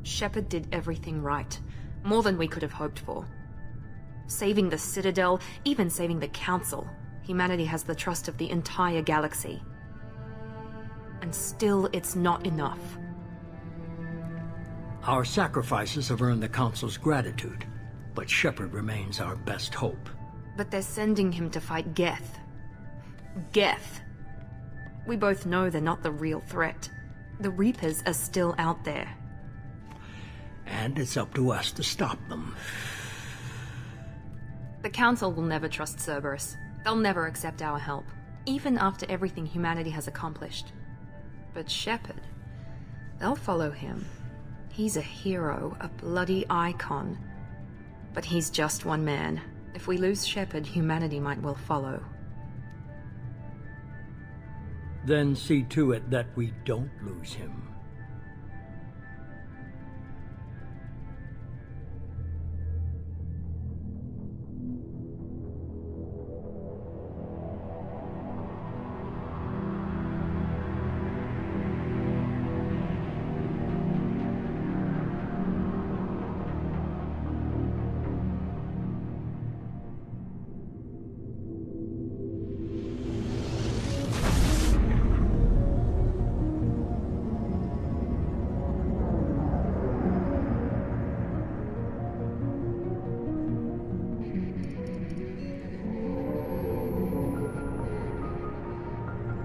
Shepard did everything right. More than we could have hoped for. Saving the Citadel, even saving the Council. Humanity has the trust of the entire galaxy. And still, it's not enough. Our sacrifices have earned the Council's gratitude, but Shepard remains our best hope. But they're sending him to fight Geth. Geth. We both know they're not the real threat. The Reapers are still out there. And it's up to us to stop them. The Council will never trust Cerberus. They'll never accept our help, even after everything humanity has accomplished. But Shepard, they'll follow him. He's a hero, a bloody icon. But he's just one man. If we lose Shepard, humanity might well follow. Then see to it that we don't lose him.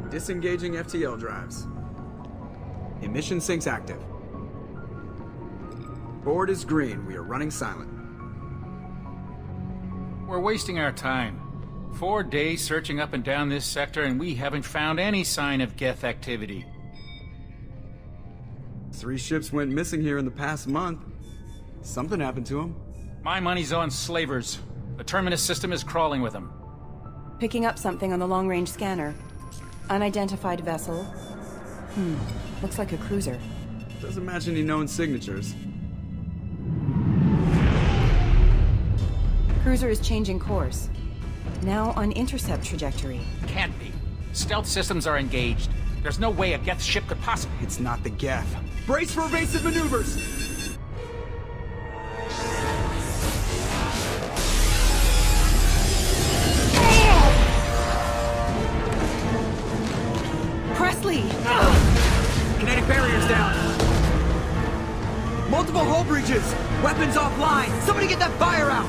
Disengaging FTL drives. Emission sinks active. Board is green. We are running silent. We're wasting our time. 4 days searching up and down this sector, and we haven't found any sign of Geth activity. 3 ships went missing here in the past month. Something happened to them. My money's on slavers. The Terminus system is crawling with them. Picking up something on the long-range scanner. Unidentified vessel. Looks like a cruiser. Doesn't match any known signatures. Cruiser is changing course. Now on intercept trajectory. Can't be. Stealth systems are engaged. There's no way a Geth ship could possibly... It's not the Geth. Brace for evasive maneuvers! Kinetic barriers down. Multiple hull breaches. Weapons offline. Somebody get that fire out.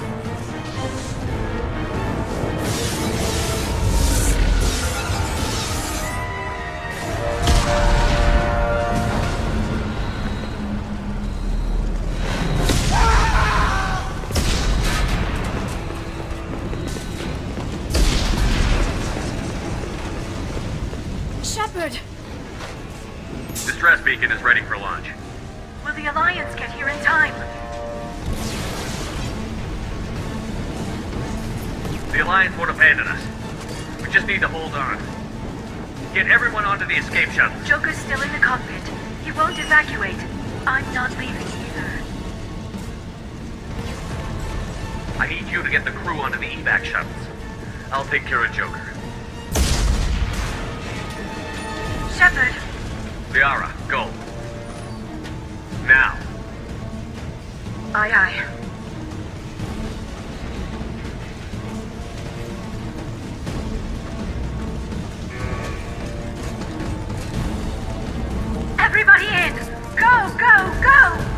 Shepard! Distress beacon is ready for launch. Will the Alliance get here in time? The Alliance won't abandon us. We just need to hold on. Get everyone onto the escape shuttle. Joker's still in the cockpit. He won't evacuate. I'm not leaving either. I need you to get the crew onto the evac shuttles. I'll take care of Joker. Shepard! Liara, go. Now. Aye, aye. Everybody in! Go, go, go!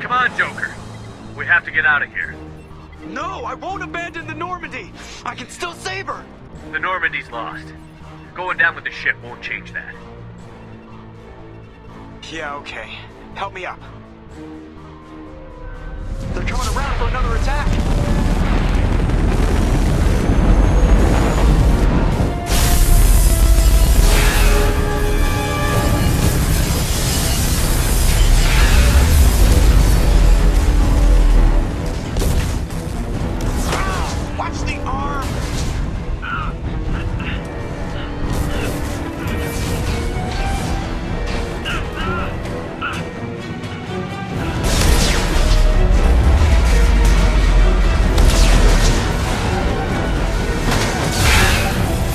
Come on, Joker. We have to get out of here. No, I won't abandon the Normandy. I can still save her. The Normandy's lost. Going down with the ship won't change that. Yeah, okay. Help me up. They're coming around for another attack. Watch the arm!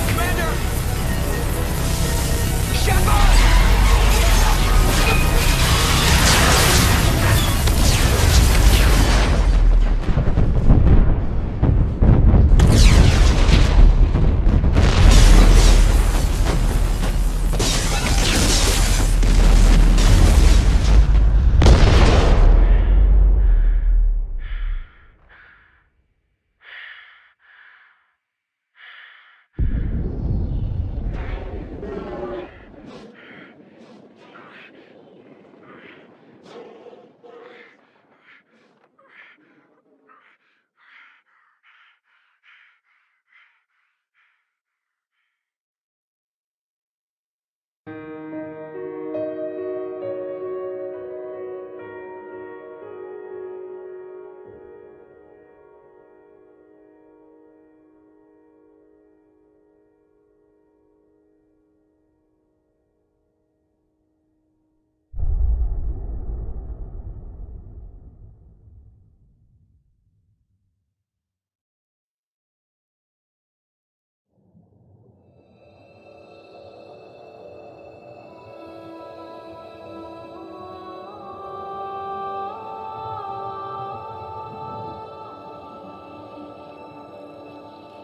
Commander! Shepard!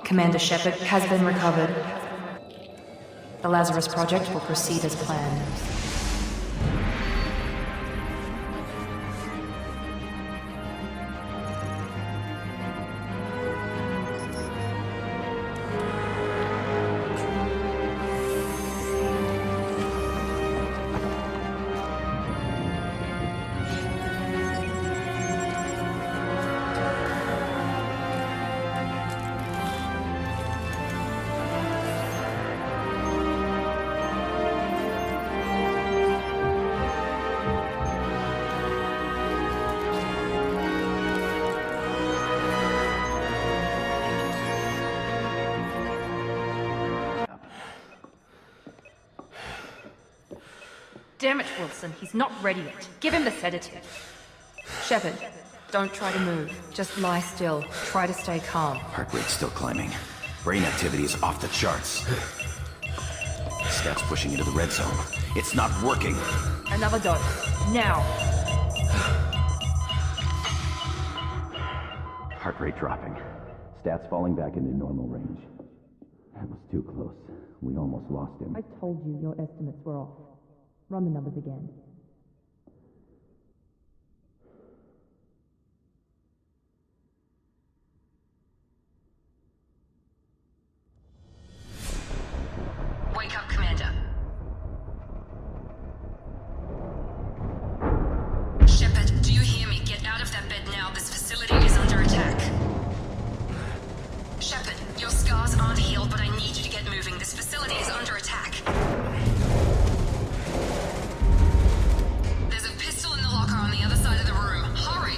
Commander Shepard has been recovered. The Lazarus Project will proceed as planned. Damn it, Wilson, he's not ready yet. Give him the sedative. Shepard, don't try to move. Just lie still. Try to stay calm. Heart rate's still climbing. Brain activity is off the charts. Stats pushing into the red zone. It's not working. Another dose. Now. Heart rate dropping. Stats falling back into normal range. That was too close. We almost lost him. I told you your estimates were off. Run the numbers again. Wake up, Commander. Shepard, do you hear me? Get out of that bed now. This facility is under attack. Shepard, your scars aren't healed, but I need you to get moving. This facility is under attack. There's a pistol in the locker on the other side of the room. Hurry!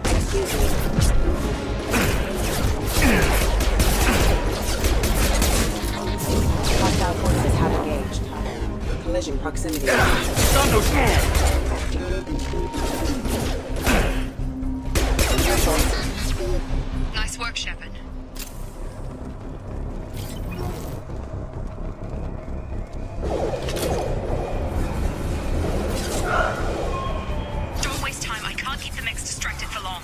Excuse me. Hostile forces have engaged. Collision proximity. Nice work, Shepard. Don't waste time. I can't keep the mechs distracted for long.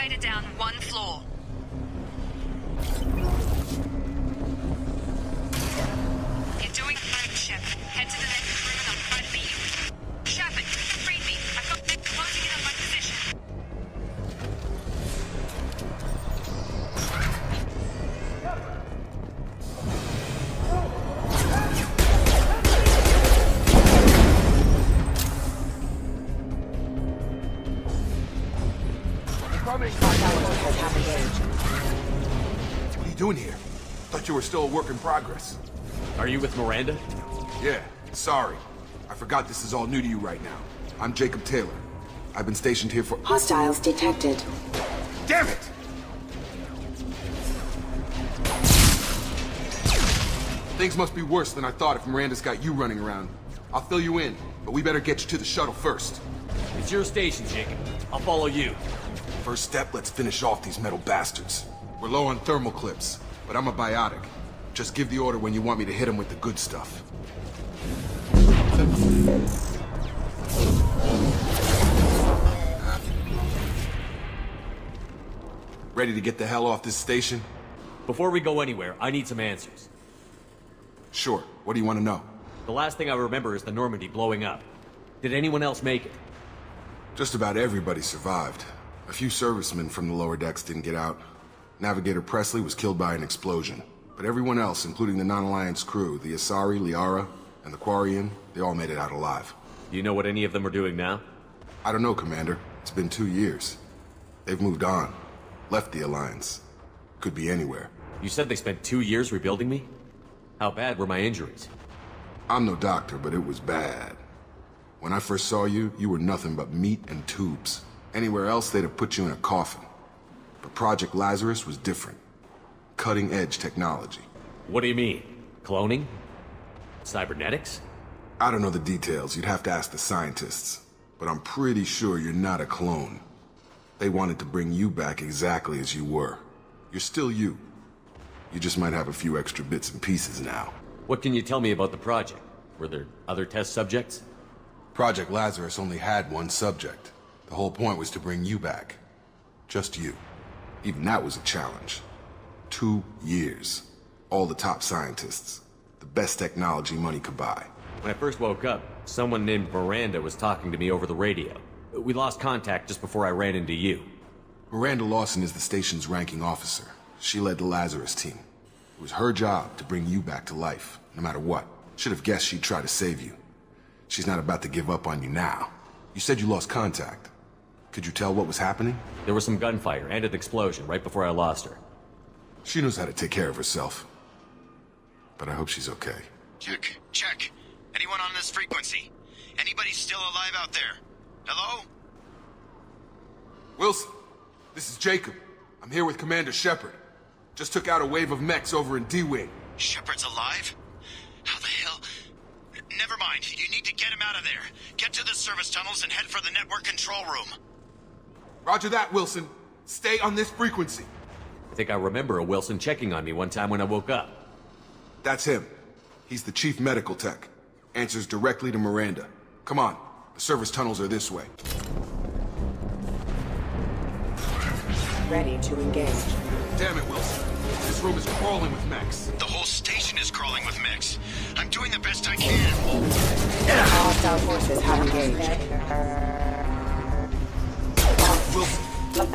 elevator down 1 floor. You're doing great, Shepard. Head to the next room and I'll try to beat you. Shepard, read me. I've got men closing in on my position. What are you doing here? Thought you were still a work in progress. Are you with Miranda? Yeah, sorry. I forgot this is all new to you right now. I'm Jacob Taylor. I've been stationed here for— Hostiles detected. Damn it! Things must be worse than I thought if Miranda's got you running around. I'll fill you in, but we better get you to the shuttle first. It's your station, Jacob. I'll follow you. First step, let's finish off these metal bastards. We're low on thermal clips, but I'm a biotic. Just give the order when you want me to hit them with the good stuff. Ready to get the hell off this station? Before we go anywhere, I need some answers. Sure. What do you want to know? The last thing I remember is the Normandy blowing up. Did anyone else make it? Just about everybody survived. A few servicemen from the lower decks didn't get out. Navigator Presley was killed by an explosion. But everyone else, including the non-Alliance crew, the Asari, Liara, and the Quarian, they all made it out alive. Do you know what any of them are doing now? I don't know, Commander. It's been 2 years. They've moved on. Left the Alliance. Could be anywhere. You said they spent 2 years rebuilding me? How bad were my injuries? I'm no doctor, but it was bad. When I first saw you, you were nothing but meat and tubes. Anywhere else, they'd have put you in a coffin. But Project Lazarus was different. Cutting-edge technology. What do you mean? Cloning? Cybernetics? I don't know the details. You'd have to ask the scientists. But I'm pretty sure you're not a clone. They wanted to bring you back exactly as you were. You're still you. You just might have a few extra bits and pieces now. What can you tell me about the project? Were there other test subjects? Project Lazarus only had one subject. The whole point was to bring you back. Just you. Even that was a challenge. 2 years. All the top scientists. The best technology money could buy. When I first woke up, someone named Miranda was talking to me over the radio. We lost contact just before I ran into you. Miranda Lawson is the station's ranking officer. She led the Lazarus team. It was her job to bring you back to life, no matter what. Should have guessed she'd try to save you. She's not about to give up on you now. You said you lost contact. Could you tell what was happening? There was some gunfire and an explosion right before I lost her. She knows how to take care of herself. But I hope she's okay. Check. Anyone on this frequency? Anybody still alive out there? Hello? Wilson, this is Jacob. I'm here with Commander Shepard. Just took out a wave of mechs over in D-Wing. Shepard's alive? How the hell? Never mind. You need to get him out of there. Get to the service tunnels and head for the network control room. Roger that, Wilson. Stay on this frequency. I think I remember a Wilson checking on me one time when I woke up. That's him. He's the chief medical tech. Answers directly to Miranda. Come on. The service tunnels are this way. Ready to engage. Damn it, Wilson. This room is crawling with mechs. The whole station is crawling with mechs. I'm doing the best I can. Hostile forces have engaged. Wilson,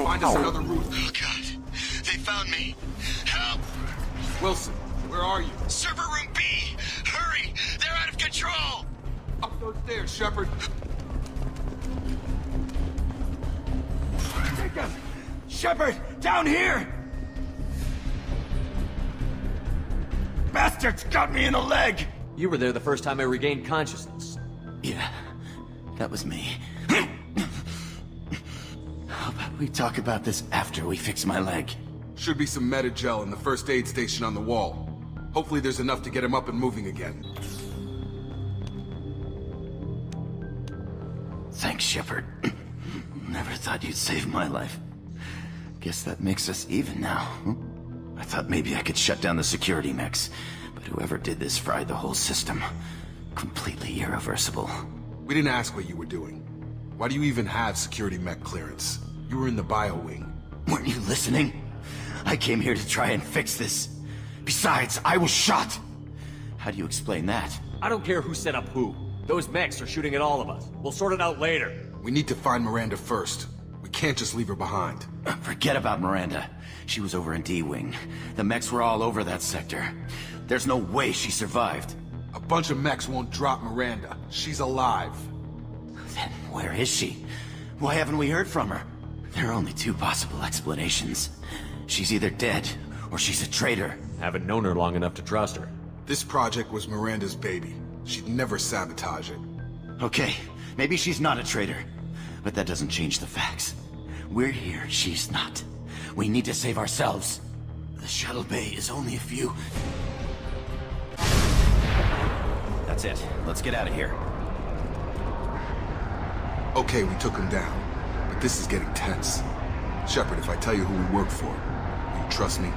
find us another route. Oh, God. They found me. Help! Wilson, where are you? Server room B! Hurry! They're out of control! Up those stairs, Shepard. Jacob! Shepard! Down here! Bastards got me in the leg! You were there the first time I regained consciousness. Yeah, that was me. How about we talk about this after we fix my leg? Should be some meta-gel in the first aid station on the wall. Hopefully there's enough to get him up and moving again. Thanks, Shepard. Never thought you'd save my life. Guess that makes us even now. I thought maybe I could shut down the security mechs, but whoever did this fried the whole system. Completely irreversible. We didn't ask what you were doing. Why do you even have security mech clearance? You were in the bio wing. Weren't you listening? I came here to try and fix this. Besides, I was shot. How do you explain that? I don't care who set up who. Those mechs are shooting at all of us. We'll sort it out later. We need to find Miranda first. We can't just leave her behind. Forget about Miranda. She was over in D-Wing. The mechs were all over that sector. There's no way she survived. A bunch of mechs won't drop Miranda. She's alive. Then where is she? Why haven't we heard from her? There are only two possible explanations. She's either dead, or she's a traitor. Haven't known her long enough to trust her. This project was Miranda's baby. She'd never sabotage it. Okay, maybe she's not a traitor. But that doesn't change the facts. We're here, she's not. We need to save ourselves. The shuttle bay is only a few... That's it. Let's get out of here. Okay, we took him down. But this is getting tense. Shepard, if I tell you who we work for, will you trust me?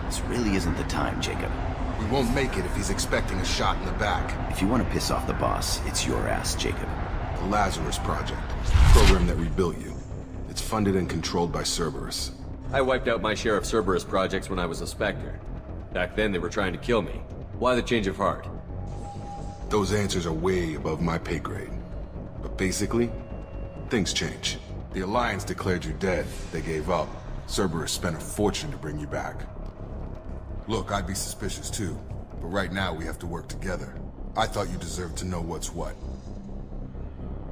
This really isn't the time, Jacob. We won't make it if he's expecting a shot in the back. If you want to piss off the boss, it's your ass, Jacob. The Lazarus Project. Program that rebuilt you. It's funded and controlled by Cerberus. I wiped out my share of Cerberus projects when I was a Spectre. Back then they were trying to kill me. Why the change of heart? Those answers are way above my pay grade. But basically, things change. The Alliance declared you dead. They gave up. Cerberus spent a fortune to bring you back. Look, I'd be suspicious too. But right now we have to work together. I thought you deserved to know what's what.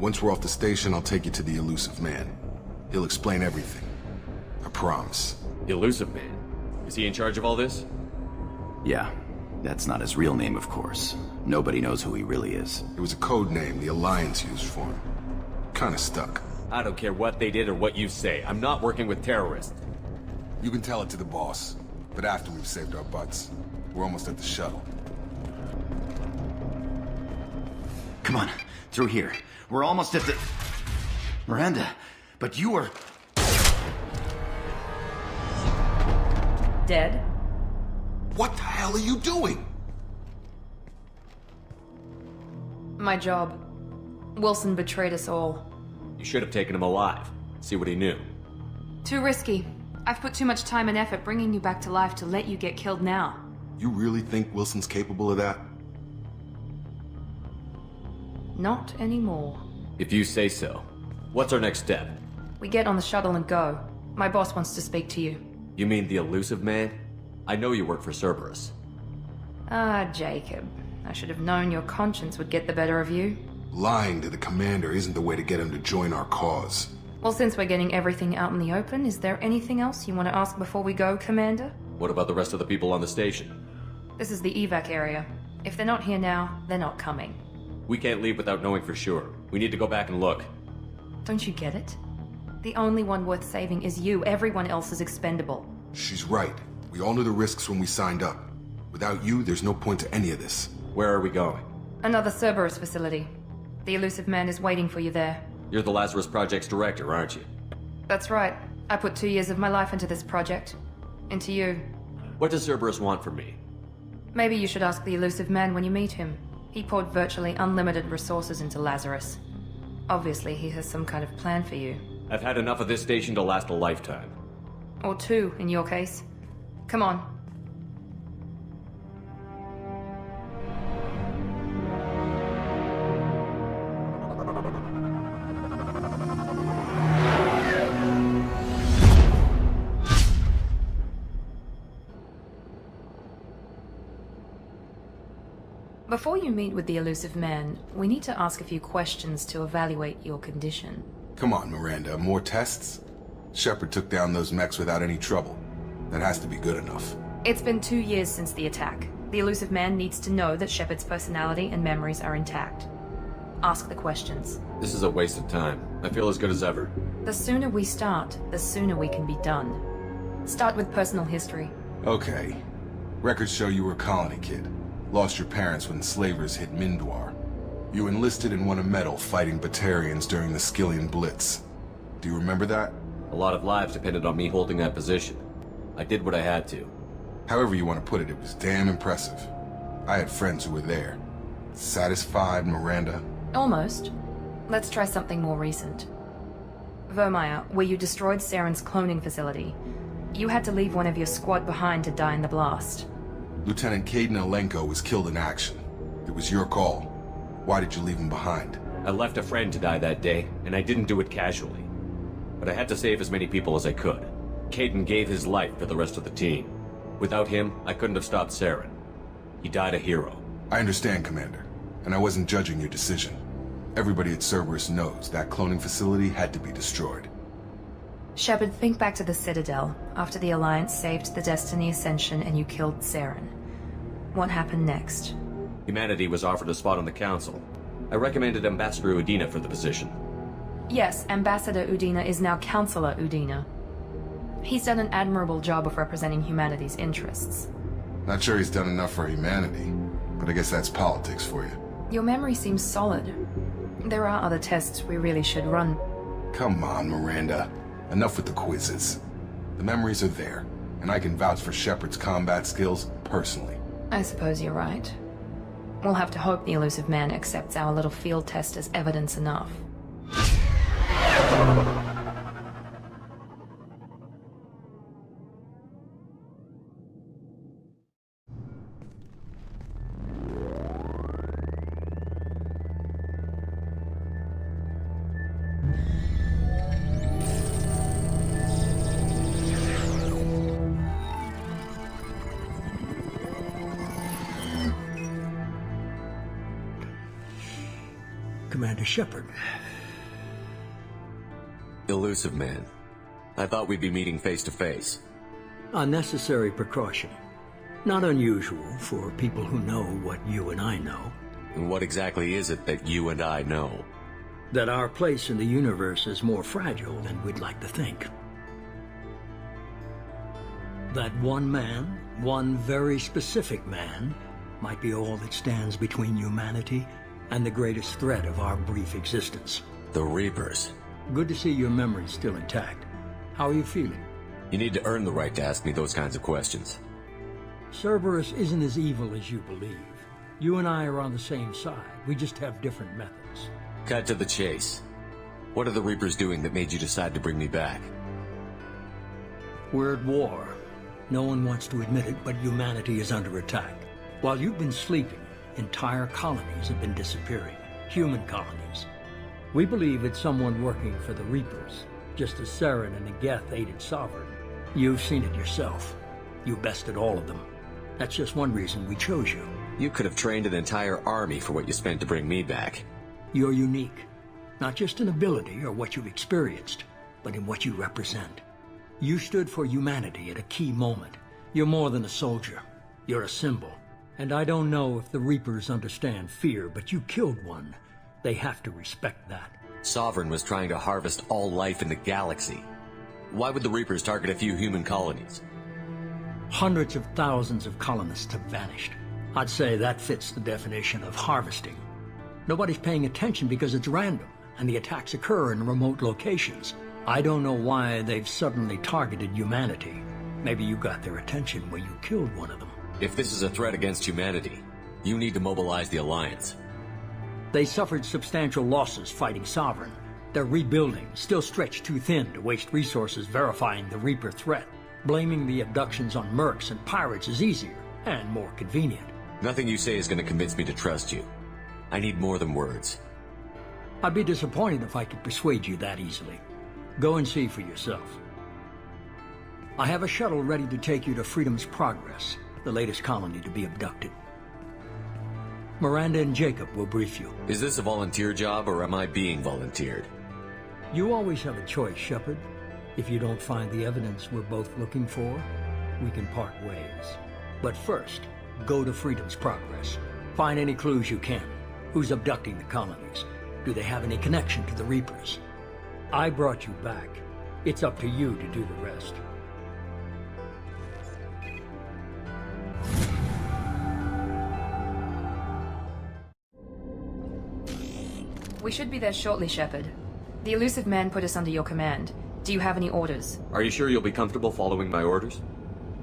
Once we're off the station, I'll take you to the Elusive Man. He'll explain everything. I promise. The Elusive Man? Is he in charge of all this? Yeah. That's not his real name, of course. Nobody knows who he really is. It was a code name the Alliance used for him. Kinda stuck. I don't care what they did or what you say. I'm not working with terrorists. You can tell it to the boss. But after we've saved our butts. We're almost at the shuttle. Come on, through here. We're almost at the... Miranda, but you were... Dead? What the hell are you doing? My job. Wilson betrayed us all. You should have taken him alive. See what he knew. Too risky. I've put too much time and effort bringing you back to life to let you get killed now. You really think Wilson's capable of that? Not anymore. If you say so. What's our next step? We get on the shuttle and go. My boss wants to speak to you. You mean the Elusive Man? I know you work for Cerberus. Ah, Jacob. I should have known your conscience would get the better of you. Lying to the commander isn't the way to get him to join our cause. Well, since we're getting everything out in the open, is there anything else you want to ask before we go, Commander? What about the rest of the people on the station? This is the evac area. If they're not here now, they're not coming. We can't leave without knowing for sure. We need to go back and look. Don't you get it? The only one worth saving is you. Everyone else is expendable. She's right. We all knew the risks when we signed up. Without you, there's no point to any of this. Where are we going? Another Cerberus facility. The Elusive Man is waiting for you there. You're the Lazarus Project's director, aren't you? That's right. I put 2 years of my life into this project. Into you. What does Cerberus want from me? Maybe you should ask the Elusive Man when you meet him. He poured virtually unlimited resources into Lazarus. Obviously, he has some kind of plan for you. I've had enough of this station to last a lifetime. Or 2, in your case. Come on. Before you meet with the Elusive Man, we need to ask a few questions to evaluate your condition. Come on, Miranda, more tests? Shepard took down those mechs without any trouble. That has to be good enough. It's been 2 years since the attack. The Elusive Man needs to know that Shepard's personality and memories are intact. Ask the questions. This is a waste of time. I feel as good as ever. The sooner we start, the sooner we can be done. Start with personal history. Okay. Records show you were a colony kid. Lost your parents when slavers hit Mindwar. You enlisted and won a medal fighting Batarians during the Skillian Blitz. Do you remember that? A lot of lives depended on me holding that position. I did what I had to. However you want to put it, it was damn impressive. I had friends who were there. Satisfied, Miranda? Almost. Let's try something more recent. Vermeer, where you destroyed Saren's cloning facility. You had to leave one of your squad behind to die in the blast. Lieutenant Caden Alenko was killed in action. It was your call. Why did you leave him behind? I left a friend to die that day, and I didn't do it casually. But I had to save as many people as I could. Caden gave his life for the rest of the team. Without him, I couldn't have stopped Saren. He died a hero. I understand, Commander, and I wasn't judging your decision. Everybody at Cerberus knows that cloning facility had to be destroyed. Shepard, think back to the Citadel, after the Alliance saved the Destiny Ascension and you killed Saren. What happened next? Humanity was offered a spot on the Council. I recommended Ambassador Udina for the position. Yes, Ambassador Udina is now Councillor Udina. He's done an admirable job of representing humanity's interests. Not sure he's done enough for humanity, but I guess that's politics for you. Your memory seems solid. There are other tests we really should run. Come on, Miranda. Enough with the quizzes. The memories are there, and I can vouch for Shepard's combat skills personally. I suppose you're right. We'll have to hope the elusive man accepts our little field test as evidence enough. Commander Shepard. Elusive man. I thought we'd be meeting face to face. Unnecessary precaution. Not unusual for people who know what you and I know. And what exactly is it that you and I know? That our place in the universe is more fragile than we'd like to think. That one man, one very specific man, might be all that stands between humanity and the greatest threat of our brief existence. The Reapers. Good to see your memory's still intact. How are you feeling? You need to earn the right to ask me those kinds of questions. Cerberus isn't as evil as you believe. You and I are on the same side. We just have different methods. Cut to the chase. What are the Reapers doing that made you decide to bring me back? We're at war. No one wants to admit it, but humanity is under attack. While you've been sleeping, entire colonies have been disappearing. Human colonies. We believe it's someone working for the Reapers, just as Saren and the Geth aided Sovereign. You've seen it yourself. You bested all of them. That's just one reason we chose you. You could have trained an entire army for what you spent to bring me back. You're unique. Not just in ability or what you've experienced, but in what you represent. You stood for humanity at a key moment. You're more than a soldier. You're a symbol. And I don't know if the Reapers understand fear, but you killed one. They have to respect that. Sovereign was trying to harvest all life in the galaxy. Why would the Reapers target a few human colonies? Hundreds of thousands of colonists have vanished. I'd say that fits the definition of harvesting. Nobody's paying attention because it's random, and the attacks occur in remote locations. I don't know why they've suddenly targeted humanity. Maybe you got their attention when you killed one of them. If this is a threat against humanity, you need to mobilize the Alliance. They suffered substantial losses fighting Sovereign. They're rebuilding, still stretched too thin to waste resources verifying the Reaper threat. Blaming the abductions on mercs and pirates is easier, and more convenient. Nothing you say is going to convince me to trust you. I need more than words. I'd be disappointed if I could persuade you that easily. Go and see for yourself. I have a shuttle ready to take you to Freedom's Progress, the latest colony to be abducted. Miranda and Jacob will brief you. Is this a volunteer job, or am I being volunteered? You always have a choice, Shepard. If you don't find the evidence we're both looking for, we can part ways. But first, go to Freedom's Progress. Find any clues you can. Who's abducting the colonies? Do they have any connection to the Reapers? I brought you back. It's up to you to do the rest. We should be there shortly, Shepard. The elusive man put us under your command. Do you have any orders? Are you sure you'll be comfortable following my orders?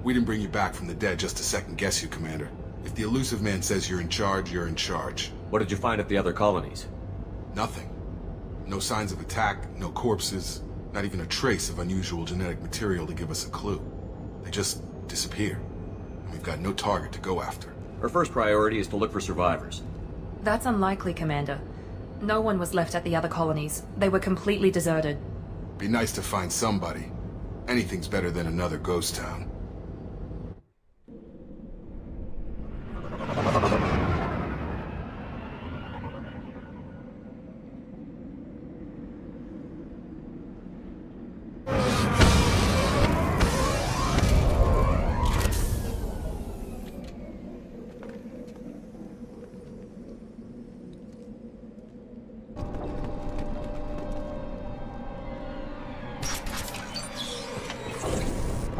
We didn't bring you back from the dead just to second-guess you, Commander. If the elusive man says you're in charge, you're in charge. What did you find at the other colonies? Nothing. No signs of attack, no corpses. Not even a trace of unusual genetic material to give us a clue. They just disappear. And we've got no target to go after. Our first priority is to look for survivors. That's unlikely, Commander. No one was left at the other colonies. They were completely deserted. Be nice to find somebody. Anything's better than another ghost town.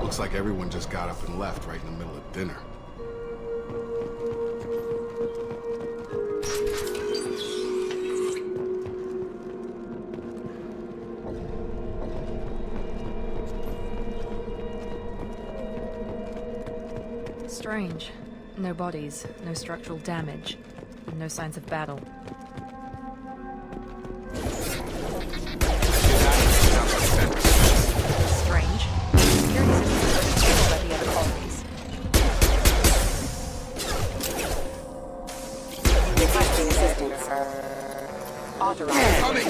Looks like everyone just got up and left right in the middle of dinner. Strange. No bodies, no structural damage, and no signs of battle. Strange. Security systems are disabled at the other colonies. Requesting assistance. Authorized.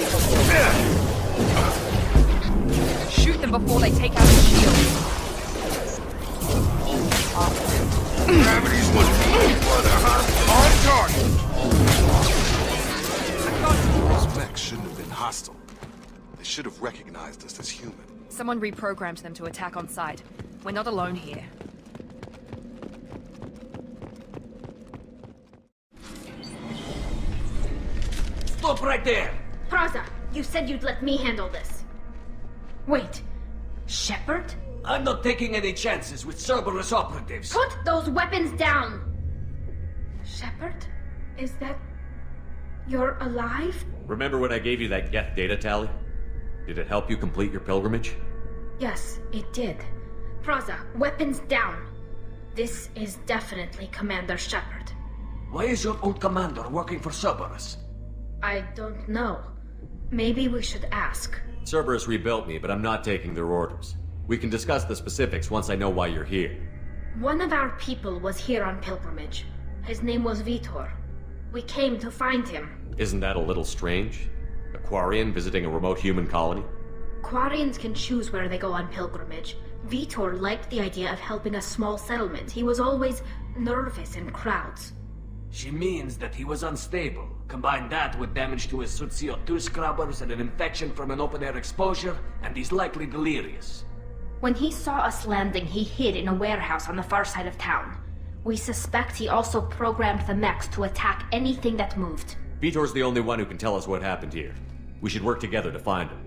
Shoot them before they take out the shield. Gravity's one on target. Those mechs shouldn't have been hostile. They should have recognized us as human. Someone reprogrammed them to attack on sight. We're not alone here. Stop right there! Praza, you said you'd let me handle this. Wait, Shepard? I'm not taking any chances with Cerberus operatives. Put those weapons down! Shepard? Is that... you're alive? Remember when I gave you that Geth data tally? Did it help you complete your pilgrimage? Yes, it did. Praza, weapons down. This is definitely Commander Shepard. Why is your old commander working for Cerberus? I don't know. Maybe we should ask. Cerberus rebuilt me, but I'm not taking their orders. We can discuss the specifics once I know why you're here. One of our people was here on pilgrimage. His name was Vitor. We came to find him. Isn't that a little strange? A Quarian visiting a remote human colony? Quarians can choose where they go on pilgrimage. Vitor liked the idea of helping a small settlement. He was always nervous in crowds. She means that he was unstable. Combine that with damage to his suit CO2 scrubbers and an infection from an open-air exposure, and he's likely delirious. When he saw us landing, he hid in a warehouse on the far side of town. We suspect he also programmed the mechs to attack anything that moved. Vitor's the only one who can tell us what happened here. We should work together to find him.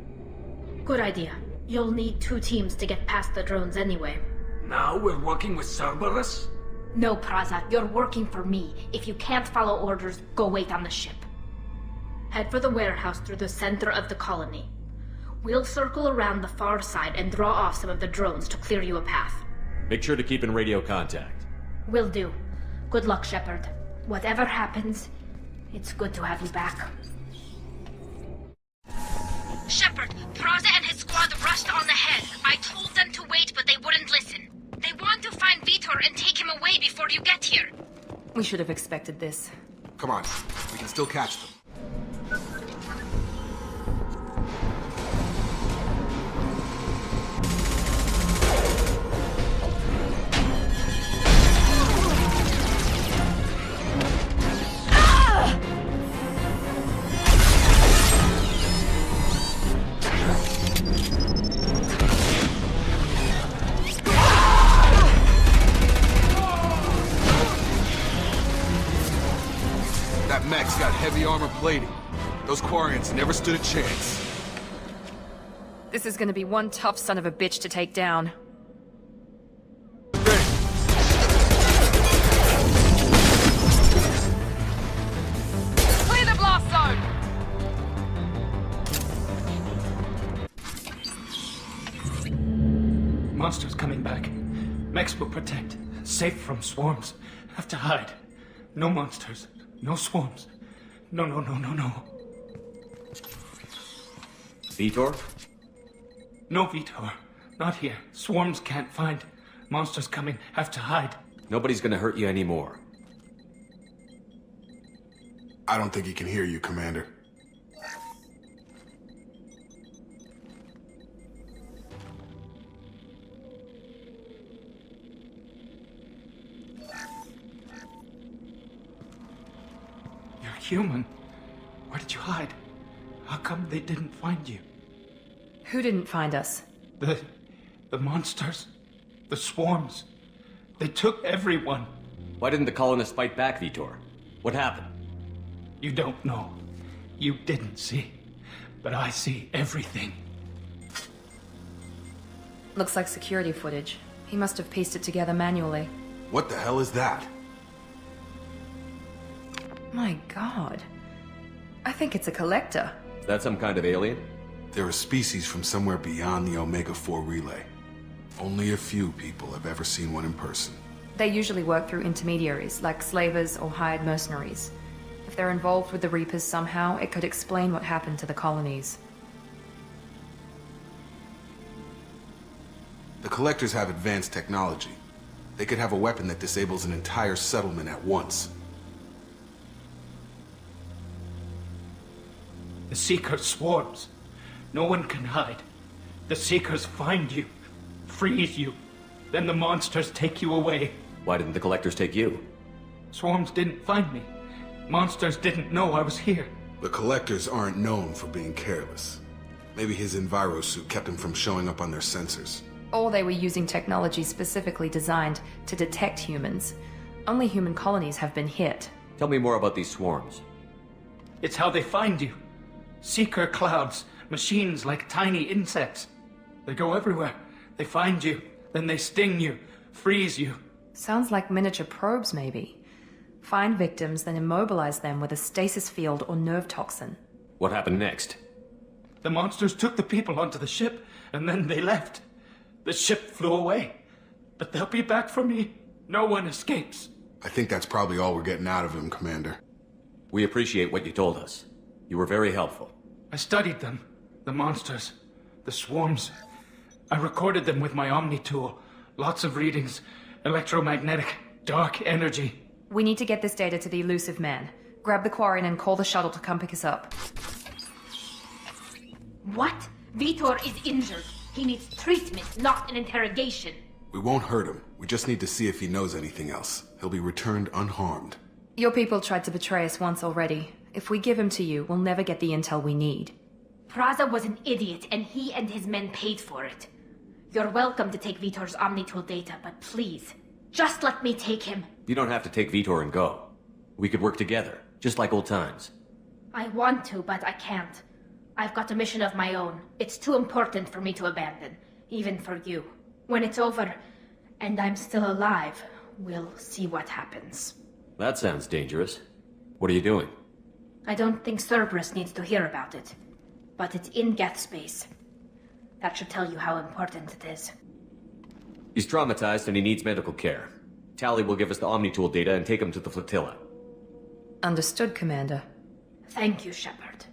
Good idea. You'll need 2 teams to get past the drones anyway. Now we're working with Cerberus? No, Praza, you're working for me. If you can't follow orders, go wait on the ship. Head for the warehouse through the center of the colony. We'll circle around the far side and draw off some of the drones to clear you a path. Make sure to keep in radio contact. Will do. Good luck, Shepard. Whatever happens, it's good to have you back. Shepard, Praza and his squad rushed on ahead. I told them to wait, but they wouldn't listen. They want to find Vitor and take him away before you get here. We should have expected this. Come on, we can still catch them. That mech's got heavy armor plating. Those Quarians never stood a chance. This is gonna be one tough son of a bitch to take down. Clear the blast zone! Monsters coming back. Mechs will protect. Safe from swarms. Have to hide. No monsters. No swarms. No. Vitor? No, Vitor. Not here. Swarms can't find. Monsters coming. Have to hide. Nobody's gonna hurt you anymore. I don't think he can hear you, Commander. You're human. Where did you hide? How come they didn't find you? Who didn't find us? The monsters. The swarms. They took everyone. Why didn't the colonists fight back, Vitor? What happened? You don't know. You didn't see. But I see everything. Looks like security footage. He must have pieced it together manually. What the hell is that? My god. I think it's a collector. Is that some kind of alien? They're a species from somewhere beyond the Omega-4 relay. Only a few people have ever seen one in person. They usually work through intermediaries, like slavers or hired mercenaries. If they're involved with the Reapers somehow, it could explain what happened to the colonies. The Collectors have advanced technology. They could have a weapon that disables an entire settlement at once. The Seeker swarms. No one can hide. The Seekers find you, freeze you. Then the monsters take you away. Why didn't the Collectors take you? Swarms didn't find me. Monsters didn't know I was here. The Collectors aren't known for being careless. Maybe his enviro suit kept him from showing up on their sensors. Or they were using technology specifically designed to detect humans. Only human colonies have been hit. Tell me more about these swarms. It's how they find you. Seeker clouds, machines like tiny insects. They go everywhere. They find you, then they sting you, freeze you. Sounds like miniature probes, maybe. Find victims, then immobilize them with a stasis field or nerve toxin. What happened next? The monsters took the people onto the ship, and then they left. The ship flew away. But they'll be back for me. No one escapes. I think that's probably all we're getting out of him, Commander. We appreciate what you told us. You were very helpful. I studied them. The monsters. The swarms. I recorded them with my Omni tool. Lots of readings. Electromagnetic. Dark energy. We need to get this data to the elusive man. Grab the Quarian and call the shuttle to come pick us up. What? Vitor is injured. He needs treatment, not an interrogation. We won't hurt him. We just need to see if he knows anything else. He'll be returned unharmed. Your people tried to betray us once already. If we give him to you, we'll never get the intel we need. Praza was an idiot, and he and his men paid for it. You're welcome to take Vitor's Omnitool data, but please, just let me take him. You don't have to take Vitor and go. We could work together, just like old times. I want to, but I can't. I've got a mission of my own. It's too important for me to abandon, even for you. When it's over, and I'm still alive, we'll see what happens. That sounds dangerous. What are you doing? I don't think Cerberus needs to hear about it, but it's in Geth space. That should tell you how important it is. He's traumatized and he needs medical care. Tally will give us the Omnitool data and take him to the flotilla. Understood, Commander. Thank you, Shepard.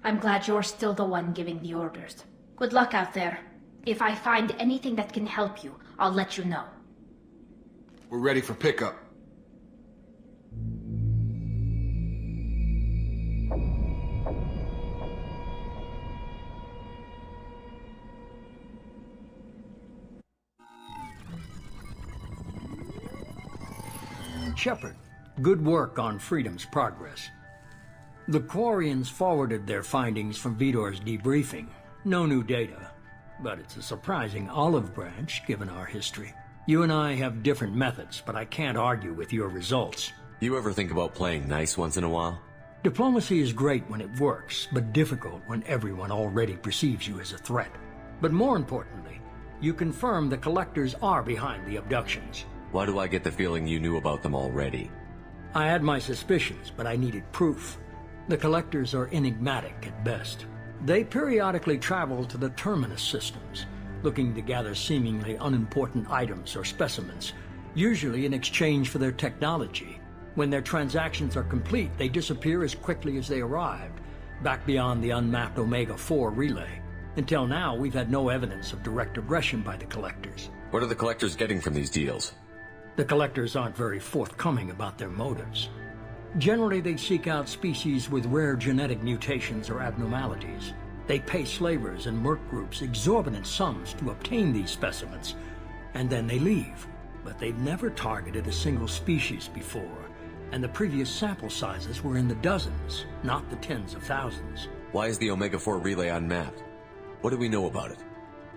I'm glad you're still the one giving the orders. Good luck out there. If I find anything that can help you, I'll let you know. We're ready for pickup. Shepard, good work on Freedom's progress. The Quarians forwarded their findings from Vitor's debriefing. No new data, but it's a surprising olive branch given our history. You and I have different methods, but I can't argue with your results. You ever think about playing nice once in a while? Diplomacy is great when it works, but difficult when everyone already perceives you as a threat. But more importantly, you confirm the Collectors are behind the abductions. Why do I get the feeling you knew about them already? I had my suspicions, but I needed proof. The Collectors are enigmatic at best. They periodically travel to the Terminus systems, looking to gather seemingly unimportant items or specimens, usually in exchange for their technology. When their transactions are complete, they disappear as quickly as they arrived, back beyond the unmapped Omega-4 relay. Until now, we've had no evidence of direct aggression by the Collectors. What are the Collectors getting from these deals? The Collectors aren't very forthcoming about their motives. Generally, they seek out species with rare genetic mutations or abnormalities. They pay slavers and merc groups exorbitant sums to obtain these specimens, and then they leave. But they've never targeted a single species before, and the previous sample sizes were in the dozens, not the tens of thousands. Why is the Omega-4 relay unmapped? What do we know about it?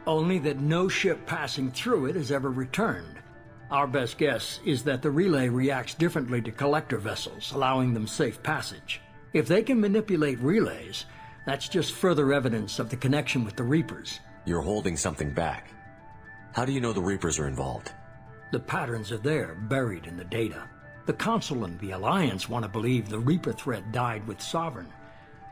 Only that no ship passing through it has ever returned. Our best guess is that the relay reacts differently to collector vessels, allowing them safe passage. If they can manipulate relays, that's just further evidence of the connection with the Reapers. You're holding something back. How do you know the Reapers are involved? The patterns are there, buried in the data. The Council and the Alliance want to believe the Reaper threat died with Sovereign.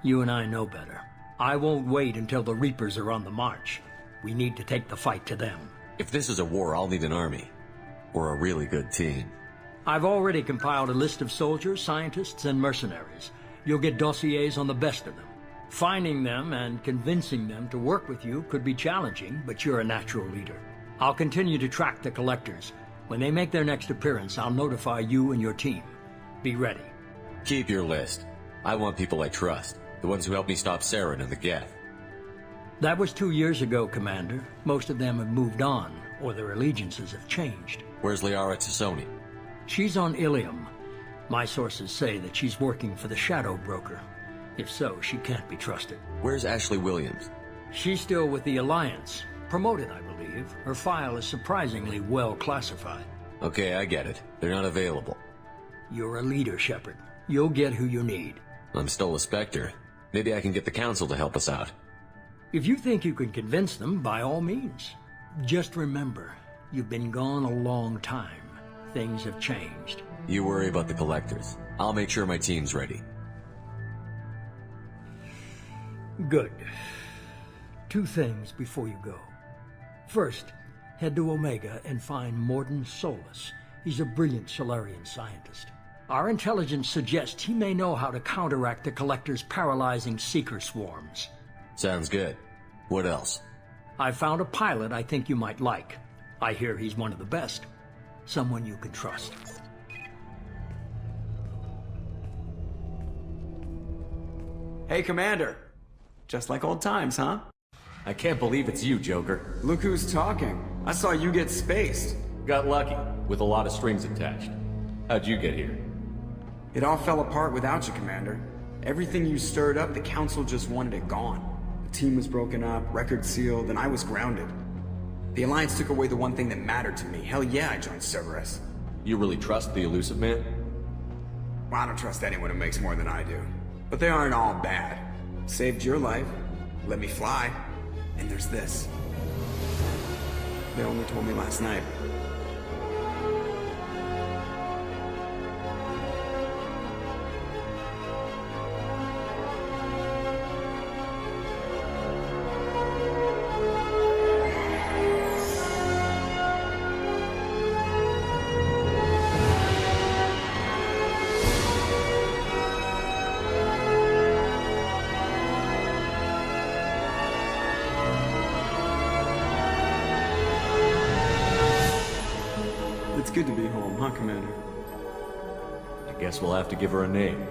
You and I know better. I won't wait until the Reapers are on the march. We need to take the fight to them. If this is a war, I'll need an army. Or a really good team. I've already compiled a list of soldiers, scientists, and mercenaries. You'll get dossiers on the best of them. Finding them and convincing them to work with you could be challenging, but you're a natural leader. I'll continue to track the Collectors. When they make their next appearance, I'll notify you and your team. Be ready. Keep your list. I want people I trust. The ones who helped me stop Saren and the Geth. That was 2 years ago, Commander. Most of them have moved on, or their allegiances have changed. Where's Liara Tassoni? She's on Ilium. My sources say that she's working for the Shadow Broker. If so, she can't be trusted. Where's Ashley Williams? She's still with the Alliance. Promoted, I believe. Her file is surprisingly well classified. Okay, I get it. They're not available. You're a leader, Shepard. You'll get who you need. I'm still a Spectre. Maybe I can get the Council to help us out. If you think you can convince them, by all means. Just remember, you've been gone a long time. Things have changed. You worry about the Collectors. I'll make sure my team's ready. Good. 2 things before you go. First, head to Omega and find Morden Solus. He's a brilliant Solarian scientist. Our intelligence suggests he may know how to counteract the Collector's paralyzing Seeker swarms. Sounds good. What else? I found a pilot I think you might like. I hear he's one of the best. Someone you can trust. Hey, Commander. Just like old times, huh? I can't believe it's you, Joker. Look who's talking. I saw you get spaced. Got lucky, with a lot of strings attached. How'd you get here? It all fell apart without you, Commander. Everything you stirred up, the Council just wanted it gone. The team was broken up, record sealed, and I was grounded. The Alliance took away the one thing that mattered to me. Hell yeah, I joined Cerberus. You really trust the Elusive Man? Well, I don't trust anyone who makes more than I do. But they aren't all bad. Saved your life, let me fly, and there's this. They only told me last night. It's good to be home, huh, Commander? I guess we'll have to give her a name.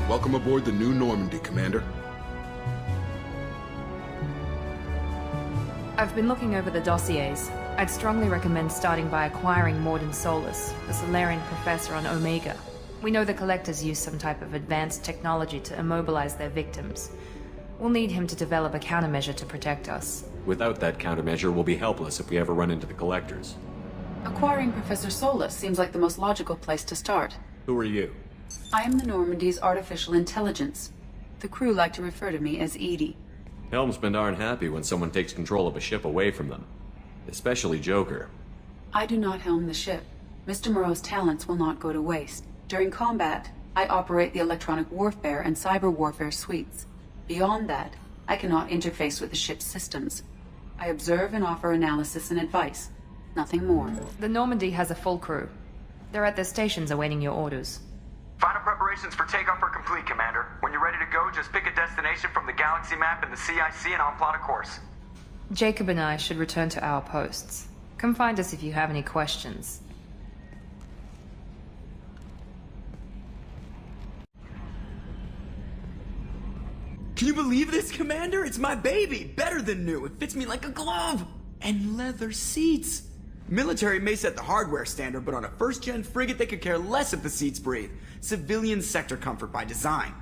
Welcome aboard the new Normandy, Commander. I've been looking over the dossiers. I'd strongly recommend starting by acquiring Morden Solus, the Solarian professor on Omega. We know the Collectors use some type of advanced technology to immobilize their victims. We'll need him to develop a countermeasure to protect us. Without that countermeasure, we'll be helpless if we ever run into the Collectors. Acquiring Professor Solus seems like the most logical place to start. Who are you? I am the Normandy's artificial intelligence. The crew like to refer to me as Edie. Helmsmen aren't happy when someone takes control of a ship away from them. Especially Joker. I do not helm the ship. Mr. Moreau's talents will not go to waste. During combat, I operate the electronic warfare and cyber warfare suites. Beyond that, I cannot interface with the ship's systems. I observe and offer analysis and advice. Nothing more. The Normandy has a full crew. They're at their stations awaiting your orders. Final preparations for takeoff are complete, Commander. When you're ready to go, just pick a destination from the galaxy map in the CIC and I'll plot a course. Jacob and I should return to our posts. Come find us if you have any questions. Can you believe this, Commander? It's my baby! Better than new. It fits me like a glove! And leather seats! Military may set the hardware standard, but on a first-gen frigate they could care less if the seats breathe. Civilian sector comfort by design.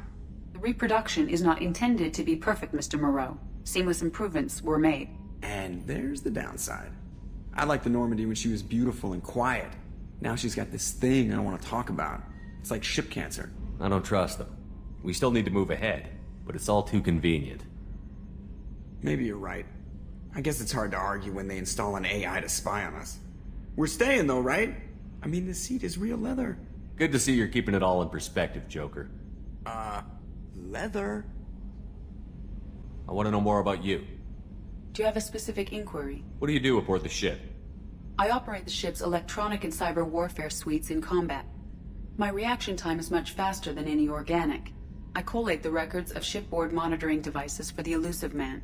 The reproduction is not intended to be perfect, Mr. Moreau. Seamless improvements were made. And there's the downside. I liked the Normandy when she was beautiful and quiet. Now she's got this thing I don't want to talk about. It's like ship cancer. I don't trust them. We still need to move ahead, but it's all too convenient. Maybe you're right. I guess it's hard to argue when they install an AI to spy on us. We're staying though, right? I mean, the seat is real leather. Good to see you're keeping it all in perspective, Joker. Leather? I want to know more about you. Do you have a specific inquiry? What do you do aboard the ship? I operate the ship's electronic and cyber warfare suites in combat. My reaction time is much faster than any organic. I collate the records of shipboard monitoring devices for the Elusive Man.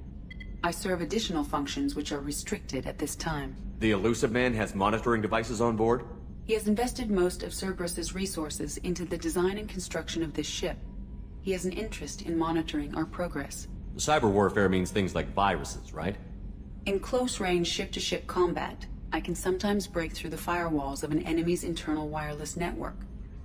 I serve additional functions which are restricted at this time. The Elusive Man has monitoring devices on board? He has invested most of Cerberus's resources into the design and construction of this ship. He has an interest in monitoring our progress. Cyber warfare means things like viruses, right? In close-range ship-to-ship combat, I can sometimes break through the firewalls of an enemy's internal wireless network.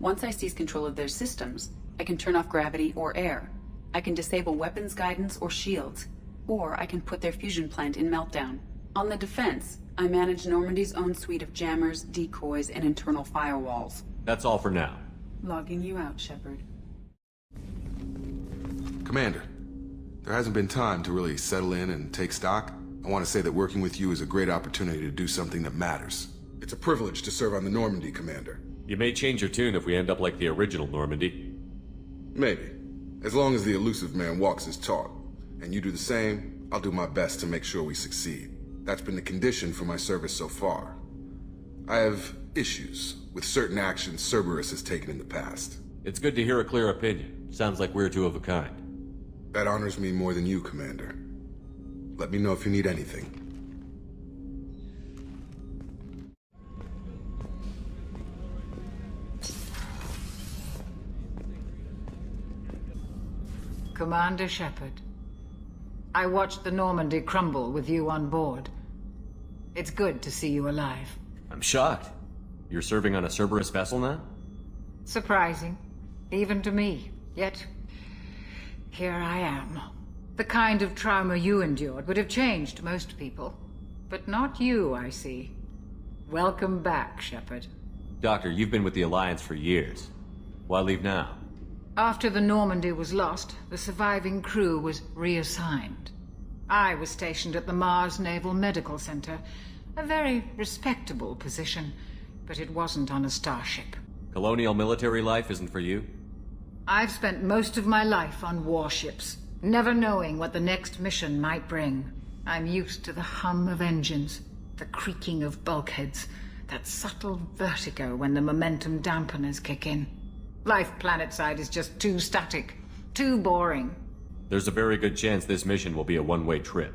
Once I seize control of their systems, I can turn off gravity or air. I can disable weapons guidance or shields, or I can put their fusion plant in meltdown. On the defense, I manage Normandy's own suite of jammers, decoys, and internal firewalls. That's all for now. Logging you out, Shepard. Commander, there hasn't been time to really settle in and take stock. I want to say that working with you is a great opportunity to do something that matters. It's a privilege to serve on the Normandy, Commander. You may change your tune if we end up like the original Normandy. Maybe. As long as the Elusive Man walks his talk, and you do the same, I'll do my best to make sure we succeed. That's been the condition for my service so far. I have issues with certain actions Cerberus has taken in the past. It's good to hear a clear opinion. Sounds like we're two of a kind. That honors me more than you, Commander. Let me know if you need anything. Commander Shepard, I watched the Normandy crumble with you on board. It's good to see you alive. I'm shocked. You're serving on a Cerberus vessel now? Surprising, even to me. Yet, here I am. The kind of trauma you endured would have changed most people. But not you, I see. Welcome back, Shepard. Doctor, you've been with the Alliance for years. Why leave now? After the Normandy was lost, the surviving crew was reassigned. I was stationed at the Mars Naval Medical Center, a very respectable position, but it wasn't on a starship. Colonial military life isn't for you? I've spent most of my life on warships, never knowing what the next mission might bring. I'm used to the hum of engines, the creaking of bulkheads, that subtle vertigo when the momentum dampeners kick in. Life planetside is just too static, too boring. There's a very good chance this mission will be a one-way trip.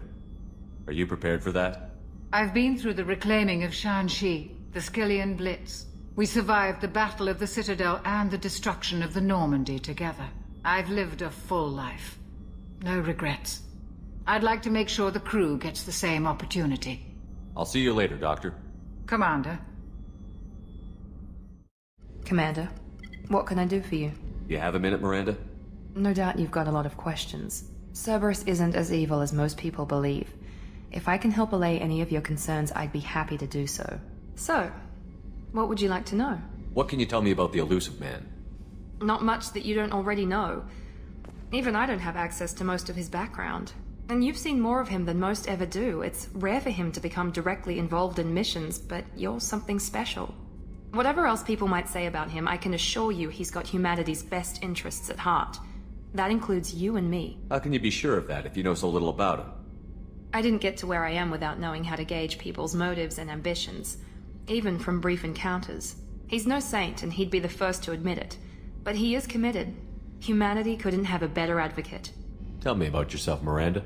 Are you prepared for that? I've been through the reclaiming of Shanxi, the Skillian Blitz. We survived the Battle of the Citadel and the destruction of the Normandy together. I've lived a full life. No regrets. I'd like to make sure the crew gets the same opportunity. I'll see you later, Doctor. Commander. Commander, what can I do for you? You have a minute, Miranda? No doubt you've got a lot of questions. Cerberus isn't as evil as most people believe. If I can help allay any of your concerns, I'd be happy to do so. So, what would you like to know? What can you tell me about the elusive man? Not much that you don't already know. Even I don't have access to most of his background. And you've seen more of him than most ever do. It's rare for him to become directly involved in missions, but you're something special. Whatever else people might say about him, I can assure you he's got humanity's best interests at heart. That includes you and me. How can you be sure of that if you know so little about him? I didn't get to where I am without knowing how to gauge people's motives and ambitions, even from brief encounters. He's no saint, and he'd be the first to admit it. But he is committed. Humanity couldn't have a better advocate. Tell me about yourself, Miranda.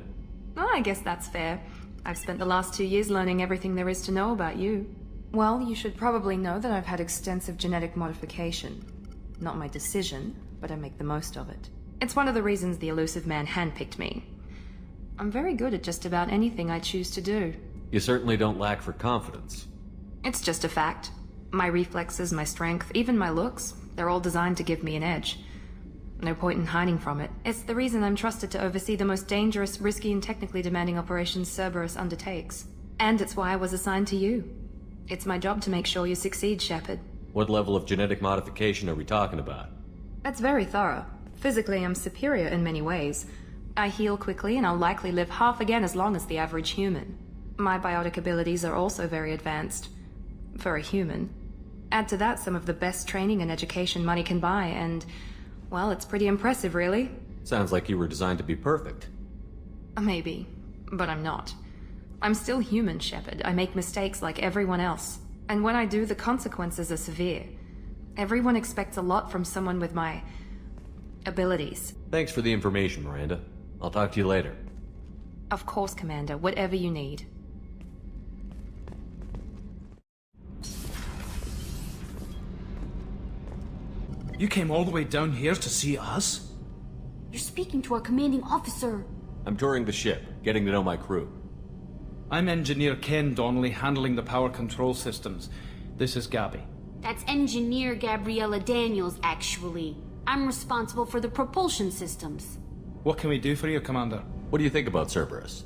Oh, I guess that's fair. I've spent the last 2 years learning everything there is to know about you. Well, you should probably know that I've had extensive genetic modification. Not my decision, but I make the most of it. It's one of the reasons the elusive man handpicked me. I'm very good at just about anything I choose to do. You certainly don't lack for confidence. It's just a fact. My reflexes, my strength, even my looks, they're all designed to give me an edge. No point in hiding from it. It's the reason I'm trusted to oversee the most dangerous, risky, and technically demanding operations Cerberus undertakes. And it's why I was assigned to you. It's my job to make sure you succeed, Shepard. What level of genetic modification are we talking about? That's very thorough. Physically, I'm superior in many ways. I heal quickly, and I'll likely live half again as long as the average human. My biotic abilities are also very advanced. For a human. Add to that some of the best training and education money can buy, and, well, it's pretty impressive, really. Sounds like you were designed to be perfect. Maybe, but I'm not. I'm still human, Shepard. I make mistakes like everyone else. And when I do, the consequences are severe. Everyone expects a lot from someone with my abilities. Thanks for the information, Miranda. I'll talk to you later. Of course, Commander. Whatever you need. You came all the way down here to see us? You're speaking to our commanding officer. I'm touring the ship, getting to know my crew. I'm Engineer Ken Donnelly, handling the power control systems. This is Gabby. That's Engineer Gabriella Daniels, actually. I'm responsible for the propulsion systems. What can we do for you, Commander? What do you think about Cerberus?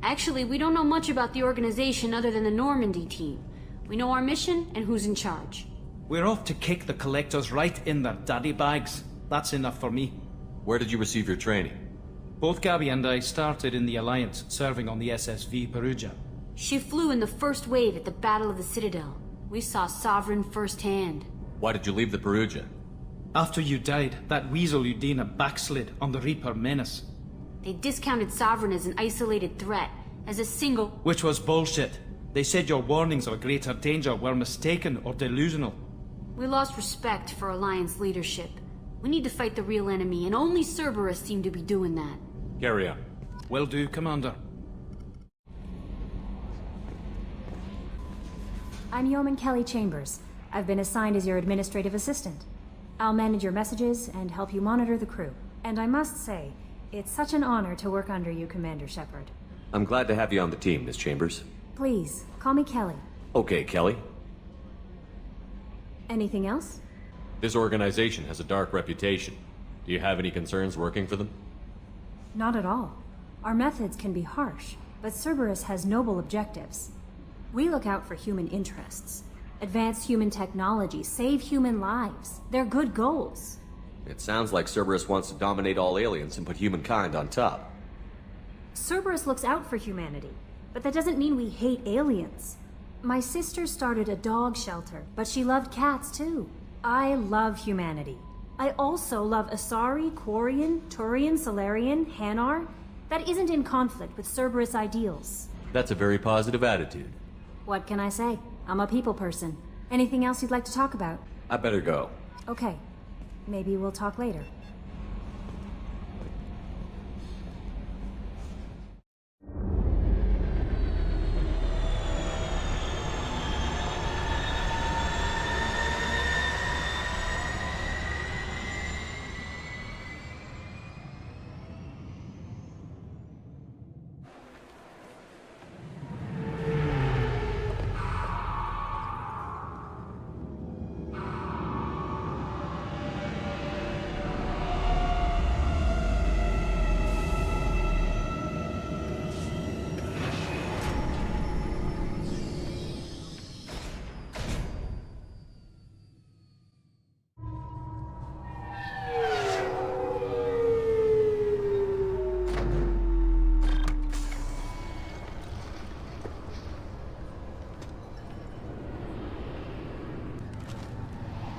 Actually, we don't know much about the organization other than the Normandy team. We know our mission and who's in charge. We're off to kick the collectors right in their daddy bags. That's enough for me. Where did you receive your training? Both Gabby and I started in the Alliance, serving on the SSV Perugia. She flew in the first wave at the Battle of the Citadel. We saw Sovereign firsthand. Why did you leave the Perugia? After you died, that weasel Udina backslid on the Reaper Menace. They discounted Sovereign as an isolated threat, as a single... Which was bullshit. They said your warnings of a greater danger were mistaken or delusional. We lost respect for Alliance leadership. We need to fight the real enemy, and only Cerberus seem to be doing that. Carry on. Will do, Commander. I'm Yeoman Kelly Chambers. I've been assigned as your administrative assistant. I'll manage your messages and help you monitor the crew. And I must say, it's such an honor to work under you, Commander Shepard. I'm glad to have you on the team, Miss Chambers. Please, call me Kelly. Okay, Kelly. Anything else? This organization has a dark reputation. Do you have any concerns working for them? Not at all. Our methods can be harsh, but Cerberus has noble objectives. We look out for human interests. Advance human technology, save human lives. They're good goals. It sounds like Cerberus wants to dominate all aliens and put humankind on top. Cerberus looks out for humanity, but that doesn't mean we hate aliens. My sister started a dog shelter, but she loved cats too. I love humanity. I also love Asari, Quarian, Turian, Solarian, Hanar. That isn't in conflict with Cerberus ideals. That's a very positive attitude. What can I say? I'm a people person. Anything else you'd like to talk about? I better go. Okay. Maybe we'll talk later.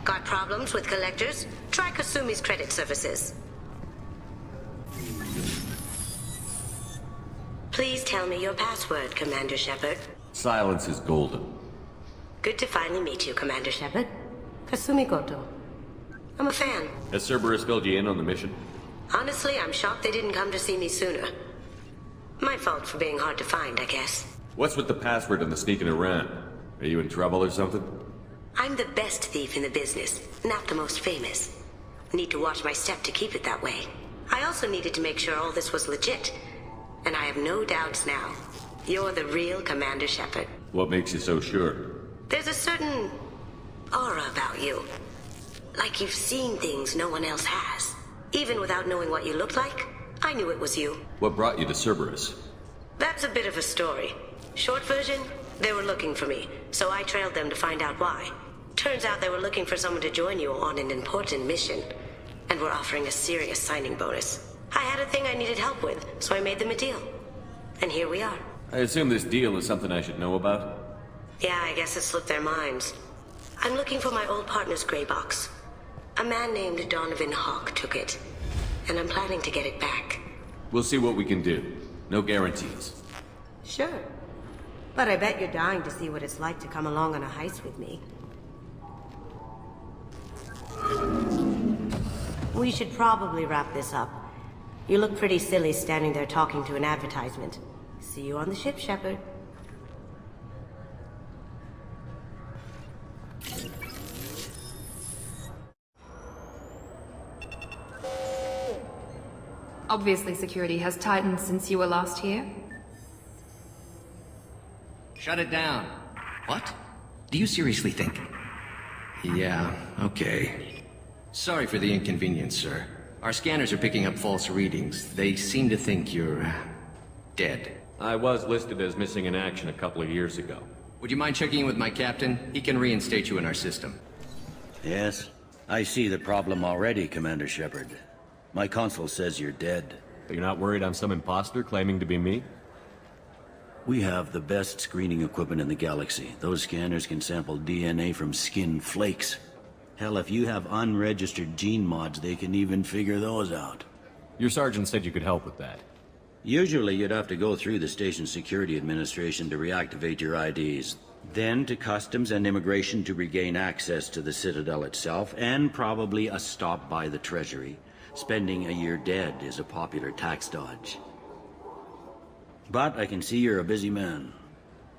Got problems with collectors? Try Kasumi's credit services. Please tell me your password, Commander Shepard. Silence is golden. Good to finally meet you, Commander Shepard. Kasumi Goto. I'm a fan. Has Cerberus filled you in on the mission? Honestly, I'm shocked they didn't come to see me sooner. My fault for being hard to find, I guess. What's with the password and the sneaking around? Are you in trouble or something? I'm the best thief in the business, not the most famous. Need to watch my step to keep it that way. I also needed to make sure all this was legit. And I have no doubts now. You're the real Commander Shepard. What makes you so sure? There's a certain aura about you. Like you've seen things no one else has. Even without knowing what you looked like, I knew it was you. What brought you to Cerberus? That's a bit of a story. Short version, they were looking for me, so I trailed them to find out why. Turns out they were looking for someone to join you on an important mission, and were offering a serious signing bonus. I had a thing I needed help with, so I made them a deal. And here we are. I assume this deal is something I should know about? Yeah, I guess it slipped their minds. I'm looking for my old partner's gray box. A man named Donovan Hawk took it, and I'm planning to get it back. We'll see what we can do. No guarantees. Sure. But I bet you're dying to see what it's like to come along on a heist with me. We should probably wrap this up. You look pretty silly standing there talking to an advertisement. See you on the ship, Shepard. Obviously, security has tightened since you were last here. Shut it down. What? Do you seriously think? Yeah, okay. Sorry for the inconvenience, sir. Our scanners are picking up false readings. They seem to think you're dead. I was listed as missing in action a couple of years ago. Would you mind checking in with my captain? He can reinstate you in our system. Yes, I see the problem already, Commander Shepard. My console says you're dead. You're not worried I'm some imposter claiming to be me? We have the best screening equipment in the galaxy. Those scanners can sample DNA from skin flakes. Hell, if you have unregistered gene mods, they can even figure those out. Your sergeant said you could help with that. Usually you'd have to go through the station security administration to reactivate your IDs. Then to customs and immigration to regain access to the Citadel itself, and probably a stop by the Treasury. Spending a year dead is a popular tax dodge. But I can see you're a busy man.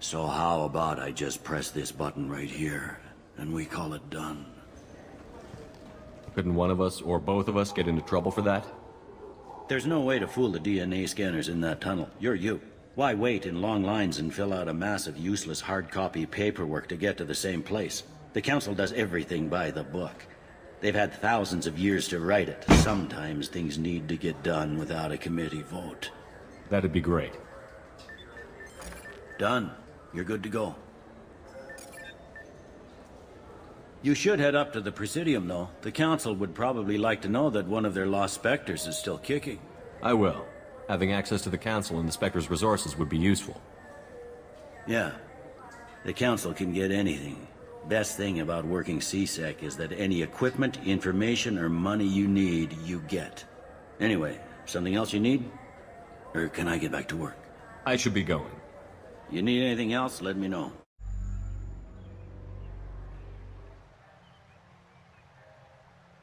So how about I just press this button right here, and we call it done? Couldn't one of us, or both of us, get into trouble for that? There's no way to fool the DNA scanners in that tunnel. You're you. Why wait in long lines and fill out a massive useless hard copy paperwork to get to the same place? The Council does everything by the book. They've had thousands of years to write it. Sometimes things need to get done without a committee vote. That'd be great. Done. You're good to go. You should head up to the Presidium, though. The Council would probably like to know that one of their lost Spectres is still kicking. I will. Having access to the Council and the Spectre's resources would be useful. Yeah. The Council can get anything. Best thing about working CSEC is that any equipment, information, or money you need, you get. Anyway, something else you need? Or can I get back to work? I should be going. You need anything else, let me know.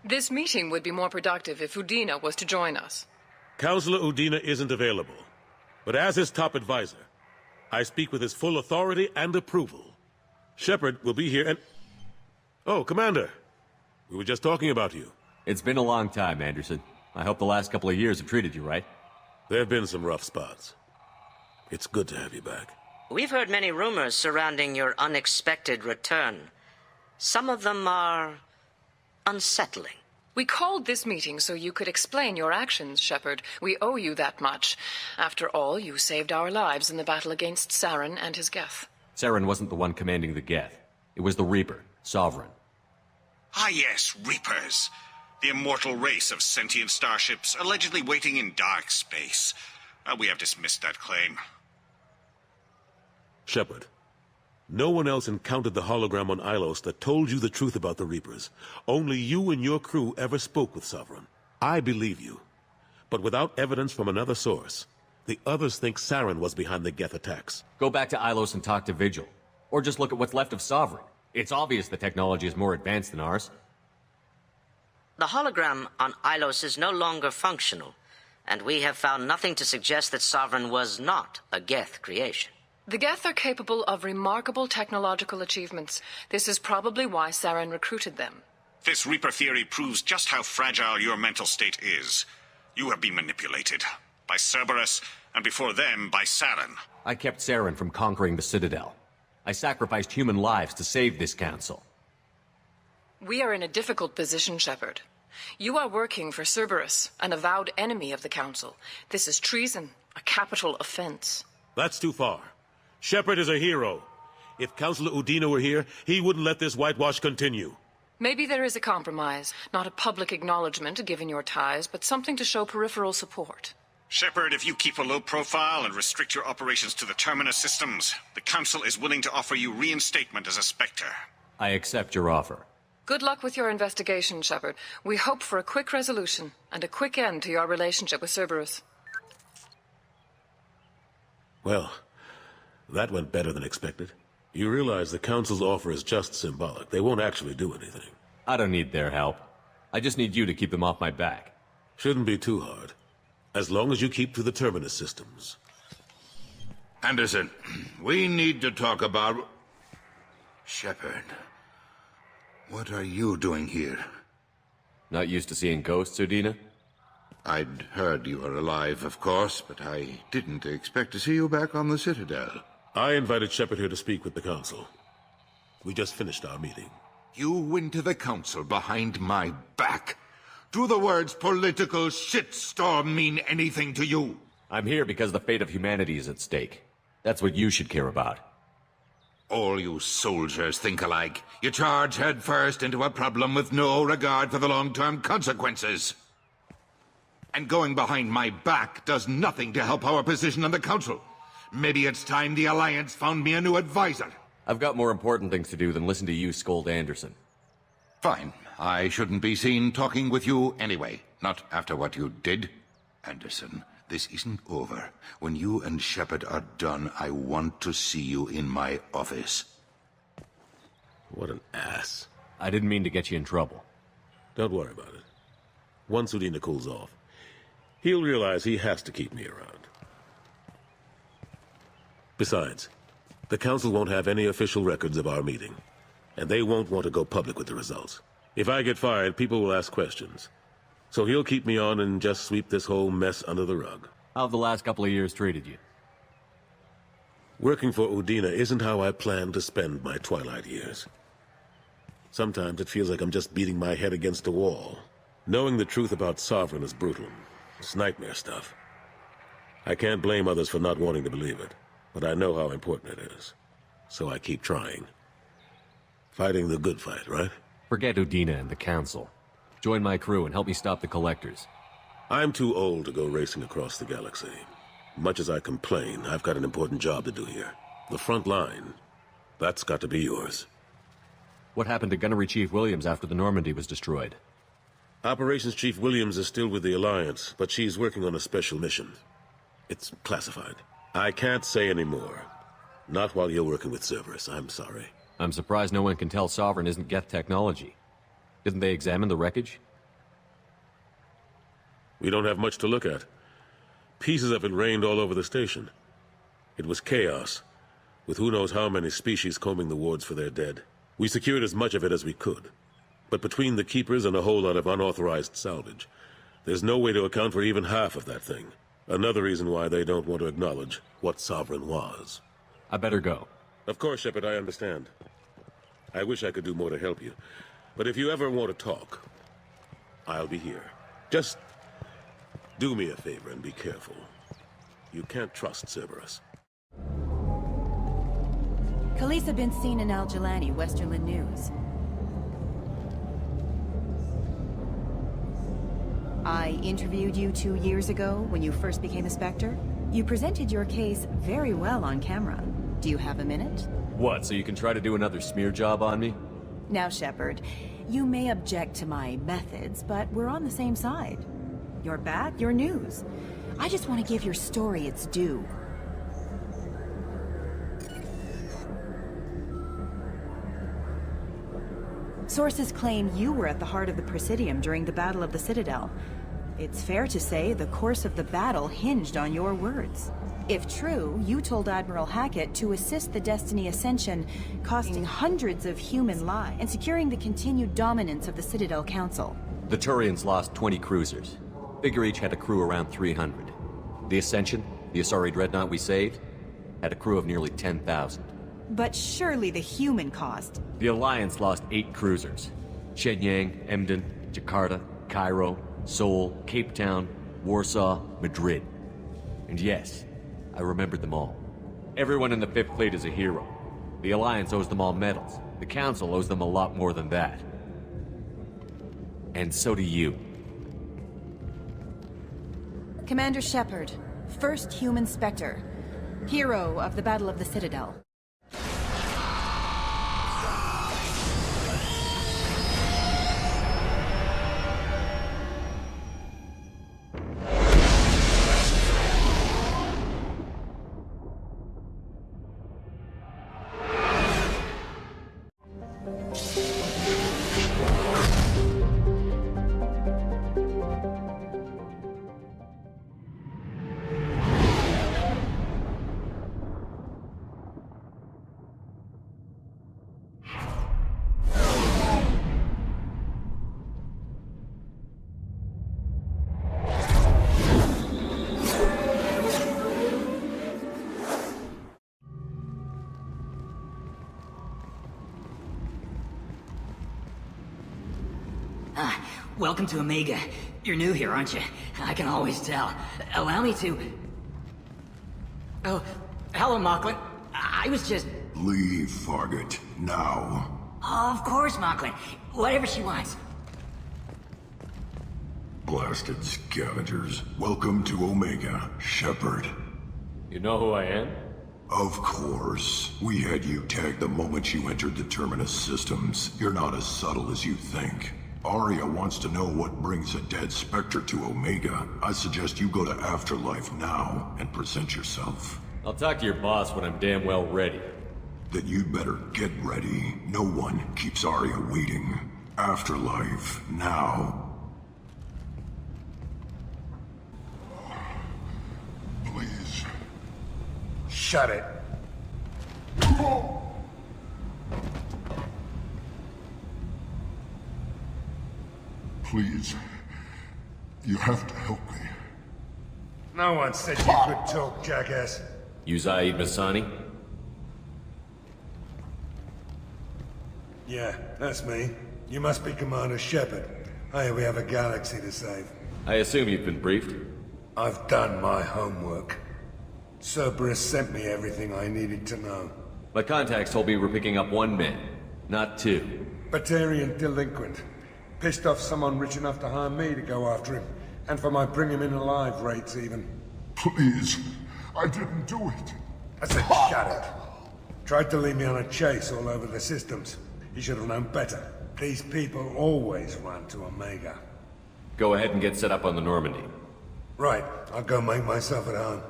This meeting would be more productive if Udina was to join us. Counselor Udina isn't available, but as his top advisor, I speak with his full authority and approval. Shepard will be here and... Oh, Commander. We were just talking about you. It's been a long time, Anderson. I hope the last couple of years have treated you right. There have been some rough spots. It's good to have you back. We've heard many rumors surrounding your unexpected return. Some of them are unsettling. We called this meeting so you could explain your actions, Shepard. We owe you that much. After all, you saved our lives in the battle against Saren and his geth. Saren wasn't the one commanding the geth. It was the Reaper, Sovereign. Ah yes, Reapers. The immortal race of sentient starships allegedly waiting in dark space. We have dismissed that claim. Shepard, No one else encountered the hologram on Ilos that told you the truth about the Reapers. Only you and your crew ever spoke with Sovereign. I believe you. But without evidence from another source, the others think Saren was behind the Geth attacks. Go back to Ilos and talk to Vigil. Or just look at what's left of Sovereign. It's obvious the technology is more advanced than ours. The hologram on Ilos is no longer functional, and we have found nothing to suggest that Sovereign was not a Geth creation. The Geth are capable of remarkable technological achievements. This is probably why Saren recruited them. This Reaper theory proves just how fragile your mental state is. You have been manipulated. By Cerberus, and before them, by Saren. I kept Saren from conquering the Citadel. I sacrificed human lives to save this council. We are in a difficult position, Shepard. You are working for Cerberus, an avowed enemy of the Council. This is treason, a capital offense. That's too far. Shepard is a hero. If Councillor Udina were here, he wouldn't let this whitewash continue. Maybe there is a compromise. Not a public acknowledgement given your ties, but something to show peripheral support. Shepard, if you keep a low profile and restrict your operations to the Terminus systems, the Council is willing to offer you reinstatement as a Spectre. I accept your offer. Good luck with your investigation, Shepard. We hope for a quick resolution and a quick end to your relationship with Cerberus. Well, that went better than expected. You realize the Council's offer is just symbolic. They won't actually do anything. I don't need their help. I just need you to keep them off my back. Shouldn't be too hard. As long as you keep to the Terminus systems. Anderson, we need to talk about... Shepard, what are you doing here? Not used to seeing ghosts, Udina? I'd heard you were alive, of course, but I didn't expect to see you back on the Citadel. I invited Shepard here to speak with the Council. We just finished our meeting. You went to the Council behind my back. Do the words political shitstorm mean anything to you? I'm here because the fate of humanity is at stake. That's what you should care about. All you soldiers think alike. You charge headfirst into a problem with no regard for the long-term consequences. And going behind my back does nothing to help our position on the Council. Maybe it's time the Alliance found me a new advisor. I've got more important things to do than listen to you scold Anderson. Fine. I shouldn't be seen talking with you anyway. Not after what you did. Anderson, this isn't over. When you and Shepard are done, I want to see you in my office. What an ass. I didn't mean to get you in trouble. Don't worry about it. Once Udina cools off, he'll realize he has to keep me around. Besides, the Council won't have any official records of our meeting, and they won't want to go public with the results. If I get fired, people will ask questions. So he'll keep me on and just sweep this whole mess under the rug. How have the last couple of years treated you? Working for Udina isn't how I plan to spend my twilight years. Sometimes it feels like I'm just beating my head against a wall. Knowing the truth about Sovereign is brutal. It's nightmare stuff. I can't blame others for not wanting to believe it, but I know how important it is. So I keep trying. Fighting the good fight, right? Forget Udina and the Council. Join my crew and help me stop the Collectors. I'm too old to go racing across the galaxy. Much as I complain, I've got an important job to do here. The front line, that's got to be yours. What happened to Gunnery Chief Williams after the Normandy was destroyed? Operations Chief Williams is still with the Alliance, but she's working on a special mission. It's classified. I can't say any more. Not while you're working with Cerberus, I'm sorry. I'm surprised no one can tell Sovereign isn't Geth technology. Didn't they examine the wreckage? We don't have much to look at. Pieces of it rained all over the station. It was chaos, with who knows how many species combing the wards for their dead. We secured as much of it as we could. But between the Keepers and a whole lot of unauthorized salvage, there's no way to account for even half of that thing. Another reason why they don't want to acknowledge what Sovereign was. I better go. Of course, Shepard, I understand. I wish I could do more to help you. But if you ever want to talk, I'll be here. Just do me a favor and be careful. You can't trust Cerberus. Khaleesa been seen in Al-Jalani, Westerland News. I interviewed you 2 years ago when you first became a Spectre. You presented your case very well on camera. Do you have a minute? What, so you can try to do another smear job on me? Now, Shepard, you may object to my methods, but we're on the same side. You're bad, you're news. I just want to give your story its due. Sources claim you were at the heart of the Presidium during the Battle of the Citadel. It's fair to say the course of the battle hinged on your words. If true, you told Admiral Hackett to assist the Destiny Ascension, costing hundreds of human lives, and securing the continued dominance of the Citadel Council. The Turians lost 20 cruisers. Figure each had a crew around 300. The Ascension, the Asari dreadnought we saved, had a crew of nearly 10,000. But surely the human cost. The Alliance lost 8 cruisers. Shenyang, Emden, Jakarta, Cairo, Seoul, Cape Town, Warsaw, Madrid. And yes, I remembered them all. Everyone in the 5th Fleet is a hero. The Alliance owes them all medals. The Council owes them a lot more than that. And so do you. Commander Shepard, first human Spectre, hero of the Battle of the Citadel. Welcome to Omega. You're new here, aren't you? I can always tell. Allow me to... Oh, hello, Mocklin. I was just... Leave, Fargate. Now. Oh, of course, Mocklin. Whatever she wants. Blasted scavengers. Welcome to Omega, Shepard. You know who I am? Of course. We had you tagged the moment you entered the Terminus systems. You're not as subtle as you think. Arya wants to know what brings a dead Spectre to Omega. I suggest you go to Afterlife now and present yourself. I'll talk to your boss when I'm damn well ready. Then you'd better get ready. No one keeps Arya waiting. Afterlife now. Please. Shut it. Please. You have to help me. No one said you could talk, jackass. You Zaid Masani? Yeah, that's me. You must be Commander Shepard. Hey, we have a galaxy to save. I assume you've been briefed? I've done my homework. Cerberus sent me everything I needed to know. My contacts told me we're picking up 1 man, not 2. Batarian delinquent. Pissed off someone rich enough to hire me to go after him. And for my bring him in alive rates, even. Please. I didn't do it. I said shut it. Tried to lead me on a chase all over the systems. He should have known better. These people always run to Omega. Go ahead and get set up on the Normandy. Right. I'll go make myself at home.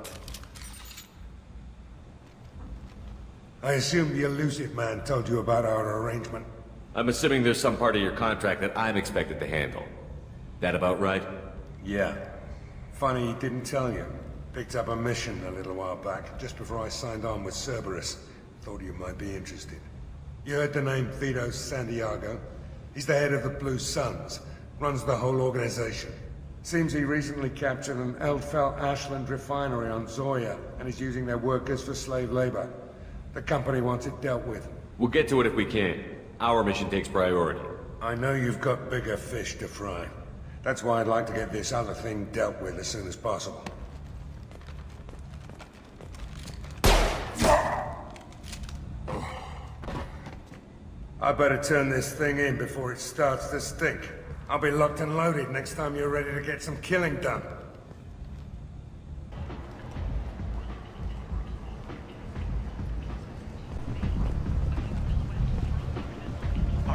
I assume the elusive man told you about our arrangement. I'm assuming there's some part of your contract that I'm expected to handle. That about right? Yeah. Funny he didn't tell you. Picked up a mission a little while back, just before I signed on with Cerberus. Thought you might be interested. You heard the name Vito Santiago? He's the head of the Blue Suns. Runs the whole organization. Seems he recently captured an Eldfell Ashland refinery on Zoya, and is using their workers for slave labor. The company wants it dealt with. We'll get to it if we can. Our mission takes priority. I know you've got bigger fish to fry. That's why I'd like to get this other thing dealt with as soon as possible. I better turn this thing in before it starts to stink. I'll be locked and loaded next time you're ready to get some killing done.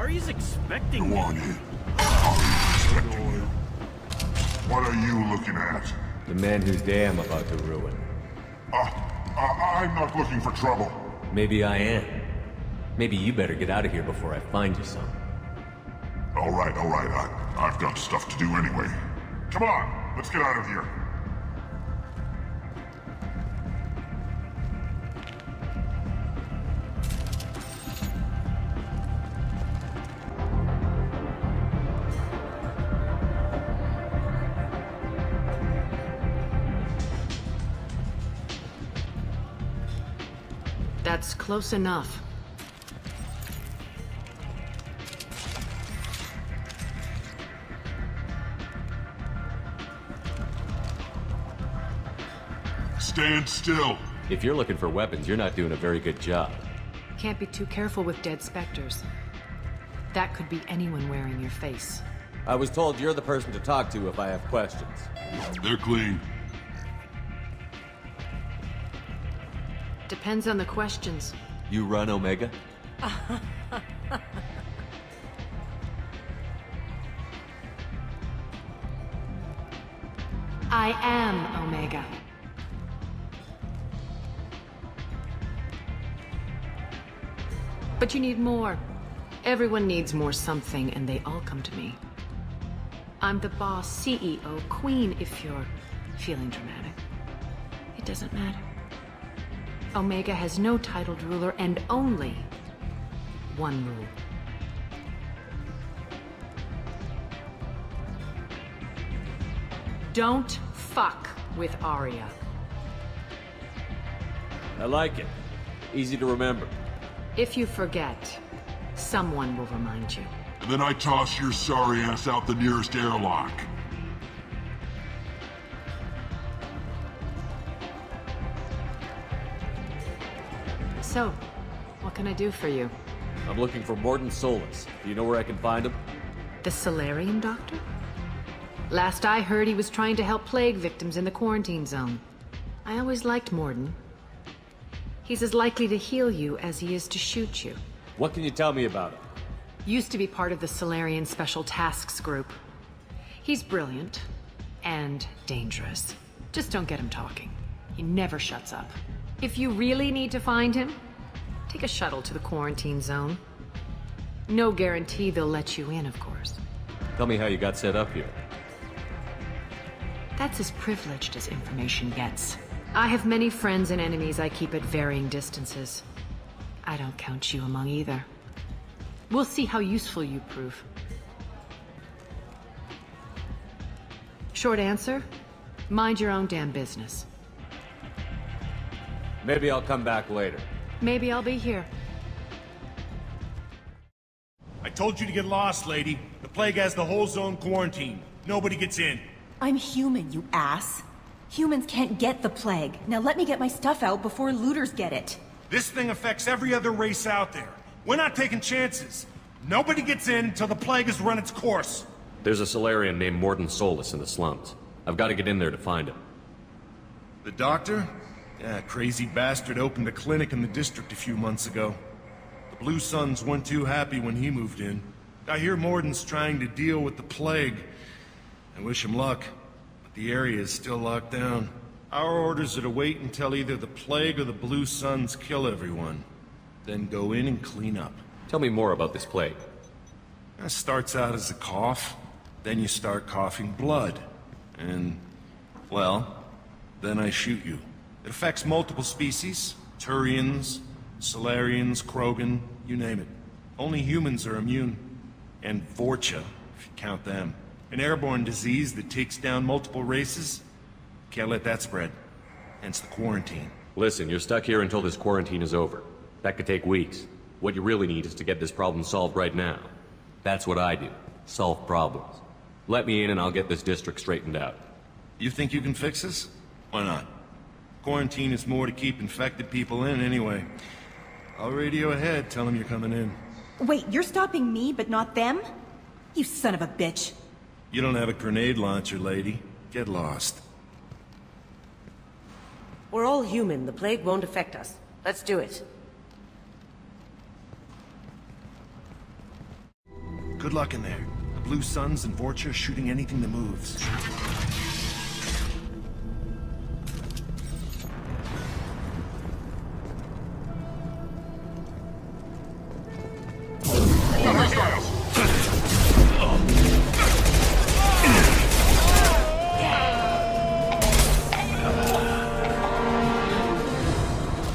Ari's expecting Go me. on in. Ari's expecting you. What are you looking at? The man whose day I'm about to ruin. I'm not looking for trouble. Maybe I am. Maybe you better get out of here before I find you some. All right. I've got stuff to do anyway. Come on, let's get out of here. That's close enough. Stand still. If you're looking for weapons, you're not doing a very good job. Can't be too careful with dead specters. That could be anyone wearing your face. I was told you're the person to talk to if I have questions. They're clean. Depends on the questions. You run Omega? I am Omega. But you need more. Everyone needs more something, and they all come to me. I'm the boss, CEO, queen, if you're feeling dramatic. It doesn't matter. Omega has no titled ruler and only one rule. Don't fuck with Arya. I like it. Easy to remember. If you forget, someone will remind you. And then I toss your sorry ass out the nearest airlock. So, what can I do for you? I'm looking for Morden Solus. Do you know where I can find him? The Solarian doctor? Last I heard, he was trying to help plague victims in the quarantine zone. I always liked Morden. He's as likely to heal you as he is to shoot you. What can you tell me about him? Used to be part of the Solarian Special Tasks Group. He's brilliant and dangerous. Just don't get him talking. He never shuts up. If you really need to find him, take a shuttle to the quarantine zone. No guarantee they'll let you in, of course. Tell me how you got set up here. That's as privileged as information gets. I have many friends and enemies I keep at varying distances. I don't count you among either. We'll see how useful you prove. Short answer, mind your own damn business. Maybe I'll come back later. Maybe I'll be here. I told you to get lost, lady. The plague has the whole zone quarantined. Nobody gets in. I'm human, you ass. Humans can't get the plague. Now let me get my stuff out before looters get it. This thing affects every other race out there. We're not taking chances. Nobody gets in until the plague has run its course. There's a Solarian named Morden Solus in the slums. I've got to get in there to find him. The doctor? Yeah, crazy bastard opened a clinic in the district a few months ago. The Blue Suns weren't too happy when he moved in. I hear Morden's trying to deal with the plague. I wish him luck, but the area is still locked down. Our orders are to wait until either the plague or the Blue Suns kill everyone. Then go in and clean up. Tell me more about this plague. It starts out as a cough, then you start coughing blood. And, well, then I shoot you. It affects multiple species. Turians, Solarians, Krogan, you name it. Only humans are immune. And Vorcha, if you count them. An airborne disease that takes down multiple races. Can't let that spread. Hence the quarantine. Listen, you're stuck here until this quarantine is over. That could take weeks. What you really need is to get this problem solved right now. That's what I do. Solve problems. Let me in and I'll get this district straightened out. You think you can fix this? Why not? Quarantine is more to keep infected people in anyway. I'll radio ahead, tell them you're coming in. Wait, you're stopping me, but not them? You son of a bitch. You don't have a grenade launcher, lady. Get lost. We're all human. The plague won't affect us. Let's do it. Good luck in there. The Blue Suns and Vorcha shooting anything that moves.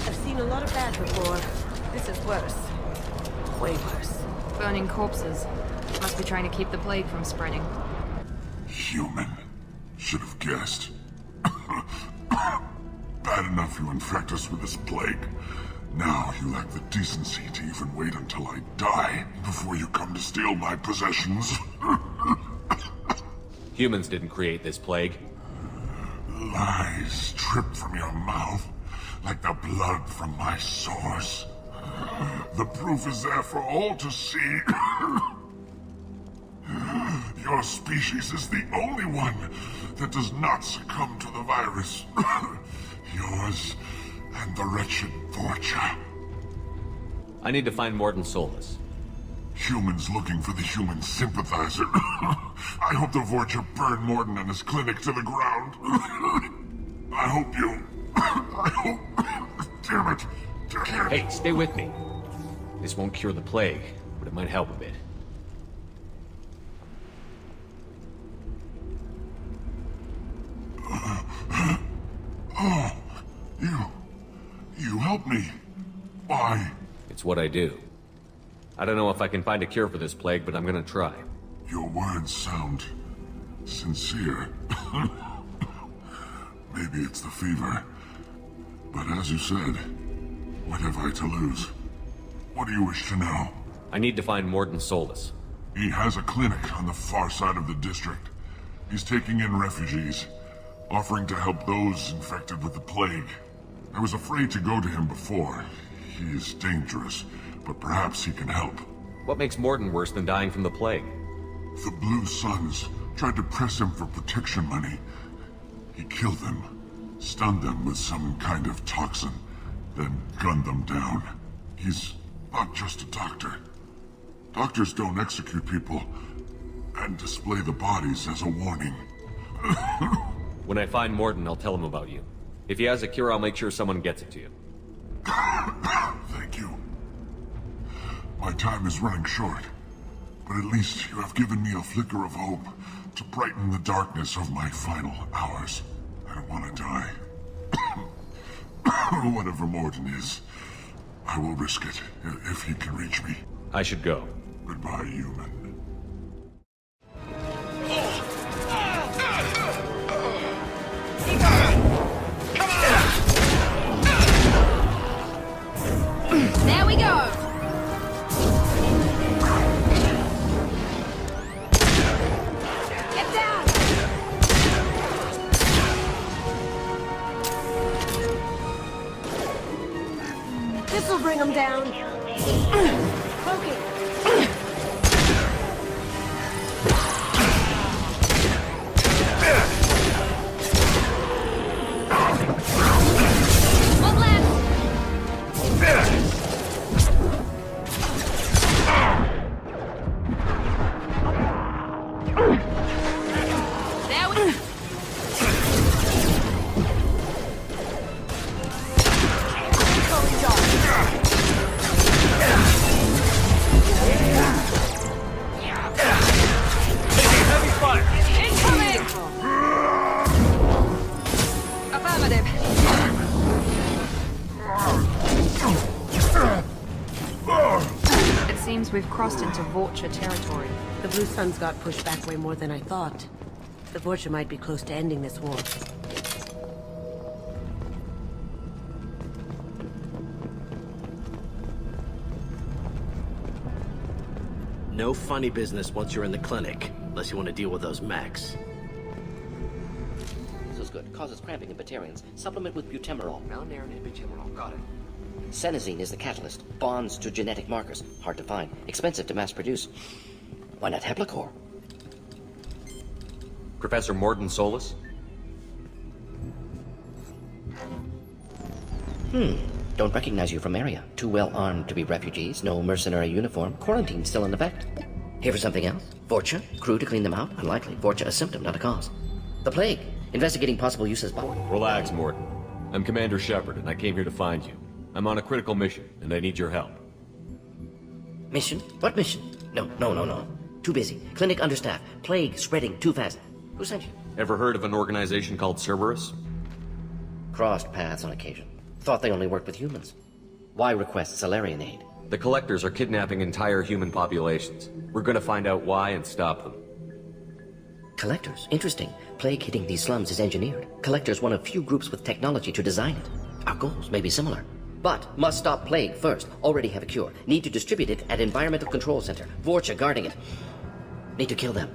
I've seen a lot of bad before. This is worse. Way worse. Burning corpses. Must be trying to keep the plague from spreading. Human. Should have guessed. Bad enough you infect us with this plague. Now you lack the decency to even wait until I die before you come to steal my possessions. Humans didn't create this plague. Lies drip from your mouth like the blood from my sores. The proof is there for all to see. Your species is the only one that does not succumb to the virus. Yours and the wretched Vorcha. I need to find Morden Solus. Humans looking for the human sympathizer. I hope the Vorcha burn Morden and his clinic to the ground. I hope you... I hope... Damn it. Damn it. Hey, stay with me. This won't cure the plague, but it might help a bit. Oh, you helped me. Why? It's what I do. I don't know if I can find a cure for this plague, but I'm gonna try. Your words sound sincere. Maybe it's the fever. But as you said, what have I to lose? What do you wish to know? I need to find Morden Solus. He has a clinic on the far side of the district. He's taking in refugees, offering to help those infected with the plague. I was afraid to go to him before. He is dangerous, but perhaps he can help. What makes Morden worse than dying from the plague? The Blue Suns tried to press him for protection money. He killed them, stunned them with some kind of toxin, then gunned them down. He's not just a doctor. Doctors don't execute people and display the bodies as a warning. When I find Morden, I'll tell him about you. If he has a cure, I'll make sure someone gets it to you. Thank you. My time is running short, but at least you have given me a flicker of hope to brighten the darkness of my final hours. I don't want to die. Whatever Morden is, I will risk it if he can reach me. I should go. Goodbye, human. There we go! Get down! This'll bring them down. Okay. One left! There we go! Heavy fire! Incoming! Affirmative. It seems we've crossed into Vorcha territory. The Blue Suns got pushed back way more than I thought. The Vorcha might be close to ending this war. No funny business once you're in the clinic, unless you want to deal with those mechs. This is good. Causes cramping in Batarians. Supplement with butemerol. Malnarin and butemerol. Got it. Senesine is the catalyst. Bonds to genetic markers. Hard to find. Expensive to mass produce. Why not Heplicor? Professor Morden Solus? Don't recognize you from area. Too well armed to be refugees. No mercenary uniform. Quarantine still in effect. Here for something else? Vorcha? Crew to clean them out? Unlikely. Vorcha a symptom, not a cause. The plague. Investigating possible uses by... Relax, Morton. I'm Commander Shepard, and I came here to find you. I'm on a critical mission, and I need your help. Mission? What mission? No. Too busy. Clinic understaffed. Plague spreading too fast. Who sent you? Ever heard of an organization called Cerberus? Crossed paths on occasion. Thought they only worked with humans. Why request Salarian aid? The Collectors are kidnapping entire human populations. We're gonna find out why and stop them. Collectors? Interesting. Plague hitting these slums is engineered. Collectors one of few groups with technology to design it. Our goals may be similar. But must stop plague first. Already have a cure. Need to distribute it at Environmental Control Center. Vorcha guarding it. Need to kill them.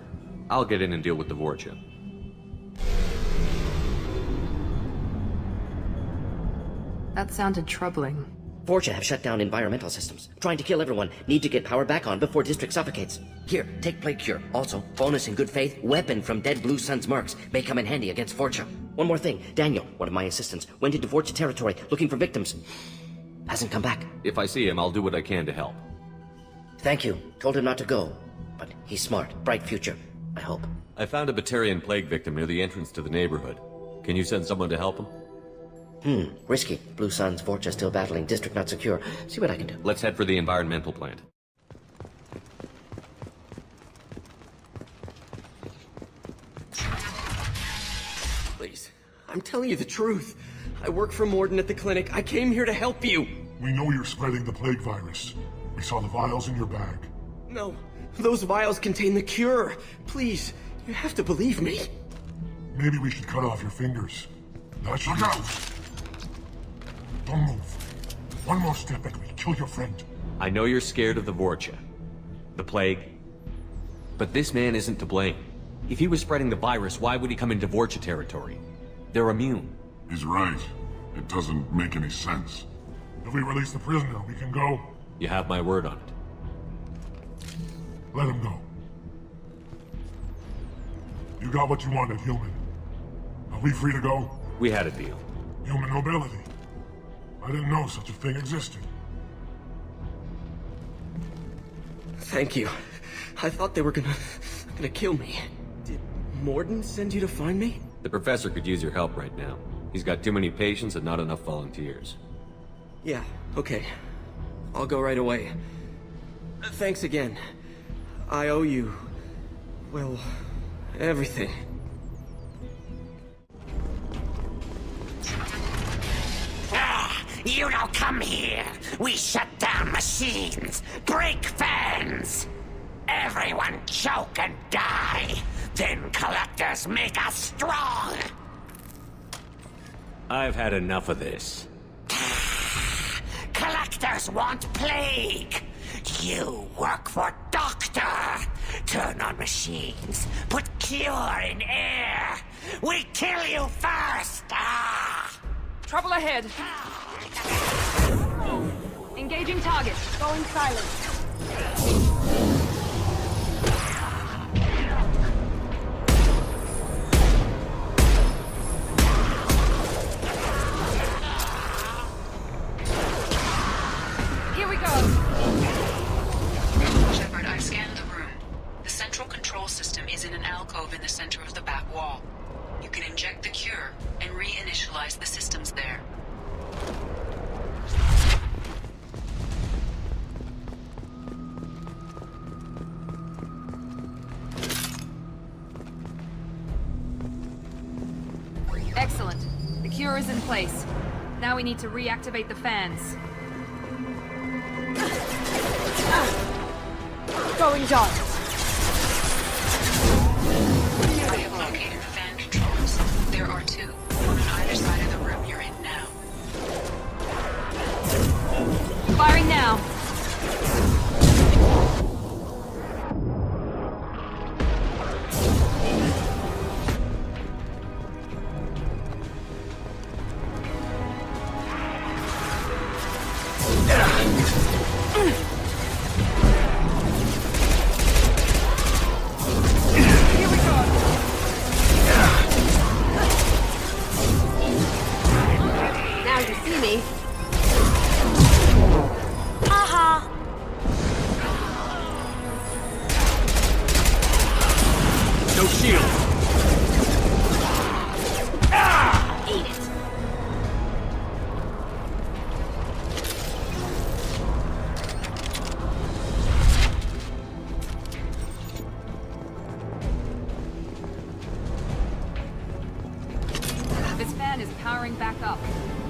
I'll get in and deal with the Vorcha. That sounded troubling. Vorcha have shut down environmental systems. Trying to kill everyone. Need to get power back on before district suffocates. Here, take plague cure. Also, bonus in good faith, weapon from dead Blue Sun's mercs. May come in handy against Vorcha. One more thing. Daniel, one of my assistants, went into Vorcha territory looking for victims. Hasn't come back. If I see him, I'll do what I can to help. Thank you. Told him not to go. But he's smart. Bright future. I hope. I found a Batarian plague victim near the entrance to the neighborhood. Can you send someone to help him? Risky. Blue Sun's Vorcha still battling. District not secure. See what I can do. Let's head for the environmental plant. Please. I'm telling you the truth. I work for Morden at the clinic. I came here to help you. We know you're spreading the plague virus. We saw the vials in your bag. No. Those vials contain the cure. Please. You have to believe me. Maybe we should cut off your fingers. Look out! Don't move. One more step and we'll kill your friend. I know you're scared of the Vorcha. The plague. But this man isn't to blame. If he was spreading the virus, why would he come into Vorcha territory? They're immune. He's right. It doesn't make any sense. If we release the prisoner, we can go. You have my word on it. Let him go. You got what you wanted, human. Are we free to go? We had a deal. Human nobility. I didn't know such a thing existed. Thank you. I thought they were gonna kill me. Did Morden send you to find me? The professor could use your help right now. He's got too many patients and not enough volunteers. Yeah, okay. I'll go right away. Thanks again. I owe you... well, everything. You don't come here. We shut down machines, break fans. Everyone choke and die. Then Collectors make us strong. I've had enough of this. Collectors want plague. You work for Doctor. Turn on machines. Put cure in air. We kill you first. Trouble ahead. Engaging target. Going silent. Here we go. Shepard, I've scanned the room. The central control system is in an alcove in the center of the back wall. You can inject the cure and reinitialize the systems there. Excellent. The cure is in place. Now we need to reactivate the fans. Going dark. I have located the fan controls. There are two, one on either side of the room you're in now. Firing now. No shield! Eat it! This fan is powering back up.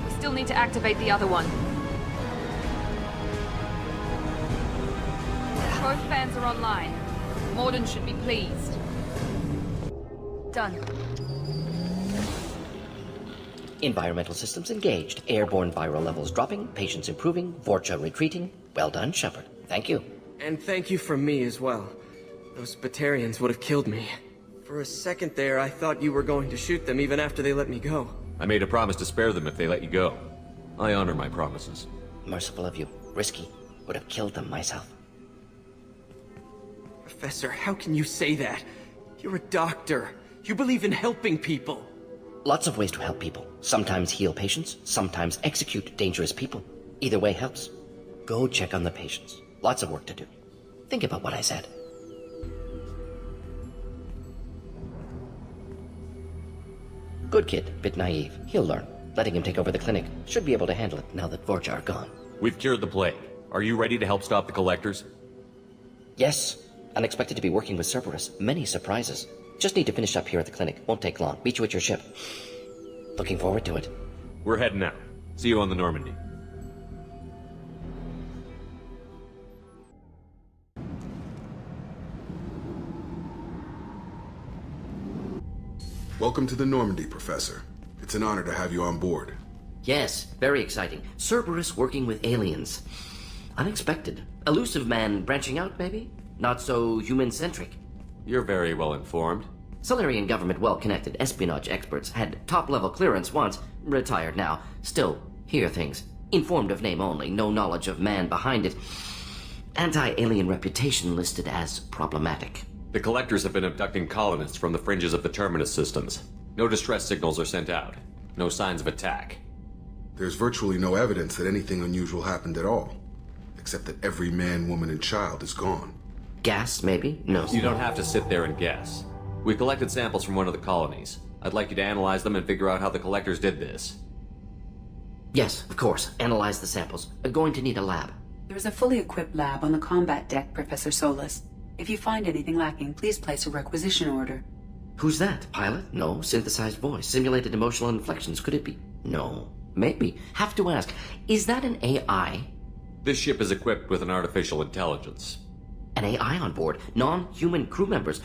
We still need to activate the other one. Both fans are online. Morden should be pleased. Done. Environmental systems engaged. Airborne viral levels dropping. Patients improving. Vorcha retreating. Well done, Shepard. Thank you. And thank you from me as well. Those Batarians would have killed me. For a second there, I thought you were going to shoot them even after they let me go. I made a promise to spare them if they let you go. I honor my promises. Merciful of you. Risky. Would have killed them myself. Professor, how can you say that? You're a doctor. You believe in helping people. Lots of ways to help people. Sometimes heal patients, sometimes execute dangerous people. Either way helps. Go check on the patients. Lots of work to do. Think about what I said. Good kid, bit naive. He'll learn. Letting him take over the clinic. Should be able to handle it now that Vorcha are gone. We've cured the plague. Are you ready to help stop the Collectors? Yes. Unexpected to be working with Cerberus. Many surprises. Just need to finish up here at the clinic. Won't take long. Meet you at your ship. Looking forward to it. We're heading out. See you on the Normandy. Welcome to the Normandy, Professor. It's an honor to have you on board. Yes, very exciting. Cerberus working with aliens. Unexpected. Elusive man branching out, maybe? Not so human-centric. You're very well informed. Solarian government well-connected espionage experts had top-level clearance once, retired now. Still, hear things. Informed of name only, no knowledge of man behind it. Anti-alien reputation listed as problematic. The Collectors have been abducting colonists from the fringes of the Terminus systems. No distress signals are sent out. No signs of attack. There's virtually no evidence that anything unusual happened at all. Except that every man, woman, and child is gone. Gas, maybe? No. You don't have to sit there and guess. We collected samples from one of the colonies. I'd like you to analyze them and figure out how the Collectors did this. Yes, of course. Analyze the samples. Going to need a lab. There's a fully equipped lab on the combat deck, Professor Solis. If you find anything lacking, please place a requisition order. Who's that? Pilot? No. Synthesized voice. Simulated emotional inflections. Could it be? No. Maybe. Have to ask. Is that an AI? This ship is equipped with an artificial intelligence. An AI on board? Non-human crew members?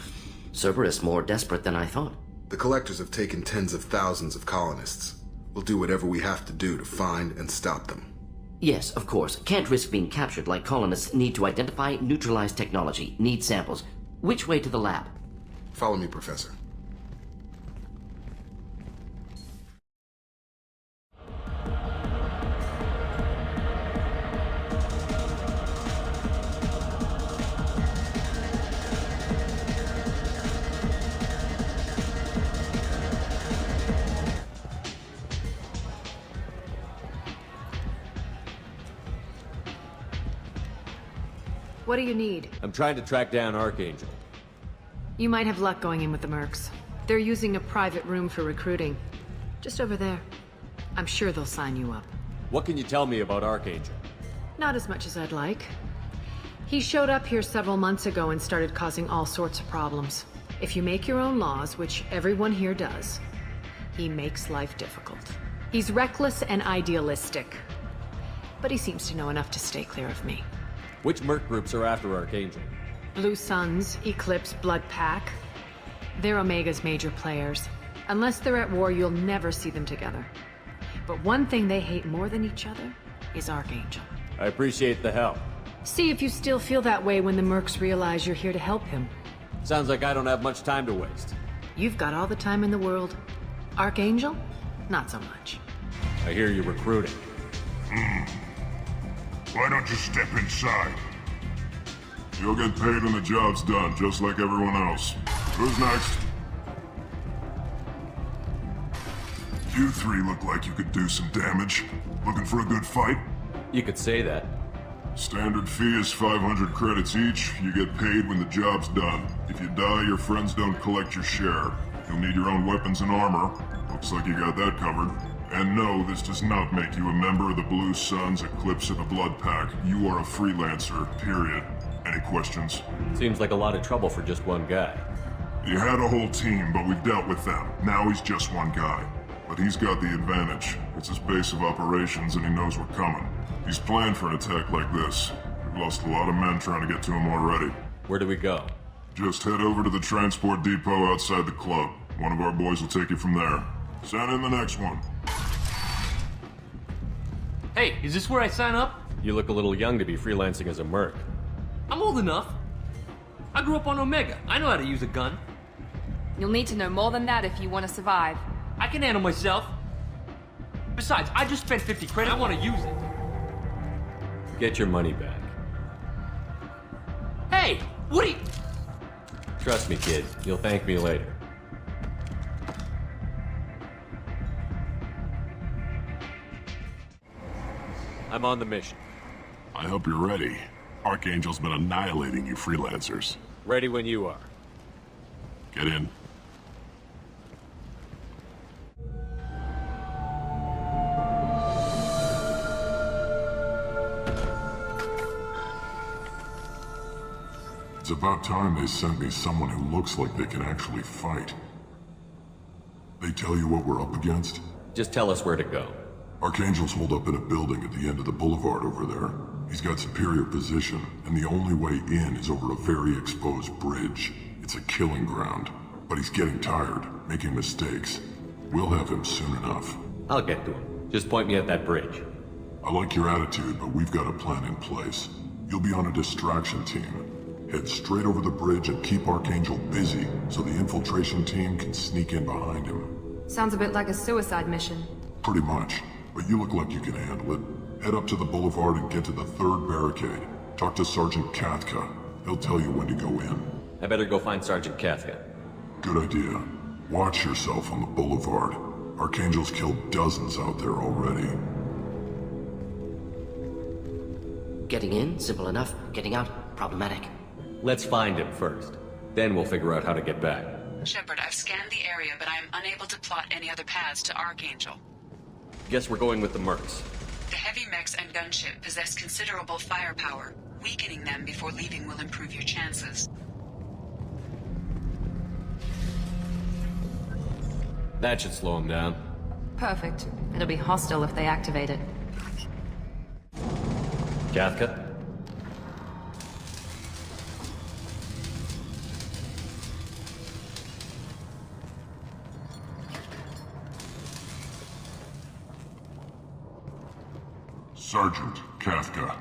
Cerberus more desperate than I thought. The Collectors have taken tens of thousands of colonists. We'll do whatever we have to do to find and stop them. Yes, of course. Can't risk being captured like colonists need to identify, neutralize technology, need samples. Which way to the lab? Follow me, Professor. What do you need? I'm trying to track down Archangel. You might have luck going in with the mercs. They're using a private room for recruiting. Just over there. I'm sure they'll sign you up. What can you tell me about Archangel? Not as much as I'd like. He showed up here several months ago and started causing all sorts of problems. If you make your own laws, which everyone here does, he makes life difficult. He's reckless and idealistic. But he seems to know enough to stay clear of me. Which merc groups are after Archangel? Blue Suns, Eclipse, Blood Pack. They're Omega's major players. Unless they're at war, you'll never see them together. But one thing they hate more than each other is Archangel. I appreciate the help. See if you still feel that way when the mercs realize you're here to help him. Sounds like I don't have much time to waste. You've got all the time in the world. Archangel? Not so much. I hear you're recruiting. Why don't you step inside? You'll get paid when the job's done, just like everyone else. Who's next? You three look like you could do some damage. Looking for a good fight? You could say that. Standard fee is 500 credits each. You get paid when the job's done. If you die, your friends don't collect your share. You'll need your own weapons and armor. Looks like you got that covered. And no, this does not make you a member of the Blue Suns, Eclipse, or the Blood Pack. You are a freelancer, period. Any questions? Seems like a lot of trouble for just one guy. You had a whole team, but we've dealt with them. Now he's just one guy. But he's got the advantage. It's his base of operations and he knows we're coming. He's planned for an attack like this. We've lost a lot of men trying to get to him already. Where do we go? Just head over to the transport depot outside the club. One of our boys will take you from there. Send in the next one. Hey, is this where I sign up? You look a little young to be freelancing as a merc. I'm old enough. I grew up on Omega. I know how to use a gun. You'll need to know more than that if you want to survive. I can handle myself. Besides, I just spent 50 credit. I want to use it. Get your money back. Hey, what are you... Trust me, kid. You'll thank me later. I'm on the mission. I hope you're ready. Archangel's been annihilating you freelancers. Ready when you are. Get in. It's about time they sent me someone who looks like they can actually fight. They tell you what we're up against? Just tell us where to go. Archangel's holed up in a building at the end of the boulevard over there. He's got superior position, and the only way in is over a very exposed bridge. It's a killing ground, but he's getting tired, making mistakes. We'll have him soon enough. I'll get to him. Just point me at that bridge. I like your attitude, but we've got a plan in place. You'll be on a distraction team. Head straight over the bridge and keep Archangel busy so the infiltration team can sneak in behind him. Sounds a bit like a suicide mission. Pretty much, but you look like you can handle it. Head up to the boulevard and get to the third barricade. Talk to Sergeant Kathka. He'll tell you when to go in. I better go find Sergeant Kathka. Good idea. Watch yourself on the boulevard. Archangel's killed dozens out there already. Getting in, simple enough. Getting out, problematic. Let's find him first. Then we'll figure out how to get back. Shepard, I've scanned the area, but I am unable to plot any other paths to Archangel. Guess we're going with the mercs. The heavy mechs and gunship possess considerable firepower. Weakening them before leaving will improve your chances. That should slow him down. Perfect. It'll be hostile if they activate it. Kathka? Sergeant Kathka.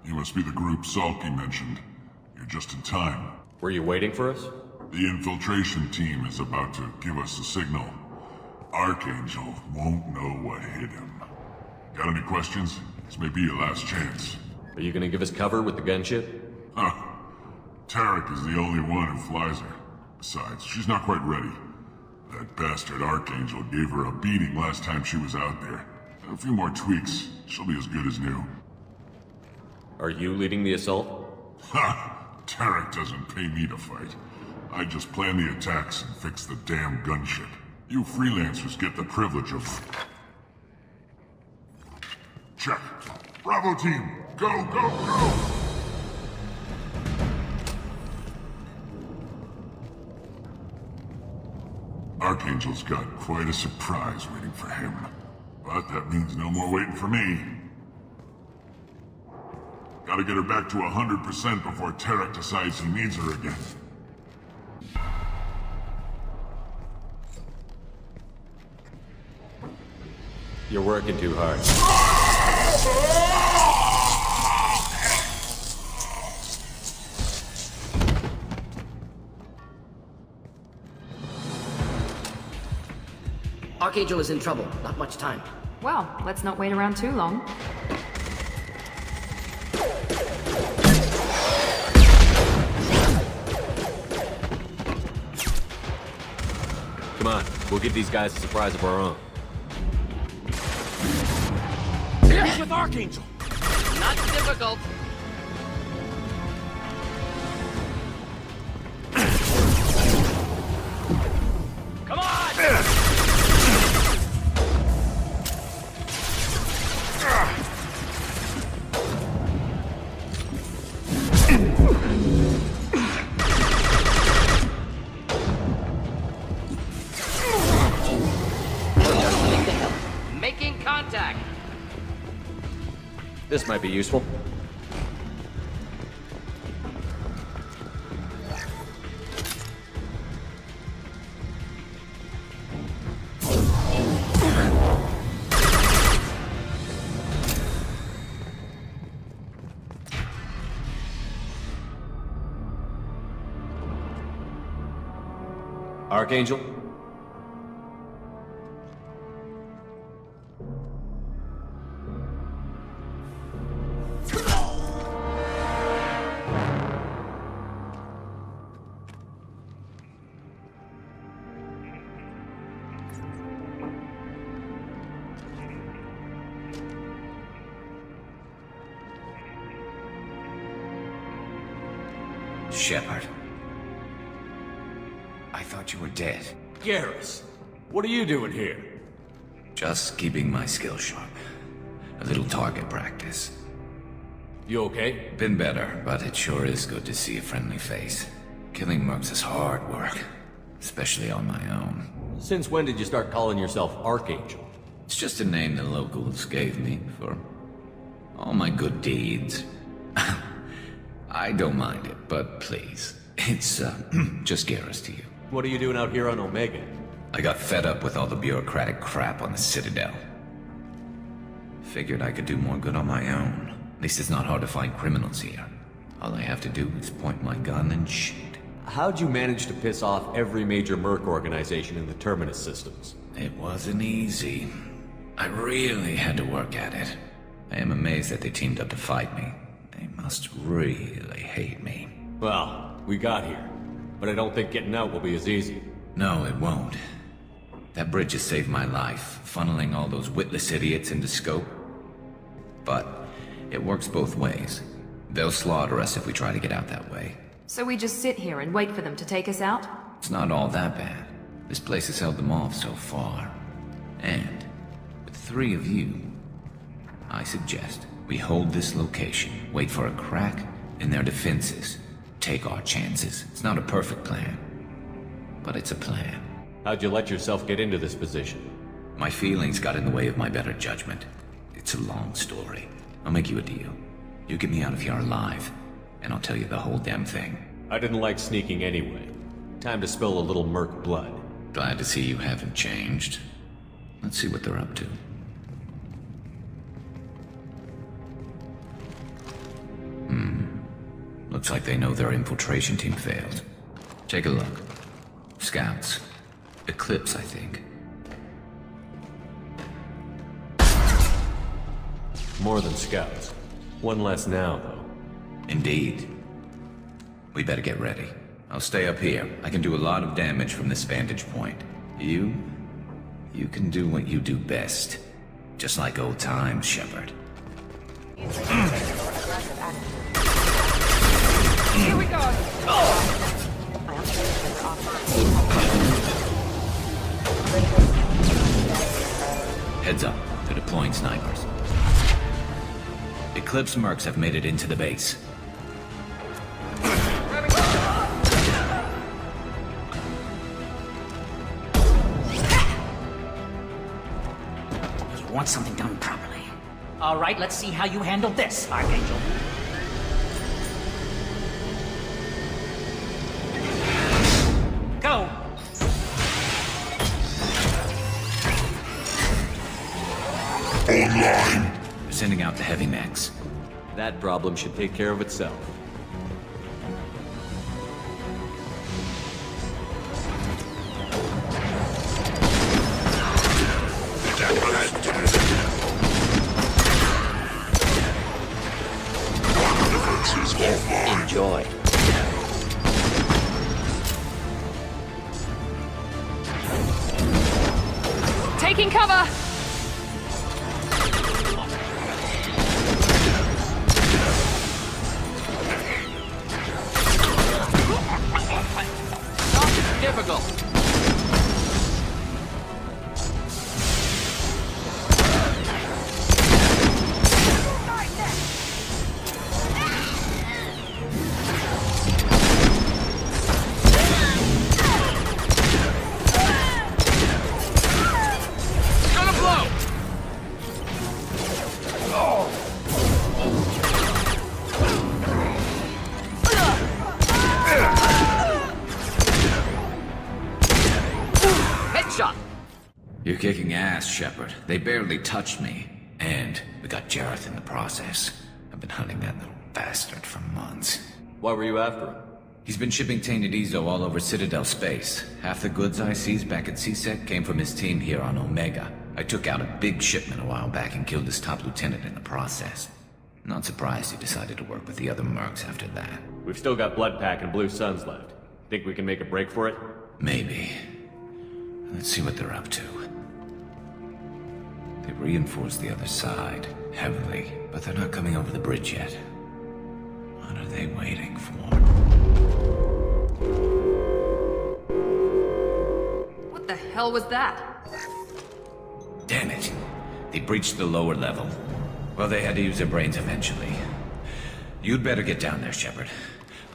You must be the group Salky mentioned. You're just in time. Were you waiting for us? The infiltration team is about to give us a signal. Archangel won't know what hit him. Got any questions? This may be your last chance. Are you gonna give us cover with the gunship? Tarek is the only one who flies her. Besides, she's not quite ready. That bastard Archangel gave her a beating last time she was out there. A few more tweaks, she'll be as good as new. Are you leading the assault? Tarek doesn't pay me to fight. I just plan the attacks and fix the damn gunship. You freelancers get the privilege of... Check. Bravo team, go, go, go! Archangel's got quite a surprise waiting for him. But that means no more waiting for me. Gotta get her back to 100% before Tarek decides he needs her again. You're working too hard. Archangel is in trouble. Not much time. Well, let's not wait around too long. Come on, we'll give these guys a surprise of our own. with Archangel. Not difficult. Come on! Making contact. This might be useful. Archangel? Shepard. I thought you were dead. Garrus, what are you doing here? Just keeping my skill sharp. A little target practice. You okay? Been better, but it sure is good to see a friendly face. Killing mercs is hard work, especially on my own. Since when did you start calling yourself Archangel? It's just a name the locals gave me for all my good deeds. I don't mind it, but please, it's just Garrus to you. What are you doing out here on Omega? I got fed up with all the bureaucratic crap on the Citadel. Figured I could do more good on my own. At least it's not hard to find criminals here. All I have to do is point my gun and shoot. How'd you manage to piss off every major merc organization in the Terminus systems? It wasn't easy. I really had to work at it. I am amazed that they teamed up to fight me. They must really hate me. Well, we got here. But I don't think getting out will be as easy. No, it won't. That bridge has saved my life, funneling all those witless idiots into scope. But it works both ways. They'll slaughter us if we try to get out that way. So we just sit here and wait for them to take us out? It's not all that bad. This place has held them off so far. And with 3 of you, I suggest we hold this location, wait for a crack in their defenses, take our chances. It's not a perfect plan, but it's a plan. How'd you let yourself get into this position? My feelings got in the way of my better judgment. It's a long story. I'll make you a deal. You get me out of here alive, and I'll tell you the whole damn thing. I didn't like sneaking anyway. Time to spill a little merc blood. Glad to see you haven't changed. Let's see what they're up to. Looks like they know their infiltration team failed. Take a look. Scouts. Eclipse, I think. More than scouts. One less now, though. Indeed. We better get ready. I'll stay up here. I can do a lot of damage from this vantage point. You can do what you do best. Just like old times, Shepard. Here we go! Heads up. They're deploying snipers. Eclipse mercs have made it into the base. You want something done properly. All right, let's see how you handle this, Archangel. Go! Online! They're sending out the heavy mechs. That problem should take care of itself. Enjoy. Taking cover! fast, Shepard. They barely touched me. And we got Jareth in the process. I've been hunting that little bastard for months. Why were you after him? He's been shipping tainted Ezo all over Citadel space. Half the goods I seized back at CSEC came from his team here on Omega. I took out a big shipment a while back and killed his top lieutenant in the process. Not surprised he decided to work with the other mercs after that. We've still got Bloodpack and Blue Suns left. Think we can make a break for it? Maybe. Let's see what they're up to. They reinforced the other side, heavily, but they're not coming over the bridge yet. What are they waiting for? What the hell was that? Damn it. They breached the lower level. Well, they had to use their brains eventually. You'd better get down there, Shepard.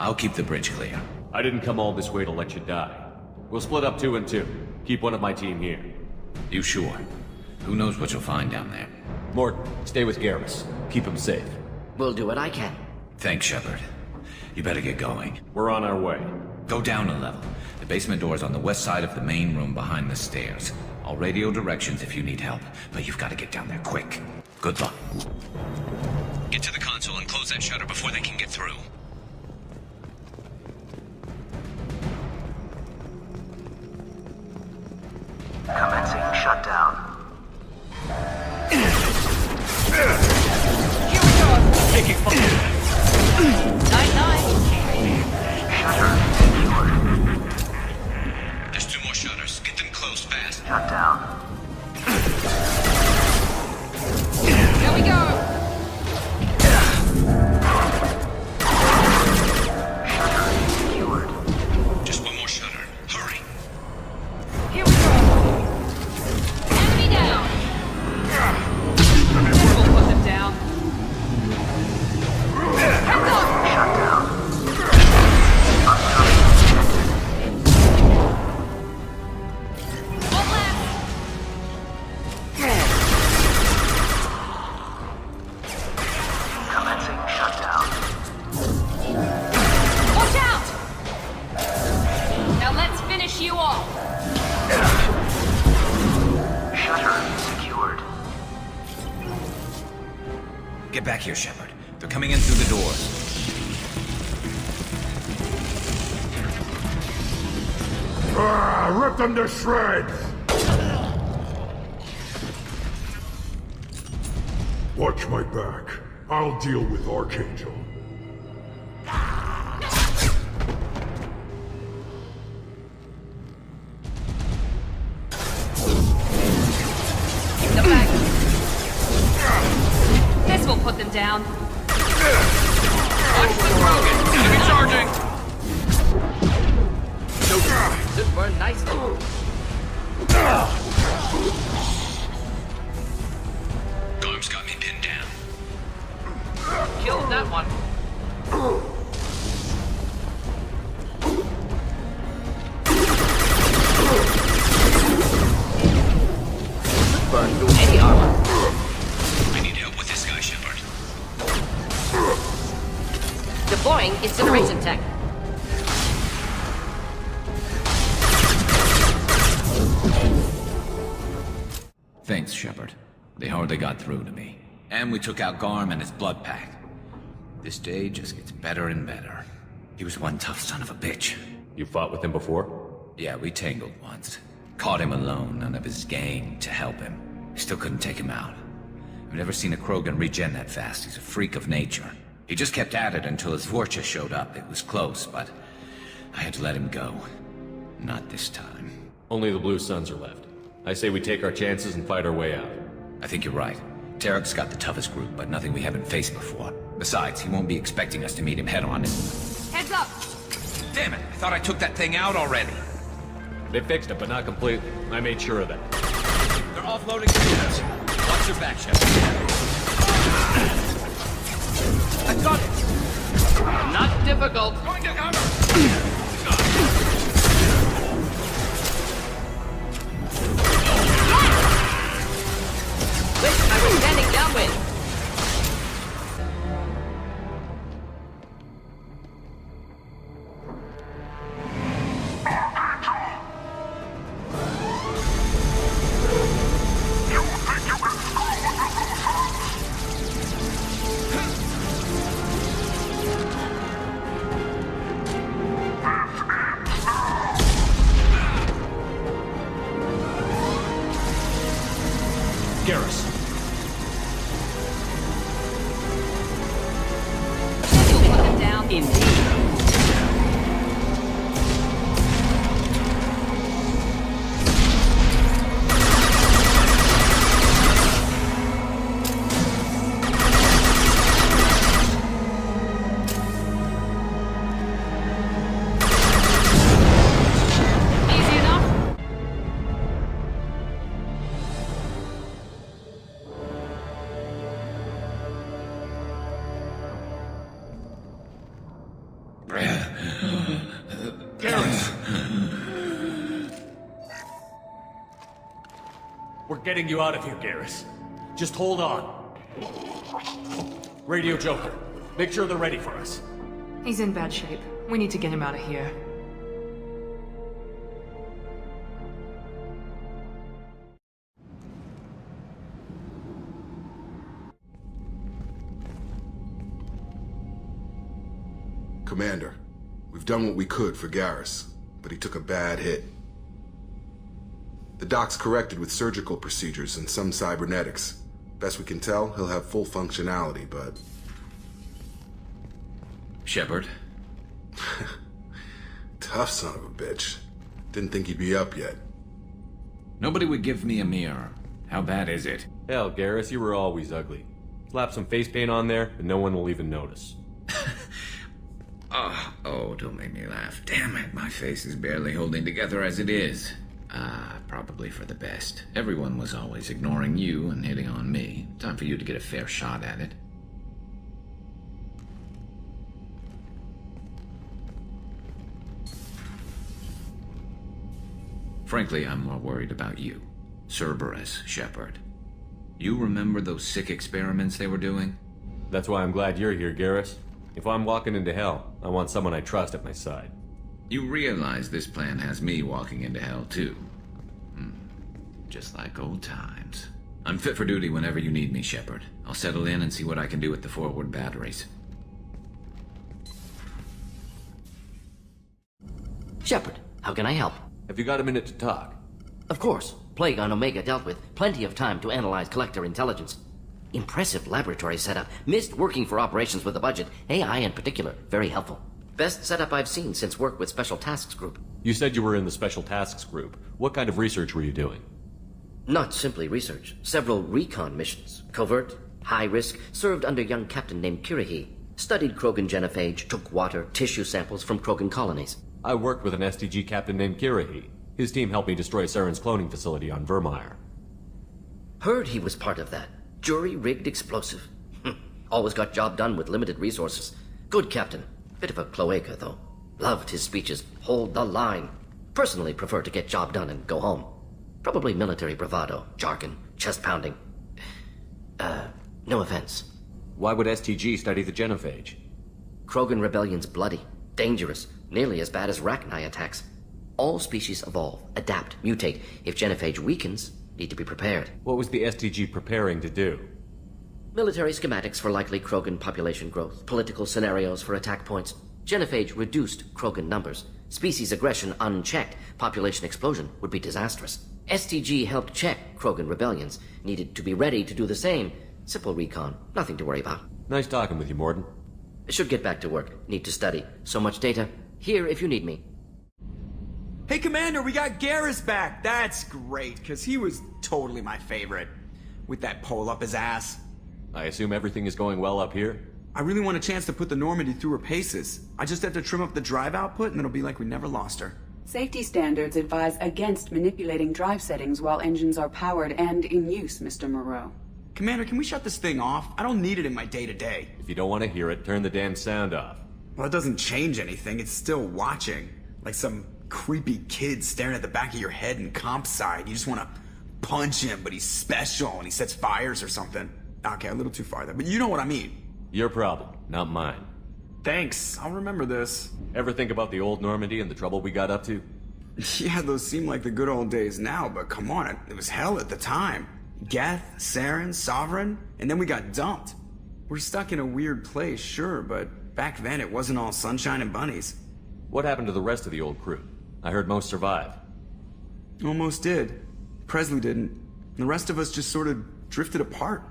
I'll keep the bridge clear. I didn't come all this way to let you die. We'll split up 2 and 2. Keep one of my team here. You sure? Who knows what you'll find down there? Mort, stay with Garrus. Keep him safe. We'll do what I can. Thanks, Shepard. You better get going. We're on our way. Go down a level. The basement door's on the west side of the main room behind the stairs. I'll radio directions if you need help, but you've got to get down there quick. Good luck. Get to the console and close that shutter before they can get through. Commencing shutdown. Here we go! Taking fire! Night-night! Shutter secured. There's 2 more shutters. Get them closed fast. Shutdown. Here we go! Shutter secured. Just 1 more shutter. Hurry. Here we go! Enemy down! We'll put them down. Heads up! Shutdown. One left! Commencing shutdown. Watch out! Now let's finish you off! Shutter secured. Get back here, Shepard. They're coming in through the doors. Rip them to shreds! Watch my back. I'll deal with Archangel. In the back. This will put them down. Watch the Krogan! Enemy charging! Should burn nicely. Garm's got me pinned down. Killed that one. Burn through any armor. I need help with this guy, Shepard. Deploying incineration tech. Thanks, Shepard. They hardly got through to me. And we took out Garm and his blood pack. This day just gets better and better. He was one tough son of a bitch. You fought with him before? Yeah, we tangled once. Caught him alone, none of his gang to help him. Still couldn't take him out. I've never seen a Krogan regen that fast. He's a freak of nature. He just kept at it until his Vorcha showed up. It was close, but I had to let him go. Not this time. Only the Blue Suns are left. I say we take our chances and fight our way out. I think you're right. Tarek's got the toughest group, but nothing we haven't faced before. Besides, he won't be expecting us to meet him head-on. Heads up! Damn it! I thought I took that thing out already. They fixed it, but not completely. I made sure of that. They're offloading units. Watch your back, Shepard. I got it! Not difficult. Going to cover! Wish I was standing downwind. Indeed. We're getting you out of here, Garrus. Just hold on. Radio Joker, make sure they're ready for us. He's in bad shape. We need to get him out of here. Commander, we've done what we could for Garrus, but he took a bad hit. The doc's corrected with surgical procedures and some cybernetics. Best we can tell, he'll have full functionality, but... Shepard? Tough son of a bitch. Didn't think he'd be up yet. Nobody would give me a mirror. How bad is it? Hell, Garrus, you were always ugly. Slap some face paint on there, and no one will even notice. Oh, don't make me laugh. Damn it, my face is barely holding together as it is. Probably for the best. Everyone was always ignoring you and hitting on me. Time for you to get a fair shot at it. Frankly, I'm more worried about you. Cerberus, Shepard. You remember those sick experiments they were doing? That's why I'm glad you're here, Garrus. If I'm walking into hell, I want someone I trust at my side. You realize this plan has me walking into hell, too. Just like old times. I'm fit for duty whenever you need me, Shepard. I'll settle in and see what I can do with the forward batteries. Shepard, how can I help? Have you got a minute to talk? Of course. Plague on Omega dealt with. Plenty of time to analyze collector intelligence. Impressive laboratory setup. Missed working for operations with a budget. AI in particular. Very helpful. Best setup I've seen since work with Special Tasks Group. You said you were in the Special Tasks Group. What kind of research were you doing? Not simply research. Several recon missions. Covert, high risk, served under a young captain named Kirihi. Studied Krogan genophage, took water, tissue samples from Krogan colonies. I worked with an STG captain named Kirihi. His team helped me destroy Saren's cloning facility on Vermeer. Heard he was part of that. Jury-rigged explosive. Always got job done with limited resources. Good captain. Bit of a cloaca, though. Loved his speeches. Hold the line. Personally prefer to get job done and go home. Probably military bravado, jargon, chest-pounding. No offense. Why would STG study the genophage? Krogan rebellion's bloody, dangerous, nearly as bad as Rachni attacks. All species evolve, adapt, mutate. If genophage weakens, need to be prepared. What was the STG preparing to do? Military schematics for likely Krogan population growth, political scenarios for attack points. Genophage reduced Krogan numbers. Species aggression unchecked, population explosion would be disastrous. STG helped check Krogan rebellions. Needed to be ready to do the same. Simple recon, nothing to worry about. Nice talking with you, Morden. Should get back to work. Need to study. So much data. Here if you need me. Hey, Commander, we got Garrus back. That's great, because he was totally my favorite. With that pole up his ass. I assume everything is going well up here? I really want a chance to put the Normandy through her paces. I just have to trim up the drive output, and it'll be like we never lost her. Safety standards advise against manipulating drive settings while engines are powered and in use, Mr. Moreau. Commander, can we shut this thing off? I don't need it in my day-to-day. If you don't want to hear it, turn the damn sound off. Well, it doesn't change anything. It's still watching. Like some creepy kid staring at the back of your head in comp side. You just want to punch him, but he's special and he sets fires or something. Okay, a little too far there, but you know what I mean. Your problem, not mine. Thanks, I'll remember this. Ever think about the old Normandy and the trouble we got up to? Yeah, those seem like the good old days now, but come on, it was hell at the time. Geth, Saren, Sovereign, and then we got dumped. We're stuck in a weird place, sure, but back then it wasn't all sunshine and bunnies. What happened to the rest of the old crew? I heard most survived. Almost did. Presley didn't. The rest of us just sort of drifted apart.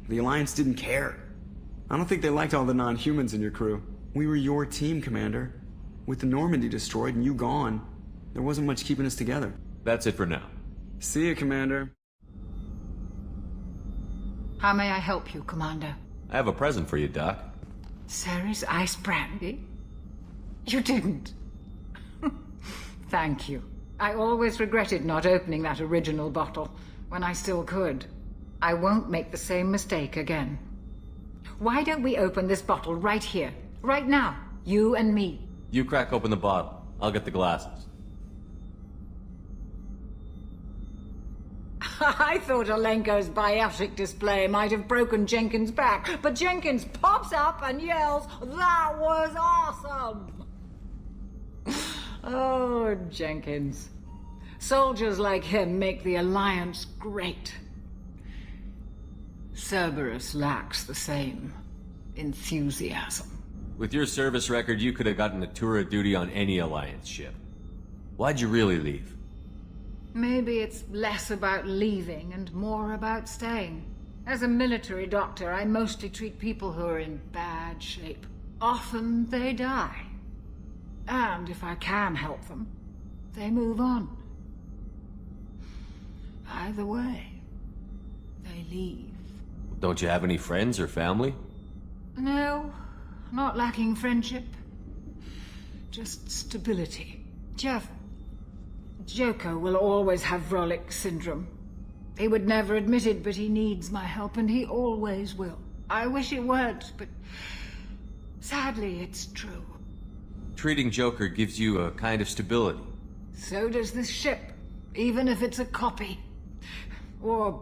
The Alliance didn't care. I don't think they liked all the non-humans in your crew. We were your team, Commander. With the Normandy destroyed and you gone, there wasn't much keeping us together. That's it for now. See you, Commander. How may I help you, Commander? I have a present for you, Doc. Ceres ice brandy? You didn't. Thank you. I always regretted not opening that original bottle when I still could. I won't make the same mistake again. Why don't we open this bottle right here, right now, you and me? You crack open the bottle. I'll get the glasses. I thought Alenko's biotic display might have broken Jenkins' back, but Jenkins pops up and yells, "That was awesome!" Oh, Jenkins. Soldiers like him make the Alliance great. Cerberus lacks the same enthusiasm. With your service record, you could have gotten a tour of duty on any Alliance ship. Why'd you really leave? Maybe it's less about leaving and more about staying. As a military doctor, I mostly treat people who are in bad shape. Often they die. And if I can help them, they move on. Either way, they leave. Don't you have any friends or family? No, not lacking friendship. Just stability. Joko will always have Vrolic syndrome. He would never admit it, but he needs my help, and he always will. I wish it weren't, but sadly it's true. Treating Joker gives you a kind of stability. So does this ship, even if it's a copy. Or,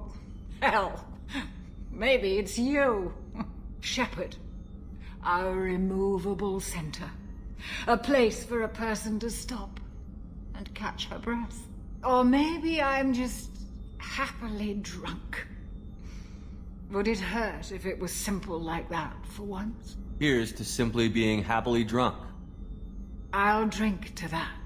hell, maybe it's you, Shepard. Our immovable center. A place for a person to stop and catch her breath. Or maybe I'm just happily drunk. Would it hurt if it was simple like that for once? Here's to simply being happily drunk. I'll drink to that.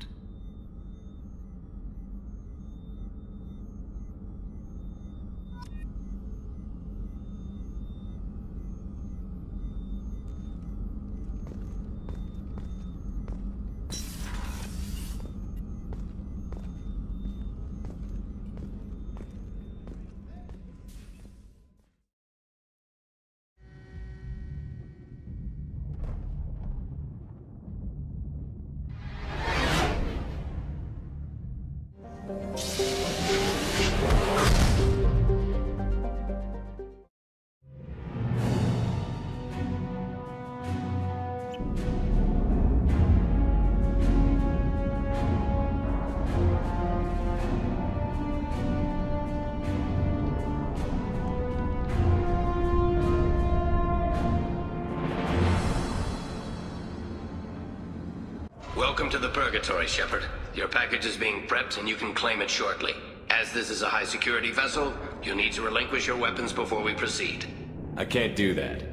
Welcome to the Purgatory, Shepard. Your package is being prepped and you can claim it shortly. As this is a high-security vessel, you'll need to relinquish your weapons before we proceed. I can't do that.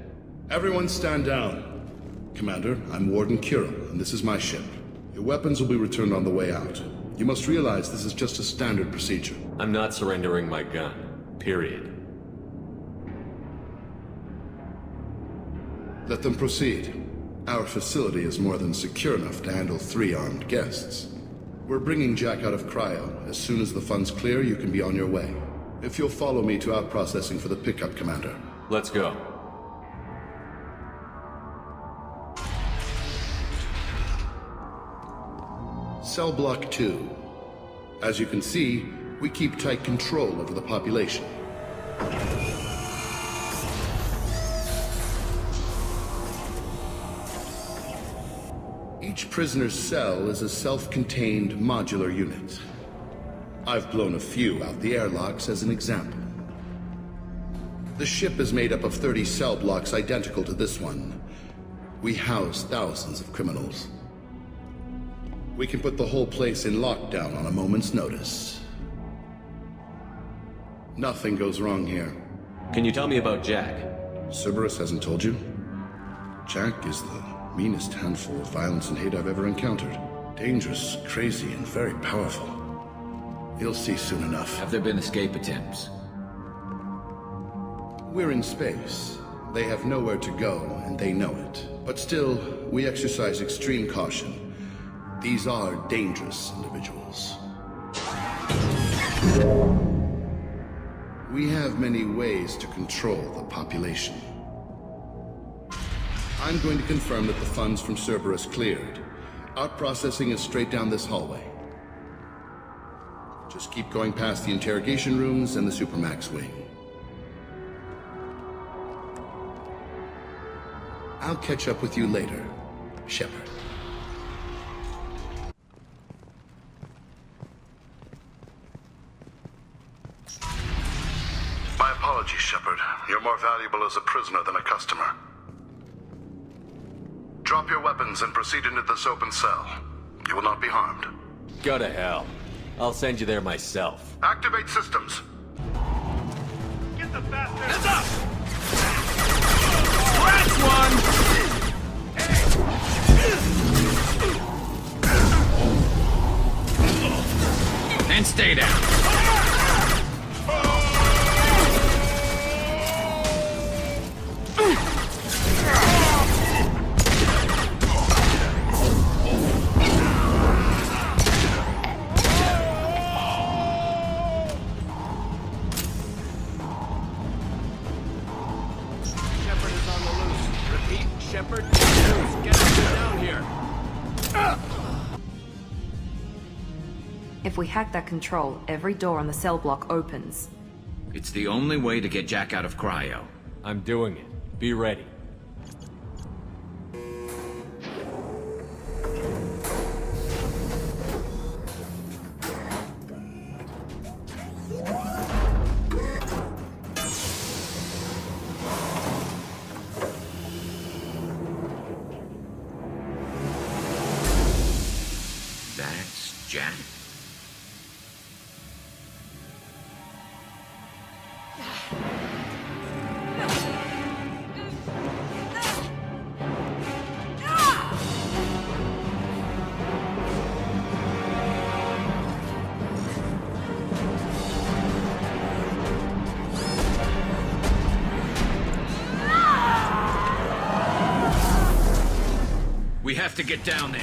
Everyone stand down. Commander, I'm Warden Kirill, and this is my ship. Your weapons will be returned on the way out. You must realize this is just a standard procedure. I'm not surrendering my gun. Period. Let them proceed. Our facility is more than secure enough to handle 3 armed guests. We're bringing Jack out of cryo. As soon as the funds clear, you can be on your way. If you'll follow me to out-processing for the pickup, Commander. Let's go. Cell Block 2. As you can see, we keep tight control over the population. Each prisoner's cell is a self-contained modular unit. I've blown a few out the airlocks as an example. The ship is made up of 30 cell blocks identical to this one. We house thousands of criminals. We can put the whole place in lockdown on a moment's notice. Nothing goes wrong here. Can you tell me about Jack? Cerberus hasn't told you? Jack is the meanest handful of violence and hate I've ever encountered. Dangerous, crazy, and very powerful. You'll see soon enough. Have there been escape attempts? We're in space. They have nowhere to go, and they know it. but still, we exercise extreme caution. These are dangerous individuals. We have many ways to control the population. I'm going to confirm that the funds from Cerberus cleared. Our processing is straight down this hallway. Just keep going past the interrogation rooms and the Supermax wing. I'll catch up with you later, Shepard. My apologies, Shepard. You're more valuable as a prisoner than a customer. Drop your weapons and proceed into this open cell. You will not be harmed. Go to hell. I'll send you there myself. Activate systems. Get the bastard! Heads up! That's one! And stay down. Shepard, get down here. If we hack that control, every door on the cell block opens. It's the only way to get Jack out of cryo. I'm doing it. Be ready. That's Jack. We have to get down there.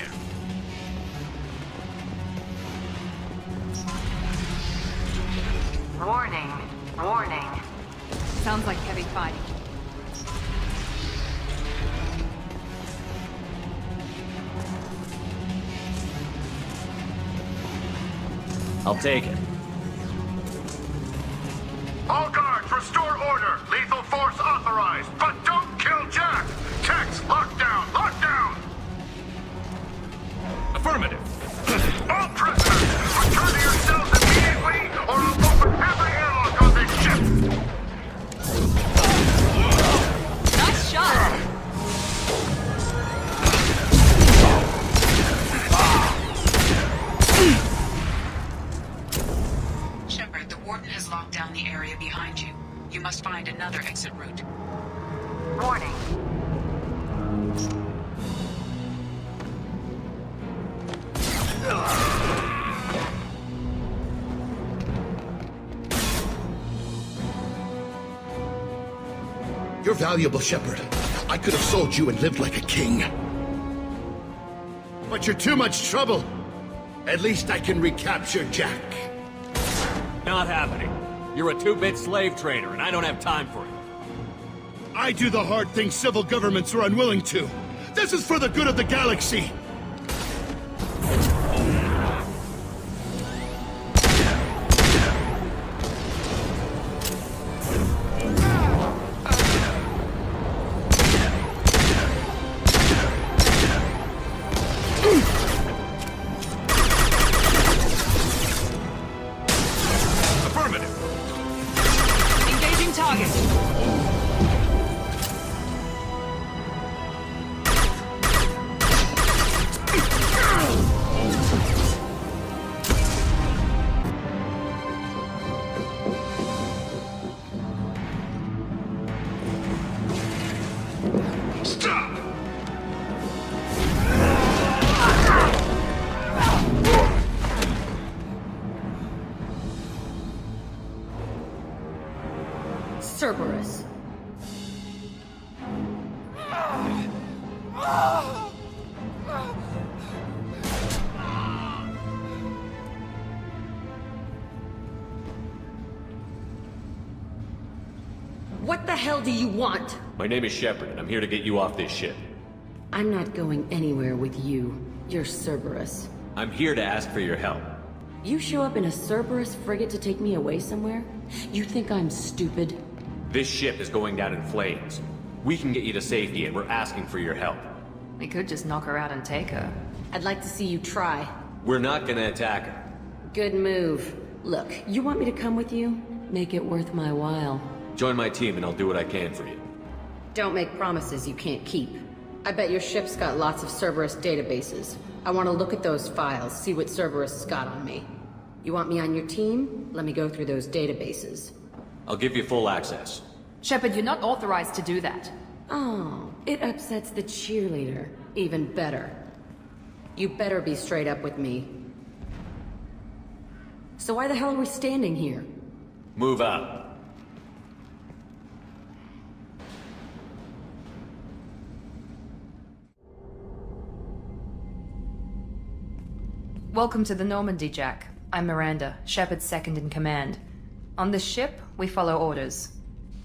Warning. Warning. Sounds like heavy fighting. I'll take it. All guards, restore order. Lethal force authorized, but don't kill Jack. Tex, lockdown, lockdown. Affirmative. All prisoners, return to your cells immediately, or I'll open every airlock on this ship. Nice shot! Shepard, the Warden has locked down the area behind you. You must find another exit route. Warning. You're valuable, Shepard. I could have sold you and lived like a king. But you're too much trouble. At least I can recapture Jack. Not happening. You're a 2-bit slave trader, and I don't have time for it. I do the hard things civil governments are unwilling to. This is for the good of the galaxy. Engaging target. Cerberus. What the hell do you want? My name is Shepard, and I'm here to get you off this ship. I'm not going anywhere with you. You're Cerberus. I'm here to ask for your help. You show up in a Cerberus frigate to take me away somewhere? You think I'm stupid? This ship is going down in flames. We can get you to safety, and we're asking for your help. We could just knock her out and take her. I'd like to see you try. We're not gonna attack her. Good move. Look, you want me to come with you? Make it worth my while. Join my team, and I'll do what I can for you. Don't make promises you can't keep. I bet your ship's got lots of Cerberus databases. I want to look at those files, see what Cerberus has got on me. You want me on your team? Let me go through those databases. I'll give you full access. Shepard, you're not authorized to do that. Oh, it upsets the cheerleader. Even better. You better be straight up with me. So why the hell are we standing here? Move out. Welcome to the Normandy, Jack. I'm Miranda, Shepard's second in command. On this ship, we follow orders.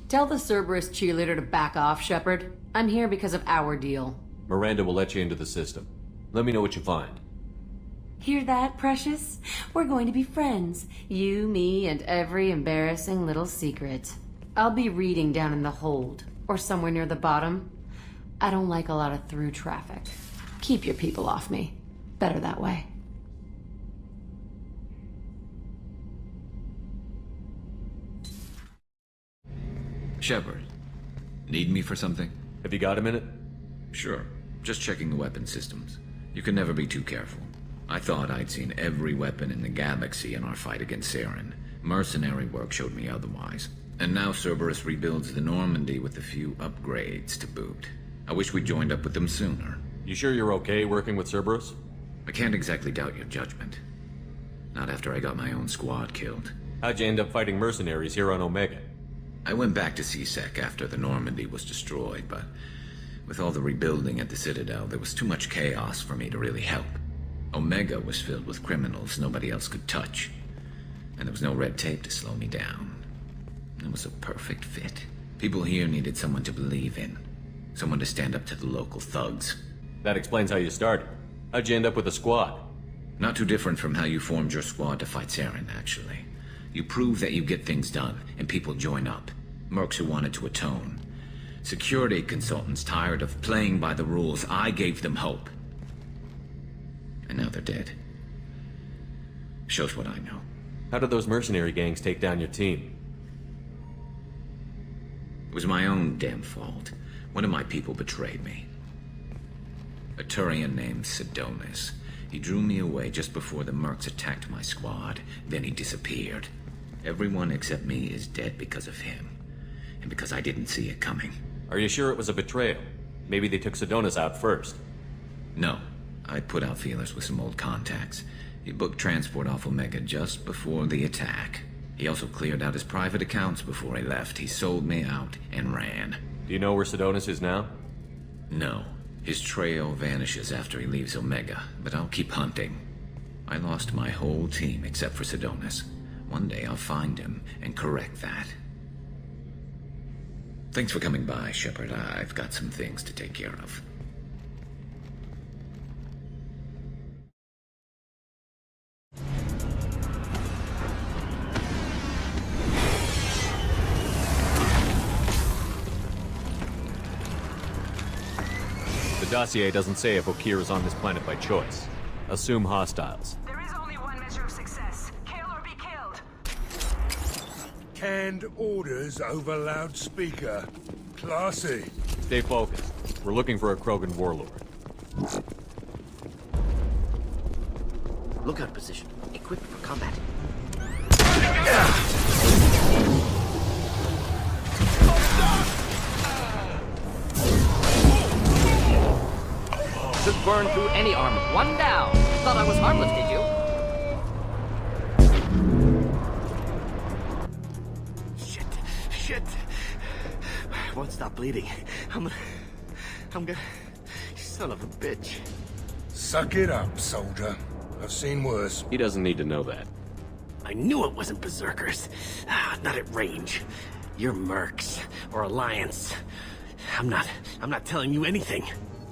Tell the Cerberus cheerleader to back off, Shepard. I'm here because of our deal. Miranda will let you into the system. Let me know what you find. Hear that, Precious? We're going to be friends. You, me, and every embarrassing little secret. I'll be reading down in the hold, or somewhere near the bottom. I don't like a lot of through traffic. Keep your people off me. Better that way. Shepard, need me for something? Have you got a minute? Sure. Just checking the weapon systems. You can never be too careful. I thought I'd seen every weapon in the galaxy in our fight against Saren. Mercenary work showed me otherwise. And now Cerberus rebuilds the Normandy with a few upgrades to boot. I wish we'd joined up with them sooner. You sure you're okay working with Cerberus? I can't exactly doubt your judgment. Not after I got my own squad killed. How'd you end up fighting mercenaries here on Omega? I went back to C-Sec after the Normandy was destroyed, but with all the rebuilding at the Citadel, there was too much chaos for me to really help. Omega was filled with criminals nobody else could touch, and there was no red tape to slow me down. It was a perfect fit. People here needed someone to believe in, someone to stand up to the local thugs. That explains how you started. How'd you end up with a squad? Not too different from how you formed your squad to fight Saren, actually. You prove that you get things done, and people join up. Mercs who wanted to atone. Security consultants tired of playing by the rules. I gave them hope. And now they're dead. Shows what I know. How did those mercenary gangs take down your team? It was my own damn fault. One of my people betrayed me. A Turian named Sidonis. He drew me away just before the mercs attacked my squad. Then he disappeared. Everyone except me is dead because of him. And because I didn't see it coming. Are you sure it was a betrayal? Maybe they took Sidonis out first. No. I put out feelers with some old contacts. He booked transport off Omega just before the attack. He also cleared out his private accounts before he left. He sold me out and ran. Do you know where Sidonis is now? No. His trail vanishes after he leaves Omega, but I'll keep hunting. I lost my whole team except for Sidonis. One day I'll find him and correct that. Thanks for coming by, Shepard. I've got some things to take care of. The dossier doesn't say if Okir is on this planet by choice. Assume hostiles. There is only one measure of success. Kill or be killed. Canned orders over loudspeaker. Classy. Stay focused. We're looking for a Krogan warlord. Lookout position. Equipped for combat. Could burn through any armor. One down. Thought I was harmless, did you? Shit. I won't stop bleeding. I'm gonna Son of a bitch. Suck it up, soldier. I've seen worse. He doesn't need to know that. I knew it wasn't berserkers. Not at range. You're mercs or Alliance. I'm not telling you anything.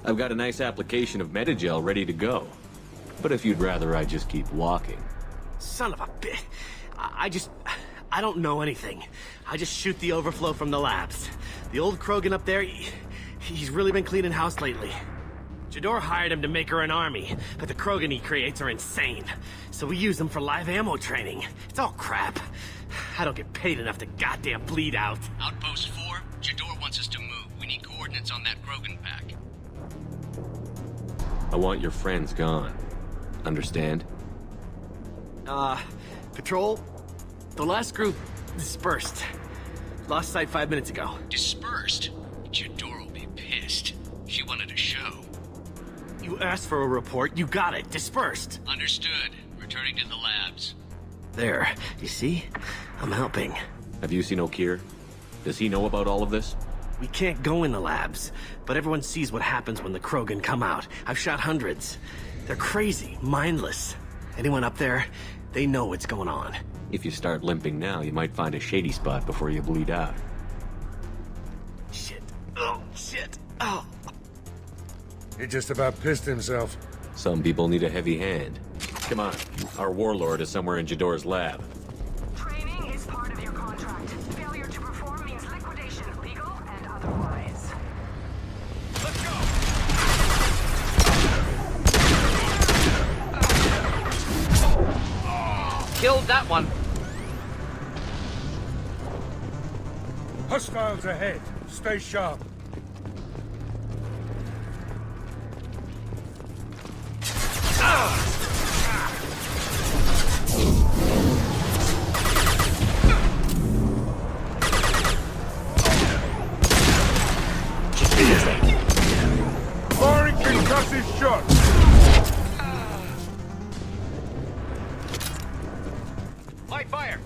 I've got a nice application of Metagel ready to go. But if you'd rather I just keep walking. Son of a bitch. I don't know anything. I just shoot the overflow from the labs. The old Krogan up there, he's really been cleaning house lately. Jador hired him to make her an army, but the Krogan he creates are insane. So we use them for live ammo training. It's all crap. I don't get paid enough to goddamn bleed out. Outpost 4, Jador wants us to move. We need coordinates on that Krogan pack. I want your friends gone. Understand? Patrol? The last group dispersed. Lost sight 5 minutes ago. Dispersed? Jador will be pissed. She wanted a show. You asked for a report, you got it. Dispersed. Understood. Returning to the labs. There. You see? I'm helping. Have you seen Okeer? Does he know about all of this? We can't go in the labs, but everyone sees what happens when the Krogan come out. I've shot hundreds. They're crazy, mindless. Anyone up there, they know what's going on. If you start limping now, you might find a shady spot before you bleed out. Shit. Oh, shit. Oh. He just about pissed himself. Some people need a heavy hand. Come on. Our warlord is somewhere in Jador's lab. Training is part of your contract. Failure to perform means liquidation, legal and otherwise. Let's go! Killed that one. Hostiles ahead. Stay sharp. Firing concussive shot. Light fire.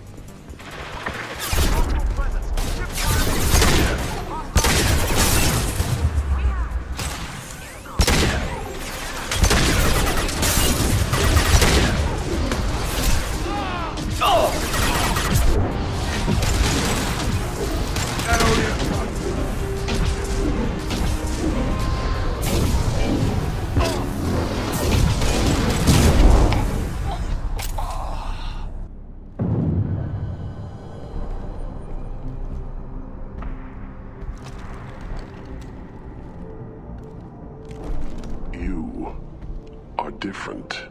Different.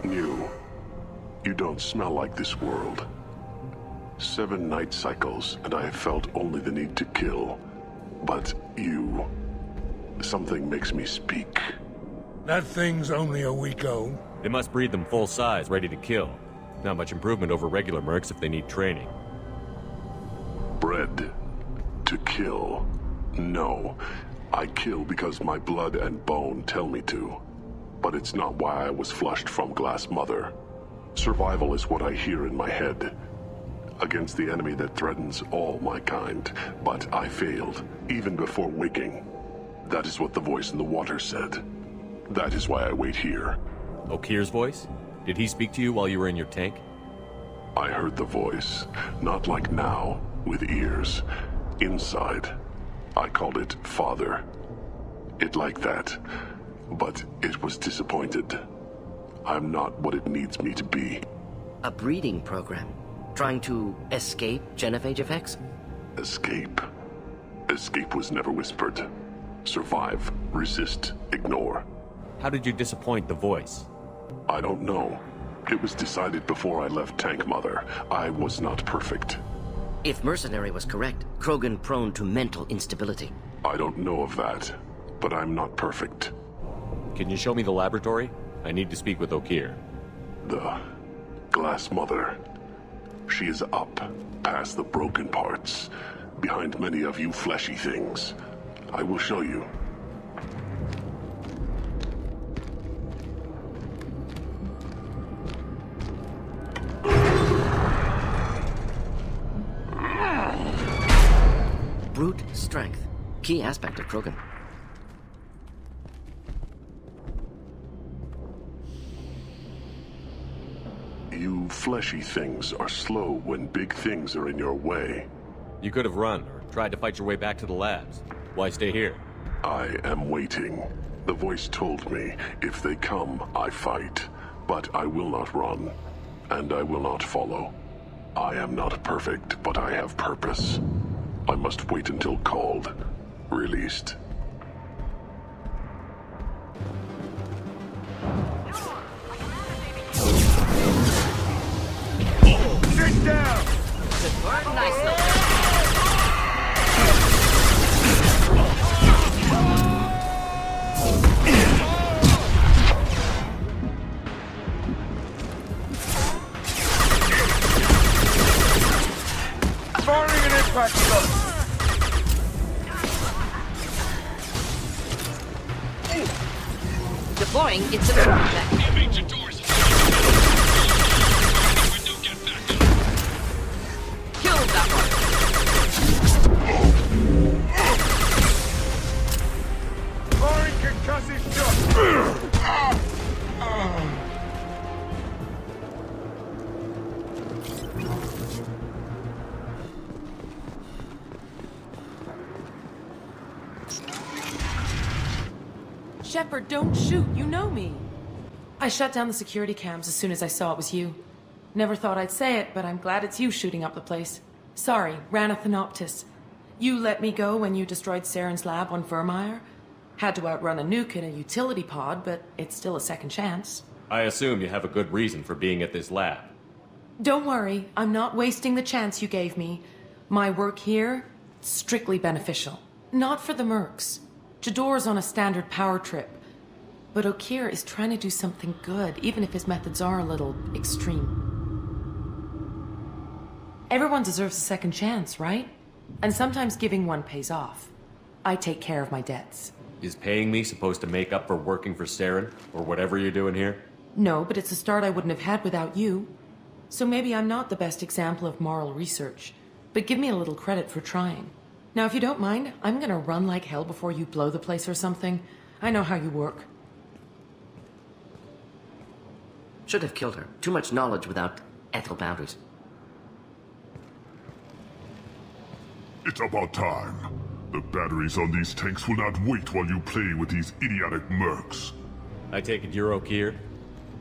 New. You don't smell like this world. 7 night cycles, and I have felt only the need to kill. But you... something makes me speak. That thing's only a week old. They must breed them full size, ready to kill. Not much improvement over regular mercs if they need training. Bred to kill. No. I kill because my blood and bone tell me to. But it's not why I was flushed from Glass Mother. Survival is what I hear in my head. Against the enemy that threatens all my kind. But I failed, even before waking. That is what the voice in the water said. That is why I wait here. Okeer's voice? Did he speak to you while you were in your tank? I heard the voice, not like now, with ears. Inside. I called it Father. It like that. But it was disappointed. I'm not what it needs me to be. A breeding program? Trying to escape genophage effects? Escape. Escape was never whispered. Survive, resist, ignore. How did you disappoint the voice? I don't know. It was decided before I left Tank Mother. I was not perfect. If Mercenary was correct, Krogan prone to mental instability. I don't know of that, but I'm not perfect. Can you show me the laboratory? I need to speak with Okeer. The Glass Mother. She is up, past the broken parts, behind many of you fleshy things. I will show you. Brute strength. Key aspect of Krogan. You fleshy things are slow when big things are in your way. You could have run, or tried to fight your way back to the labs. Why stay here? I am waiting. The voice told me, if they come, I fight. But I will not run, and I will not follow. I am not perfect, but I have purpose. I must wait until called, released. Sit down! Good work, nicely. Firing an impact shot! Deploying incident project. Killed that one. Firing concussive shot! Shepard, don't shoot. You know me. I shut down the security cams as soon as I saw it was you. Never thought I'd say it, but I'm glad it's you shooting up the place. Sorry, Ranathanoptis. You let me go when you destroyed Saren's lab on Vermeer. Had to outrun a nuke in a utility pod, but it's still a second chance. I assume you have a good reason for being at this lab. Don't worry, I'm not wasting the chance you gave me. My work here, strictly beneficial. Not for the mercs. Jador's on a standard power trip. But Okir is trying to do something good, even if his methods are a little extreme. Everyone deserves a second chance, right? And sometimes giving one pays off. I take care of my debts. Is paying me supposed to make up for working for Saren, or whatever you're doing here? No, but it's a start I wouldn't have had without you. So maybe I'm not the best example of moral research, but give me a little credit for trying. Now, if you don't mind, I'm gonna run like hell before you blow the place or something. I know how you work. Should have killed her. Too much knowledge without ethical boundaries. It's about time. The batteries on these tanks will not wait while you play with these idiotic mercs. I take it you're Okir?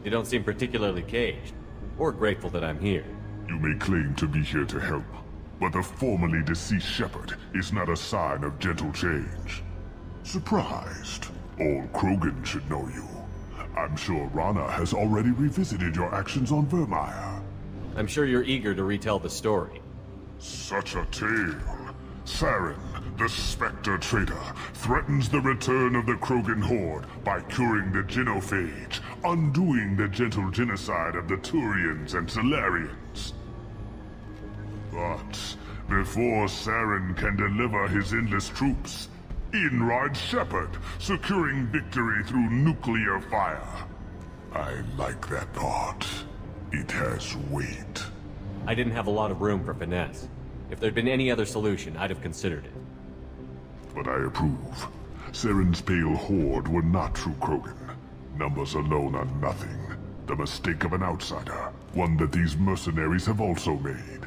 You don't seem particularly caged, or grateful that I'm here. You may claim to be here to help, but the formerly deceased Shepard is not a sign of gentle change. Surprised? All Krogan should know you. I'm sure Rana has already revisited your actions on Vermeer. I'm sure you're eager to retell the story. Such a tale. Saren, the Spectre traitor, threatens the return of the Krogan horde by curing the genophage, undoing the gentle genocide of the Turians and Solarians. But before Saren can deliver his endless troops, in rides Shepard, securing victory through nuclear fire. I like that part. It has weight. I didn't have a lot of room for finesse. If there'd been any other solution, I'd have considered it. But I approve. Saren's pale horde were not true Krogan. Numbers alone are nothing. The mistake of an outsider. One that these mercenaries have also made.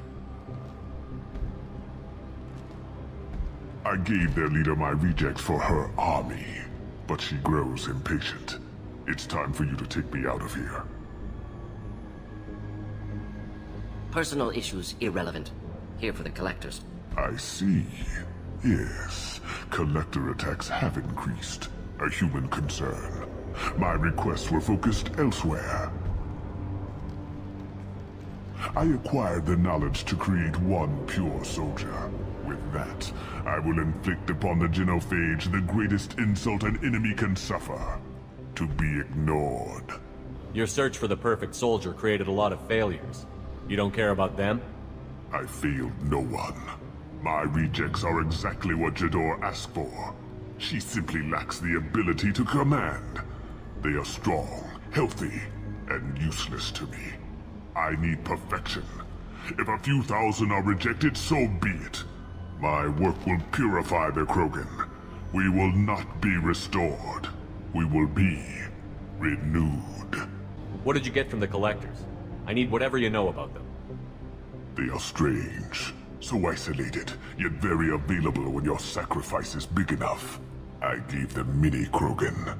I gave their leader my rejects for her army, but she grows impatient. It's time for you to take me out of here. Personal issues irrelevant. Here for the collectors. I see. Yes, collector attacks have increased. A human concern. My requests were focused elsewhere. I acquired the knowledge to create one pure soldier. With that, I will inflict upon the genophage the greatest insult an enemy can suffer. To be ignored. Your search for the perfect soldier created a lot of failures. You don't care about them? I failed no one. My rejects are exactly what Jador asked for. She simply lacks the ability to command. They are strong, healthy, and useless to me. I need perfection. If a few thousand are rejected, so be it. My work will purify the Krogan. We will not be restored. We will be renewed. What did you get from the collectors? I need whatever you know about them. They are strange. So isolated, yet very available when your sacrifice is big enough. I gave them mini Krogan.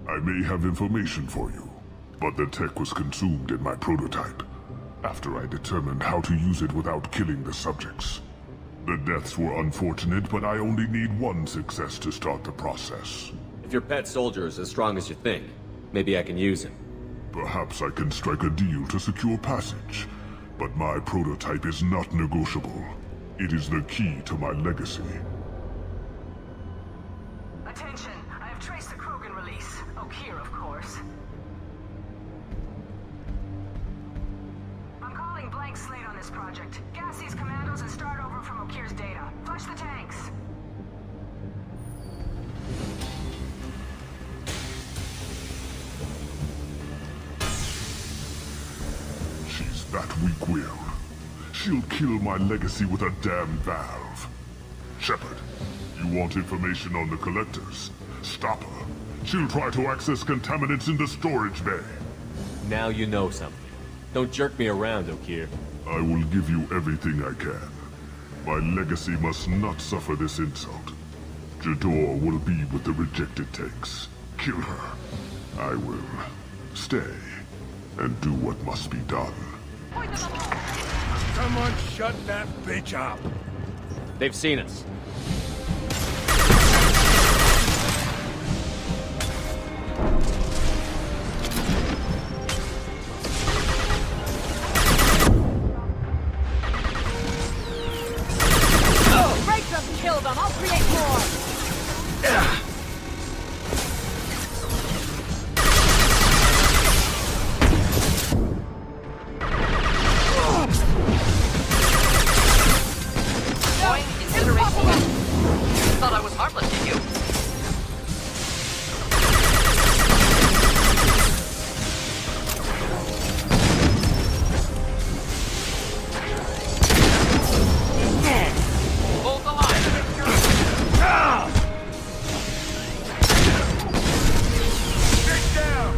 I may have information for you, but the tech was consumed in my prototype, after I determined how to use it without killing the subjects. The deaths were unfortunate, but I only need one success to start the process. If your pet soldier is as strong as you think, maybe I can use him. Perhaps I can strike a deal to secure passage, but my prototype is not negotiable. It is the key to my legacy. Attention, I have traced the Krogan release. Okeer, of course. I'm calling blank slate on this project. Gas these commandos and start over from Okeer's data. Flush the tanks. She's that weak-willed. She'll kill my legacy with a damn valve. Shepard, you want information on the collectors? Stop her. She'll try to access contaminants in the storage bay. Now you know something. Don't jerk me around, Okeer. I will give you everything I can. My legacy must not suffer this insult. Jador will be with the rejected tanks. Kill her. I will stay and do what must be done. Someone shut that bitch up. They've seen us. Break them, kill them, I'll create more! Thought I was harmless to you. Hold the line. Get down!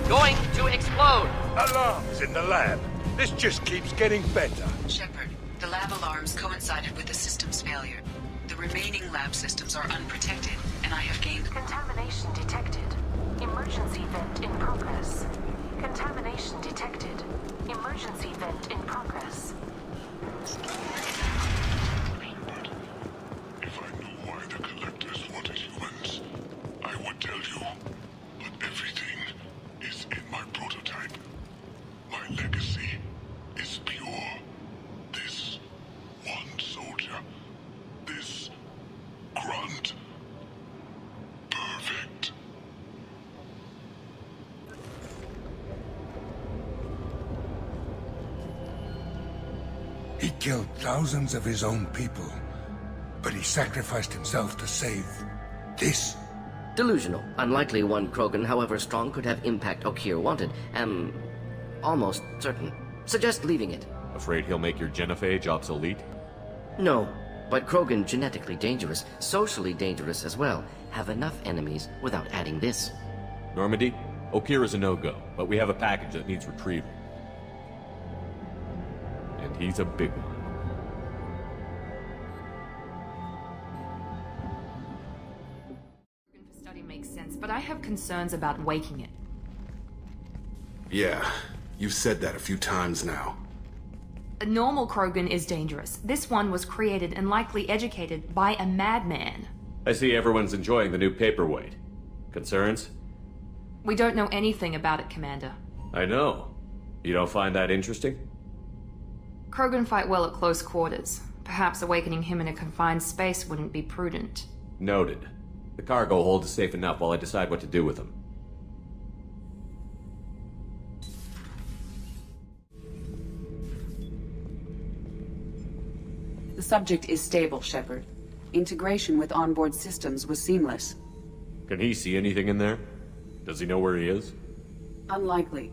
Going to explode. Alarms in the lab. This just keeps getting better. Shepard, the lab alarms coincided with the system's failure. The remaining lab systems are unprotected, and I have gained... Contamination detected. Emergency vent in progress. Contamination detected. Emergency vent in progress. If I knew why the collectors wanted humans, I would tell you. But everything is in my prototype. My legacy is pure. This one soldier. This grunt. Perfect. He killed thousands of his own people, but he sacrificed himself to save this. Delusional. Unlikely one Krogan, however strong, could have impact Okeer wanted. Am almost certain. Suggest leaving it. Afraid he'll make your genophage obsolete? No, but Krogan genetically dangerous, socially dangerous as well. Have enough enemies without adding this. Normandy, Okeer is a no-go, but we have a package that needs retrieval. And he's a big one. Study makes sense, but I have concerns about waking it. Yeah, you've said that a few times now. A normal Krogan is dangerous. This one was created and likely educated by a madman. I see everyone's enjoying the new paperweight. Concerns? We don't know anything about it, Commander. I know. You don't find that interesting? Krogan fight well at close quarters. Perhaps awakening him in a confined space wouldn't be prudent. Noted. The cargo hold is safe enough while I decide what to do with him. The subject is stable, Shepard. Integration with onboard systems was seamless. Can he see anything in there? Does he know where he is? Unlikely.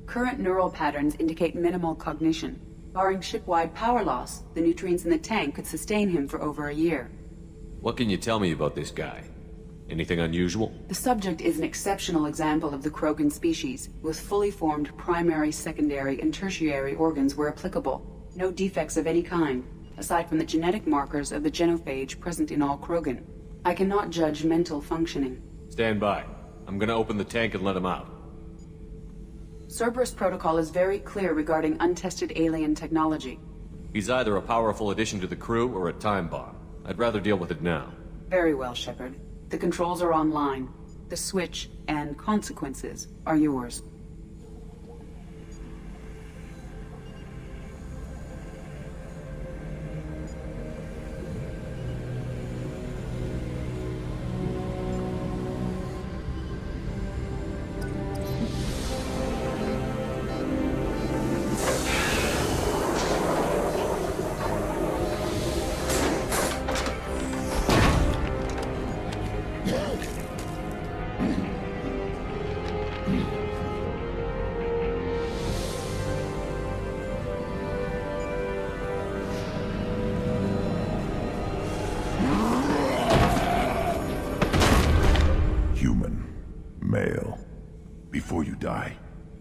Current neural patterns indicate minimal cognition. Barring ship-wide power loss, the nutrients in the tank could sustain him for over a year. What can you tell me about this guy? Anything unusual? The subject is an exceptional example of the Krogan species, with fully formed primary, secondary, and tertiary organs where applicable. No defects of any kind, aside from the genetic markers of the genophage present in all Krogan. I cannot judge mental functioning. Stand by. I'm gonna open the tank and let him out. Cerberus protocol is very clear regarding untested alien technology. He's either a powerful addition to the crew or a time bomb. I'd rather deal with it now. Very well, Shepard. The controls are online. The switch and consequences are yours. Before you die,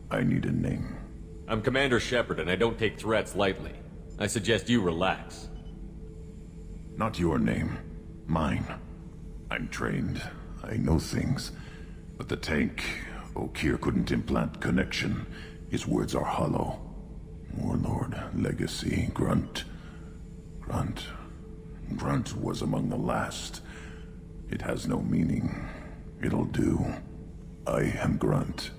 I need a name. I'm Commander Shepard, and I don't take threats lightly. I suggest you relax. Not your name. Mine. I'm trained. I know things. But the tank, Okeer couldn't implant connection. His words are hollow. Warlord, Legacy, Grunt. Grunt was among the last. It has no meaning. It'll do. I am Grunt.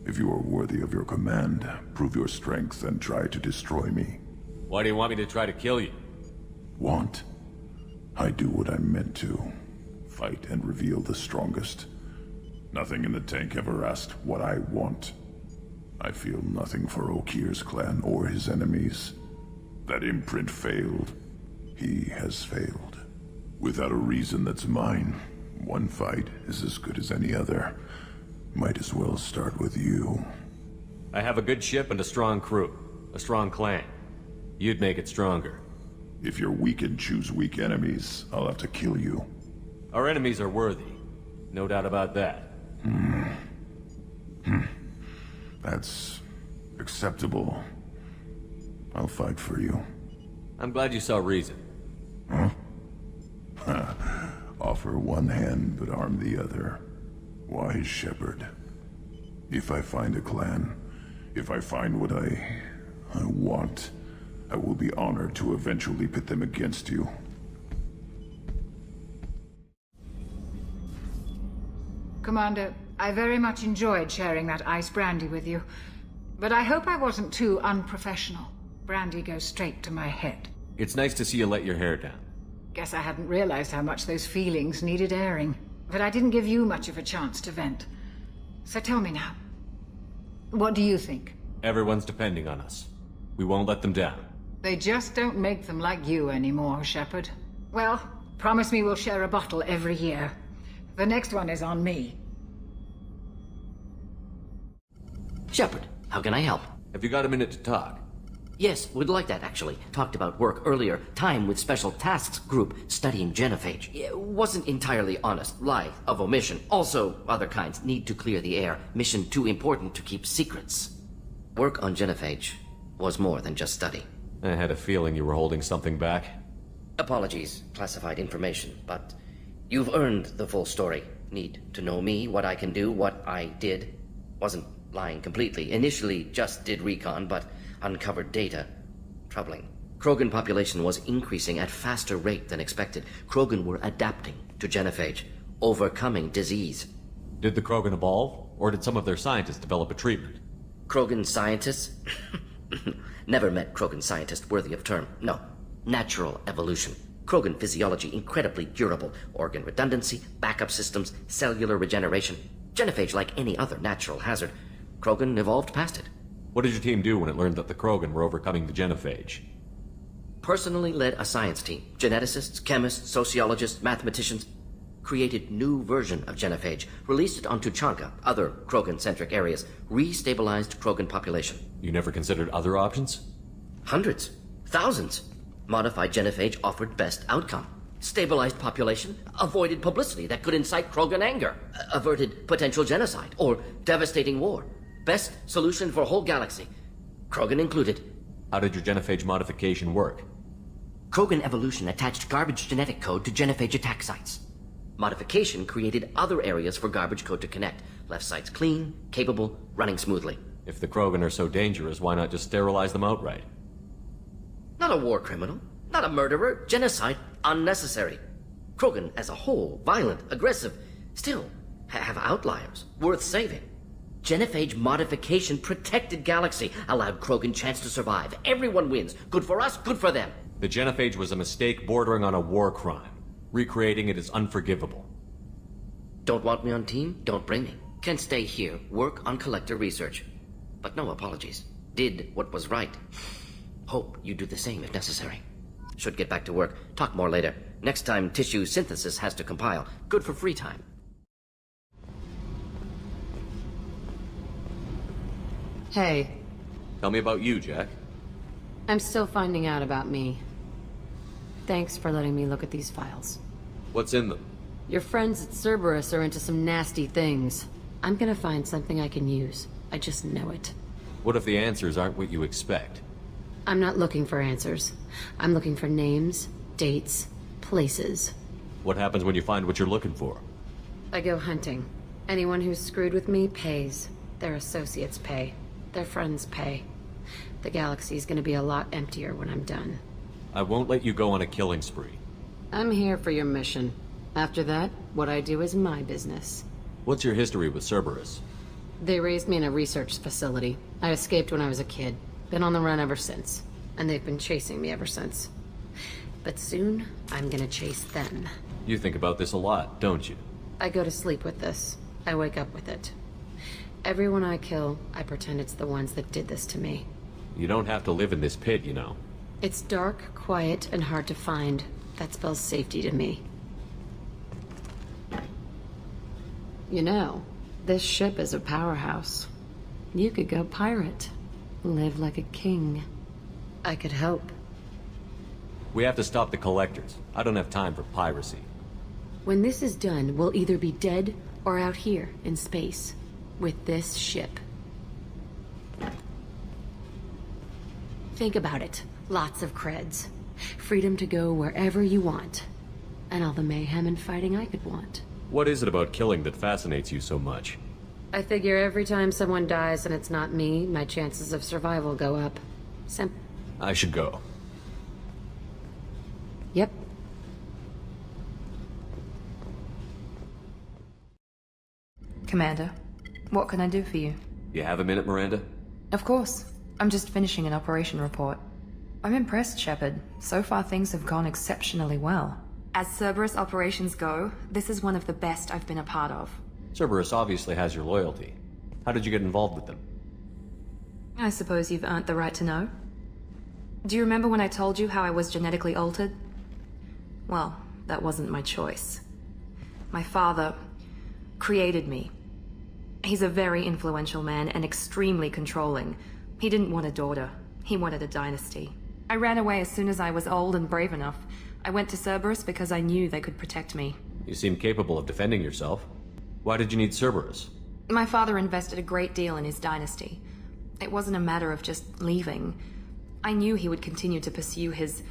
If you are worthy of your command, prove your strength and try to destroy me. Why do you want me to try to kill you? Want? I do what I'm meant to. Fight and reveal the strongest. Nothing in the tank ever asked what I want. I feel nothing for Okeer's clan or his enemies. That imprint failed. He has failed. Without a reason that's mine, one fight is as good as any other. Might as well start with you. I have a good ship and a strong crew. A strong clan. You'd make it stronger. If you're weak and choose weak enemies, I'll have to kill you. Our enemies are worthy. No doubt about that. That's acceptable. I'll fight for you. I'm glad you saw reason. Huh? Offer one hand, but arm the other. Wise Shepard. If I find a clan, if I find what I want, I will be honored to eventually pit them against you. Commander, I very much enjoyed sharing that ice brandy with you. But I hope I wasn't too unprofessional. Brandy goes straight to my head. It's nice to see you let your hair down. Guess I hadn't realized how much those feelings needed airing. But I didn't give you much of a chance to vent. So tell me now. What do you think? Everyone's depending on us. We won't let them down. They just don't make them like you anymore, Shepard. Well, promise me we'll share a bottle every year. The next one is on me. Shepard, how can I help? Have you got a minute to talk? Yes, would like that, actually. Talked about work earlier. Time with Special Tasks Group studying genophage. It wasn't entirely honest. Lie of omission. Also, other kinds. Need to clear the air. Mission too important to keep secrets. Work on genophage was more than just study. I had a feeling you were holding something back. Apologies, classified information, but you've earned the full story. Need to know me, what I can do, what I did. Wasn't lying completely. Initially just did recon, but uncovered data. Troubling. Krogan population was increasing at faster rate than expected. Krogan were adapting to genophage, overcoming disease. Did the Krogan evolve, or did some of their scientists develop a treatment? Krogan scientists? Never met Krogan scientist worthy of term. No. Natural evolution. Krogan physiology incredibly durable. Organ redundancy, backup systems, cellular regeneration. Genophage like any other natural hazard. Krogan evolved past it. What did your team do when it learned that the Krogan were overcoming the genophage? Personally led a science team. Geneticists, chemists, sociologists, mathematicians. Created new version of genophage. Released it on Tuchanka, other Krogan-centric areas. Restabilized Krogan population. You never considered other options? Hundreds. Thousands. Modified genophage offered best outcome. Stabilized population, avoided publicity that could incite Krogan anger, averted potential genocide, or devastating war. Best solution for whole galaxy, Krogan included. How did your genophage modification work? Krogan evolution attached garbage genetic code to genophage attack sites. Modification created other areas for garbage code to connect. Left sites clean, capable, running smoothly. If the Krogan are so dangerous, why not just sterilize them outright? Not a war criminal, not a murderer. Genocide, unnecessary. Krogan as a whole, violent, aggressive, still have outliers, worth saving. Genophage modification protected galaxy, allowed Krogan chance to survive. Everyone wins. Good for us, good for them. The genophage was a mistake bordering on a war crime. Recreating it is unforgivable. Don't want me on team? Don't bring me. Can stay here, work on collector research. But no apologies. Did what was right. Hope you do the same if necessary. Should get back to work. Talk more later. Next time tissue synthesis has to compile. Good for free time. Hey. Tell me about you, Jack. I'm still finding out about me. Thanks for letting me look at these files. What's in them? Your friends at Cerberus are into some nasty things. I'm gonna find something I can use. I just know it. What if the answers aren't what you expect? I'm not looking for answers. I'm looking for names, dates, places. What happens when you find what you're looking for? I go hunting. Anyone who's screwed with me pays. Their associates pay. Their friends pay. The galaxy's gonna be a lot emptier when I'm done. I won't let you go on a killing spree. I'm here for your mission. After that, what I do is my business. What's your history with Cerberus? They raised me in a research facility. I escaped when I was a kid. Been on the run ever since. And they've been chasing me ever since. But soon, I'm gonna chase them. You think about this a lot, don't you? I go to sleep with this. I wake up with it. Everyone I kill, I pretend it's the ones that did this to me. You don't have to live in this pit, you know. It's dark, quiet, and hard to find. That spells safety to me. You know, this ship is a powerhouse. You could go pirate. Live like a king. I could help. We have to stop the collectors. I don't have time for piracy. When this is done, we'll either be dead or out here in space. With this ship. Think about it. Lots of creds. Freedom to go wherever you want. And all the mayhem and fighting I could want. What is it about killing that fascinates you so much? I figure every time someone dies and it's not me, my chances of survival go up. I should go. Yep. Commander, what can I do for you? You have a minute, Miranda? Of course. I'm just finishing an operation report. I'm impressed, Shepard. So far things have gone exceptionally well. As Cerberus operations go, this is one of the best I've been a part of. Cerberus obviously has your loyalty. How did you get involved with them? I suppose you've earned the right to know. Do you remember when I told you how I was genetically altered? Well, that wasn't my choice. My father created me. He's a very influential man and extremely controlling. He didn't want a daughter. He wanted a dynasty. I ran away as soon as I was old and brave enough. I went to Cerberus because I knew they could protect me. You seem capable of defending yourself. Why did you need Cerberus? My father invested a great deal in his dynasty. It wasn't a matter of just leaving. I knew he would continue to pursue his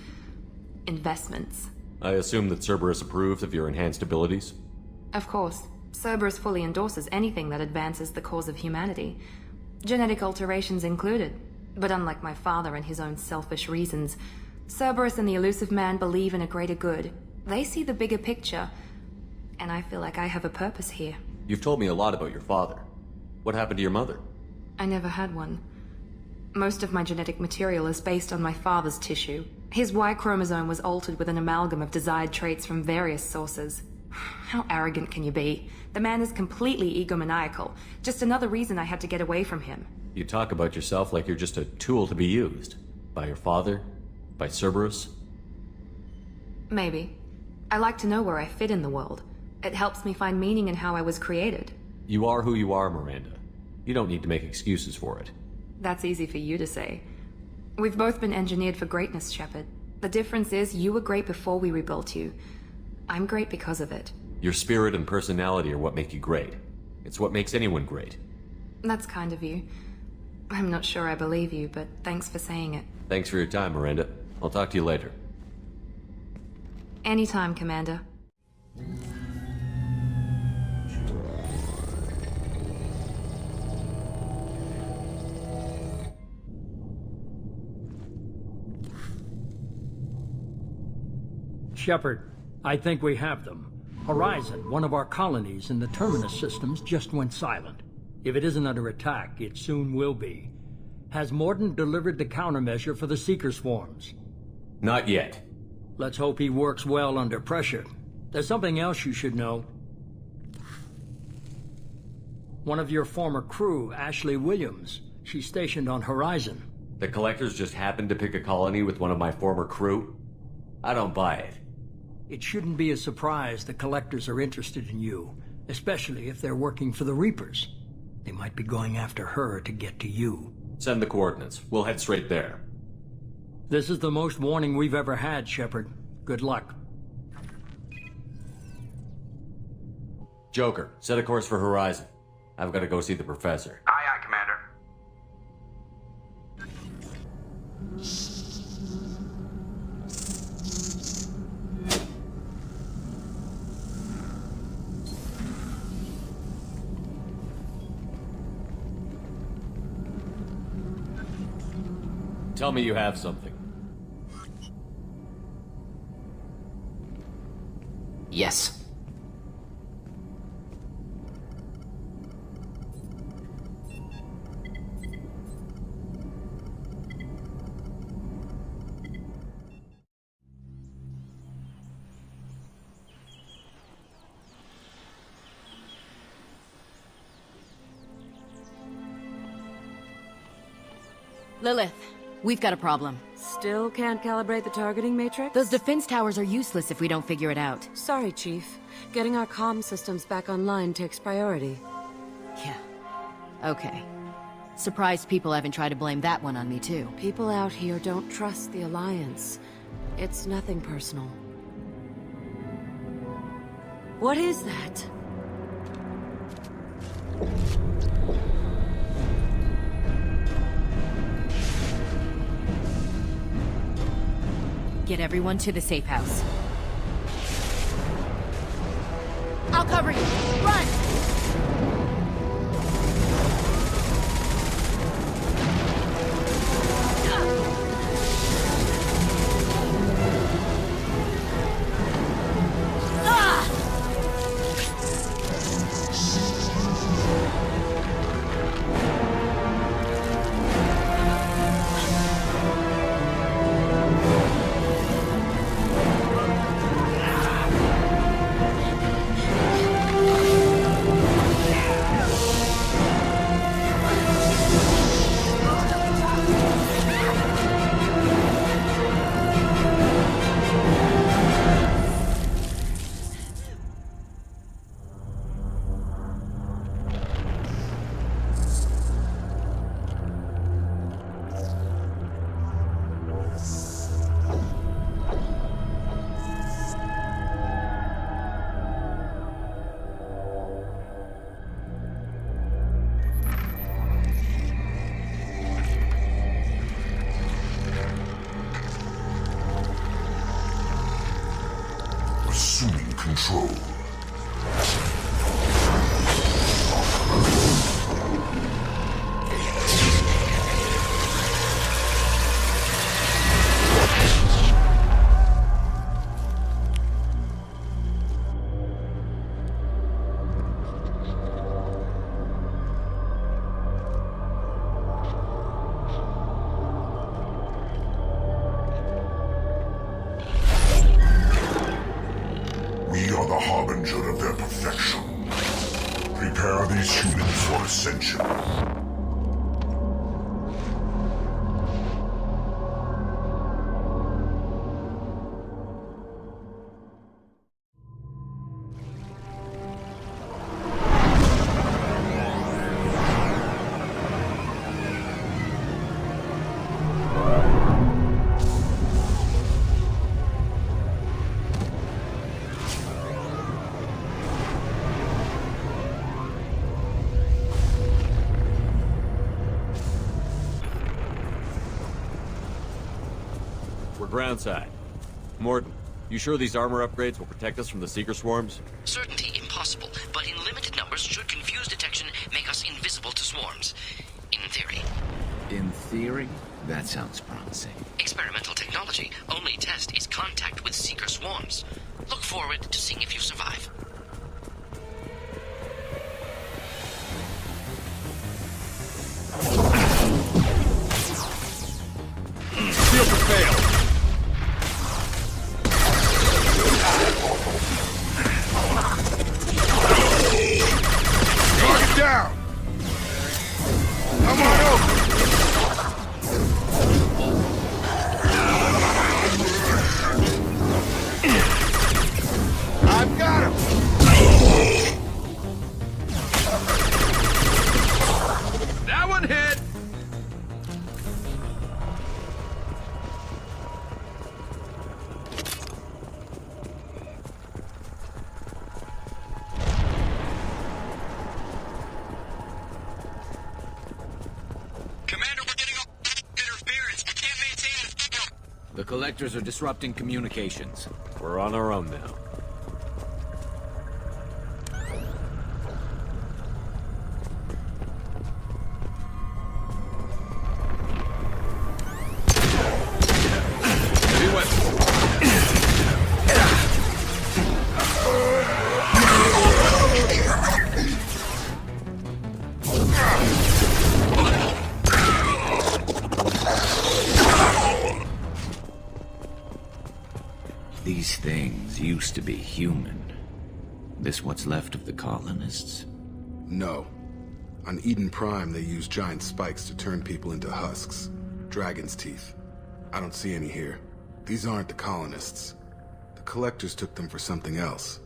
investments. I assume that Cerberus approved of your enhanced abilities? Of course. Cerberus fully endorses anything that advances the cause of humanity. Genetic alterations included. But unlike my father and his own selfish reasons, Cerberus and the Elusive Man believe in a greater good. They see the bigger picture, and I feel like I have a purpose here. You've told me a lot about your father. What happened to your mother? I never had one. Most of my genetic material is based on my father's tissue. His Y chromosome was altered with an amalgam of desired traits from various sources. How arrogant can you be? The man is completely egomaniacal. Just another reason I had to get away from him. You talk about yourself like you're just a tool to be used. By your father? By Cerberus? Maybe. I like to know where I fit in the world. It helps me find meaning in how I was created. You are who you are, Miranda. You don't need to make excuses for it. That's easy for you to say. We've both been engineered for greatness, Shepard. The difference is you were great before we rebuilt you. I'm great because of it. Your spirit and personality are what make you great. It's what makes anyone great. That's kind of you. I'm not sure I believe you, but thanks for saying it. Thanks for your time, Miranda. I'll talk to you later. Anytime, Commander. Shepard, I think we have them. Horizon, one of our colonies in the Terminus systems, just went silent. If it isn't under attack, it soon will be. Has Mordin delivered the countermeasure for the Seeker swarms? Not yet. Let's hope he works well under pressure. There's something else you should know. One of your former crew, Ashley Williams, she's stationed on Horizon. The Collectors just happened to pick a colony with one of my former crew? I don't buy it. It shouldn't be a surprise the Collectors are interested in you, especially if they're working for the Reapers. They might be going after her to get to you. Send the coordinates. We'll head straight there. This is the most warning we've ever had, Shepard. Good luck. Joker, set a course for Horizon. I've got to go see the Professor. Aye, aye, Commander. Tell me you have something. Yes. Lilith, we've got a problem. Still can't calibrate the targeting matrix? Those defense towers are useless if we don't figure it out. Sorry, Chief. Getting our comm systems back online takes priority. Yeah. Okay. Surprised people haven't tried to blame that one on me, too. People out here don't trust the Alliance. It's nothing personal. What is that? Get everyone to the safe house. I'll cover you! Run! Assuming control. We are the harbinger of their perfection. Prepare these humans for ascension. We're groundside. Morton, you sure these armor upgrades will protect us from the Seeker swarms? Certainty impossible, but in limited numbers should confuse detection make us invisible to swarms. In theory. In theory? That sounds promising. Experimental technology. Only test is contact with Seeker swarms. Look forward to seeing if you survive. Seal for fail. Target down! Come on over! I've got him! That one hit! The collectors are disrupting communications. We're on our own now. These things used to be human. This what's left of the colonists? No. On Eden Prime, they use giant spikes to turn people into husks. Dragon's teeth. I don't see any here. These aren't the colonists. The collectors took them for something else.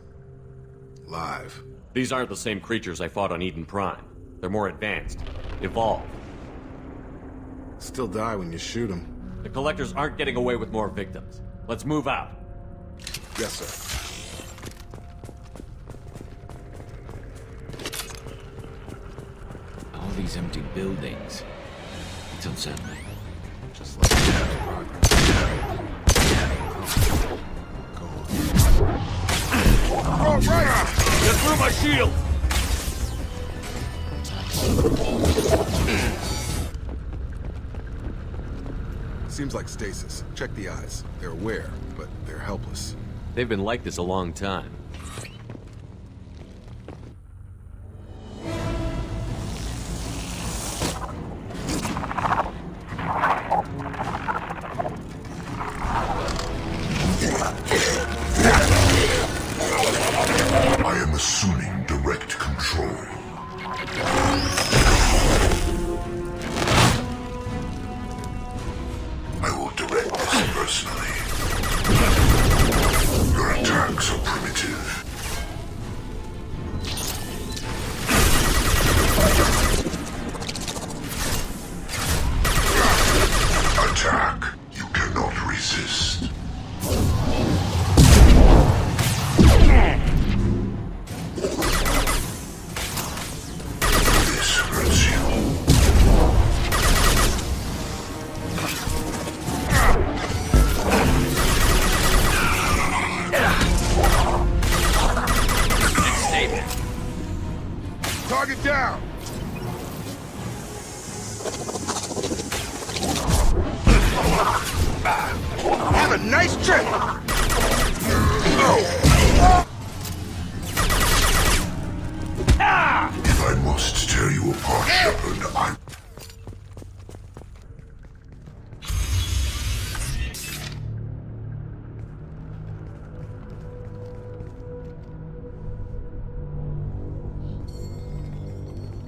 Live. These aren't the same creatures I fought on Eden Prime. They're more advanced. Evolved. Still die when you shoot them. The collectors aren't getting away with more victims. Let's move out. Yes, sir. All these empty buildings. It's unsettling. Just like All right! Get through my shield! Seems like stasis. Check the eyes. They're aware, but they're helpless. They've been like this a long time. I am assuming direct control. I will direct this personally. Your attacks are primitive. Attack. You cannot resist. This hurts you. Target down! Have a nice trip! If I must tear you apart, Shepard, I...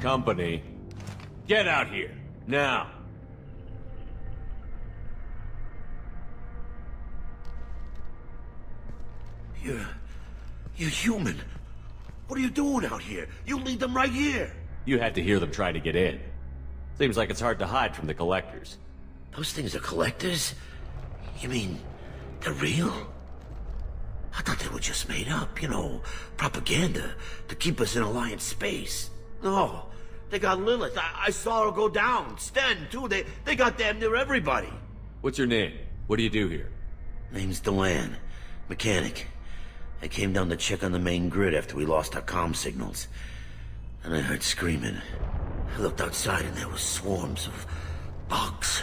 Company. Get out here. Now. You're human. What are you doing out here? You lead them right here. You had to hear them try to get in. Seems like it's hard to hide from the collectors. Those things are collectors? You mean, they're real? I thought they were just made up, you know, propaganda to keep us in Alliance space. No, they got Lilith. I saw her go down. Sten, too. They got damn near everybody. What's your name? What do you do here? Name's Delan. Mechanic. I came down to check on the main grid after we lost our comm signals. And I heard screaming. I looked outside and there was swarms of bugs.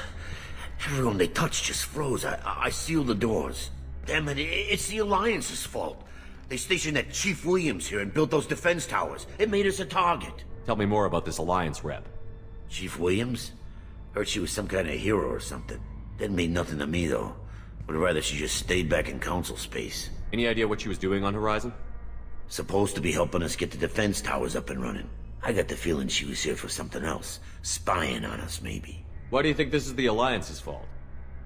Everyone they touched just froze. I sealed the doors. Damn it, it's the Alliance's fault. They stationed that Chief Williams here and built those defense towers. It made us a target. Tell me more about this Alliance rep. Chief Williams? Heard she was some kind of hero or something. Didn't mean nothing to me, though. Would rather she just stayed back in Council space. Any idea what she was doing on Horizon? Supposed to be helping us get the defense towers up and running. I got the feeling she was here for something else. Spying on us, maybe. Why do you think this is the Alliance's fault?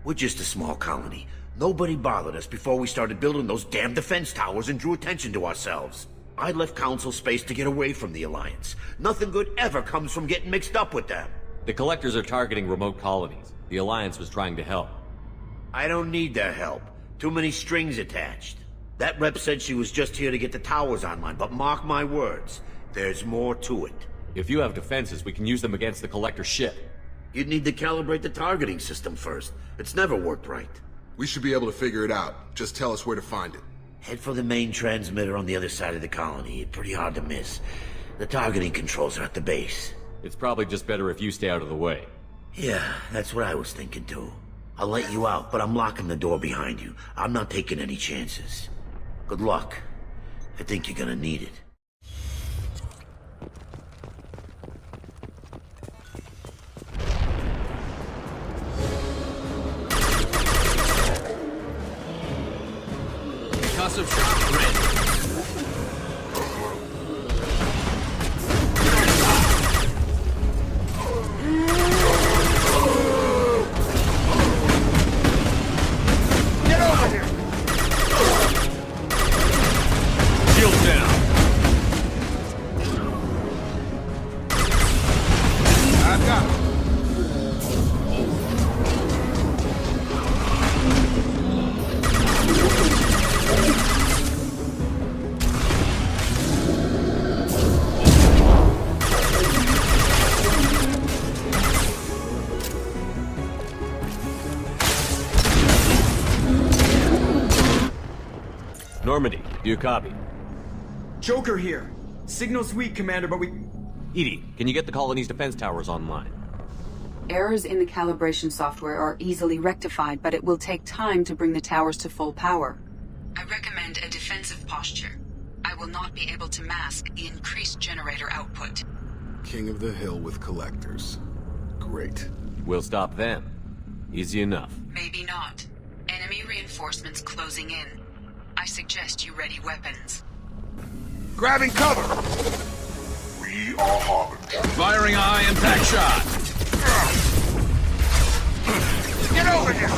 We're just a small colony. Nobody bothered us before we started building those damn defense towers and drew attention to ourselves. I left Council space to get away from the Alliance. Nothing good ever comes from getting mixed up with them. The Collectors are targeting remote colonies. The Alliance was trying to help. I don't need their help. Too many strings attached. That rep said she was just here to get the towers online, but mark my words, there's more to it. If you have defenses, we can use them against the Collector ship. You'd need to calibrate the targeting system first. It's never worked right. We should be able to figure it out. Just tell us where to find it. Head for the main transmitter on the other side of the colony. Pretty hard to miss. The targeting controls are at the base. It's probably just better if you stay out of the way. Yeah, that's what I was thinking too. I'll let you out, but I'm locking the door behind you. I'm not taking any chances. Good luck. I think you're gonna need it. Concussive shock ready. Normandy, do you copy? Joker here. Signal's weak, Commander, but we... Edie, can you get the colony's defense towers online? Errors in the calibration software are easily rectified, but it will take time to bring the towers to full power. I recommend a defensive posture. I will not be able to mask the increased generator output. King of the Hill with collectors. Great. We'll stop them. Easy enough. Maybe not. Enemy reinforcements closing in. I suggest you ready weapons. Grabbing cover! We are Harbinger. Firing high impact shot. Get over here!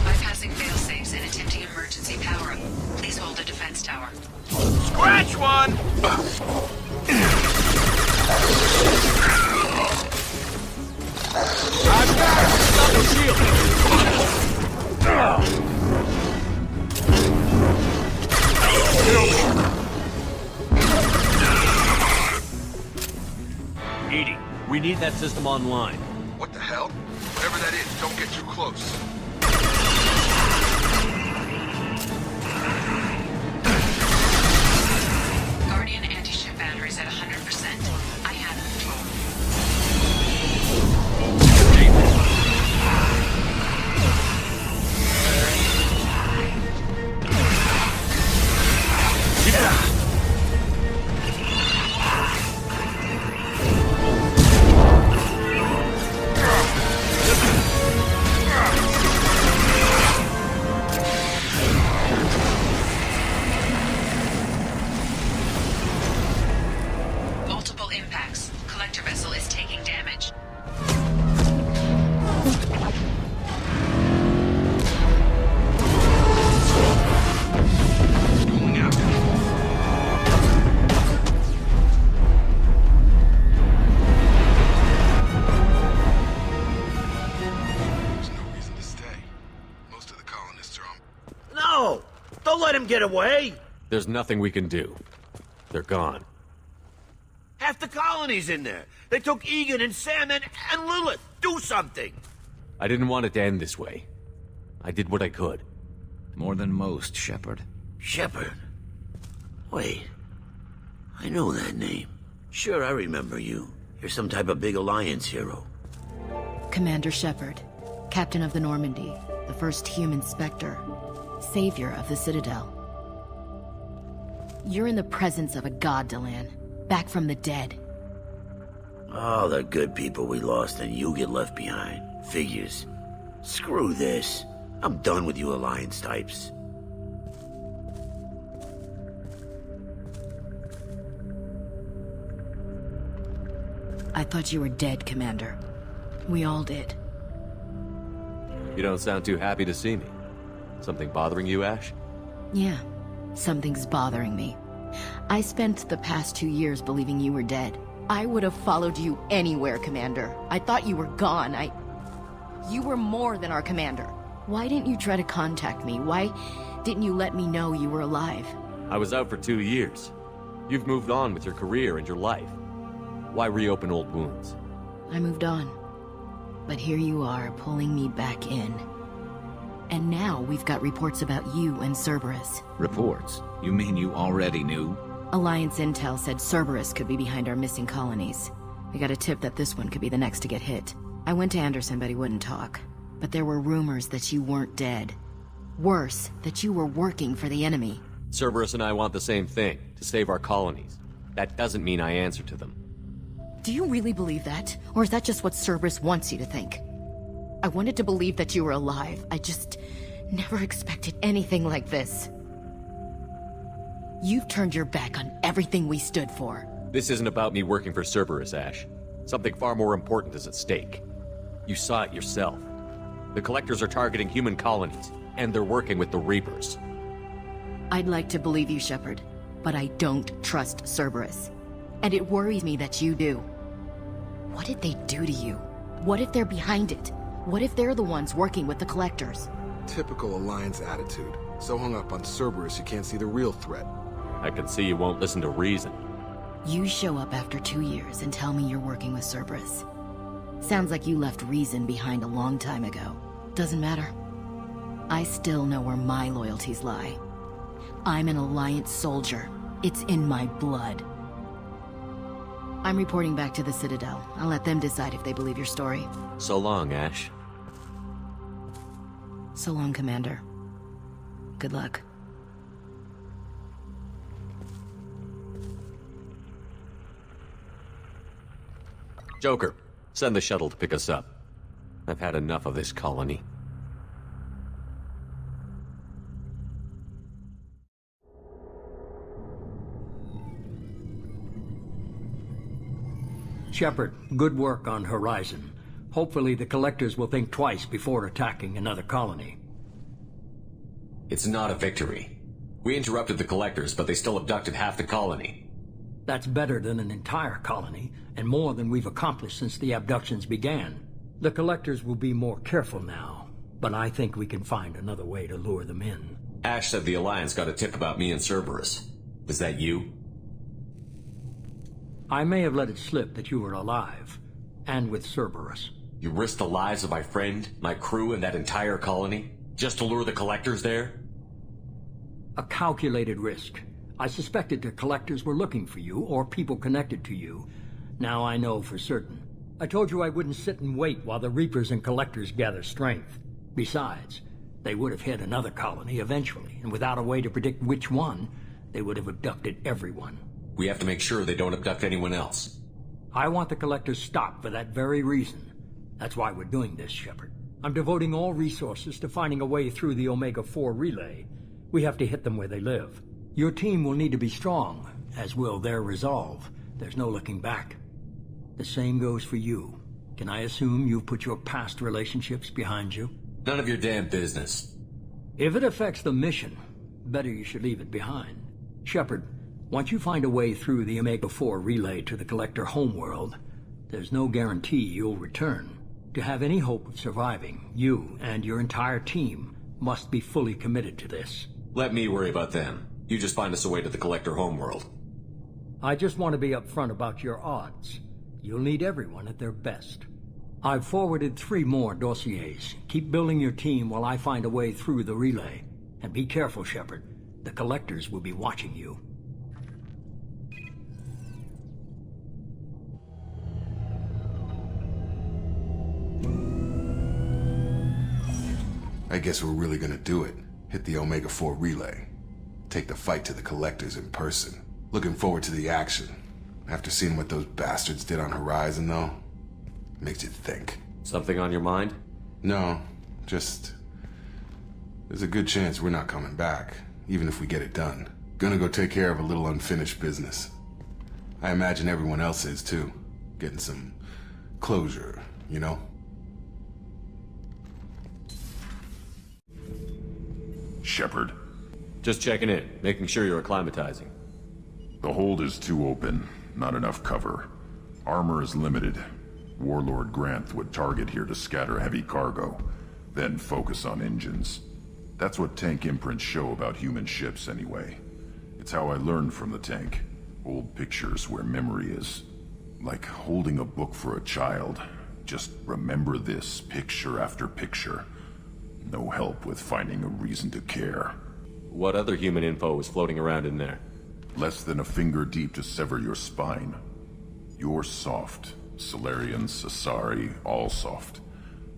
Bypassing failsafes and attempting emergency power-up. Please hold a defense tower. Scratch one! I've got it! Double shield! Edie, we need that system online. What the hell? Whatever that is, don't get too close. Guardian anti-ship batteries at 100%. I have control. Multiple impacts. Collector vessel is taking damage. Going out. There's no reason to stay. Most of the colonists are on. No! Don't let him get away! There's nothing we can do. They're gone. Half the colony's in there. They took Egan and Sam and Lilith. Do something! I didn't want it to end this way. I did what I could. More than most, Shepard. Shepard? Wait. I know that name. Sure, I remember you. You're some type of big Alliance hero. Commander Shepard, Captain of the Normandy, the first human Spectre, savior of the Citadel. You're in the presence of a god, Delan, back from the dead. All the good people we lost and you get left behind. Figures. Screw this. I'm done with you Alliance types. I thought you were dead, Commander. We all did. You don't sound too happy to see me. Something bothering you, Ash? Yeah, something's bothering me. I spent the past 2 years believing you were dead. I would have followed you anywhere, Commander. I thought you were gone. You were more than our commander. Why didn't you try to contact me? Why didn't you let me know you were alive? I was out for 2 years. You've moved on with your career and your life. Why reopen old wounds? I moved on. But here you are, pulling me back in. And now we've got reports about you and Cerberus. Reports? You mean you already knew? Alliance intel said Cerberus could be behind our missing colonies. We got a tip that this one could be the next to get hit. I went to Anderson, but he wouldn't talk. But there were rumors that you weren't dead. Worse, that you were working for the enemy. Cerberus and I want the same thing, to save our colonies. That doesn't mean I answer to them. Do you really believe that? Or is that just what Cerberus wants you to think? I wanted to believe that you were alive. I just never expected anything like this. You've turned your back on everything we stood for. This isn't about me working for Cerberus, Ash. Something far more important is at stake. You saw it yourself. The Collectors are targeting human colonies, and they're working with the Reapers. I'd like to believe you, Shepard, but I don't trust Cerberus. And it worries me that you do. What did they do to you? What if they're behind it? What if they're the ones working with the Collectors? Typical Alliance attitude. So hung up on Cerberus you can't see the real threat. I can see you won't listen to reason. You show up after 2 years and tell me you're working with Cerberus. Sounds like you left reason behind a long time ago. Doesn't matter. I still know where my loyalties lie. I'm an Alliance soldier. It's in my blood. I'm reporting back to the Citadel. I'll let them decide if they believe your story. So long, Ash. So long, Commander. Good luck. Joker, send the shuttle to pick us up. I've had enough of this colony. Shepard, good work on Horizon. Hopefully the Collectors will think twice before attacking another colony. It's not a victory. We interrupted the Collectors, but they still abducted half the colony. That's better than an entire colony, and more than we've accomplished since the abductions began. The Collectors will be more careful now, but I think we can find another way to lure them in. Ash said the Alliance got a tip about me and Cerberus. Was that you? I may have let it slip that you were alive, and with Cerberus. You risked the lives of my friend, my crew, and that entire colony? Just to lure the Collectors there? A calculated risk. I suspected the Collectors were looking for you, or people connected to you. Now I know for certain. I told you I wouldn't sit and wait while the Reapers and Collectors gather strength. Besides, they would have hit another colony eventually, and without a way to predict which one, they would have abducted everyone. We have to make sure they don't abduct anyone else. I want the Collectors stopped for that very reason. That's why we're doing this, Shepard. I'm devoting all resources to finding a way through the Omega-4 relay. We have to hit them where they live. Your team will need to be strong, as will their resolve. There's no looking back. The same goes for you. Can I assume you've put your past relationships behind you? None of your damn business. If it affects the mission, better you should leave it behind. Shepard, once you find a way through the Omega-4 relay to the Collector homeworld, there's no guarantee you'll return. To have any hope of surviving, you and your entire team must be fully committed to this. Let me worry about them. You just find us a way to the Collector homeworld. I just want to be upfront about your odds. You'll need everyone at their best. I've forwarded 3 more dossiers. Keep building your team while I find a way through the relay. And be careful, Shepard. The collectors will be watching you. I guess we're really gonna do it. Hit the Omega-4 relay. Take the fight to the collectors in person. Looking forward to the action. After seeing what those bastards did on Horizon, though, makes you think. Something on your mind? No, just... there's a good chance we're not coming back, even if we get it done. Gonna go take care of a little unfinished business. I imagine everyone else is, too. Getting some closure, you know? Shepard. Just checking in, making sure you're acclimatizing. The hold is too open, not enough cover. Armor is limited. Warlord Granth would target here to scatter heavy cargo, then focus on engines. That's what tank imprints show about human ships anyway. It's how I learned from the tank. Old pictures where memory is. Like holding a book for a child. Just remember this picture after picture. No help with finding a reason to care. What other human info was floating around in there? Less than a finger deep to sever your spine. You're soft. Salarians, Asari, all soft.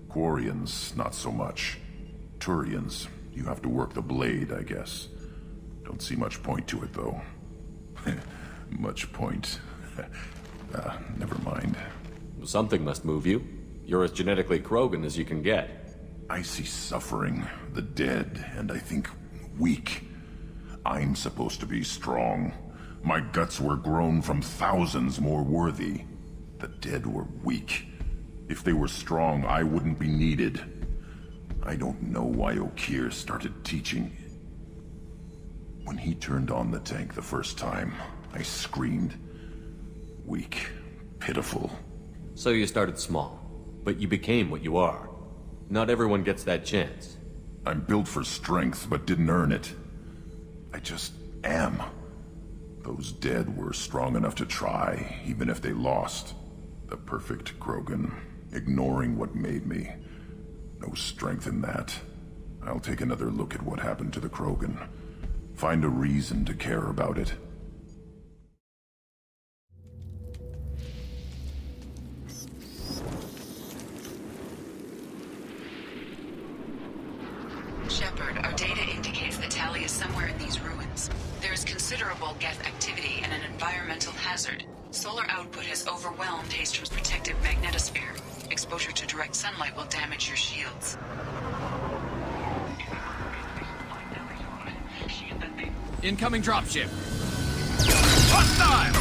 Quarians, not so much. Turians, you have to work the blade, I guess. Don't see much point to it, though. Much point. Never mind. Something must move you. You're as genetically Krogan as you can get. I see suffering, the dead, and I think weak. I'm supposed to be strong. My guts were grown from thousands more worthy. The dead were weak. If they were strong, I wouldn't be needed. I don't know why Okeer started teaching. When he turned on the tank the first time, I screamed. Weak, pitiful. So you started small, but you became what you are. Not everyone gets that chance. I'm built for strength, but didn't earn it. I just am. Those dead were strong enough to try, even if they lost. The perfect Krogan, ignoring what made me. No strength in that. I'll take another look at what happened to the Krogan. Find a reason to care about it. Shepard, our data indicates that Tali is somewhere in these ruins. There is considerable geth activity and an environmental hazard. Solar output has overwhelmed Hastrom's protective magnetosphere. Exposure to direct sunlight will damage your shields. Incoming dropship. Hostile!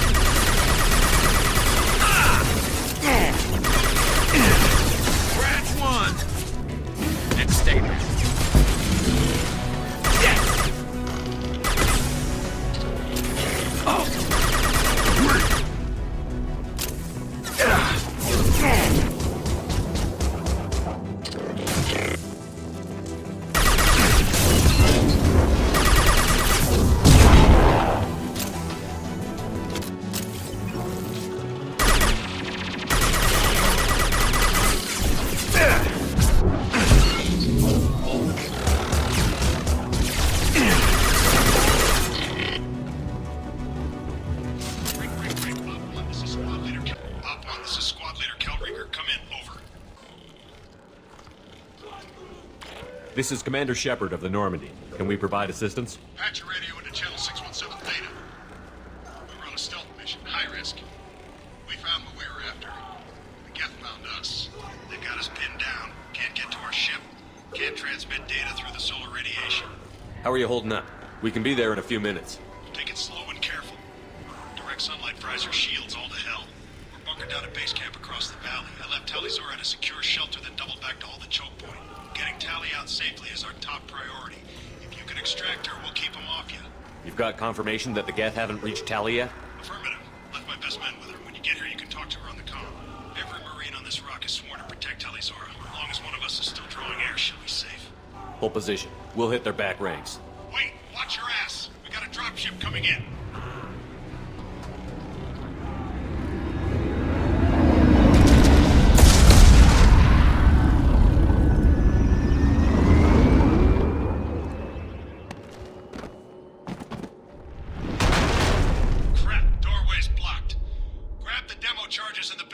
Branch 1! Next statement. This is Commander Shepard of the Normandy. Can we provide assistance? Patch your radio into channel 617 Theta. We were on a stealth mission, high risk. We found what we were after. The Geth found us. They've got us pinned down. Can't get to our ship. Can't transmit data through the solar radiation. How are you holding up? We can be there in a few minutes. Take it slow and careful. Direct sunlight fries your shields all to hell. We're bunkered down at base camp across the valley. I left Talizor at a secure shelter, then doubled back to hold the choke point. Getting Tali out safely is our top priority. If you can extract her, we'll keep them off you. You've got confirmation that the Geth haven't reached Tali yet? Affirmative. Left my best men with her. When you get here, you can talk to her on the comm. Every Marine on this rock is sworn to protect Talizora. As long as one of us is still drawing air, she'll be safe. Hold position. We'll hit their back ranks. Wait! Watch your ass! We got a dropship coming in.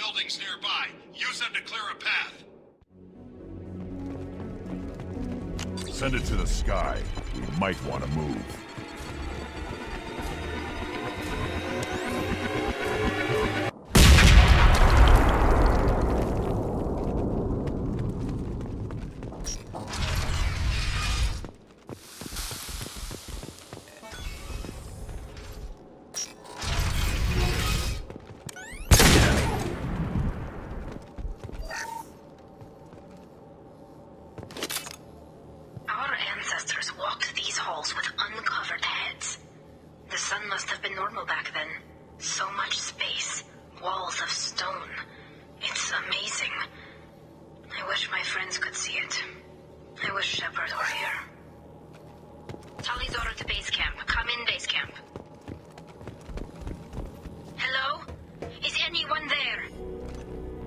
buildings nearby. Use them to clear a path. Send it to the sky. We might want to move.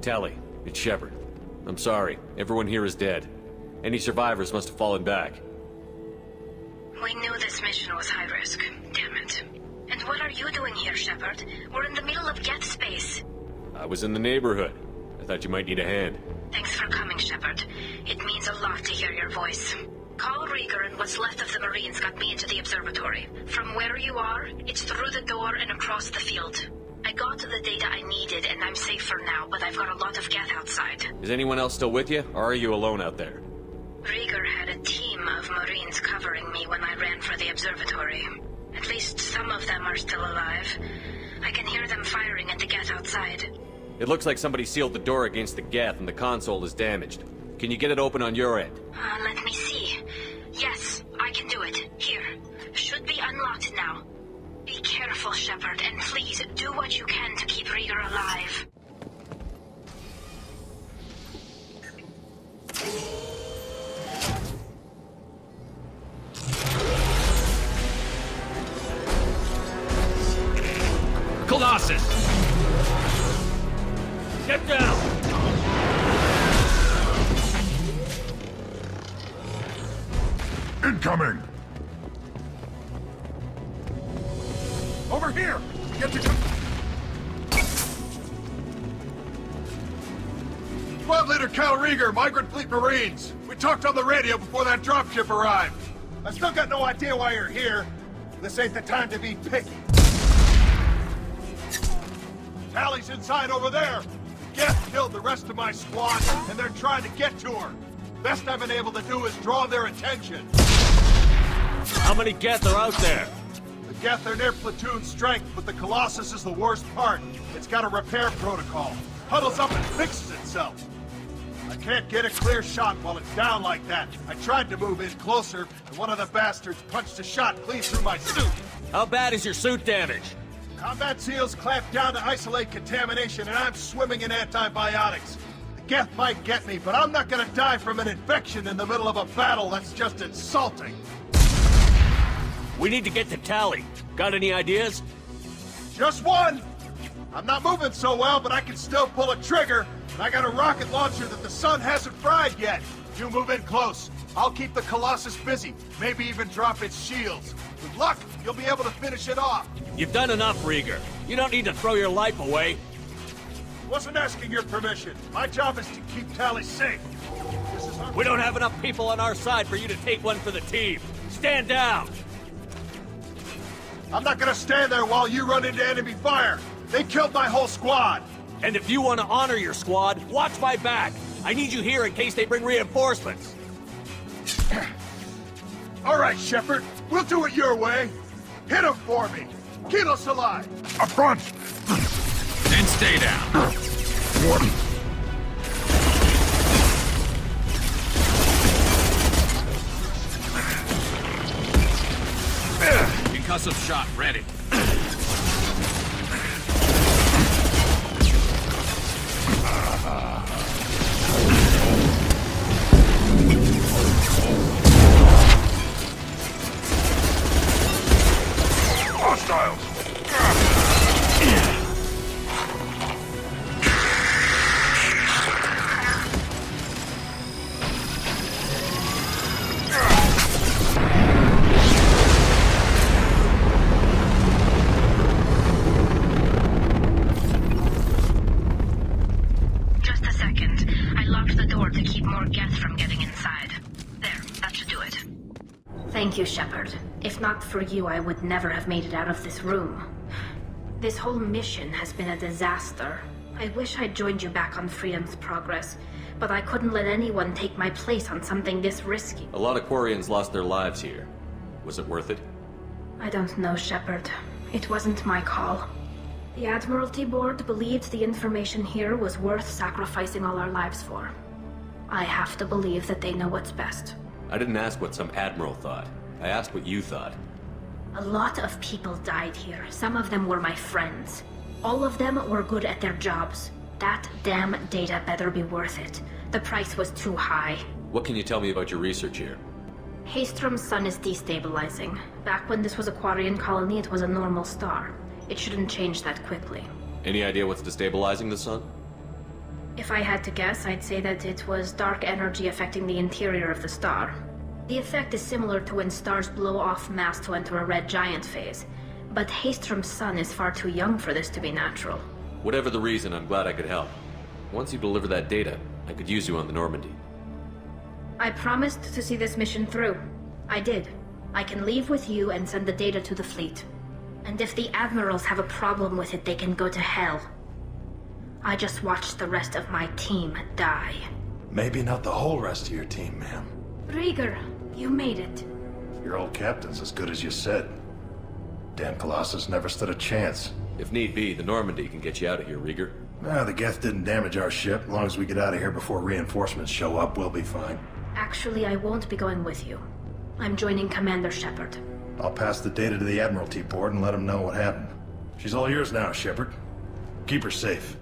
Tally, it's Shepard. I'm sorry. Everyone here is dead. Any survivors must have fallen back. We knew this mission was high risk. Damn it. And what are you doing here, Shepard? We're in the middle of Geth space. I was in the neighborhood. I thought you might need a hand. Thanks for coming, Shepard. It means a lot to hear your voice. Call Rieger and what's left of the Marines got me into the observatory. From where you are, it's through the door and across the field. I got the data I needed and I'm safe for now, but I've got a lot of Geth outside. Is anyone else still with you, or are you alone out there? Rieger had a team of Marines covering me when I ran for the observatory. At least some of them are still alive. I can hear them firing at the Geth outside. It looks like somebody sealed the door against the Geth and the console is damaged. Can you get it open on your end? Let me see. Yes, I can do it. Here. Should be unlocked now. Be careful, Shepard, and please do what you can to keep Rieger alive. Colossus! Step down! Incoming! Over here! Get to... Squad Leader Cal Rieger, Migrant Fleet Marines. We talked on the radio before that dropship arrived. I still got no idea why you're here. This ain't the time to be picky. Tally's inside over there. Geth killed the rest of my squad, and they're trying to get to her. Best I've been able to do is draw their attention. How many Geth are out there? The Geth are near platoon strength, but the Colossus is the worst part. It's got a repair protocol. Huddles up and fixes itself. I can't get a clear shot while it's down like that. I tried to move in closer, and one of the bastards punched a shot clean through my suit. How bad is your suit damaged? Combat SEALs clamped down to isolate contamination, and I'm swimming in antibiotics. The Geth might get me, but I'm not gonna die from an infection in the middle of a battle. That's just insulting. We need to get to Tally. Got any ideas? Just one! I'm not moving so well, but I can still pull a trigger, and I got a rocket launcher that the sun hasn't fried yet. You move in close. I'll keep the Colossus busy, maybe even drop its shields. With luck, you'll be able to finish it off. You've done enough, Rieger. You don't need to throw your life away. Wasn't asking your permission. My job is to keep Tally safe. We don't have enough people on our side for you to take one for the team. Stand down! I'm not gonna stand there while you run into enemy fire. They killed my whole squad. And if you want to honor your squad, watch my back. I need you here in case they bring reinforcements. All right, Shepard. We'll do it your way. Hit him for me. Keep us alive. Up front! Then stay down. Concussive shot ready. Hostiles! door to keep more geth from getting inside. There, that should do it. Thank you, Shepard. If not for you, I would never have made it out of this room. This whole mission has been a disaster. I wish I'd joined you back on Freedom's Progress, but I couldn't let anyone take my place on something this risky. A lot of Quarians lost their lives here. Was it worth it? I don't know, Shepard. It wasn't my call. The Admiralty Board believed the information here was worth sacrificing all our lives for. I have to believe that they know what's best. I didn't ask what some admiral thought. I asked what you thought. A lot of people died here. Some of them were my friends. All of them were good at their jobs. That damn data better be worth it. The price was too high. What can you tell me about your research here? Haystrom's sun is destabilizing. Back when this was a Quarian colony, it was a normal star. It shouldn't change that quickly. Any idea what's destabilizing the sun? If I had to guess, I'd say that it was dark energy affecting the interior of the star. The effect is similar to when stars blow off mass to enter a red giant phase. But Haystrom's sun is far too young for this to be natural. Whatever the reason, I'm glad I could help. Once you deliver that data, I could use you on the Normandy. I promised to see this mission through. I did. I can leave with you and send the data to the fleet. And if the admirals have a problem with it, they can go to hell. I just watched the rest of my team die. Maybe not the whole rest of your team, ma'am. Rieger, you made it. Your old captain's as good as you said. Damn Colossus never stood a chance. If need be, the Normandy can get you out of here, Rieger. Nah, the geth didn't damage our ship. As long as we get out of here before reinforcements show up, we'll be fine. Actually, I won't be going with you. I'm joining Commander Shepard. I'll pass the data to the Admiralty Board and let them know what happened. She's all yours now, Shepard. Keep her safe.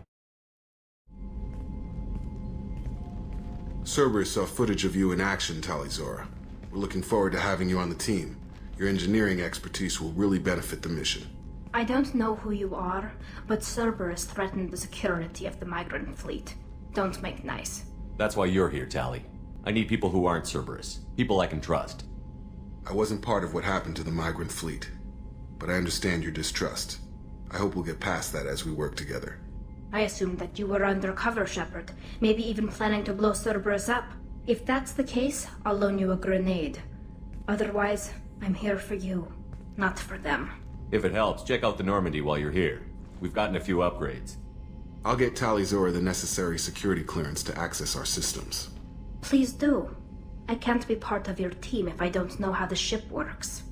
Cerberus saw footage of you in action, Talizora. We're looking forward to having you on the team. Your engineering expertise will really benefit the mission. I don't know who you are, but Cerberus threatened the security of the migrant fleet. Don't make nice. That's why you're here, Tali. I need people who aren't Cerberus. People I can trust. I wasn't part of what happened to the migrant fleet, but I understand your distrust. I hope we'll get past that as we work together. I assumed that you were undercover, Shepard. Maybe even planning to blow Cerberus up. If that's the case, I'll loan you a grenade. Otherwise, I'm here for you, not for them. If it helps, check out the Normandy while you're here. We've gotten a few upgrades. I'll get Talizora the necessary security clearance to access our systems. Please do. I can't be part of your team if I don't know how the ship works.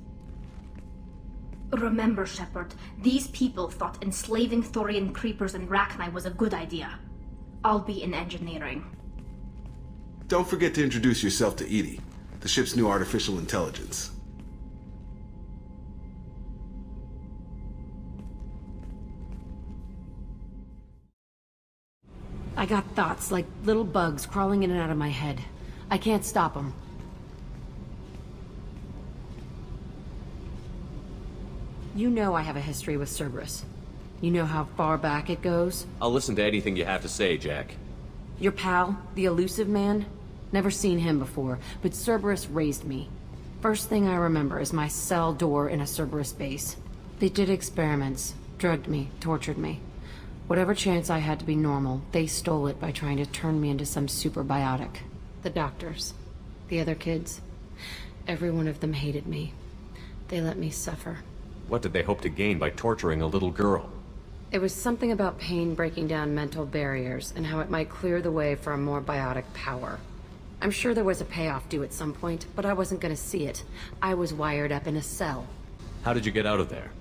Remember, Shepard, these people thought enslaving Thorian creepers and Rachni was a good idea. I'll be in engineering. Don't forget to introduce yourself to Edie, the ship's new artificial intelligence. I got thoughts like little bugs crawling in and out of my head. I can't stop them. You know I have a history with Cerberus. You know how far back it goes? I'll listen to anything you have to say, Jack. Your pal, the elusive man? Never seen him before, but Cerberus raised me. First thing I remember is my cell door in a Cerberus base. They did experiments, drugged me, tortured me. Whatever chance I had to be normal, they stole it by trying to turn me into some superbiotic. The doctors, the other kids, every one of them hated me. They let me suffer. What did they hope to gain by torturing a little girl? It was something about pain breaking down mental barriers and how it might clear the way for a more biotic power. I'm sure there was a payoff due at some point, but I wasn't gonna see it. I was wired up in a cell. How did you get out of there?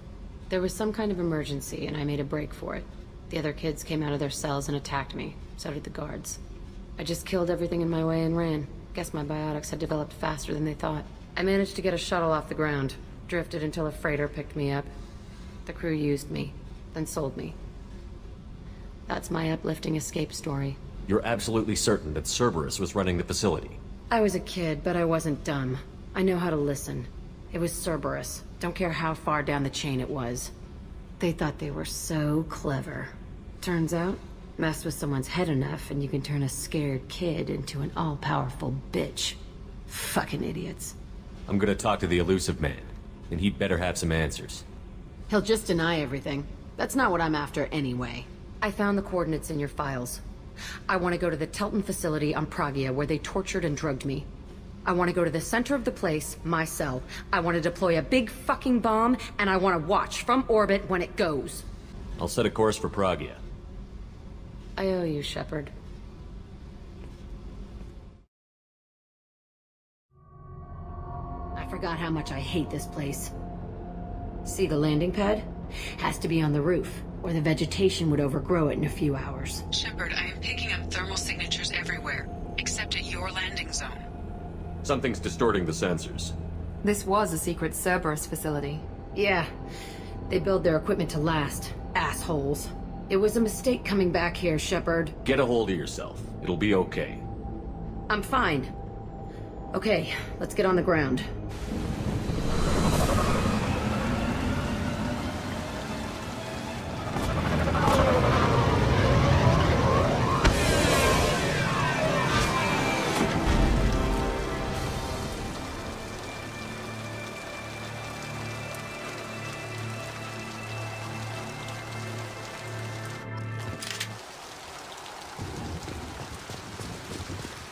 There was some kind of emergency, and I made a break for it. The other kids came out of their cells and attacked me. So did the guards. I just killed everything in my way and ran. Guess my biotics had developed faster than they thought. I managed to get a shuttle off the ground. Drifted until a freighter picked me up. The crew used me, then sold me. That's my uplifting escape story. You're absolutely certain that Cerberus was running the facility? I was a kid, but I wasn't dumb. I know how to listen. It was Cerberus. Don't care how far down the chain it was. They thought they were so clever. Turns out, mess with someone's head enough and you can turn a scared kid into an all-powerful bitch. Fucking idiots. I'm gonna talk to the elusive man, and he'd better have some answers. He'll just deny everything. That's not what I'm after anyway. I found the coordinates in your files. I want to go to the Telton facility on Pragia where they tortured and drugged me. I want to go to the center of the place, my cell. I want to deploy a big fucking bomb, and I want to watch from orbit when it goes. I'll set a course for Pragia. I owe you, Shepard. I forgot how much I hate this place. See the landing pad? Has to be on the roof, or the vegetation would overgrow it in a few hours. Shepard, I am picking up thermal signatures everywhere, except at your landing zone. Something's distorting the sensors. This was a secret Cerberus facility. Yeah. They build their equipment to last. Assholes. It was a mistake coming back here, Shepard. Get a hold of yourself. It'll be okay. I'm fine. Okay, let's get on the ground.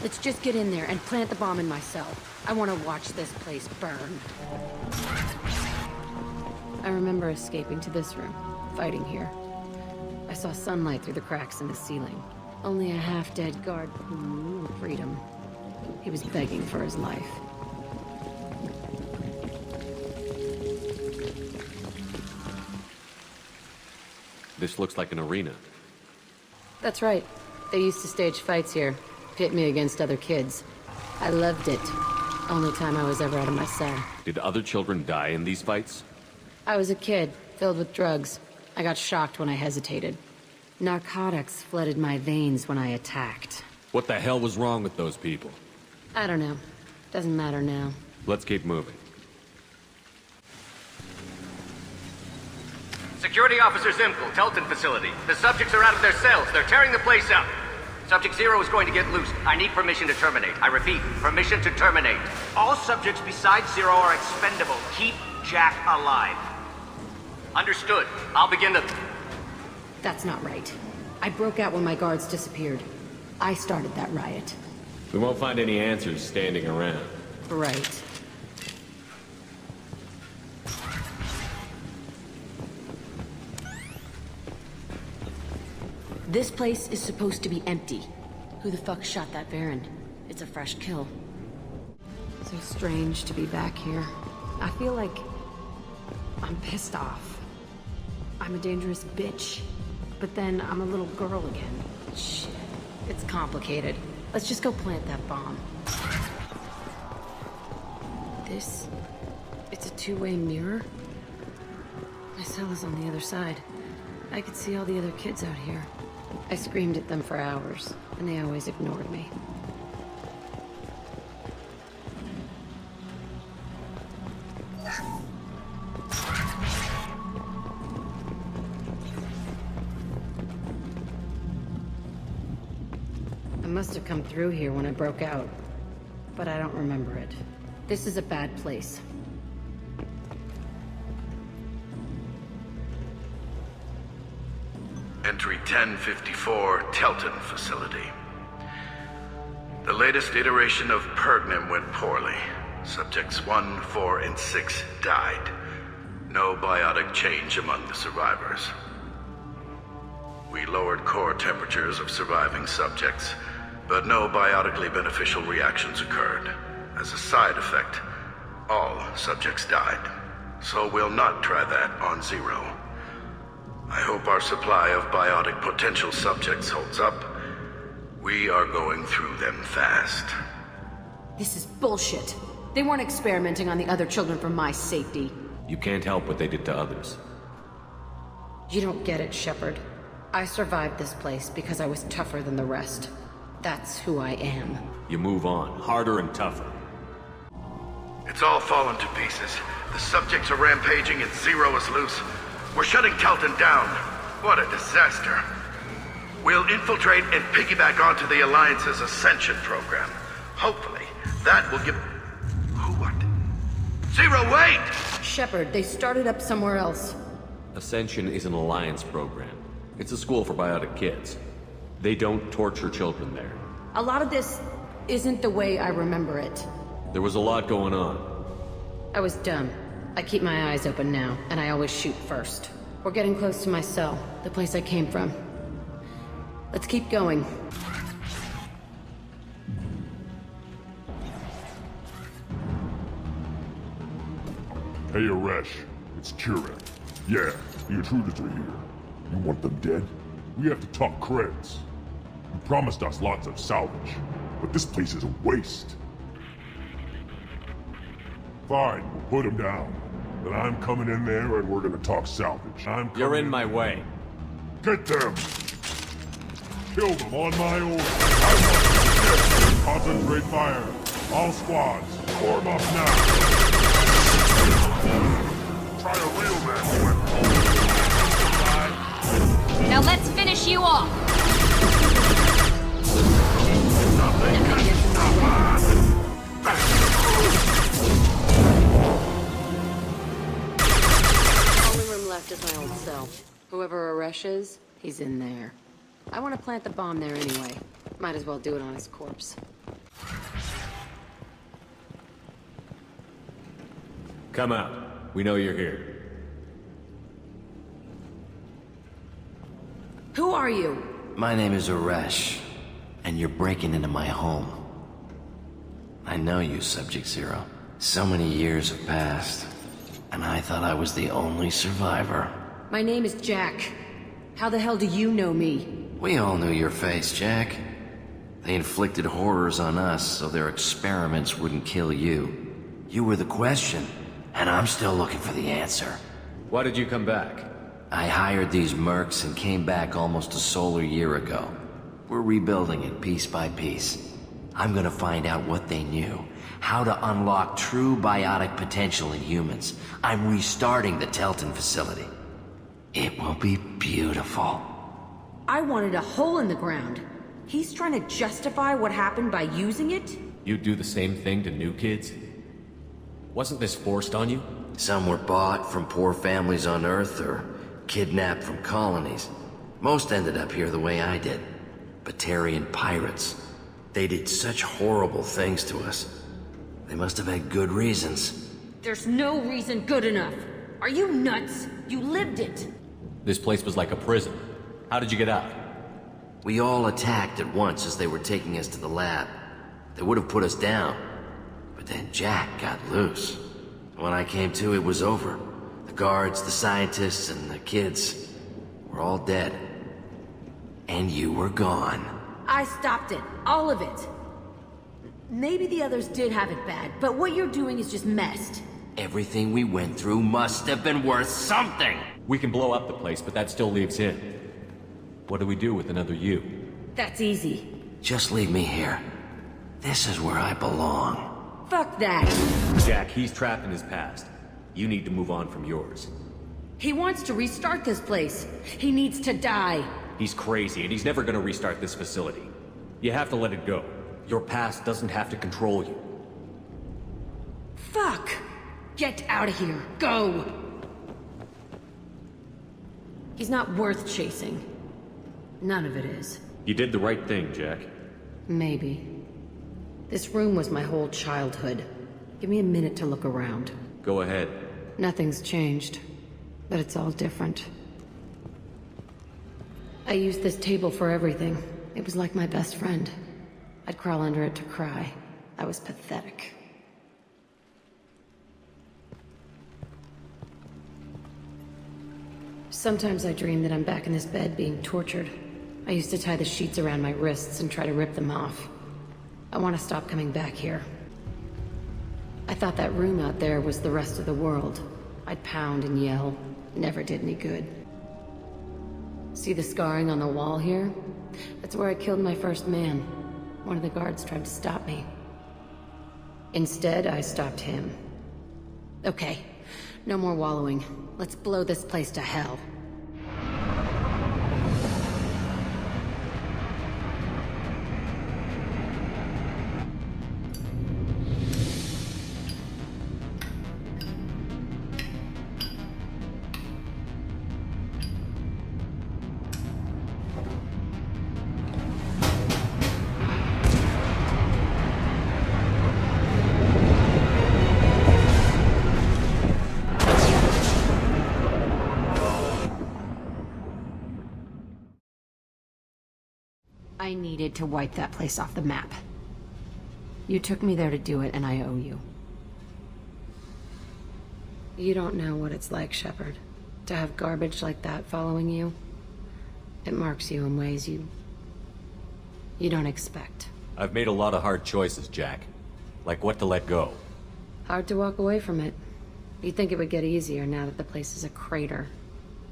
Let's just get in there and plant the bomb in my cell. I want to watch this place burn. I remember escaping to this room, fighting here. I saw sunlight through the cracks in the ceiling. Only a half-dead guard who knew freedom. He was begging for his life. This looks like an arena. That's right. They used to stage fights here. Pit me against other kids. I loved it. Only time I was ever out of my cell. Did other children die in these fights? I was a kid, filled with drugs. I got shocked when I hesitated. Narcotics flooded my veins when I attacked. What the hell was wrong with those people? I don't know. Doesn't matter now. Let's keep moving. Security Officer Zimkel, Telton facility. The subjects are out of their cells. They're tearing the place up. Subject Zero is going to get loose. I need permission to terminate. I repeat, permission to terminate. All subjects besides Zero are expendable. Keep Jack alive. Understood. I'll begin the... That's not right. I broke out when my guards disappeared. I started that riot. We won't find any answers standing around. Right. This place is supposed to be empty. Who the fuck shot that Baron? It's a fresh kill. So strange to be back here. I feel like I'm pissed off. I'm a dangerous bitch. But then I'm a little girl again. Shit. It's complicated. Let's just go plant that bomb. It's a two-way mirror? My cell is on the other side. I could see all the other kids out here. I screamed at them for hours, and they always ignored me. I must have come through here when I broke out, but I don't remember it. This is a bad place. Entry 1054, Telton facility. The latest iteration of Pergnum went poorly. Subjects 1, 4, and 6 died. No biotic change among the survivors. We lowered core temperatures of surviving subjects, but no biotically beneficial reactions occurred. As a side effect, all subjects died. So we'll not try that on Zero. I hope our supply of biotic potential subjects holds up. We are going through them fast. This is bullshit. They weren't experimenting on the other children for my safety. You can't help what they did to others. You don't get it, Shepard. I survived this place because I was tougher than the rest. That's who I am. You move on, harder and tougher. It's all fallen to pieces. The subjects are rampaging and Zero is loose. We're shutting Telton down. What a disaster. We'll infiltrate and piggyback onto the Alliance's Ascension program. Hopefully, that will give... What? Zero, wait! Shepard, they started up somewhere else. Ascension is an Alliance program. It's a school for biotic kids. They don't torture children there. A lot of this isn't the way I remember it. There was a lot going on. I was dumb. I keep my eyes open now, and I always shoot first. We're getting close to my cell, the place I came from. Let's keep going. Hey, Aresh. It's Kira. Yeah, the intruders are here. You want them dead? We have to talk creds. You promised us lots of salvage, but this place is a waste. Fine, we'll put them down. Then I'm coming in there and we're gonna talk salvage. You're in my way. Get them! Kill them on my order. I want them dead. Concentrate fire. All squads, form up now. Try a real man's weapon. Now let's finish you off! Nothing can stop us! Only room left is my old cell. Whoever Aresh is, he's in there. I want to plant the bomb there anyway. Might as well do it on his corpse. Come out. We know you're here. Who are you? My name is Aresh, and you're breaking into my home. I know you, Subject Zero. So many years have passed, and I thought I was the only survivor. My name is Jack. How the hell do you know me? We all knew your face, Jack. They inflicted horrors on us so their experiments wouldn't kill you. You were the question, and I'm still looking for the answer. Why did you come back? I hired these mercs and came back almost a solar year ago. We're rebuilding it piece by piece. I'm gonna find out what they knew, how to unlock true biotic potential in humans. I'm restarting the Telton facility. It will be beautiful. I wanted a hole in the ground. He's trying to justify what happened by using it? You'd do the same thing to new kids? Wasn't this forced on you? Some were bought from poor families on Earth or kidnapped from colonies. Most ended up here the way I did. Batarian pirates. They did such horrible things to us. They must have had good reasons. There's no reason good enough. Are you nuts? You lived it. This place was like a prison. How did you get out? We all attacked at once as they were taking us to the lab. They would have put us down. But then Jack got loose. When I came to, it was over. The guards, the scientists, and the kids were all dead. And you were gone. I stopped it. All of it. Maybe the others did have it bad, but what you're doing is just messed. Everything we went through must have been worth something! We can blow up the place, but that still leaves him. What do we do with another you? That's easy. Just leave me here. This is where I belong. Fuck that. Jack, he's trapped in his past. You need to move on from yours. He wants to restart this place. He needs to die. He's crazy, and he's never gonna restart this facility. You have to let it go. Your past doesn't have to control you. Fuck! Get out of here. Go! He's not worth chasing. None of it is. You did the right thing, Jack. Maybe. This room was my whole childhood. Give me a minute to look around. Go ahead. Nothing's changed, but it's all different. I used this table for everything. It was like my best friend. I'd crawl under it to cry. I was pathetic. Sometimes I dream that I'm back in this bed being tortured. I used to tie the sheets around my wrists and try to rip them off. I want to stop coming back here. I thought that room out there was the rest of the world. I'd pound and yell. Never did any good. See the scarring on the wall here? That's where I killed my first man. One of the guards tried to stop me. Instead, I stopped him. Okay, no more wallowing. Let's blow this place to hell. I needed to wipe that place off the map. You took me there to do it, and I owe you. You don't know what it's like, Shepard, to have garbage like that following you. It marks you in ways you don't expect. I've made a lot of hard choices, Jack. Like what to let go. Hard to walk away from it. You'd think it would get easier now that the place is a crater.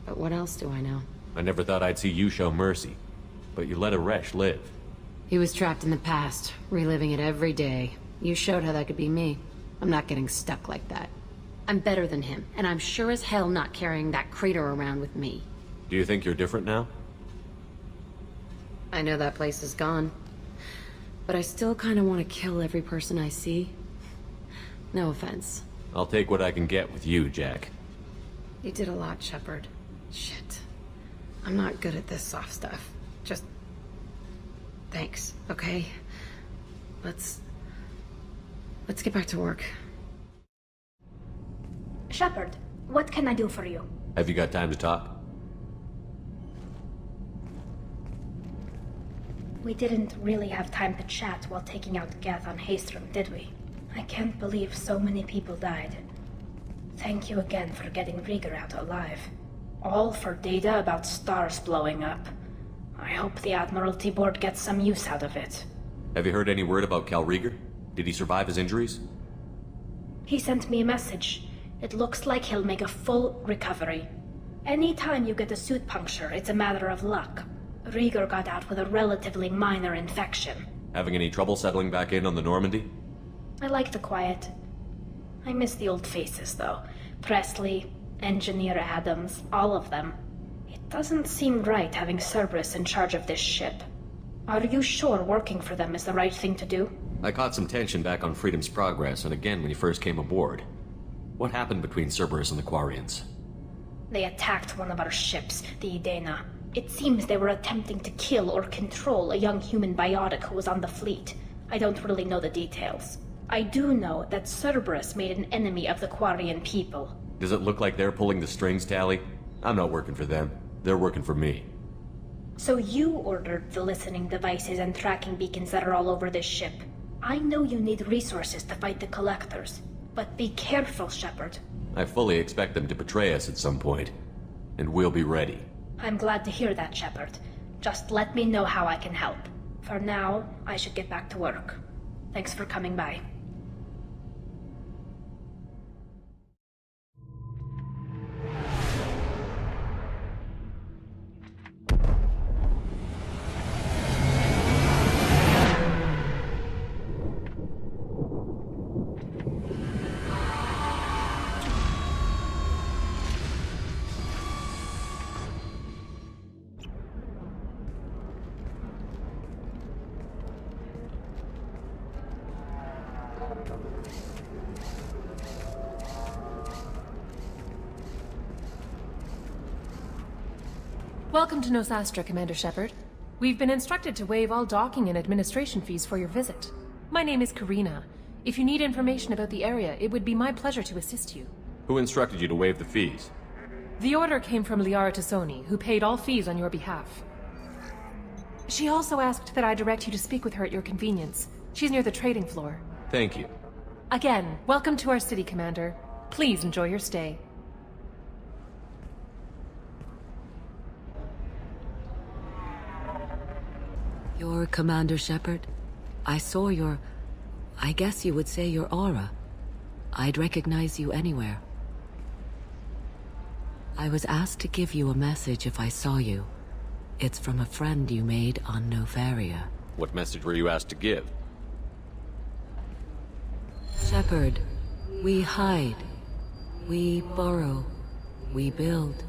But what else do I know? I never thought I'd see you show mercy. But you let a wretch live. He was trapped in the past, reliving it every day. You showed how that could be me. I'm not getting stuck like that. I'm better than him, and I'm sure as hell not carrying that crater around with me. Do you think you're different now? I know that place is gone. But I still kind of want to kill every person I see. No offense. I'll take what I can get with you, Jack. You did a lot, Shepard. Shit. I'm not good at this soft stuff. Just... thanks, okay? Let's get back to work. Shepard, what can I do for you? Have you got time to talk? We didn't really have time to chat while taking out Geth on Haestrom, did we? I can't believe so many people died. Thank you again for getting Rieger out alive. All for data about stars blowing up. I hope the Admiralty Board gets some use out of it. Have you heard any word about Cal Rieger? Did he survive his injuries? He sent me a message. It looks like he'll make a full recovery. Anytime you get a suit puncture, it's a matter of luck. Rieger got out with a relatively minor infection. Having any trouble settling back in on the Normandy? I like the quiet. I miss the old faces, though. Presley, Engineer Adams, all of them. It doesn't seem right having Cerberus in charge of this ship. Are you sure working for them is the right thing to do? I caught some tension back on Freedom's Progress, and again when you first came aboard. What happened between Cerberus and the Quarians? They attacked one of our ships, the Edena. It seems they were attempting to kill or control a young human biotic who was on the fleet. I don't really know the details. I do know that Cerberus made an enemy of the Quarian people. Does it look like they're pulling the strings, Tally? I'm not working for them. They're working for me. So you ordered the listening devices and tracking beacons that are all over this ship. I know you need resources to fight the Collectors, but be careful, Shepard. I fully expect them to betray us at some point, and we'll be ready. I'm glad to hear that, Shepard. Just let me know how I can help. For now, I should get back to work. Thanks for coming by. Welcome to Nosastra, Commander Shepard. We've been instructed to waive all docking and administration fees for your visit. My name is Karina. If you need information about the area, it would be my pleasure to assist you. Who instructed you to waive the fees? The order came from Liara Tassoni, who paid all fees on your behalf. She also asked that I direct you to speak with her at your convenience. She's near the trading floor. Thank you. Again, welcome to our city, Commander. Please enjoy your stay. You're Commander Shepard? I saw your... I guess you would say your aura. I'd recognize you anywhere. I was asked to give you a message if I saw you. It's from a friend you made on Novaria. What message were you asked to give? Shepard, we hide. We burrow. We build.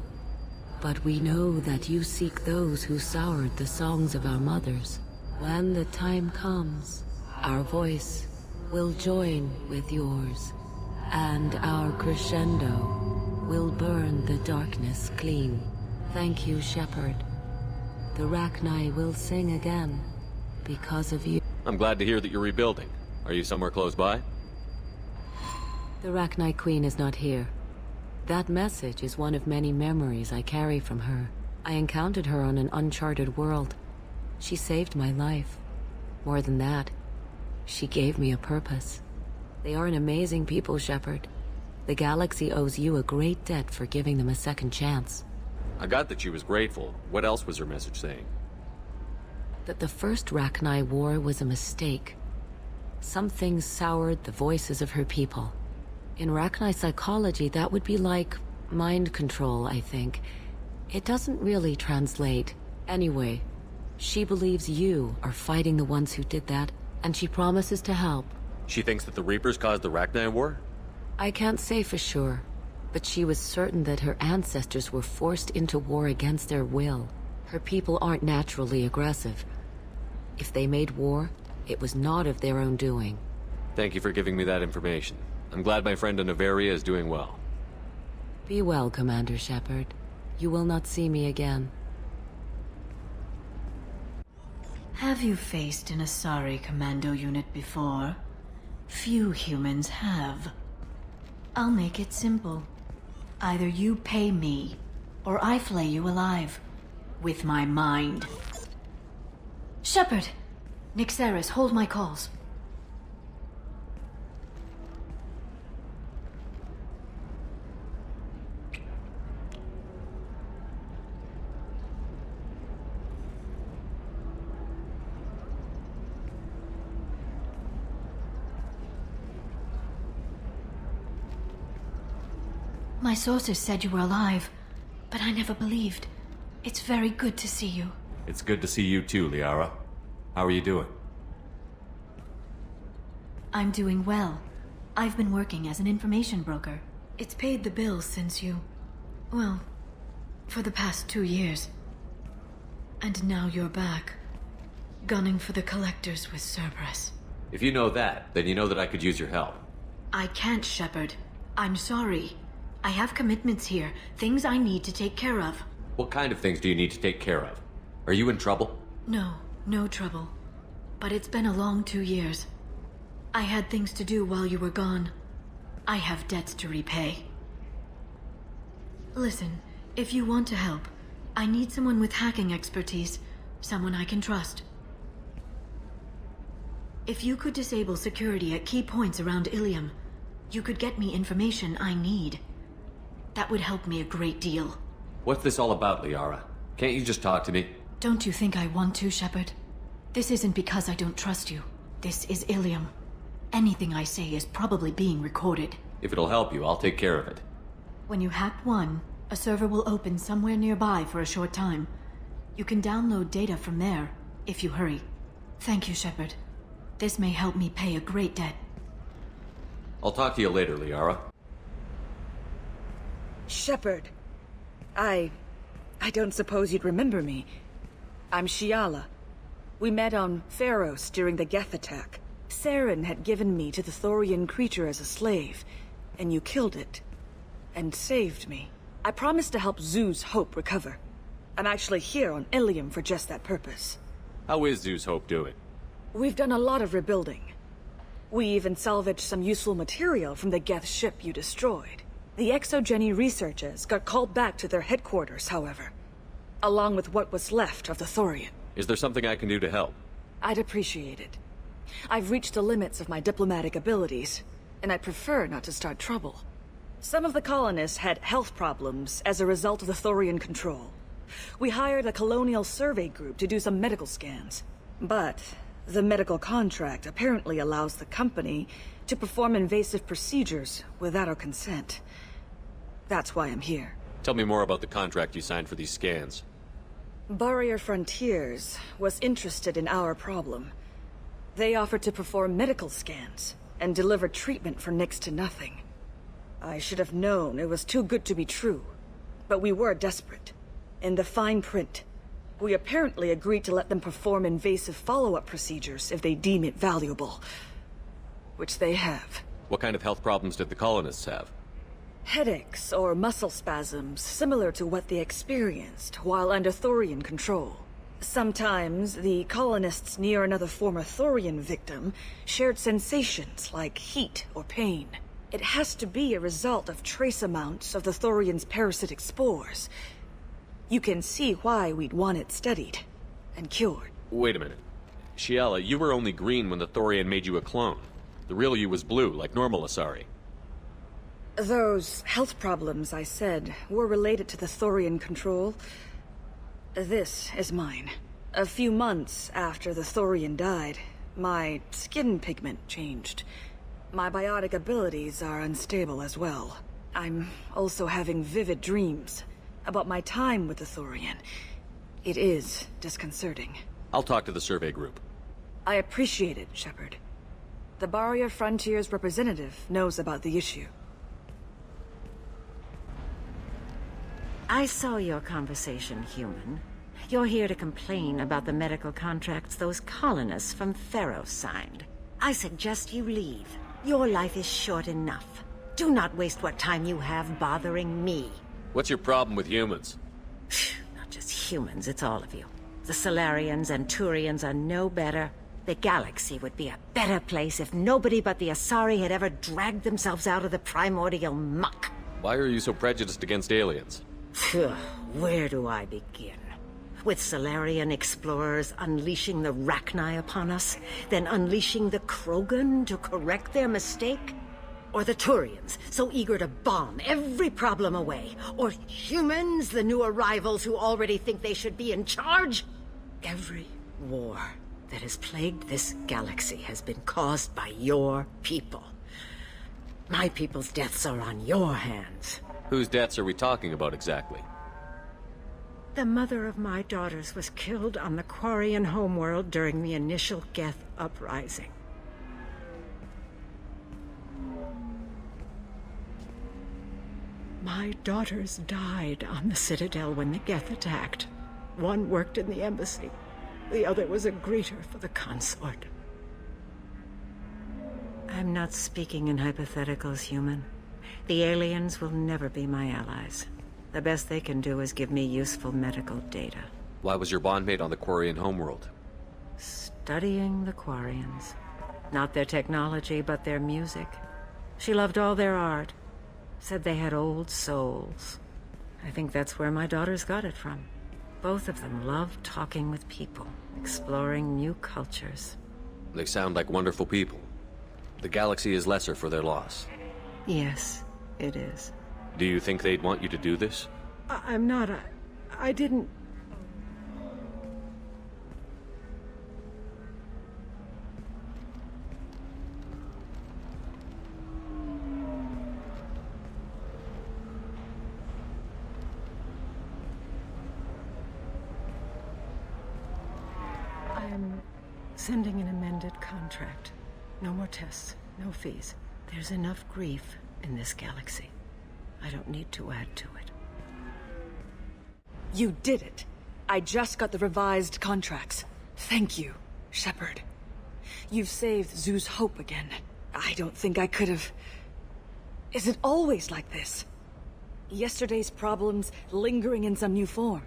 But we know that you seek those who soured the songs of our mothers. When the time comes, our voice will join with yours, and our crescendo will burn the darkness clean. Thank you, Shepard. The Rachni will sing again, because of you. I'm glad to hear that you're rebuilding. Are you somewhere close by? The Rachni Queen is not here. That message is one of many memories I carry from her. I encountered her on an uncharted world. She saved my life. More than that, she gave me a purpose. They are an amazing people, Shepard. The galaxy owes you a great debt for giving them a second chance. I got that she was grateful. What else was her message saying? That the first Rachni war was a mistake. Some things soured the voices of her people. In Rachni psychology, that would be like mind control, I think. It doesn't really translate. Anyway, she believes you are fighting the ones who did that, and she promises to help. She thinks that the Reapers caused the Rachni war? I can't say for sure, but she was certain that her ancestors were forced into war against their will. Her people aren't naturally aggressive. If they made war, it was not of their own doing. Thank you for giving me that information. I'm glad my friend in Novaria is doing well. Be well, Commander Shepard. You will not see me again. Have you faced an Asari commando unit before? Few humans have. I'll make it simple. Either you pay me, or I flay you alive. With my mind. Shepard! Nixeris, hold my calls. My sources said you were alive, but I never believed. It's very good to see you. It's good to see you too, Liara. How are you doing? I'm doing well. I've been working as an information broker. It's paid the bills since you... well, for the past 2 years. And now you're back, gunning for the Collectors with Cerberus. If you know that, then you know that I could use your help. I can't, Shepard. I'm sorry. I have commitments here, things I need to take care of. What kind of things do you need to take care of? Are you in trouble? No, no trouble. But it's been a long 2 years. I had things to do while you were gone. I have debts to repay. Listen, if you want to help, I need someone with hacking expertise, someone I can trust. If you could disable security at key points around Ilium, you could get me information I need. That would help me a great deal. What's this all about, Liara? Can't you just talk to me? Don't you think I want to, Shepard? This isn't because I don't trust you. This is Ilium. Anything I say is probably being recorded. If it'll help you, I'll take care of it. When you hack one, a server will open somewhere nearby for a short time. You can download data from there, if you hurry. Thank you, Shepard. This may help me pay a great debt. I'll talk to you later, Liara. Shepard. I don't suppose you'd remember me. I'm Shiala. We met on Pharos during the Geth attack. Saren had given me to the Thorian creature as a slave, and you killed it. And saved me. I promised to help Zoo's Hope recover. I'm actually here on Ilium for just that purpose. How is Zoo's Hope doing? We've done a lot of rebuilding. We even salvaged some useful material from the Geth ship you destroyed. The Exogeny researchers got called back to their headquarters, however, along with what was left of the Thorian. Is there something I can do to help? I'd appreciate it. I've reached the limits of my diplomatic abilities, and I prefer not to start trouble. Some of the colonists had health problems as a result of the Thorian control. We hired a colonial survey group to do some medical scans. But the medical contract apparently allows the company to perform invasive procedures without our consent. That's why I'm here. Tell me more about the contract you signed for these scans. Barrier Frontiers was interested in our problem. They offered to perform medical scans and deliver treatment for next to nothing. I should have known it was too good to be true, but we were desperate. In the fine print, we apparently agreed to let them perform invasive follow-up procedures if they deem it valuable. Which they have. What kind of health problems did the colonists have? Headaches or muscle spasms similar to what they experienced while under Thorian control. Sometimes the colonists near another former Thorian victim shared sensations like heat or pain. It has to be a result of trace amounts of the Thorian's parasitic spores. You can see why we'd want it studied and cured. Wait a minute. Shiala, you were only green when the Thorian made you a clone. The real you was blue, like normal Asari. Those health problems I said were related to the Thorian control. This is mine. A few months after the Thorian died, my skin pigment changed. My biotic abilities are unstable as well. I'm also having vivid dreams about my time with the Thorian. It is disconcerting. I'll talk to the survey group. I appreciate it, Shepard. The Barrier Frontier's representative knows about the issue. I saw your conversation, human. You're here to complain about the medical contracts those colonists from Theros signed. I suggest you leave. Your life is short enough. Do not waste what time you have bothering me. What's your problem with humans? Not just humans, it's all of you. The Solarians and Turians are no better. The galaxy would be a better place if nobody but the Asari had ever dragged themselves out of the primordial muck. Why are you so prejudiced against aliens? Where do I begin? With Solarian explorers unleashing the Rachni upon us, then unleashing the Krogan to correct their mistake? Or the Turians, so eager to bomb every problem away? Or humans, the new arrivals who already think they should be in charge? Every war that has plagued this galaxy has been caused by your people. My people's deaths are on your hands. Whose deaths are we talking about exactly? The mother of my daughters was killed on the Quarian homeworld during the initial Geth uprising. My daughters died on the Citadel when the Geth attacked. One worked in the embassy. The other was a greeter for the consort. I'm not speaking in hypotheticals, human. The aliens will never be my allies. The best they can do is give me useful medical data. Why was your bondmate on the Quarian homeworld? Studying the Quarians. Not their technology, but their music. She loved all their art. Said they had old souls. I think that's where my daughters got it from. Both of them loved talking with people, exploring new cultures. They sound like wonderful people. The galaxy is lesser for their loss. Yes, it is. Do you think they'd want you to do this? I'm not. I didn't... I'm sending an amended contract. No more tests, no fees. There's enough grief in this galaxy. I don't need to add to it. You did it. I just got the revised contracts. Thank you, Shepard. You've saved Zoo's hope again. I don't think I could have... Is it always like this? Yesterday's problems lingering in some new form.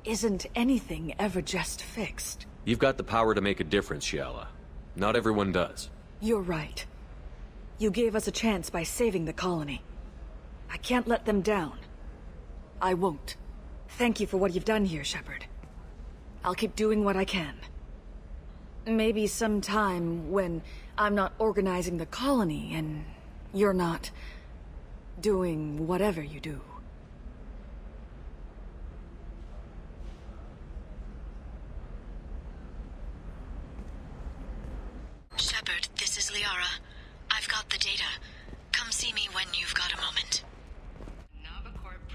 Isn't anything ever just fixed? You've got the power to make a difference, Shiala. Not everyone does. You're right. You gave us a chance by saving the colony. I can't let them down. I won't. Thank you for what you've done here, Shepard. I'll keep doing what I can. Maybe sometime when I'm not organizing the colony and you're not doing whatever you do. Shepard, this is Liara. I've got the data. Come see me when you've got a moment.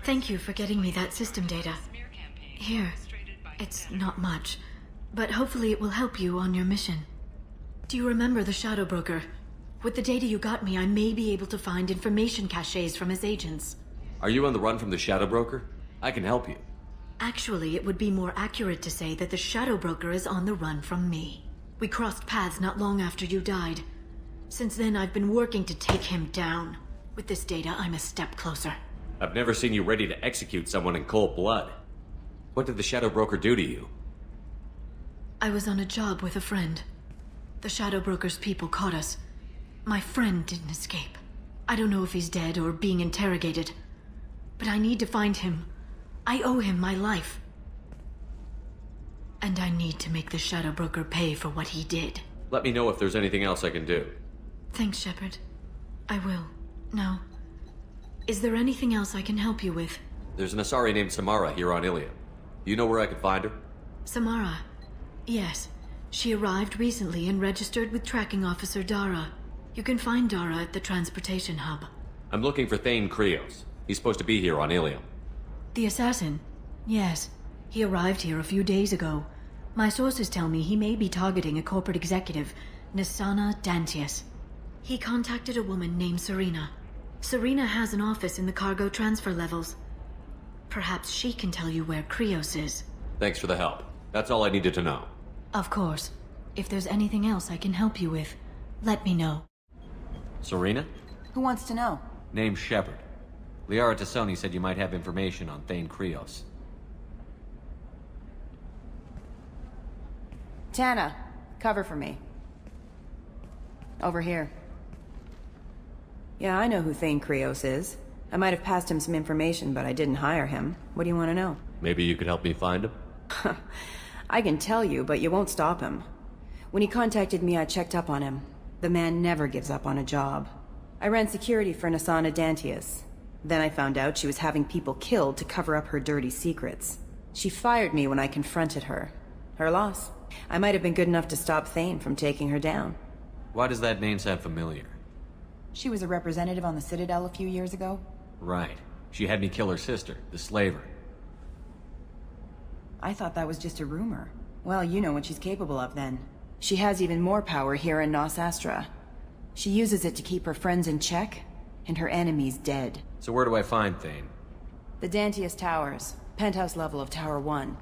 Thank you for getting me that system data. Here. It's not much, but hopefully it will help you on your mission. Do you remember the Shadow Broker? With the data you got me, I may be able to find information caches from his agents. Are you on the run from the Shadow Broker? I can help you. Actually, it would be more accurate to say that the Shadow Broker is on the run from me. We crossed paths not long after you died. Since then, I've been working to take him down. With this data, I'm a step closer. I've never seen you ready to execute someone in cold blood. What did the Shadow Broker do to you? I was on a job with a friend. The Shadow Broker's people caught us. My friend didn't escape. I don't know if he's dead or being interrogated. But I need to find him. I owe him my life. And I need to make the Shadow Broker pay for what he did. Let me know if there's anything else I can do. Thanks, Shepard. I will. Now, is there anything else I can help you with? There's an Asari named Samara here on Ilium. You know where I could find her? Samara? Yes. She arrived recently and registered with Tracking Officer Dara. You can find Dara at the transportation hub. I'm looking for Thane Krios. He's supposed to be here on Ilium. The assassin? Yes. He arrived here a few days ago. My sources tell me he may be targeting a corporate executive, Nisana Dantius. He contacted a woman named Serena. Serena has an office in the cargo transfer levels. Perhaps she can tell you where Krios is. Thanks for the help. That's all I needed to know. Of course. If there's anything else I can help you with, let me know. Serena? Who wants to know? Name's Shepard. Liara Tassoni said you might have information on Thane Krios. Tana, cover for me. Over here. Yeah, I know who Thane Krios is. I might have passed him some information, but I didn't hire him. What do you want to know? Maybe you could help me find him? I can tell you, but you won't stop him. When he contacted me, I checked up on him. The man never gives up on a job. I ran security for Nisana Dantius. Then I found out she was having people killed to cover up her dirty secrets. She fired me when I confronted her. Her loss. I might have been good enough to stop Thane from taking her down. Why does that name sound familiar? She was a representative on the Citadel a few years ago. Right. She had me kill her sister, the slaver. I thought that was just a rumor. Well, you know what she's capable of then. She has even more power here in Nos Astra. She uses it to keep her friends in check, and her enemies dead. So where do I find Thane? The Dantius Towers. Penthouse level of Tower 1.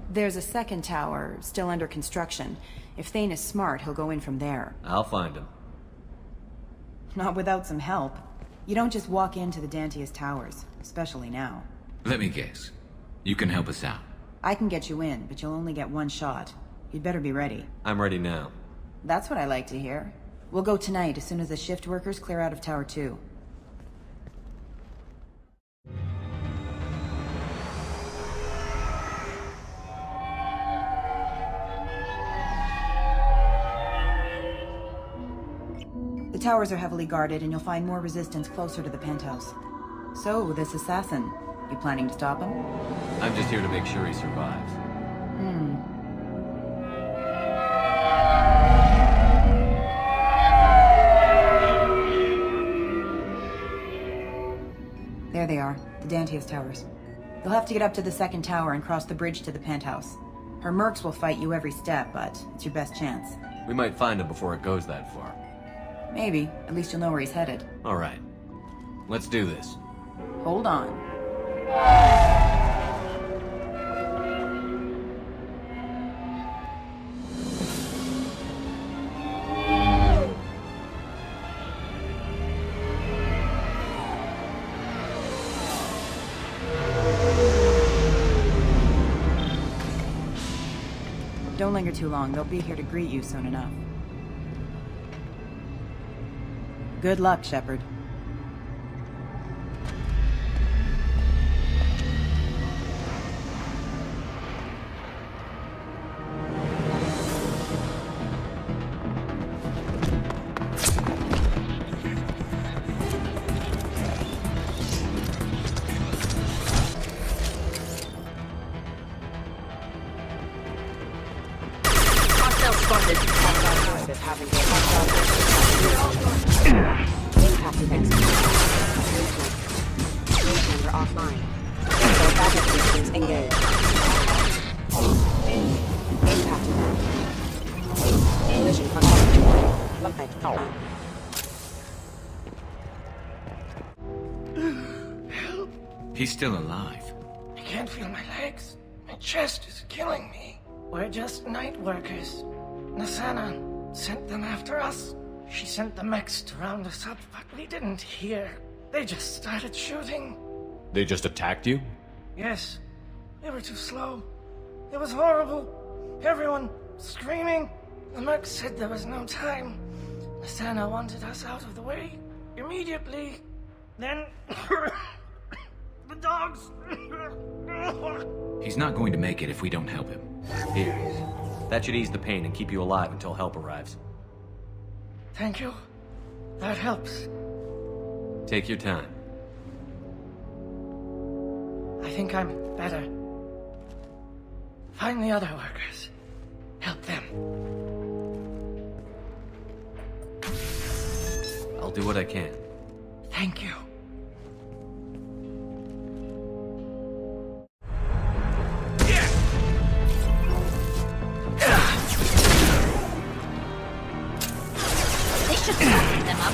There's a second tower, still under construction. If Thane is smart, he'll go in from there. I'll find him. Not without some help. You don't just walk into the Dantius Towers, especially now. Let me guess. You can help us out. I can get you in, but you'll only get one shot. You'd better be ready. I'm ready now. That's what I like to hear. We'll go tonight as soon as the shift workers clear out of Tower 2. The towers are heavily guarded, and you'll find more resistance closer to the penthouse. So, this assassin, you planning to stop him? I'm just here to make sure he survives. There they are, the Dantius Towers. You'll have to get up to the second tower and cross the bridge to the penthouse. Her mercs will fight you every step, but it's your best chance. We might find him before it goes that far. Maybe. At least you'll know where he's headed. All right. Let's do this. Hold on. Don't linger too long. They'll be here to greet you soon enough. Good luck, Shepard. Hostile spotted. Impacted member offline. Backup systems engaged. Impacted. Mission unlocked. Help! He's still alive. I can't feel my legs. My chest is killing me. We're just night workers. Nisana sent them after us. She sent the mechs to round us up, but we didn't hear. They just started shooting. They just attacked you? Yes. They were too slow. It was horrible. Everyone screaming. The mercs said there was no time. Nasana wanted us out of the way immediately. Then... the dogs... He's not going to make it if we don't help him. Here. That should ease the pain and keep you alive until help arrives. Thank you. That helps. Take your time. I think I'm better. Find the other workers. Help them. I'll do what I can. Thank you. They should soften them up.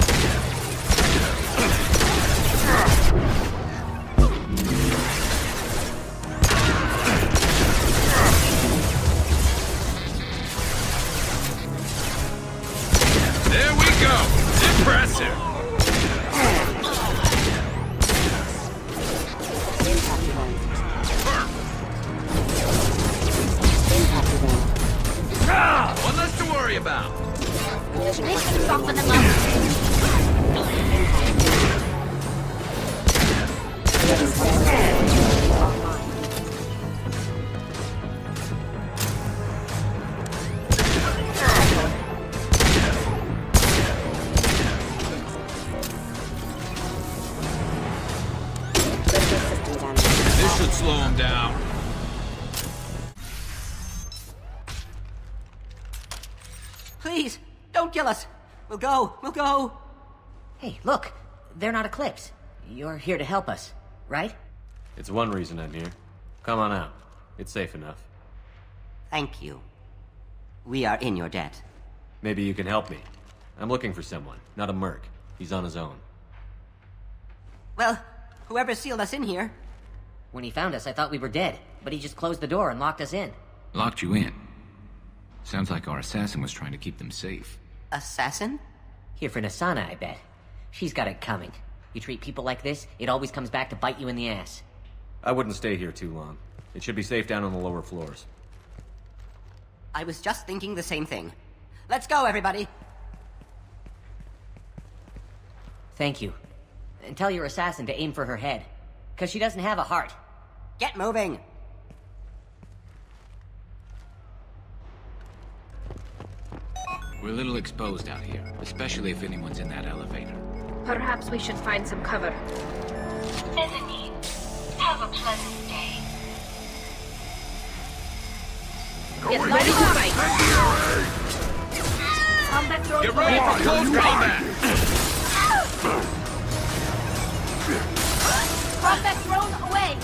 There we go! Impressive! One less to worry about. They should soften them up. This should slow him down. Please, don't kill us. We'll go. Hey, look. They're not Eclipse. You're here to help us, right? It's one reason I'm here. Come on out. It's safe enough. Thank you. We are in your debt. Maybe you can help me. I'm looking for someone, not a merc. He's on his own. Well, whoever sealed us in here. When he found us, I thought we were dead, but he just closed the door and locked us in. Locked you in. Sounds like our assassin was trying to keep them safe. Assassin? Here for Nasana, I bet. She's got it coming. You treat people like this, it always comes back to bite you in the ass. I wouldn't stay here too long. It should be safe down on the lower floors. I was just thinking the same thing. Let's go, everybody! Thank you. And tell your assassin to aim for her head. 'Cause she doesn't have a heart. Get moving! We're a little exposed out here, especially if anyone's in that elevator. Perhaps we should find some cover. Mezzanine. Have a pleasant day. Get ready to fight! Combat drone Get ready for close combat! Combat drone away!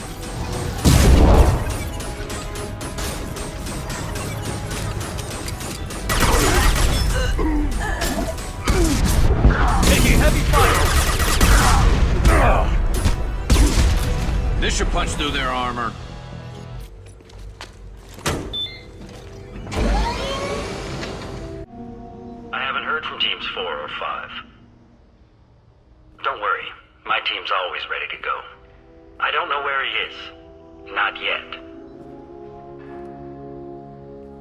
Taking heavy fire! This should punch through their armor. I haven't heard from teams 4 or 5. Don't worry, my team's always ready to go. I don't know where he is. Not yet.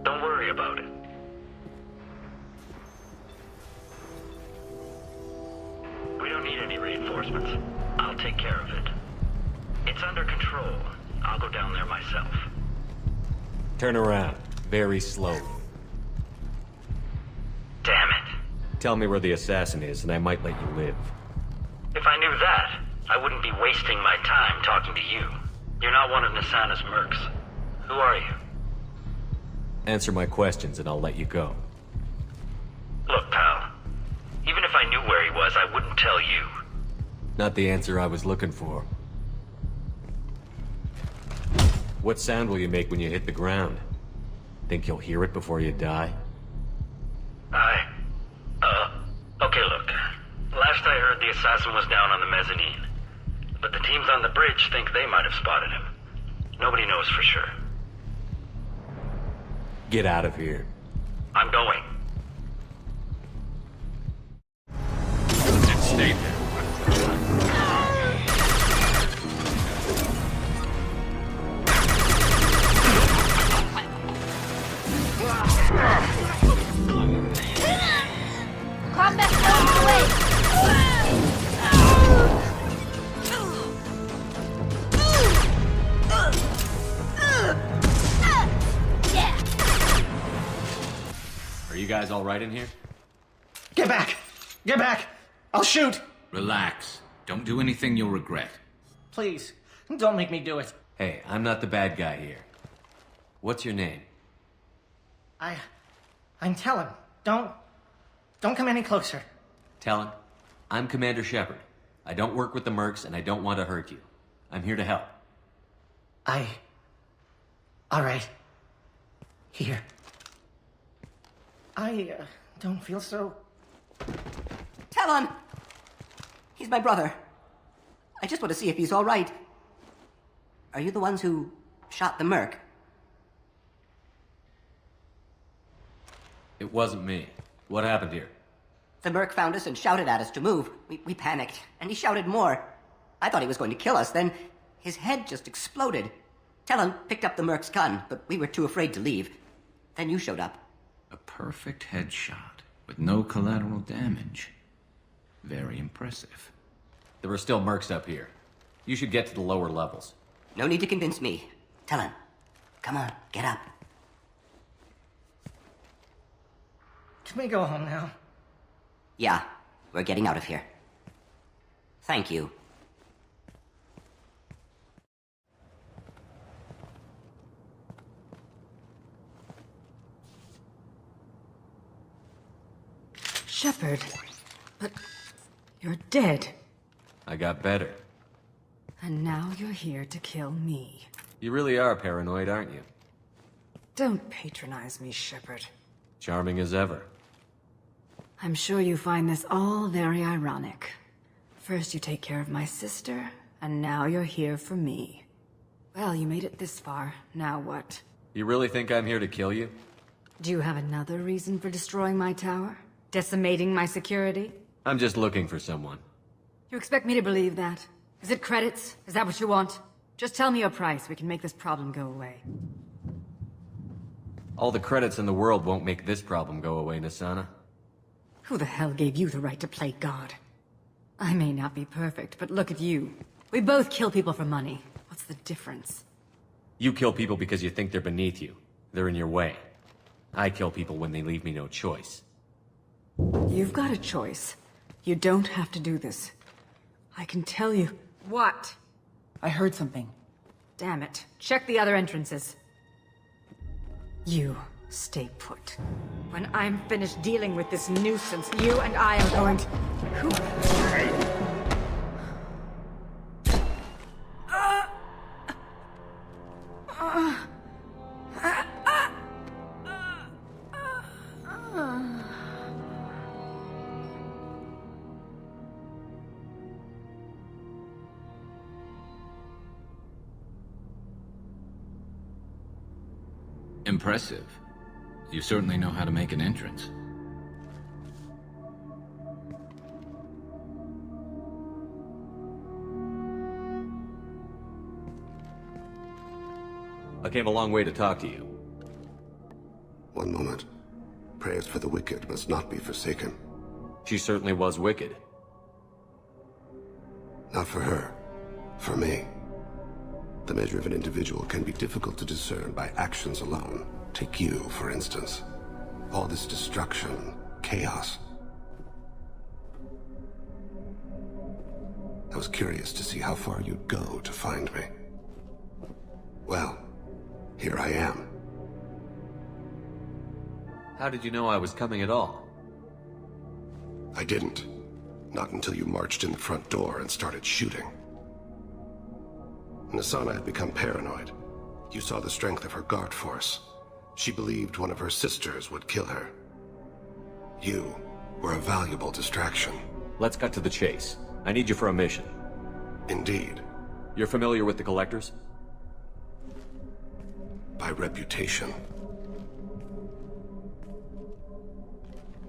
Don't worry about it. We don't need any reinforcements. I'll take care of it. It's under control. I'll go down there myself. Turn around. Very slowly. Damn it. Tell me where the assassin is, and I might let you live. If I knew that, I wouldn't be wasting my time talking to you. You're not one of Nasana's mercs. Who are you? Answer my questions, and I'll let you go. Look, pal. Even if I knew where he was, I wouldn't tell you. Not the answer I was looking for. What sound will you make when you hit the ground? Think you'll hear it before you die? Okay, look. Last I heard, the assassin was down on the mezzanine. But the teams on the bridge think they might have spotted him. Nobody knows for sure. Get out of here. I'm going. And stay there. guys all right in here? Get back! Get back! I'll shoot! Relax. Don't do anything you'll regret. Please, don't make me do it. Hey, I'm not the bad guy here. What's your name? I'm Talon. Don't come any closer. Talon, I'm Commander Shepard. I don't work with the mercs, and I don't want to hurt you. I'm here to help. All right. Here. I don't feel so... Talon! He's my brother. I just want to see if he's all right. Are you the ones who shot the merc? It wasn't me. What happened here? The merc found us and shouted at us to move. We panicked, and he shouted more. I thought he was going to kill us, then his head just exploded. Talon picked up the merc's gun, but we were too afraid to leave. Then you showed up. A perfect headshot with no collateral damage. Very impressive. There were still mercs up here. You should get to the lower levels. No need to convince me. Talon, come on, get up. Can we go home now? Yeah, we're getting out of here. Thank you. Shepard, but you're dead. I got better. And now you're here to kill me. You really are paranoid, aren't you? Don't patronize me, Shepard. Charming as ever. I'm sure you find this all very ironic. First you take care of my sister, and now you're here for me. Well, you made it this far. Now what? You really think I'm here to kill you? Do you have another reason for destroying my tower? Decimating my security? I'm just looking for someone. You expect me to believe that? Is it credits? Is that what you want? Just tell me your price. We can make this problem go away. All the credits in the world won't make this problem go away, Nasana. Who the hell gave you the right to play God? I may not be perfect, but look at you. We both kill people for money. What's the difference? You kill people because you think they're beneath you. They're in your way. I kill people when they leave me no choice. You've got a choice. You don't have to do this. I can tell you... What? I heard something. Damn it. Check the other entrances. You stay put. When I'm finished dealing with this nuisance, you and I are going to... Who... Impressive. You certainly know how to make an entrance. I came a long way to talk to you. One moment. Prayers for the wicked must not be forsaken. She certainly was wicked. Not for her. For me. The measure of an individual can be difficult to discern by actions alone. Take you, for instance. All this destruction, chaos. I was curious to see how far you'd go to find me. Well, here I am. How did you know I was coming at all? I didn't. Not until you marched in the front door and started shooting. Nasana had become paranoid. You saw the strength of her guard force. She believed one of her sisters would kill her. You were a valuable distraction. Let's cut to the chase. I need you for a mission. Indeed. You're familiar with the Collectors? By reputation.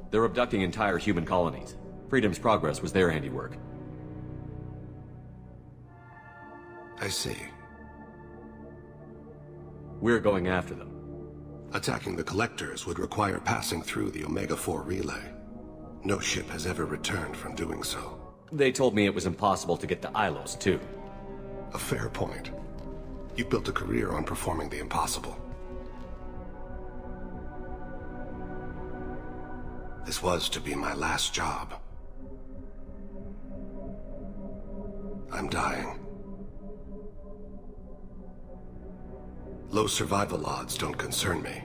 They're abducting entire human colonies. Freedom's Progress was their handiwork. I see. We're going after them. Attacking the Collectors would require passing through the Omega-4 relay. No ship has ever returned from doing so. They told me it was impossible to get to Ilos, too. A fair point. You've built a career on performing the impossible. This was to be my last job. I'm dying. Low survival odds don't concern me.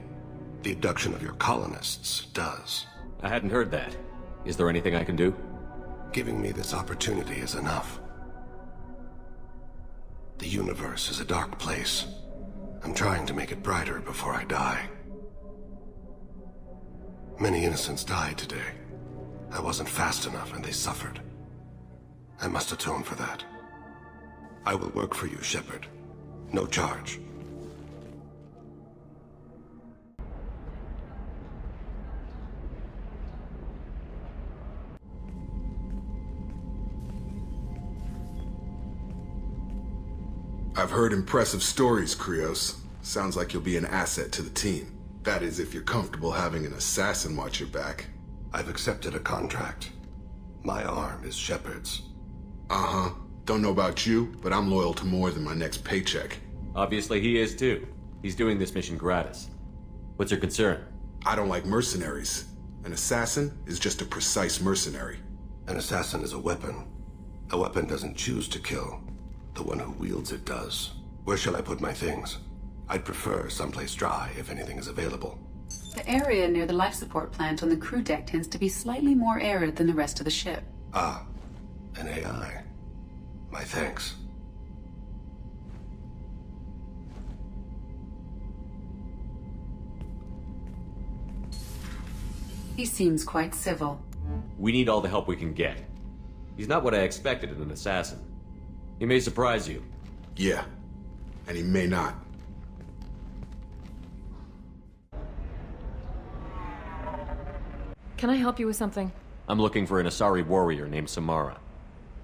The abduction of your colonists does. I hadn't heard that. Is there anything I can do? Giving me this opportunity is enough. The universe is a dark place. I'm trying to make it brighter before I die. Many innocents died today. I wasn't fast enough and they suffered. I must atone for that. I will work for you, Shepard. No charge. I've heard impressive stories, Krios. Sounds like you'll be an asset to the team. That is, if you're comfortable having an assassin watch your back. I've accepted a contract. My arm is Shepard's. Uh-huh. Don't know about you, but I'm loyal to more than my next paycheck. Obviously he is too. He's doing this mission gratis. What's your concern? I don't like mercenaries. An assassin is just a precise mercenary. An assassin is a weapon. A weapon doesn't choose to kill. The one who wields it does. Where shall I put my things? I'd prefer someplace dry if anything is available. The area near the life support plant on the crew deck tends to be slightly more arid than the rest of the ship. Ah, an AI. My thanks. He seems quite civil. We need all the help we can get. He's not what I expected in an assassin. He may surprise you. Yeah, and he may not. Can I help you with something? I'm looking for an Asari warrior named Samara.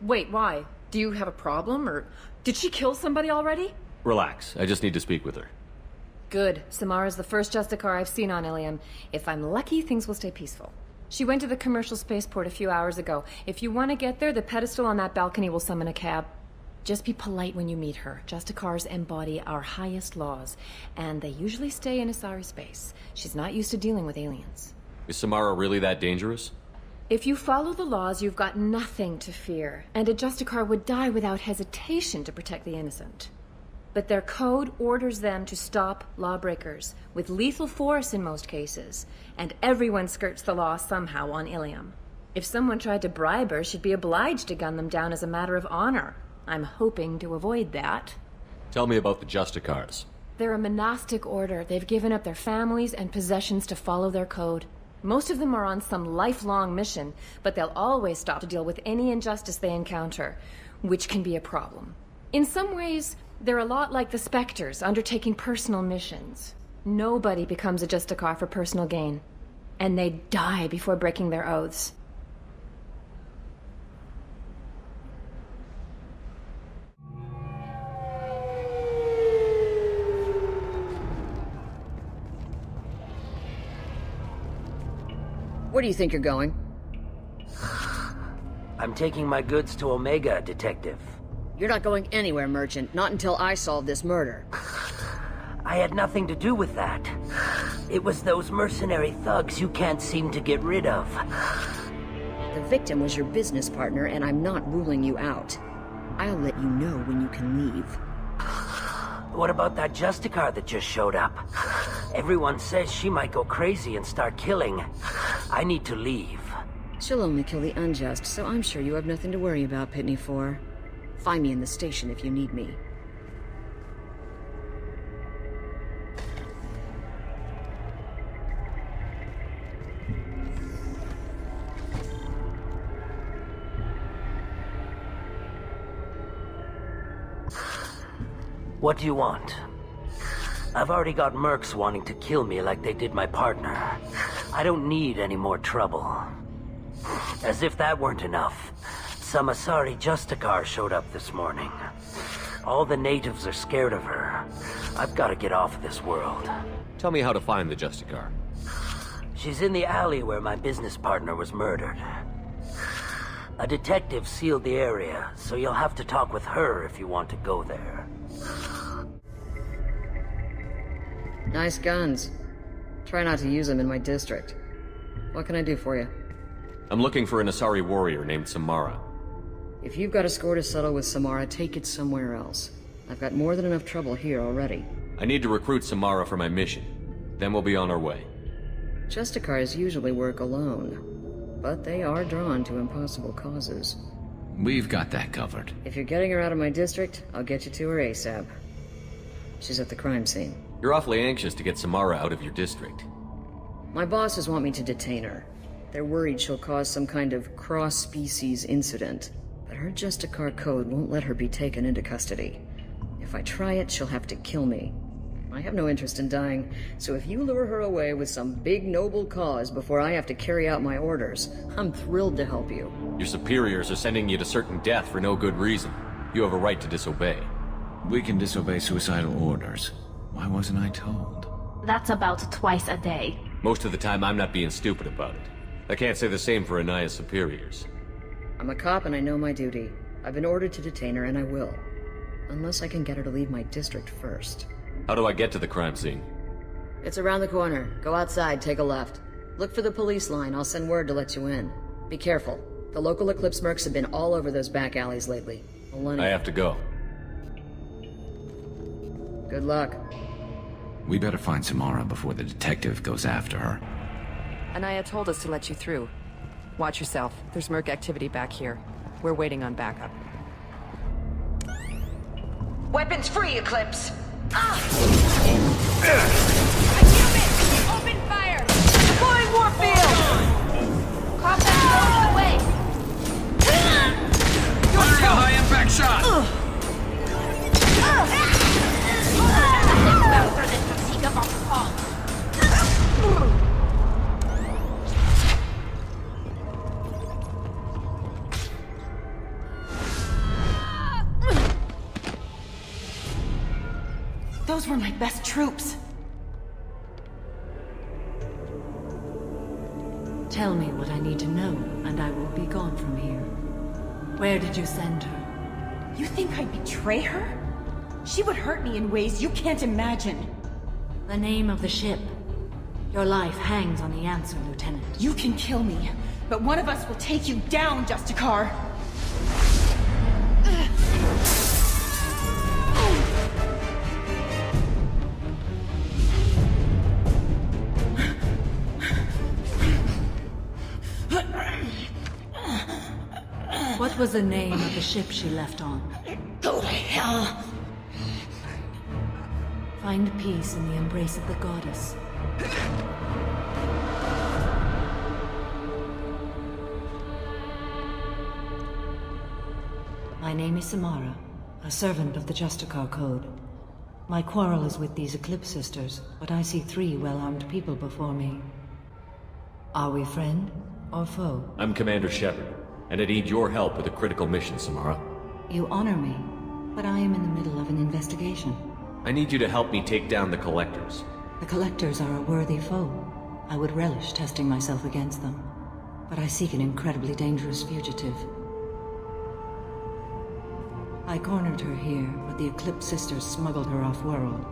Wait, why? Do you have a problem, or did she kill somebody already? Relax, I just need to speak with her. Good. Samara's the first Justicar I've seen on Ilium. If I'm lucky, things will stay peaceful. She went to the commercial spaceport a few hours ago. If you want to get there, the pedestal on that balcony will summon a cab. Just be polite when you meet her. Justicars embody our highest laws, and they usually stay in Asari space. She's not used to dealing with aliens. Is Samara really that dangerous? If you follow the laws, you've got nothing to fear, and a Justicar would die without hesitation to protect the innocent. But their code orders them to stop lawbreakers, with lethal force in most cases, and everyone skirts the law somehow on Ilium. If someone tried to bribe her, she'd be obliged to gun them down as a matter of honor. I'm hoping to avoid that. Tell me about the Justicars. They're a monastic order. They've given up their families and possessions to follow their code. Most of them are on some lifelong mission, but they'll always stop to deal with any injustice they encounter, which can be a problem. In some ways, they're a lot like the Spectres, undertaking personal missions. Nobody becomes a Justicar for personal gain, and they die before breaking their oaths. Where do you think you're going? I'm taking my goods to Omega, Detective. You're not going anywhere, Merchant. Not until I solve this murder. I had nothing to do with that. It was those mercenary thugs you can't seem to get rid of. The victim was your business partner, and I'm not ruling you out. I'll let you know when you can leave. What about that Justicar that just showed up? Everyone says she might go crazy and start killing. I need to leave. She'll only kill the unjust, so I'm sure you have nothing to worry about, Pitney 4. Find me in the station if you need me. What do you want? I've already got mercs wanting to kill me like they did my partner. I don't need any more trouble. As if that weren't enough, some Asari Justicar showed up this morning. All the natives are scared of her. I've got to get off of this world. Tell me how to find the Justicar. She's in the alley where my business partner was murdered. A detective sealed the area, so you'll have to talk with her if you want to go there. Nice guns. Try not to use them in my district. What can I do for you? I'm looking for an Asari warrior named Samara. If you've got a score to settle with Samara, take it somewhere else. I've got more than enough trouble here already. I need to recruit Samara for my mission. Then we'll be on our way. Justicars usually work alone, but they are drawn to impossible causes. We've got that covered. If you're getting her out of my district, I'll get you to her ASAP. She's at the crime scene. You're awfully anxious to get Samara out of your district. My bosses want me to detain her. They're worried she'll cause some kind of cross-species incident, but her Justicar code won't let her be taken into custody. If I try it, she'll have to kill me. I have no interest in dying, so if you lure her away with some big noble cause before I have to carry out my orders, I'm thrilled to help you. Your superiors are sending you to certain death for no good reason. You have a right to disobey. We can disobey suicidal orders. Why wasn't I told? That's about twice a day. Most of the time, I'm not being stupid about it. I can't say the same for Anaya's superiors. I'm a cop and I know my duty. I've been ordered to detain her and I will. Unless I can get her to leave my district first. How do I get to the crime scene? It's around the corner. Go outside, take a left. Look for the police line. I'll send word to let you in. Be careful. The local Eclipse mercs have been all over those back alleys lately. I have to go. Good luck. We better find Samara before the detective goes after her. Anaya told us to let you through. Watch yourself. There's merc activity back here. We're waiting on backup. Weapons free, Eclipse! Open fire! Deploying warfield! Combat away! Fire a high-impact shot! Those were my best troops. Tell me what I need to know, and I will be gone from here. Where did you send her? You think I'd betray her? She would hurt me in ways you can't imagine. The name of the ship. Your life hangs on the answer, Lieutenant. You can kill me, but one of us will take you down, Justicar. What was the name of the ship she left on? Go to hell! Find peace in the embrace of the goddess. My name is Samara, a servant of the Justicar Code. My quarrel is with these Eclipse sisters, but I see 3 well-armed people before me. Are we friend or foe? I'm Commander Shepard, and I need your help with a critical mission, Samara. You honor me, but I am in the middle of an investigation. I need you to help me take down the Collectors. The Collectors are a worthy foe. I would relish testing myself against them, but I seek an incredibly dangerous fugitive. I cornered her here, but the Eclipse sisters smuggled her off-world.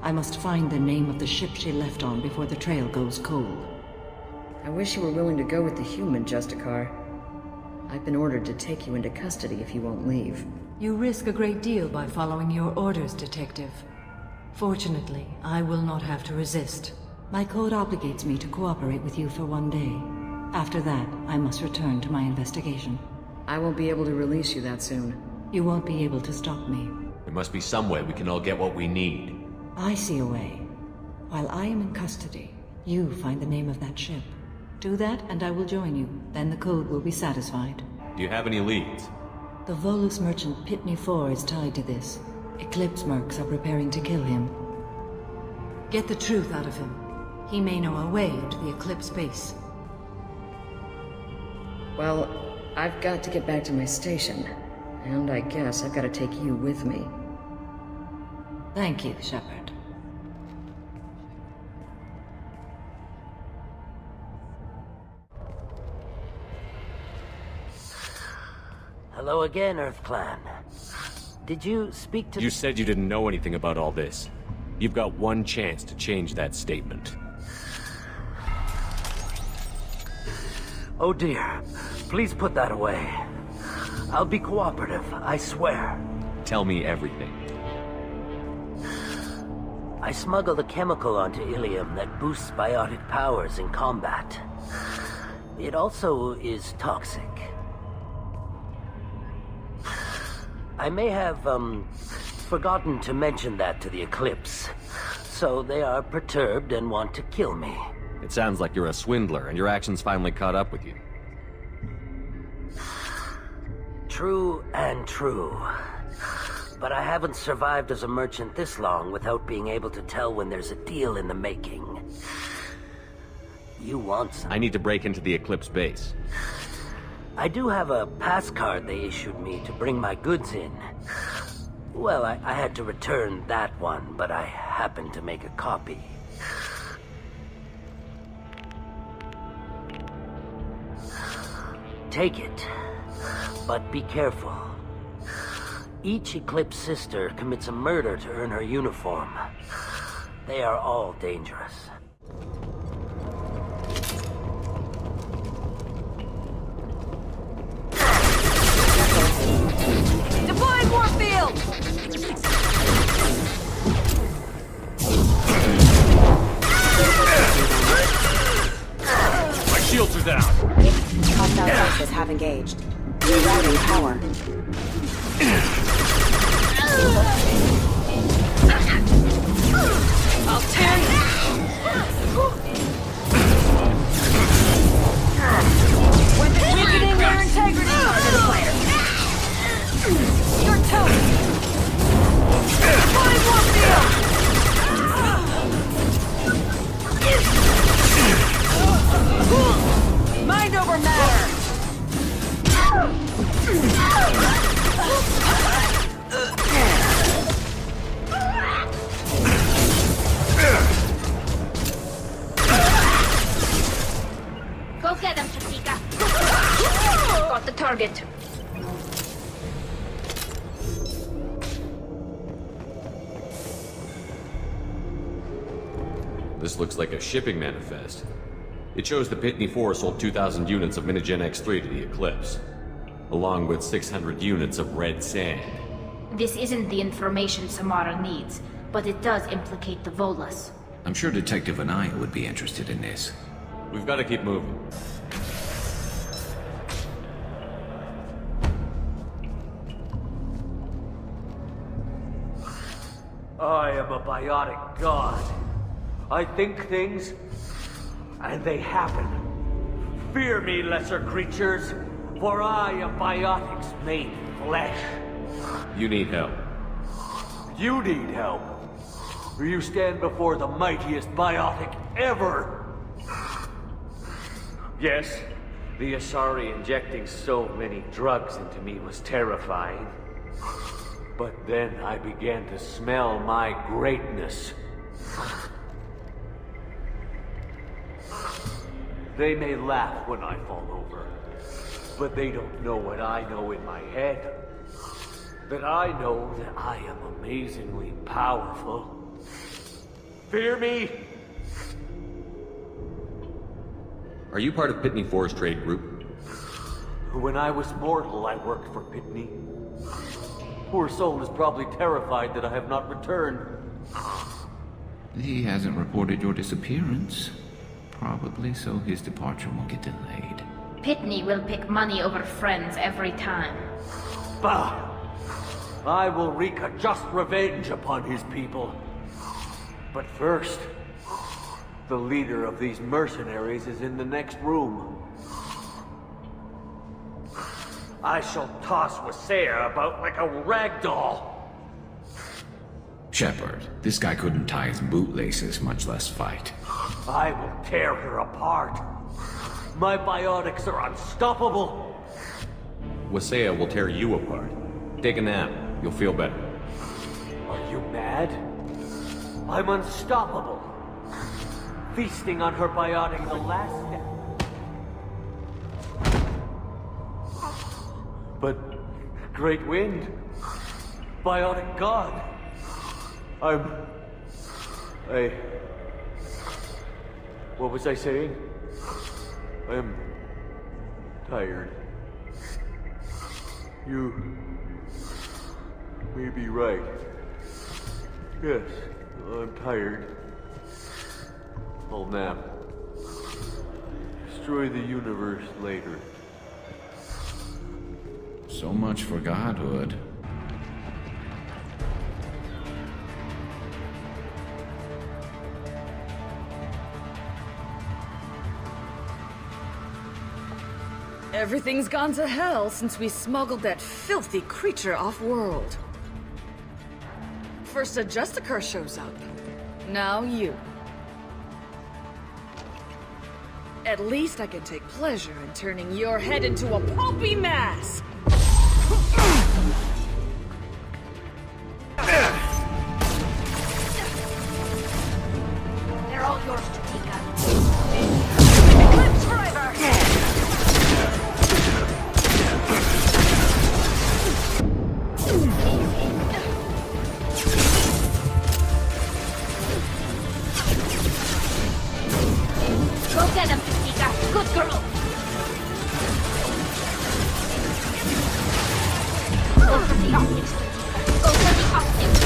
I must find the name of the ship she left on before the trail goes cold. I wish you were willing to go with the human, Justicar. I've been ordered to take you into custody if you won't leave. You risk a great deal by following your orders, Detective. Fortunately, I will not have to resist. My code obligates me to cooperate with you for 1 day. After that, I must return to my investigation. I won't be able to release you that soon. You won't be able to stop me. There must be some way we can all get what we need. I see a way. While I am in custody, you find the name of that ship. Do that and I will join you. Then the code will be satisfied. Do you have any leads? The Volus merchant Pitney 4 is tied to this. Eclipse mercs are preparing to kill him. Get the truth out of him. He may know a way into the Eclipse base. Well, I've got to get back to my station. And I guess I've got to take you with me. Thank you, Shepard. Hello again, Earth Clan. Did you speak to... You said you didn't know anything about all this. You've got one chance to change that statement. Oh dear. Please put that away. I'll be cooperative, I swear. Tell me everything. I smuggled a chemical onto Ilium that boosts biotic powers in combat. It also is toxic. I may have, forgotten to mention that to the Eclipse. So they are perturbed and want to kill me. It sounds like you're a swindler, and your actions finally caught up with you. True and true. But I haven't survived as a merchant this long without being able to tell when there's a deal in the making. You want some? I need to break into the Eclipse base. I do have a pass card they issued me to bring my goods in. Well, I had to return that one, but I happened to make a copy. Take it, but be careful. Each Eclipse sister commits a murder to earn her uniform. They are all dangerous. Deploying warfield! My shields are down! Hostile forces have engaged. Rerouting power. I'll tear you! Weakening their integrity! Your toast! Deploying warfield! Mind over matter! Go get them, Chiquita. Got the target. This looks like a shipping manifest. It shows the Pitney 4 sold 2,000 units of Minigen X3 to the Eclipse, along with 600 units of red sand. This isn't the information Samara needs, but it does implicate the Volas. I'm sure Detective Anaya would be interested in this. We've got to keep moving. I am a biotic god. I think things, and they happen. Fear me, lesser creatures, for I am biotics made flesh. You need help. You need help. You stand before the mightiest biotic ever. Yes, the Asari injecting so many drugs into me was terrifying. But then I began to smell my greatness. They may laugh when I fall over, but they don't know what I know in my head. That I know that I am amazingly powerful. Fear me? Are you part of Pitney 4's trade group? When I was mortal, I worked for Pitney. Poor soul is probably terrified that I have not returned. He hasn't reported your disappearance. Probably so his departure won't get delayed. Pitney will pick money over friends every time. Bah! I will wreak a just revenge upon his people. But first, the leader of these mercenaries is in the next room. I shall toss Wasea about like a rag doll. Shepard, this guy couldn't tie his bootlaces, much less fight. I will tear her apart. My biotics are unstoppable. Wasea will tear you apart. Take a nap. You'll feel better. Are you mad? I'm unstoppable. Feasting on her biotic the last step. But Great Wind, biotic god. What was I saying? tired. You may be right. Yes, I'm tired. I'll nap. Destroy the universe later. So much for godhood. Everything's gone to hell since we smuggled that filthy creature off-world. First a Justicar shows up. Now you. At least I can take pleasure in turning your head into a pulpy mass! They're all yours to take out. Eclipse forever! Go get him, Tika. Good girl. Go for the optics, Tika. Go for the optics.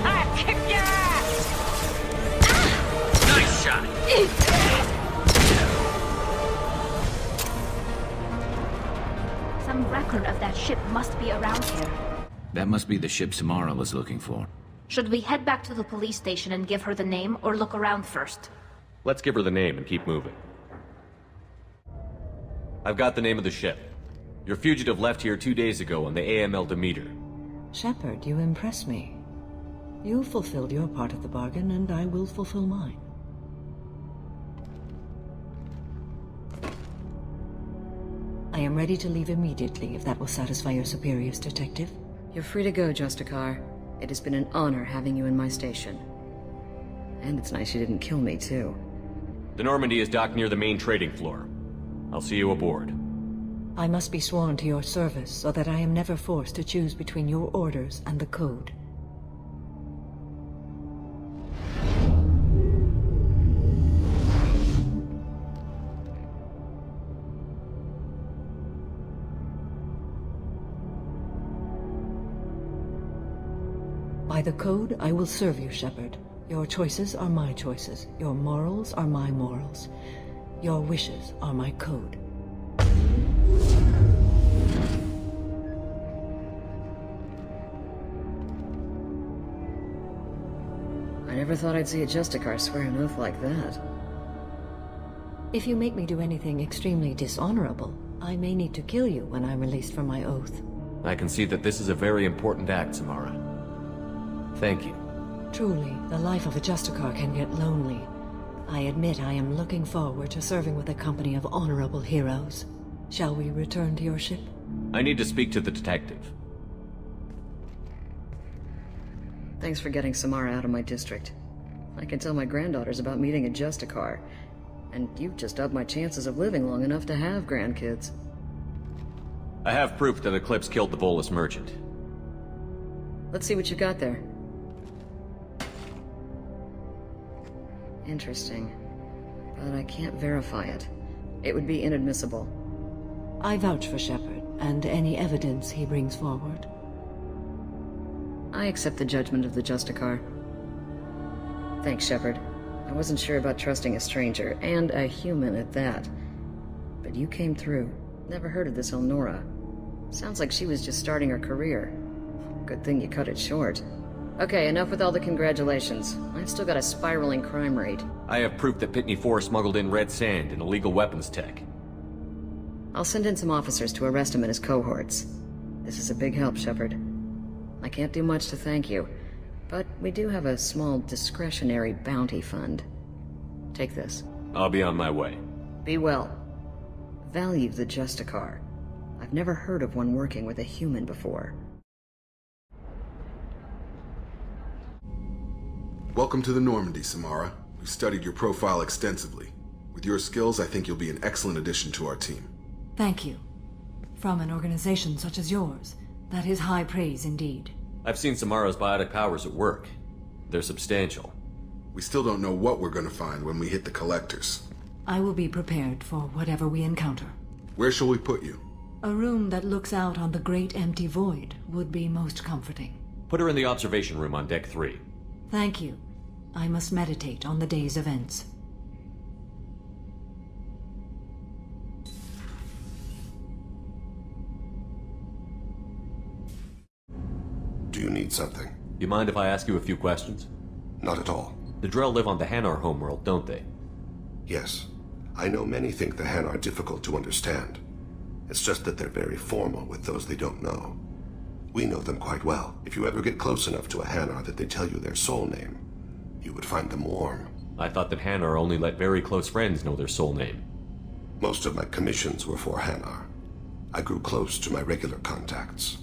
I kicked your ass! Nice shot. Some record of that ship must be around here. That must be the ship Samara was looking for. Should we head back to the police station and give her the name, or look around first? Let's give her the name and keep moving. I've got the name of the ship. Your fugitive left here 2 days ago on the AML Demeter. Shepard, you impress me. You fulfilled your part of the bargain, and I will fulfill mine. I am ready to leave immediately, if that will satisfy your superiors, Detective. You're free to go, Justicar. It has been an honor having you in my station. And it's nice you didn't kill me, too. The Normandy is docked near the main trading floor. I'll see you aboard. I must be sworn to your service, so that I am never forced to choose between your orders and the Code. By the Code, I will serve you, Shepard. Your choices are my choices. Your morals are my morals. Your wishes are my code. I never thought I'd see a Justicar swear an oath like that. If you make me do anything extremely dishonorable, I may need to kill you when I'm released from my oath. I can see that this is a very important act, Samara. Thank you. Truly, the life of a Justicar can get lonely. I admit I am looking forward to serving with a company of honorable heroes. Shall we return to your ship? I need to speak to the detective. Thanks for getting Samara out of my district. I can tell my granddaughters about meeting a Justicar, and you've just upped my chances of living long enough to have grandkids. I have proof that Eclipse killed the Volus merchant. Let's see what you got there. Interesting. But I can't verify it. It would be inadmissible. I vouch for Shepard, and any evidence he brings forward. I accept the judgment of the Justicar. Thanks, Shepard. I wasn't sure about trusting a stranger, and a human at that. But you came through. Never heard of this Elnora. Sounds like she was just starting her career. Good thing you cut it short. Okay, enough with all the congratulations. I've still got a spiraling crime rate. I have proof that Pitney 4 smuggled in red sand and illegal weapons tech. I'll send in some officers to arrest him and his cohorts. This is a big help, Shepard. I can't do much to thank you, but we do have a small discretionary bounty fund. Take this. I'll be on my way. Be well. Value the Justicar. I've never heard of one working with a human before. Welcome to the Normandy, Samara. We've studied your profile extensively. With your skills, I think you'll be an excellent addition to our team. Thank you. From an organization such as yours, that is high praise indeed. I've seen Samara's biotic powers at work. They're substantial. We still don't know what we're gonna find when we hit the collectors. I will be prepared for whatever we encounter. Where shall we put you? A room that looks out on the great empty void would be most comforting. Put her in the observation room on deck 3. Thank you. I must meditate on the day's events. Do you need something? You mind if I ask you a few questions? Not at all. The Drell live on the Hanar homeworld, don't they? Yes. I know many think the Han are difficult to understand. It's just that they're very formal with those they don't know. We know them quite well. If you ever get close enough to a Hanar that they tell you their soul name, you would find them warm. I thought that Hanar only let very close friends know their soul name. Most of my commissions were for Hanar. I grew close to my regular contacts.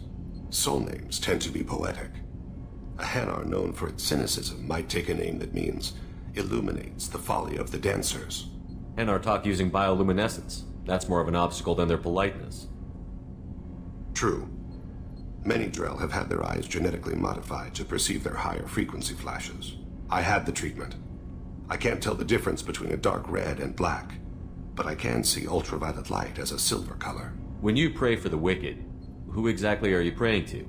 Soul names tend to be poetic. A Hanar known for its cynicism might take a name that means illuminates the folly of the dancers. Hanar talk using bioluminescence. That's more of an obstacle than their politeness. True. Many Drell have had their eyes genetically modified to perceive their higher frequency flashes. I had the treatment. I can't tell the difference between a dark red and black, but I can see ultraviolet light as a silver color. When you pray for the wicked, who exactly are you praying to?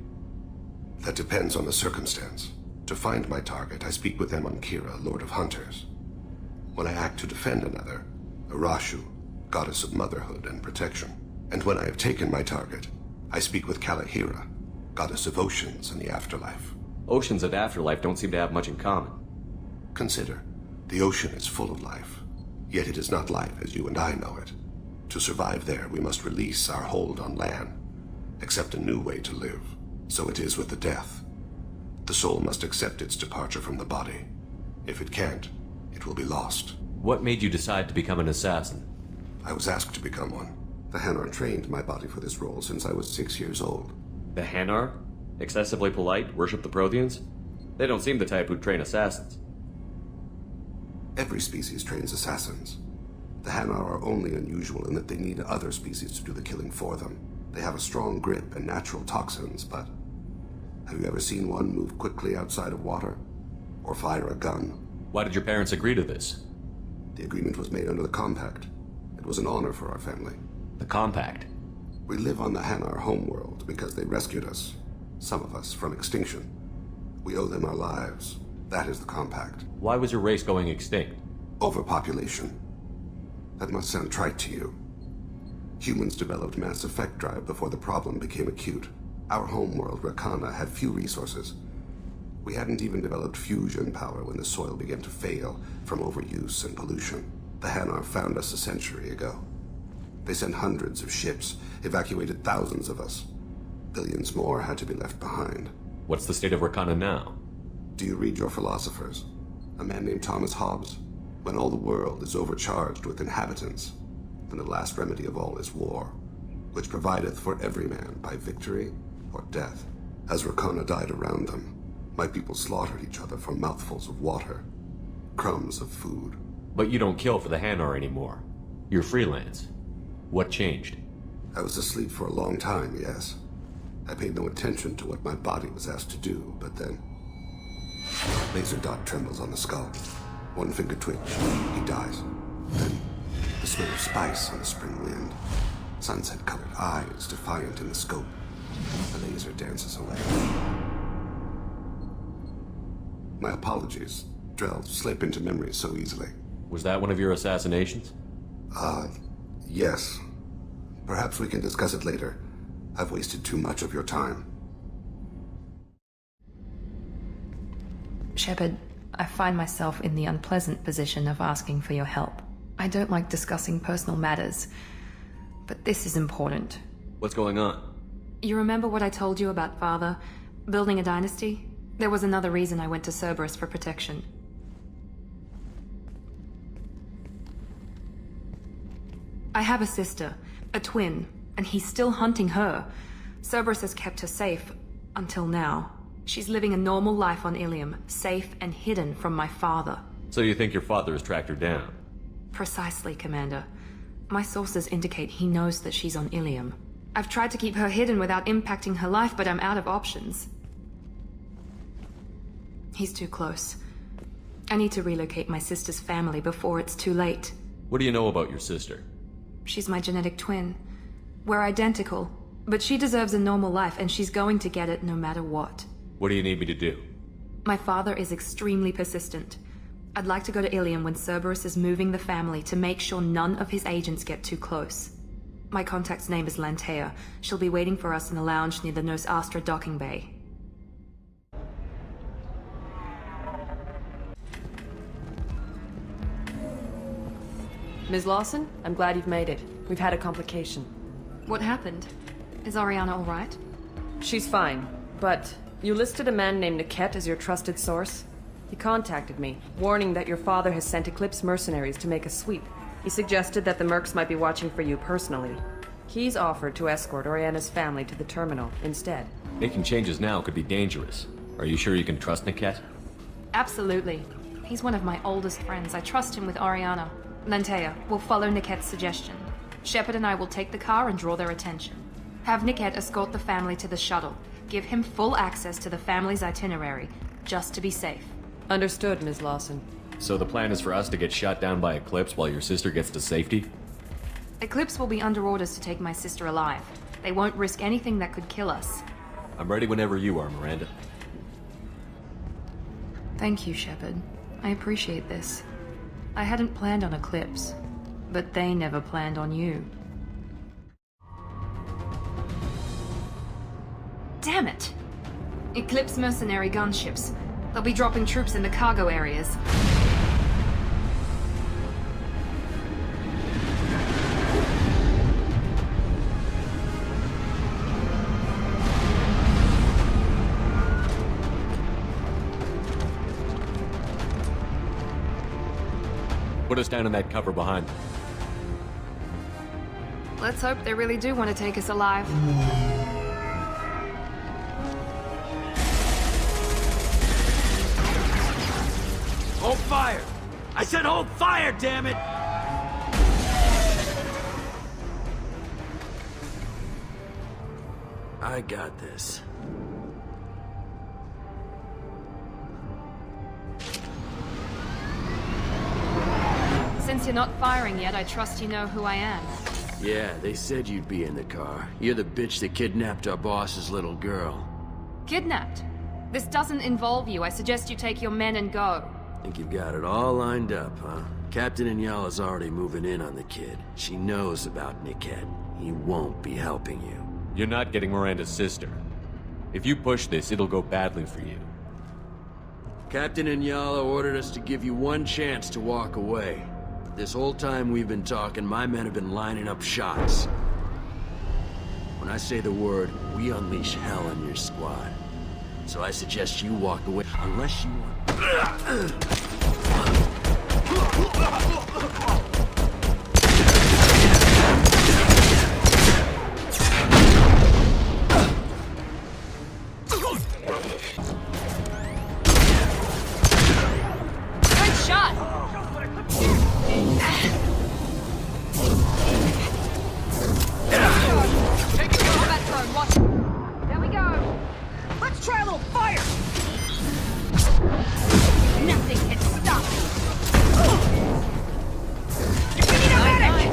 That depends on the circumstance. To find my target, I speak with Kira, Lord of Hunters. When I act to defend another, Arashu, Goddess of Motherhood and Protection. And when I have taken my target, I speak with Kalahira, Goddess of Oceans and the Afterlife. Oceans and Afterlife don't seem to have much in common. Consider, the ocean is full of life, yet it is not life as you and I know it. To survive there, we must release our hold on land, accept a new way to live. So it is with the death. The soul must accept its departure from the body. If it can't, it will be lost. What made you decide to become an assassin? I was asked to become one. The Hanar trained my body for this role since I was 6 years old. The Hanar? Excessively polite, worship the Protheans? They don't seem the type who'd train assassins. Every species trains assassins. The Hanar are only unusual in that they need other species to do the killing for them. They have a strong grip and natural toxins, but have you ever seen one move quickly outside of water? Or fire a gun? Why did your parents agree to this? The agreement was made under the Compact. It was an honor for our family. The Compact? We live on the Hanar homeworld because they rescued us, some of us, from extinction. We owe them our lives. That is the Compact. Why was your race going extinct? Overpopulation. That must sound trite to you. Humans developed mass effect drive before the problem became acute. Our homeworld, Rakana, had few resources. We hadn't even developed fusion power when the soil began to fail from overuse and pollution. The Hanar found us a century ago. They sent hundreds of ships, evacuated thousands of us. Billions more had to be left behind. What's the state of Rakana now? Do you read your philosophers? A man named Thomas Hobbes? When all the world is overcharged with inhabitants, then the last remedy of all is war, which provideth for every man by victory or death. As Rakana died around them, my people slaughtered each other for mouthfuls of water, crumbs of food. But you don't kill for the Hanar anymore. You're freelance. What changed? I was asleep for a long time, yes. I paid no attention to what my body was asked to do, but then... Laser dot trembles on the skull. One finger twitch, he dies. Then, the smell of spice on the spring wind. Sunset-colored eyes defiant in the scope. The laser dances away. My apologies. Drell slip into memory so easily. Was that one of your assassinations? Yes. Perhaps we can discuss it later. I've wasted too much of your time. Shepard, I find myself in the unpleasant position of asking for your help. I don't like discussing personal matters, but this is important. What's going on? You remember what I told you about Father? Building a dynasty? There was another reason I went to Cerberus for protection. I have a sister, a twin, and he's still hunting her. Cerberus has kept her safe, until now. She's living a normal life on Ilium, safe and hidden from my father. So you think your father has tracked her down? Precisely, Commander. My sources indicate he knows that she's on Ilium. I've tried to keep her hidden without impacting her life, but I'm out of options. He's too close. I need to relocate my sister's family before it's too late. What do you know about your sister? She's my genetic twin. We're identical, but she deserves a normal life and she's going to get it no matter what. What do you need me to do? My father is extremely persistent. I'd like to go to Ilium when Cerberus is moving the family to make sure none of his agents get too close. My contact's name is Lantea. She'll be waiting for us in the lounge near the Nos Astra docking bay. Ms. Lawson, I'm glad you've made it. We've had a complication. What happened? Is Oriana all right? She's fine, but you listed a man named Niket as your trusted source. He contacted me, warning that your father has sent Eclipse mercenaries to make a sweep. He suggested that the Mercs might be watching for you personally. He's offered to escort Oriana's family to the terminal instead. Making changes now could be dangerous. Are you sure you can trust Niket? Absolutely. He's one of my oldest friends. I trust him with Oriana. Lantea, we'll follow Niket's suggestion. Shepard and I will take the car and draw their attention. Have Niket escort the family to the shuttle. Give him full access to the family's itinerary, just to be safe. Understood, Ms. Lawson. So the plan is for us to get shot down by Eclipse while your sister gets to safety? Eclipse will be under orders to take my sister alive. They won't risk anything that could kill us. I'm ready whenever you are, Miranda. Thank you, Shepard. I appreciate this. I hadn't planned on Eclipse, but they never planned on you. Damn it! Eclipse mercenary gunships. They'll be dropping troops in the cargo areas. Put us down in that cover behind them. Let's hope they really do want to take us alive. Hold fire! I said hold fire, damn it! I got this. Since you're not firing yet, I trust you know who I am. Yeah, they said you'd be in the car. You're the bitch that kidnapped our boss's little girl. Kidnapped? This doesn't involve you. I suggest you take your men and go. Think you've got it all lined up, huh? Captain Inyala's already moving in on the kid. She knows about Niket. He won't be helping you. You're not getting Miranda's sister. If you push this, it'll go badly for you. Captain Inyala ordered us to give you one chance to walk away. This whole time we've been talking, my men have been lining up shots. When I say the word, we unleash hell on your squad. So I suggest you walk away, unless you want... Good shot! Take it on that drone, watch. There we go. Let's try a little fire! Nothing can stop me. We need a medic!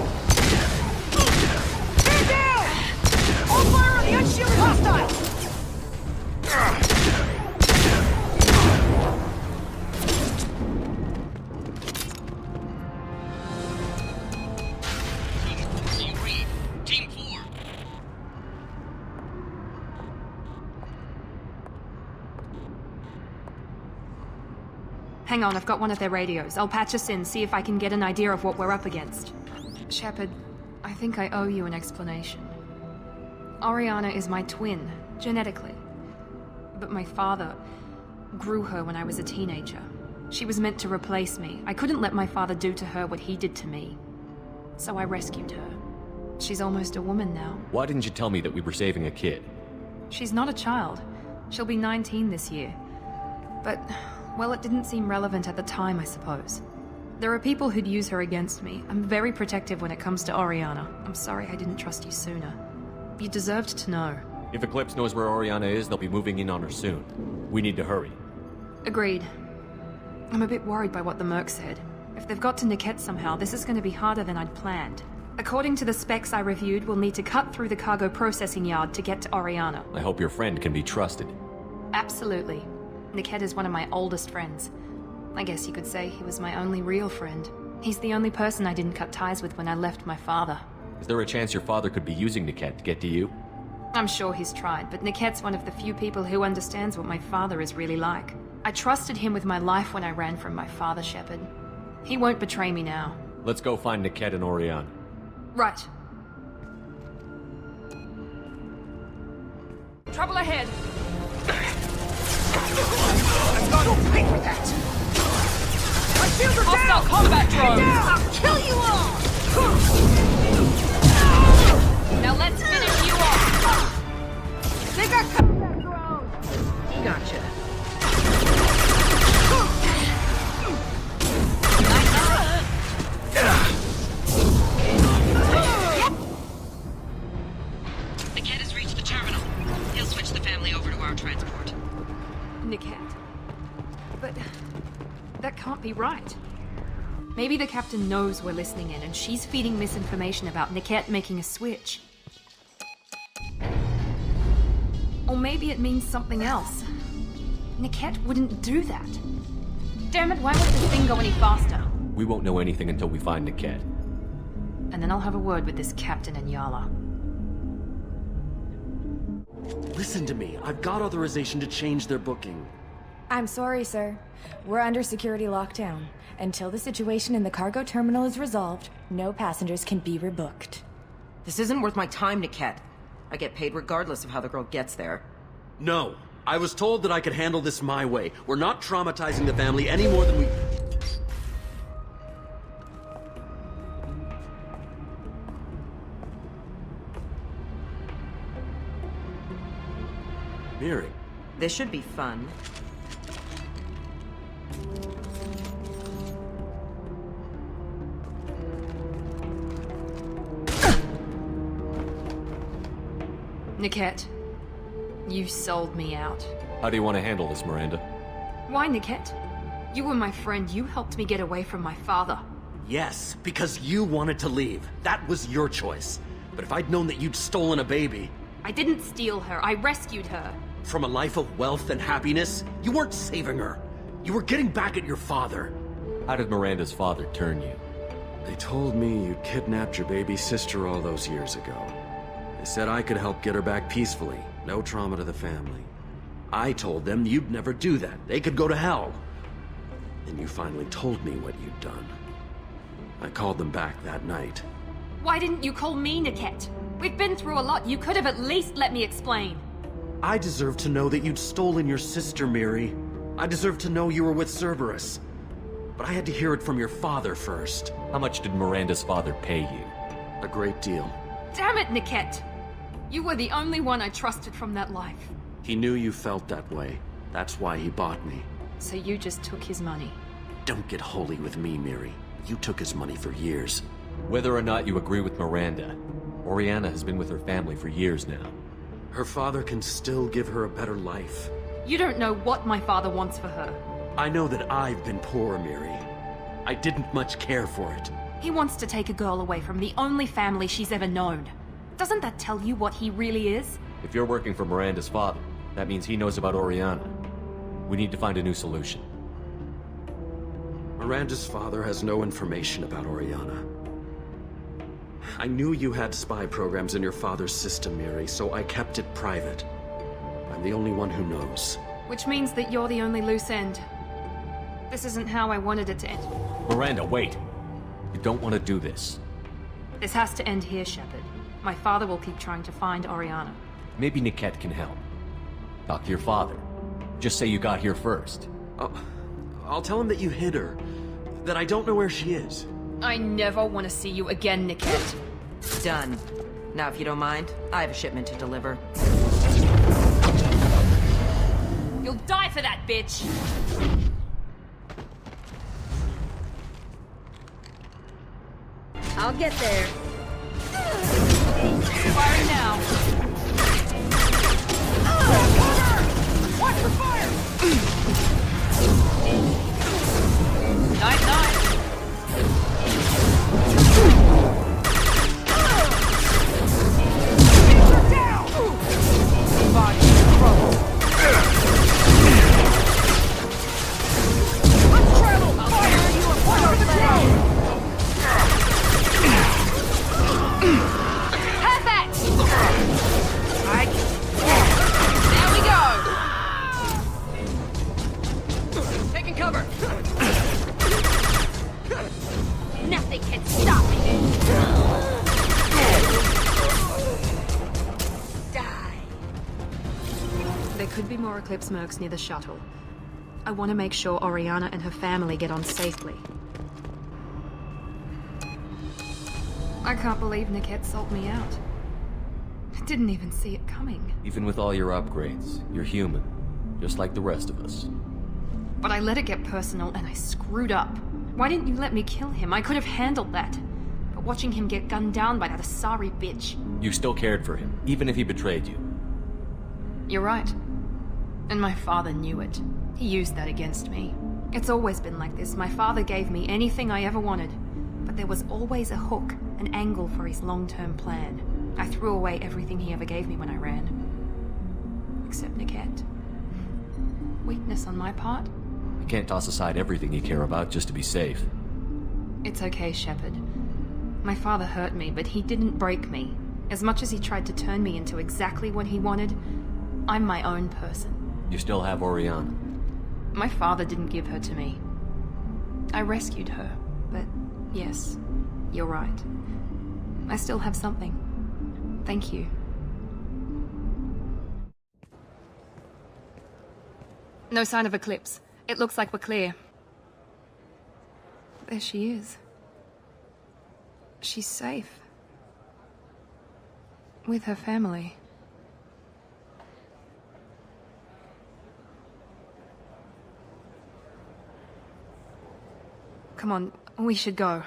Stand down! Hold fire on the unshielded hostiles! Team 4. Hang on, I've got one of their radios. I'll patch us in, see if I can get an idea of what we're up against. Shepard, I think I owe you an explanation. Oriana is my twin, genetically. But my father grew her when I was a teenager. She was meant to replace me. I couldn't let my father do to her what he did to me. So I rescued her. She's almost a woman now. Why didn't you tell me that we were saving a kid? She's not a child. She'll be 19 this year. But, well, it didn't seem relevant at the time, I suppose. There are people who'd use her against me. I'm very protective when it comes to Oriana. I'm sorry I didn't trust you sooner. You deserved to know. If Eclipse knows where Oriana is, they'll be moving in on her soon. We need to hurry. Agreed. I'm a bit worried by what the Merc said. If they've got to Niket somehow, this is going to be harder than I'd planned. According to the specs I reviewed, we'll need to cut through the cargo processing yard to get to Oriana. I hope your friend can be trusted. Absolutely. Niket is one of my oldest friends. I guess you could say he was my only real friend. He's the only person I didn't cut ties with when I left my father. Is there a chance your father could be using Niket to get to you? I'm sure he's tried, but Niket's one of the few people who understands what my father is really like. I trusted him with my life when I ran from my father, Shepard. He won't betray me now. Let's go find Niket and Oriana. Right. Trouble ahead! I've got to pay for that! My shields are down! Hostile combat drone! I'll kill you all! Now let's finish you off! They got combat drones! Gotcha. Niket has reached the terminal. He'll switch the family over to our transport. Niket? But that can't be right. Maybe the captain knows we're listening in and she's feeding misinformation about Niket making a switch. Or maybe it means something else. Niket wouldn't do that. Damn it, why won't this thing go any faster? We won't know anything until we find Niket. And then I'll have a word with this captain and Yala. Listen to me. I've got authorization to change their booking. I'm sorry, sir. We're under security lockdown. Until the situation in the cargo terminal is resolved, no passengers can be rebooked. This isn't worth my time, Niket. I get paid regardless of how the girl gets there. No. I was told that I could handle this my way. We're not traumatizing the family any more than we... Miri. This should be fun. Niket, you sold me out. How do you want to handle this, Miranda? Why, Niket? You were my friend. You helped me get away from my father. Yes, because you wanted to leave. That was your choice. But if I'd known that you'd stolen a baby... I didn't steal her. I rescued her. From a life of wealth and happiness, you weren't saving her. You were getting back at your father. How did Miranda's father turn you? They told me you kidnapped your baby sister all those years ago. They said I could help get her back peacefully. No trauma to the family. I told them you'd never do that. They could go to hell. Then you finally told me what you'd done. I called them back that night. Why didn't you call me, Niket? We've been through a lot. You could have at least let me explain. I deserve to know that you'd stolen your sister, Miri. I deserve to know you were with Cerberus. But I had to hear it from your father first. How much did Miranda's father pay you? A great deal. Damn it, Niket! You were the only one I trusted from that life. He knew you felt that way. That's why he bought me. So you just took his money? Don't get holy with me, Miri. You took his money for years. Whether or not you agree with Miranda, Oriana has been with her family for years now. Her father can still give her a better life. You don't know what my father wants for her. I know that I've been poor, Miri. I didn't much care for it. He wants to take a girl away from the only family she's ever known. Doesn't that tell you what he really is? If you're working for Miranda's father, that means he knows about Oriana. We need to find a new solution. Miranda's father has no information about Oriana. I knew you had spy programs in your father's system, Miri, so I kept it private. I'm the only one who knows. Which means that you're the only loose end. This isn't how I wanted it to end. Miranda, wait! You don't want to do this. This has to end here, Shepard. My father will keep trying to find Oriana. Maybe Niket can help. Talk to your father. Just say you got here first. I'll tell him that you hid her. That I don't know where she is. I never want to see you again, Niket. Done. Now, if you don't mind, I have a shipment to deliver. You'll die for that, bitch! I'll get there. Firing now. Night, night. Nothing can stop me! Die. There could be more Eclipse mercs near the shuttle. I want to make sure Oriana and her family get on safely. I can't believe Niket sold me out. I didn't even see it coming. Even with all your upgrades, you're human. Just like the rest of us. But I let it get personal and I screwed up. Why didn't you let me kill him? I could have handled that. But watching him get gunned down by that Asari bitch... You still cared for him, even if he betrayed you. You're right. And my father knew it. He used that against me. It's always been like this. My father gave me anything I ever wanted. But there was always a hook, an angle for his long-term plan. I threw away everything he ever gave me when I ran. Except Niket. Weakness on my part? You can't toss aside everything you care about just to be safe. It's okay, Shepard. My father hurt me, but he didn't break me. As much as he tried to turn me into exactly what he wanted, I'm my own person. You still have Oriana. My father didn't give her to me. I rescued her, but yes, you're right. I still have something. Thank you. No sign of Eclipse. It looks like we're clear. There she is. She's safe. With her family. Come on, we should go.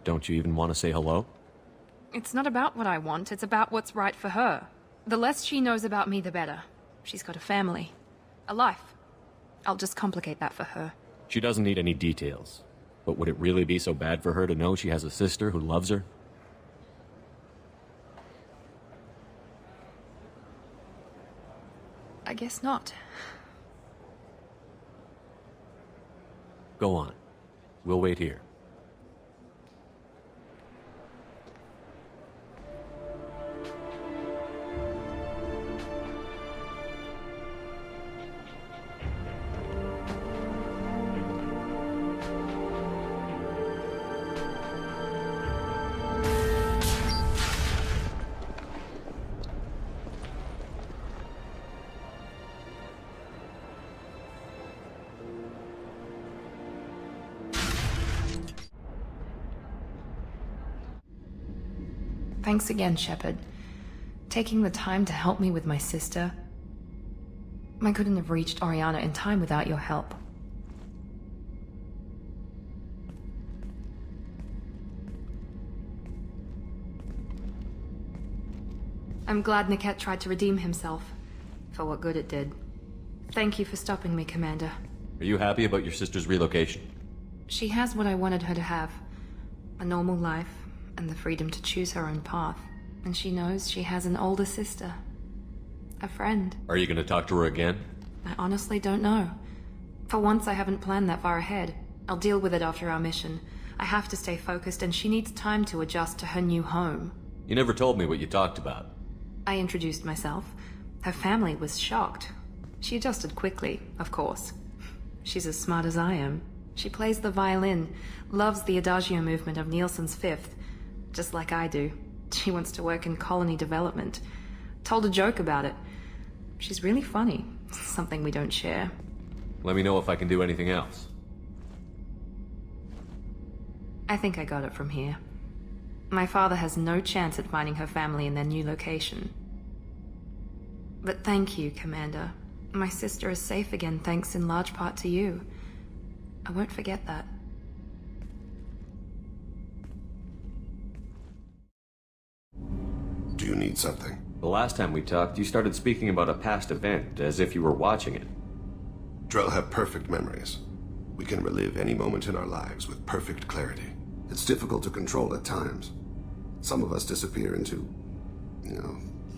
Don't you even want to say hello? It's not about what I want, it's about what's right for her. The less she knows about me, the better. She's got a family. A life. I'll just complicate that for her. She doesn't need any details. But would it really be so bad for her to know she has a sister who loves her? I guess not. Go on. We'll wait here. Thanks again, Shepard. Taking the time to help me with my sister. I couldn't have reached Oriana in time without your help. I'm glad Niket tried to redeem himself, for what good it did. Thank you for stopping me, Commander. Are you happy about your sister's relocation? She has what I wanted her to have. A normal life, and the freedom to choose her own path. And she knows she has an older sister. A friend. Are you going to talk to her again? I honestly don't know. For once, I haven't planned that far ahead. I'll deal with it after our mission. I have to stay focused, and she needs time to adjust to her new home. You never told me what you talked about. I introduced myself. Her family was shocked. She adjusted quickly, of course. She's as smart as I am. She plays the violin, loves the adagio movement of Nielsen's Fifth, just like I do. She wants to work in colony development. Told a joke about it. She's really funny. Something we don't share. Let me know if I can do anything else. I think I got it from here. My father has no chance at finding her family in their new location. But thank you, Commander. My sister is safe again thanks in large part to you. I won't forget that. Do you need something? The last time we talked, you started speaking about a past event, as if you were watching it. Drell have perfect memories. We can relive any moment in our lives with perfect clarity. It's difficult to control at times. Some of us disappear into,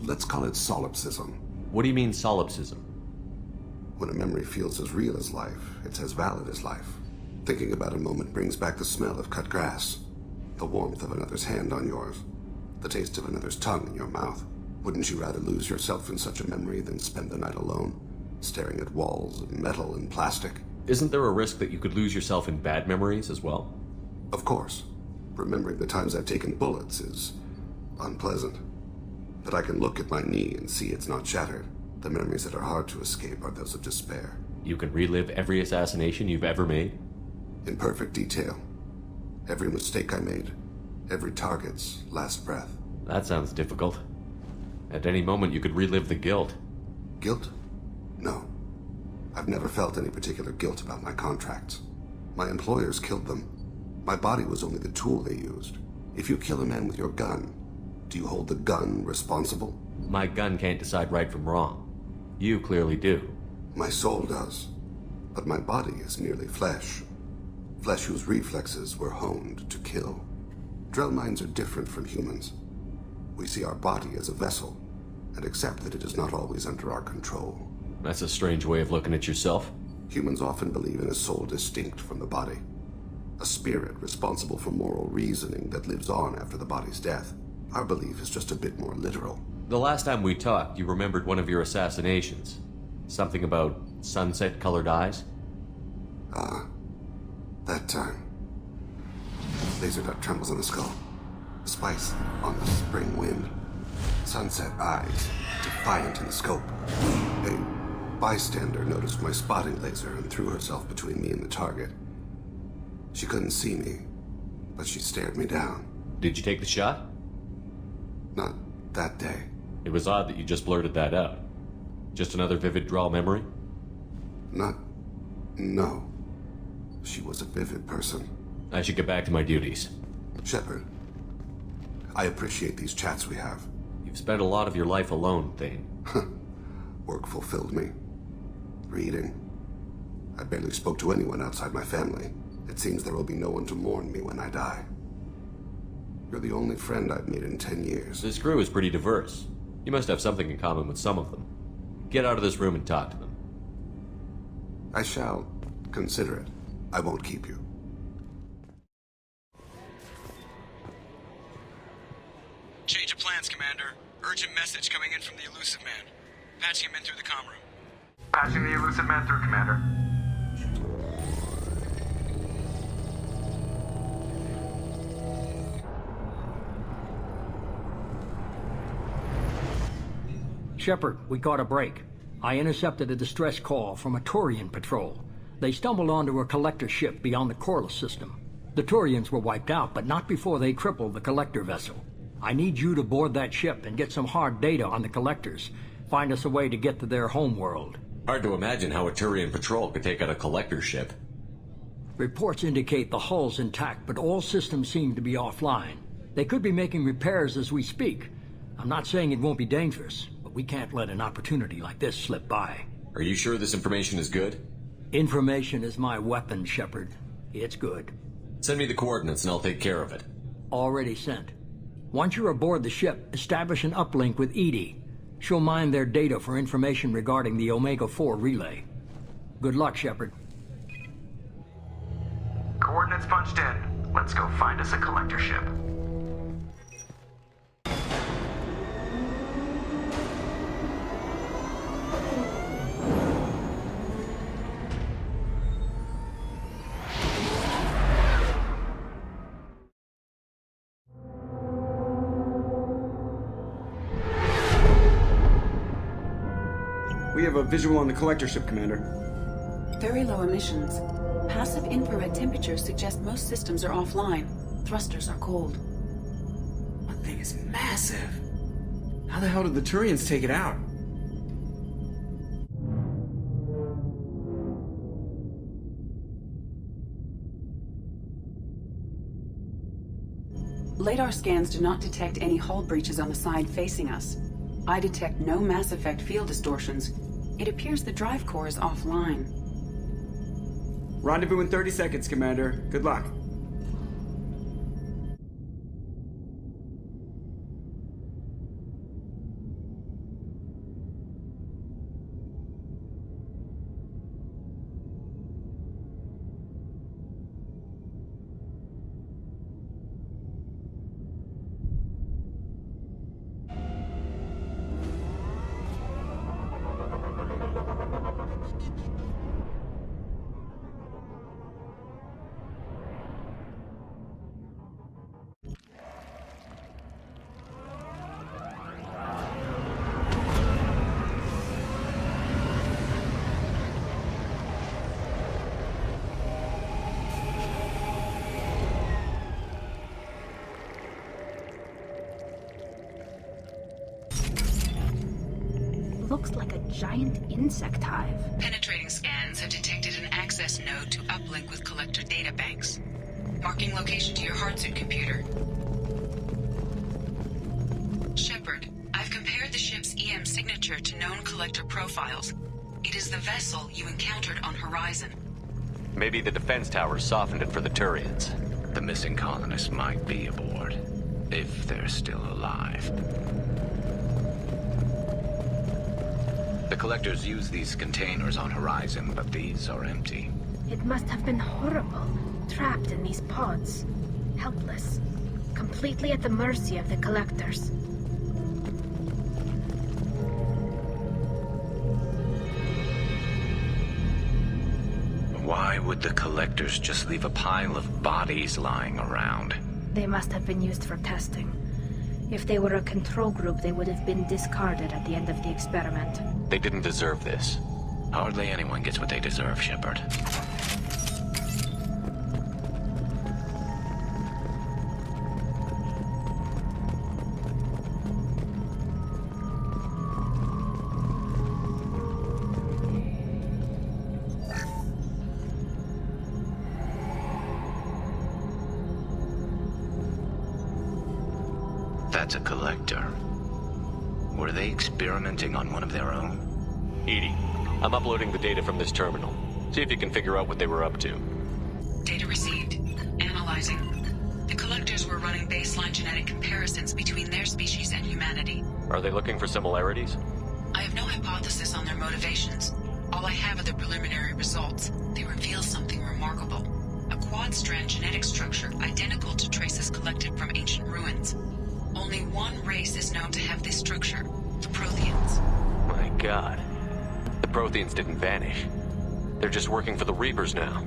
let's call it solipsism. What do you mean, solipsism? When a memory feels as real as life, it's as valid as life. Thinking about a moment brings back the smell of cut grass, the warmth of another's hand on yours, the taste of another's tongue in your mouth. Wouldn't you rather lose yourself in such a memory than spend the night alone, staring at walls of metal and plastic? Isn't there a risk that you could lose yourself in bad memories as well? Of course. Remembering the times I've taken bullets is unpleasant. But I can look at my knee and see it's not shattered. The memories that are hard to escape are those of despair. You can relive every assassination you've ever made? In perfect detail. Every mistake I made. Every target's last breath. That sounds difficult. At any moment you could relive the guilt. Guilt? No. I've never felt any particular guilt about my contracts. My employers killed them. My body was only the tool they used. If you kill a man with your gun, do you hold the gun responsible? My gun can't decide right from wrong. You clearly do. My soul does. But my body is merely flesh. Flesh whose reflexes were honed to kill. Drell minds are different from humans. We see our body as a vessel, and accept that it is not always under our control. That's a strange way of looking at yourself. Humans often believe in a soul distinct from the body. A spirit responsible for moral reasoning that lives on after the body's death. Our belief is just a bit more literal. The last time we talked, you remembered one of your assassinations. Something about sunset-colored eyes? That time. Laser dot trembles on the skull. Spice on the spring wind. Sunset eyes, defiant in the scope. A bystander noticed my spotting laser and threw herself between me and the target. She couldn't see me, but she stared me down. Did you take the shot? Not that day. It was odd that you just blurted that out. Just another vivid draw memory? No. She was a vivid person. I should get back to my duties. Shepard, I appreciate these chats we have. You've spent a lot of your life alone, Thane. Work fulfilled me. Reading. I barely spoke to anyone outside my family. It seems there will be no one to mourn me when I die. You're the only friend I've made in 10 years. This crew is pretty diverse. You must have something in common with some of them. Get out of this room and talk to them. I shall consider it. I won't keep you. Change of plans, Commander. Urgent message coming in from the elusive man. Patching him in through the comm room. Patching the elusive man through, Commander. Shepard, we caught a break. I intercepted a distress call from a Turian patrol. They stumbled onto a collector ship beyond the Corliss system. The Turians were wiped out, but not before they crippled the collector vessel. I need you to board that ship and get some hard data on the collectors. Find us a way to get to their homeworld. Hard to imagine how a Turian patrol could take out a collector ship. Reports indicate the hull's intact, but all systems seem to be offline. They could be making repairs as we speak. I'm not saying it won't be dangerous, but we can't let an opportunity like this slip by. Are you sure this information is good? Information is my weapon, Shepard. It's good. Send me the coordinates and I'll take care of it. Already sent. Once you're aboard the ship, establish an uplink with Edie. She'll mine their data for information regarding the Omega-4 relay. Good luck, Shepard. Coordinates punched in. Let's go find us a collector ship. We have a visual on the collector ship, Commander. Very low emissions. Passive infrared temperatures suggest most systems are offline. Thrusters are cold. That thing is massive. How the hell did the Turians take it out? LADAR scans do not detect any hull breaches on the side facing us. I detect no Mass Effect field distortions. It appears the drive core is offline. Rendezvous in 30 seconds, Commander. Good luck. Looks like a giant insect hive. Penetrating scans have detected an access node to uplink with collector databanks. Marking location to your hardsuit computer. Shepard, I've compared the ship's EM signature to known collector profiles. It is the vessel you encountered on Horizon. Maybe the defense towers softened it for the Turians. The missing colonists might be aboard, if they're still alive. The collectors use these containers on Horizon, but these are empty. It must have been horrible, trapped in these pods. Helpless. Completely at the mercy of the collectors. Why would the collectors just leave a pile of bodies lying around? They must have been used for testing. If they were a control group, they would have been discarded at the end of the experiment. They didn't deserve this. Hardly anyone gets what they deserve, Shepard. That's a collector. Were they experimenting on one of their own? Edie, I'm uploading the data from this terminal. See if you can figure out what they were up to. Data received. Analyzing. The collectors were running baseline genetic comparisons between their species and humanity. Are they looking for similarities? I have no hypothesis on their motivations. All I have are the preliminary results. They reveal something remarkable. A quad-strand genetic structure identical to traces collected from ancient ruins. Only one race is known to have this structure, the Protheans. My god. The Protheans didn't vanish. They're just working for the Reapers now.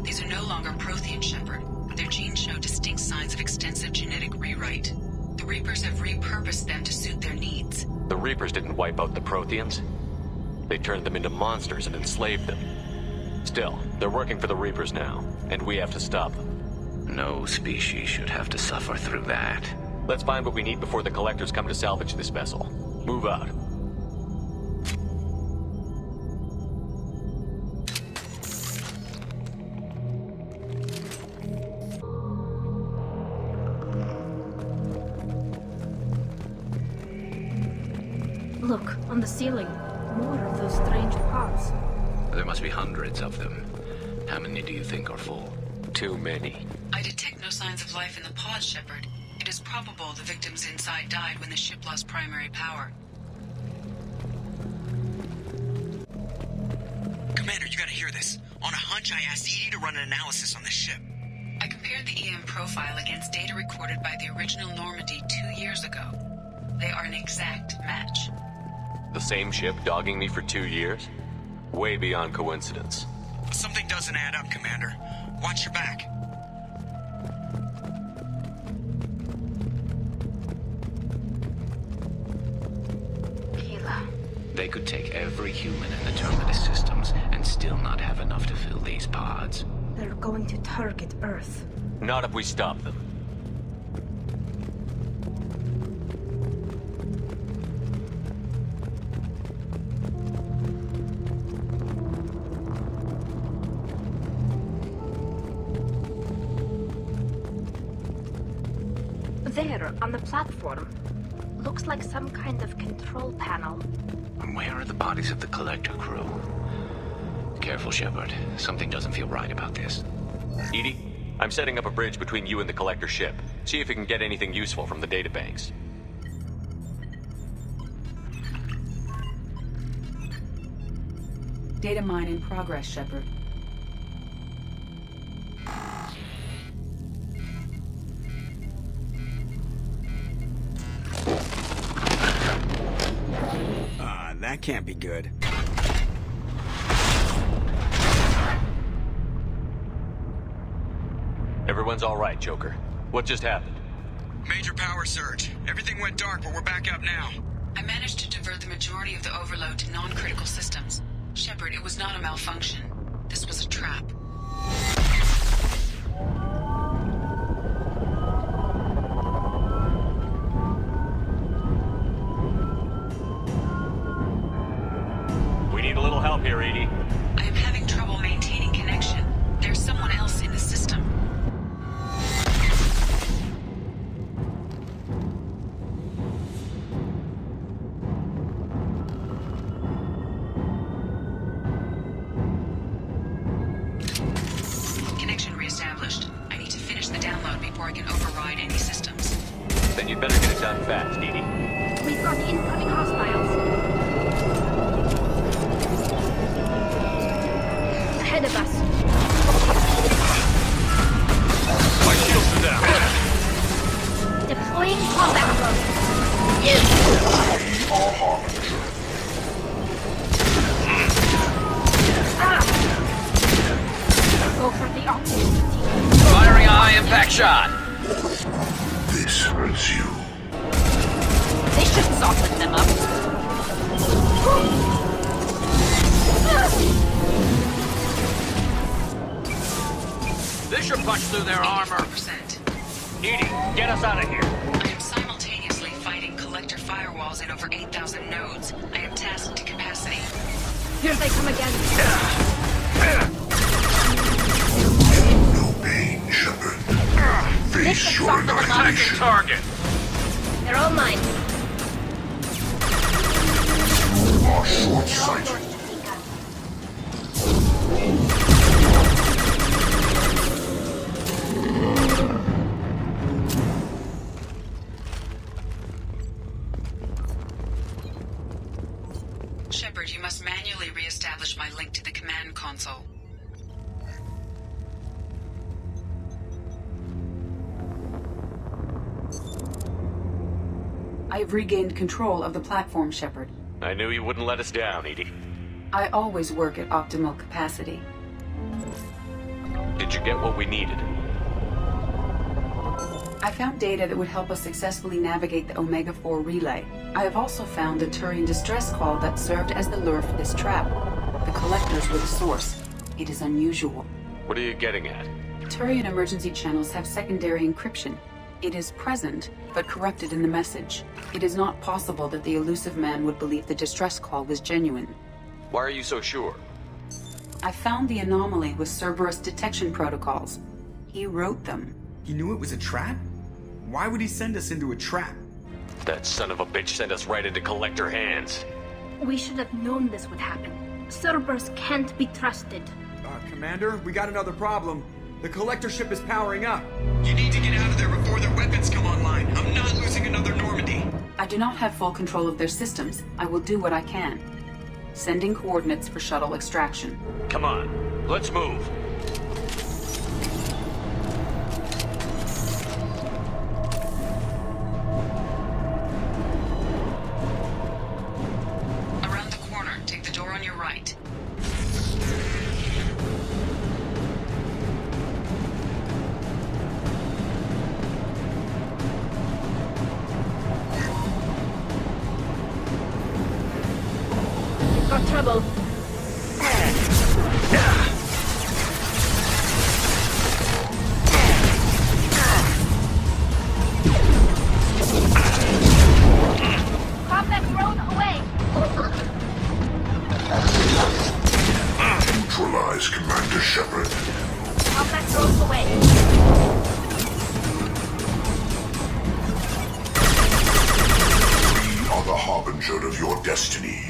These are no longer Prothean, Shepard. Their genes show distinct signs of extensive genetic rewrite. The Reapers have repurposed them to suit their needs. The Reapers didn't wipe out the Protheans. They turned them into monsters and enslaved them. Still, they're working for the Reapers now, and we have to stop them. No species should have to suffer through that. Let's find what we need before the collectors come to salvage this vessel. Move out. Look, on the ceiling. More of those strange pods. There must be hundreds of them. How many do you think are full? Too many. I detect no signs of life in the pods, Shepard. It is probable the victims inside died when the ship lost primary power. Commander, you gotta hear this. On a hunch, I asked Edie to run an analysis on this ship. I compared the EM profile against data recorded by the original Normandy 2 years ago. They are an exact match. The same ship dogging me for 2 years? Way beyond coincidence. Something doesn't add up, Commander. Watch your back. They could take every human in the Terminus systems and still not have enough to fill these pods. They're going to target Earth. Not if we stop them. There, on the platform. Looks like some kind of control panel. Where are the bodies of the collector crew? careful, Shepard. Something doesn't feel right about this. EDI, I'm setting up a bridge between you and the Collector ship. See if you can get anything useful from the databanks. Data mine in progress, Shepard. That can't be good. Everyone's all right, Joker. What just happened? Major power surge. Everything went dark, but we're back up now. I managed to divert the majority of the overload to non-critical systems. Shepard, it was not a malfunction. This was a trap. We need a little help here, EDI. I am having trouble maintaining connection. There's someone else in the system. Connection reestablished. I need to finish the download before I can override any systems. Then you'd better get it done fast, EDI. We've got incoming hostiles. Ahead of us. My shields are down. Deploying combat drone. Go for the opportunity. Firing a high impact shot. This hurts you. They should soften them up. This should punch through their armor. 84%. EDI, get us out of here. I am simultaneously fighting collector firewalls in over 8,000 nodes. I am tasked to capacity. Here they come again. No pain, Shepard. This Face should your soften them up. annihilation. Target. They're all mine. You are short-sighted. Shepard, you must manually re-establish my link to the command console. I have regained control of the platform, Shepard. I knew you wouldn't let us down, EDI. I always work at optimal capacity. Did you get what we needed? I found data that would help us successfully navigate the Omega-4 relay. I have also found a Turian distress call that served as the lure for this trap. The collectors were the source. It is unusual. What are you getting at? Turian emergency channels have secondary encryption. It is present, but corrupted in the message. It is not possible that the elusive man would believe the distress call was genuine. Why are you so sure? I found the anomaly with Cerberus detection protocols. He wrote them. He knew it was a trap? Why would he send us into a trap? That son of a bitch sent us right into Collector hands. We should have known this would happen. Cerberus can't be trusted. Commander, we got another problem. The Collector ship is powering up. You need to get out of there before their weapons come online. I'm not losing another Normandy. I do not have full control of their systems. I will do what I can. Sending coordinates for shuttle extraction. Come on, let's move. Around the corner, take the door on your right. Got trouble. Combat drone away. Neutralize Commander Shepard. Combat drone away. We are the harbinger of your destiny.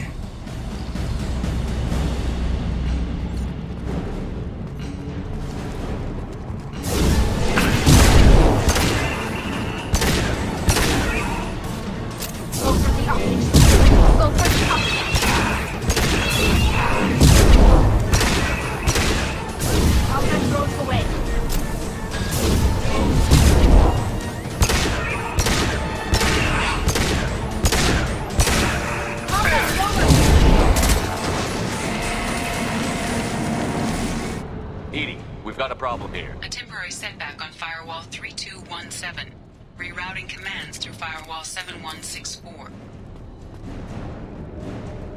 got a problem here. A temporary setback on Firewall 3217. Rerouting commands through Firewall 7164.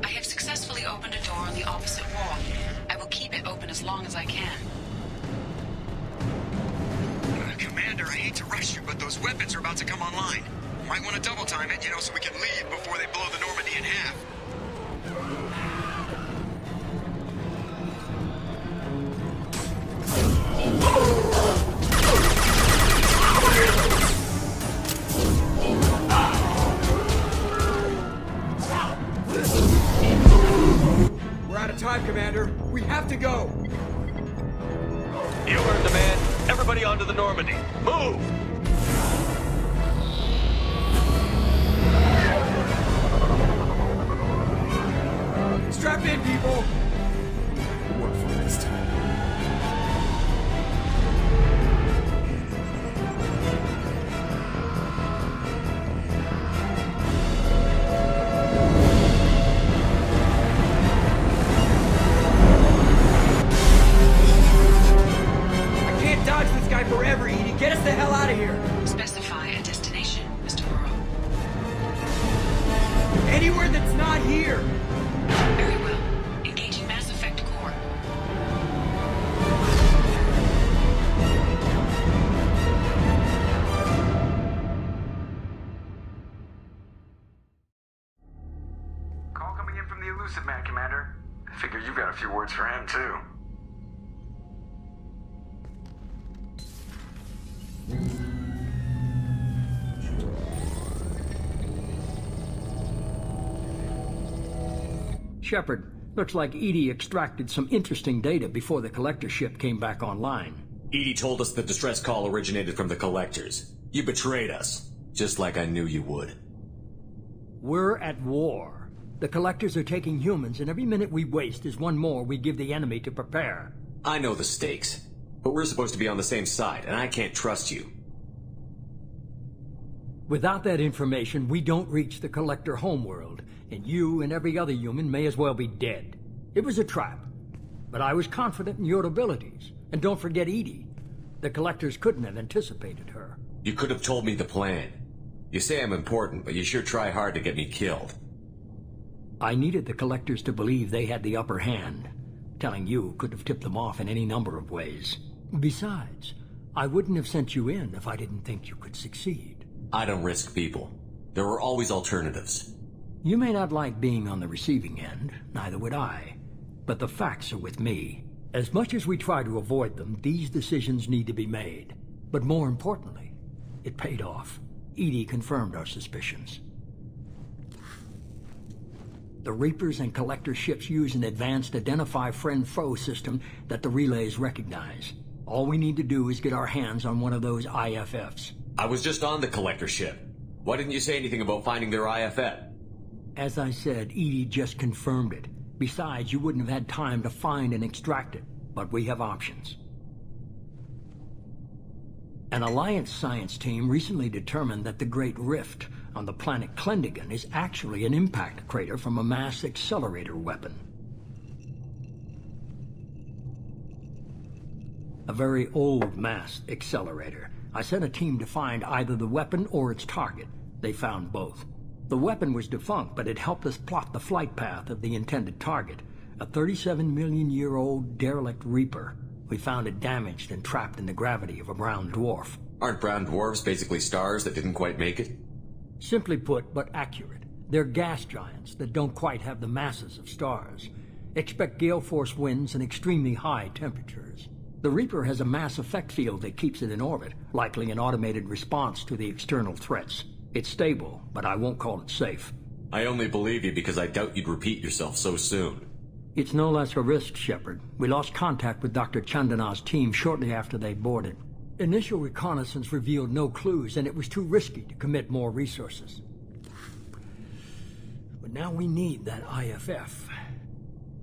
I have successfully opened a door on the opposite wall. I will keep it open as long as I can. Commander, I hate to rush you, but those weapons are about to come online. Might want to double time it, so we can leave before they blow the Normandy in half. We're out of time, Commander. We have to go. You heard the man. Everybody onto the Normandy. Move! Strap in, people. Work for this time. Dodge this guy forever, Edie. Get us the hell out of here. Specify a destination, Mr. Morrow. Anywhere that's not here. Very well. Engaging Mass Effect core. Call coming in from the Elusive Man, Commander. I figure you've got a few words for him, too. Shepard, looks like Edie extracted some interesting data before the collector ship came back online. Edie told us the distress call originated from the collectors. You betrayed us, just like I knew you would. We're at war. The collectors are taking humans, and every minute we waste is one more we give the enemy to prepare. I know the stakes, but we're supposed to be on the same side, and I can't trust you. Without that information, we don't reach the collector homeworld, and you and every other human may as well be dead. It was a trap, but I was confident in your abilities. And don't forget Edie. The collectors couldn't have anticipated her. You could have told me the plan. You say I'm important, but you sure try hard to get me killed. I needed the collectors to believe they had the upper hand. Telling you could have tipped them off in any number of ways. Besides, I wouldn't have sent you in if I didn't think you could succeed. I don't risk people. There are always alternatives. You may not like being on the receiving end, neither would I. But the facts are with me. As much as we try to avoid them, these decisions need to be made. But more importantly, it paid off. Edie confirmed our suspicions. The Reapers and Collector ships use an advanced identify friend-foe system that the relays recognize. All we need to do is get our hands on one of those IFFs. I was just on the Collector ship. Why didn't you say anything about finding their IFF? As I said, Edie just confirmed it. Besides, you wouldn't have had time to find and extract it. But we have options. An Alliance science team recently determined that the Great Rift on the planet Klendigan is actually an impact crater from a mass accelerator weapon. A very old mass accelerator. I sent a team to find either the weapon or its target. They found both. The weapon was defunct, but it helped us plot the flight path of the intended target, a 37-million-year-old derelict Reaper. We found it damaged and trapped in the gravity of a brown dwarf. Aren't brown dwarves basically stars that didn't quite make it? Simply put, but accurate. They're gas giants that don't quite have the masses of stars. Expect gale force winds and extremely high temperatures. The Reaper has a mass effect field that keeps it in orbit, likely an automated response to the external threats. It's stable, but I won't call it safe. I only believe you because I doubt you'd repeat yourself so soon. It's no less a risk, Shepard. We lost contact with Dr. Chandana's team shortly after they boarded. Initial reconnaissance revealed no clues, and it was too risky to commit more resources. But now we need that IFF.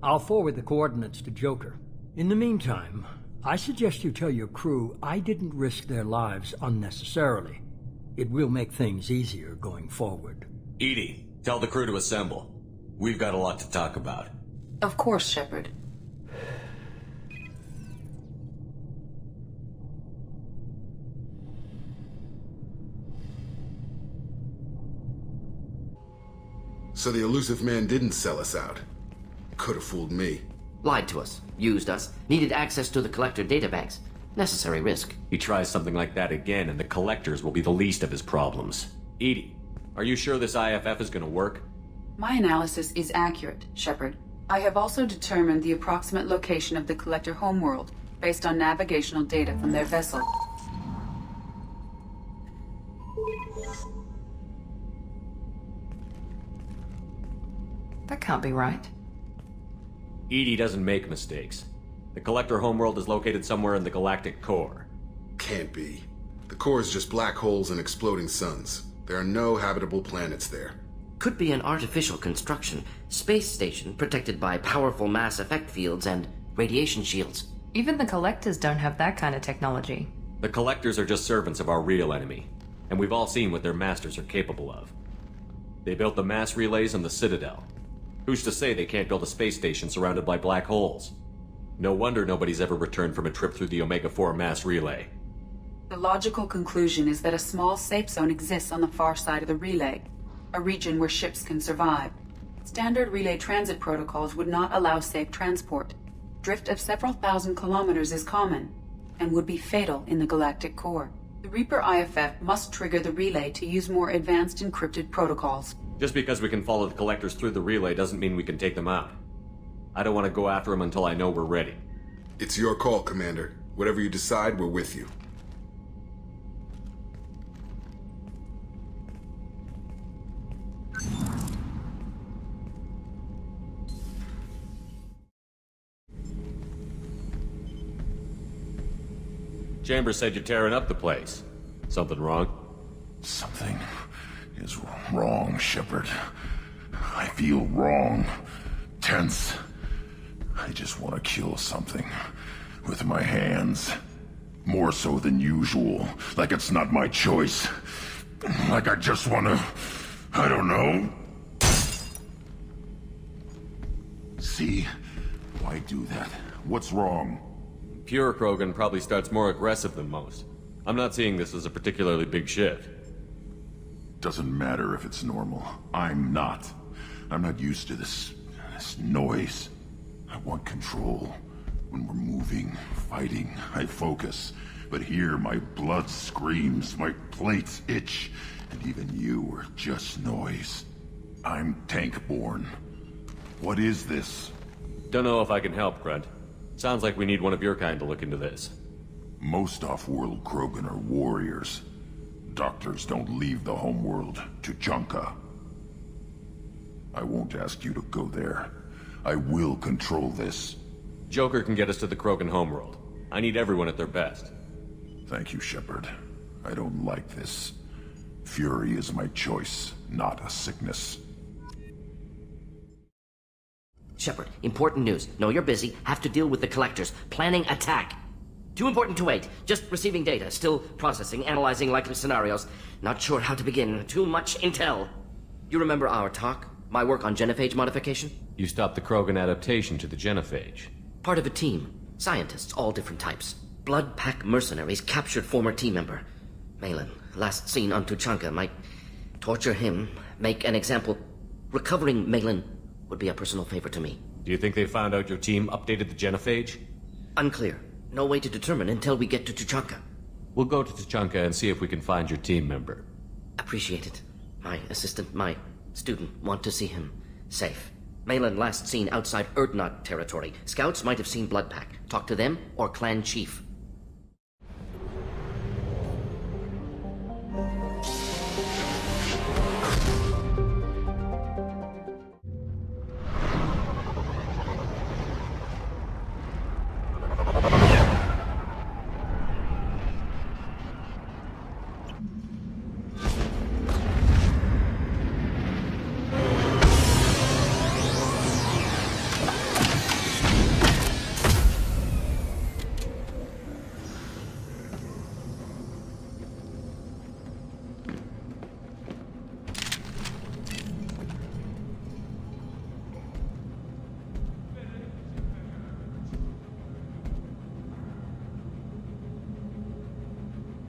I'll forward the coordinates to Joker. In the meantime, I suggest you tell your crew I didn't risk their lives unnecessarily. It will make things easier going forward. Edie, tell the crew to assemble. We've got a lot to talk about. Of course, Shepard. So the elusive man didn't sell us out. Could have fooled me. Lied to us, used us, needed access to the Collector databanks. Necessary risk. He tries something like that again, and the Collectors will be the least of his problems. Edie, are you sure this IFF is gonna work? My analysis is accurate, Shepard. I have also determined the approximate location of the Collector homeworld, based on navigational data from their vessel. That can't be right. Edie doesn't make mistakes. The Collector homeworld is located somewhere in the galactic core. Can't be. The core is just black holes and exploding suns. There are no habitable planets there. Could be an artificial construction. Space station protected by powerful mass effect fields and radiation shields. Even the Collectors don't have that kind of technology. The Collectors are just servants of our real enemy, and we've all seen what their masters are capable of. They built the mass relays on the Citadel. Who's to say they can't build a space station surrounded by black holes? No wonder nobody's ever returned from a trip through the Omega-4 mass relay. The logical conclusion is that a small safe zone exists on the far side of the relay, a region where ships can survive. Standard relay transit protocols would not allow safe transport. Drift of several thousand kilometers is common, and would be fatal in the galactic core. The Reaper IFF must trigger the relay to use more advanced encrypted protocols. Just because we can follow the Collectors through the relay doesn't mean we can take them out. I don't want to go after them until I know we're ready. It's your call, Commander. Whatever you decide, we're with you. Chambers said you're tearing up the place. Something wrong? Something is wrong, Shepard. I feel wrong. Tense. I just want to kill something. With my hands. More so than usual. Like it's not my choice. Like I just want to... I don't know. See? Why do that? What's wrong? Pure Krogan probably starts more aggressive than most. I'm not seeing this as a particularly big shift. Doesn't matter if it's normal. I'm not. I'm not used to this noise. I want control. When we're moving, fighting, I focus. But here, my blood screams, my plates itch, and even you are just noise. I'm tank-born. What is this? Don't know if I can help, Grunt. Sounds like we need one of your kind to look into this. Most off-world Krogan are warriors. Doctors don't leave the homeworld to Junka. I won't ask you to go there. I will control this. Joker can get us to the Krogan homeworld. I need everyone at their best. Thank you, Shepard. I don't like this. Fury is my choice, not a sickness. Shepard, important news. Know you're busy. Have to deal with the Collectors. Planning attack. Too important to wait. Just receiving data. Still processing, analyzing likely scenarios. Not sure how to begin. Too much intel. You remember our talk? My work on genophage modification? You stopped the Krogan adaptation to the genophage. Part of a team. Scientists, all different types. Blood Pack mercenaries captured former team member. Malin, last seen on Tuchanka, might torture him, make an example. Recovering Malin would be a personal favor to me. Do you think they found out your team updated the genophage? Unclear. No way to determine until we get to Tuchanka. We'll go to Tuchanka and see if we can find your team member. Appreciate it. My assistant, my student, want to see him safe. Malin last seen outside Erdnot territory. Scouts might have seen Bloodpack. Talk to them or clan chief.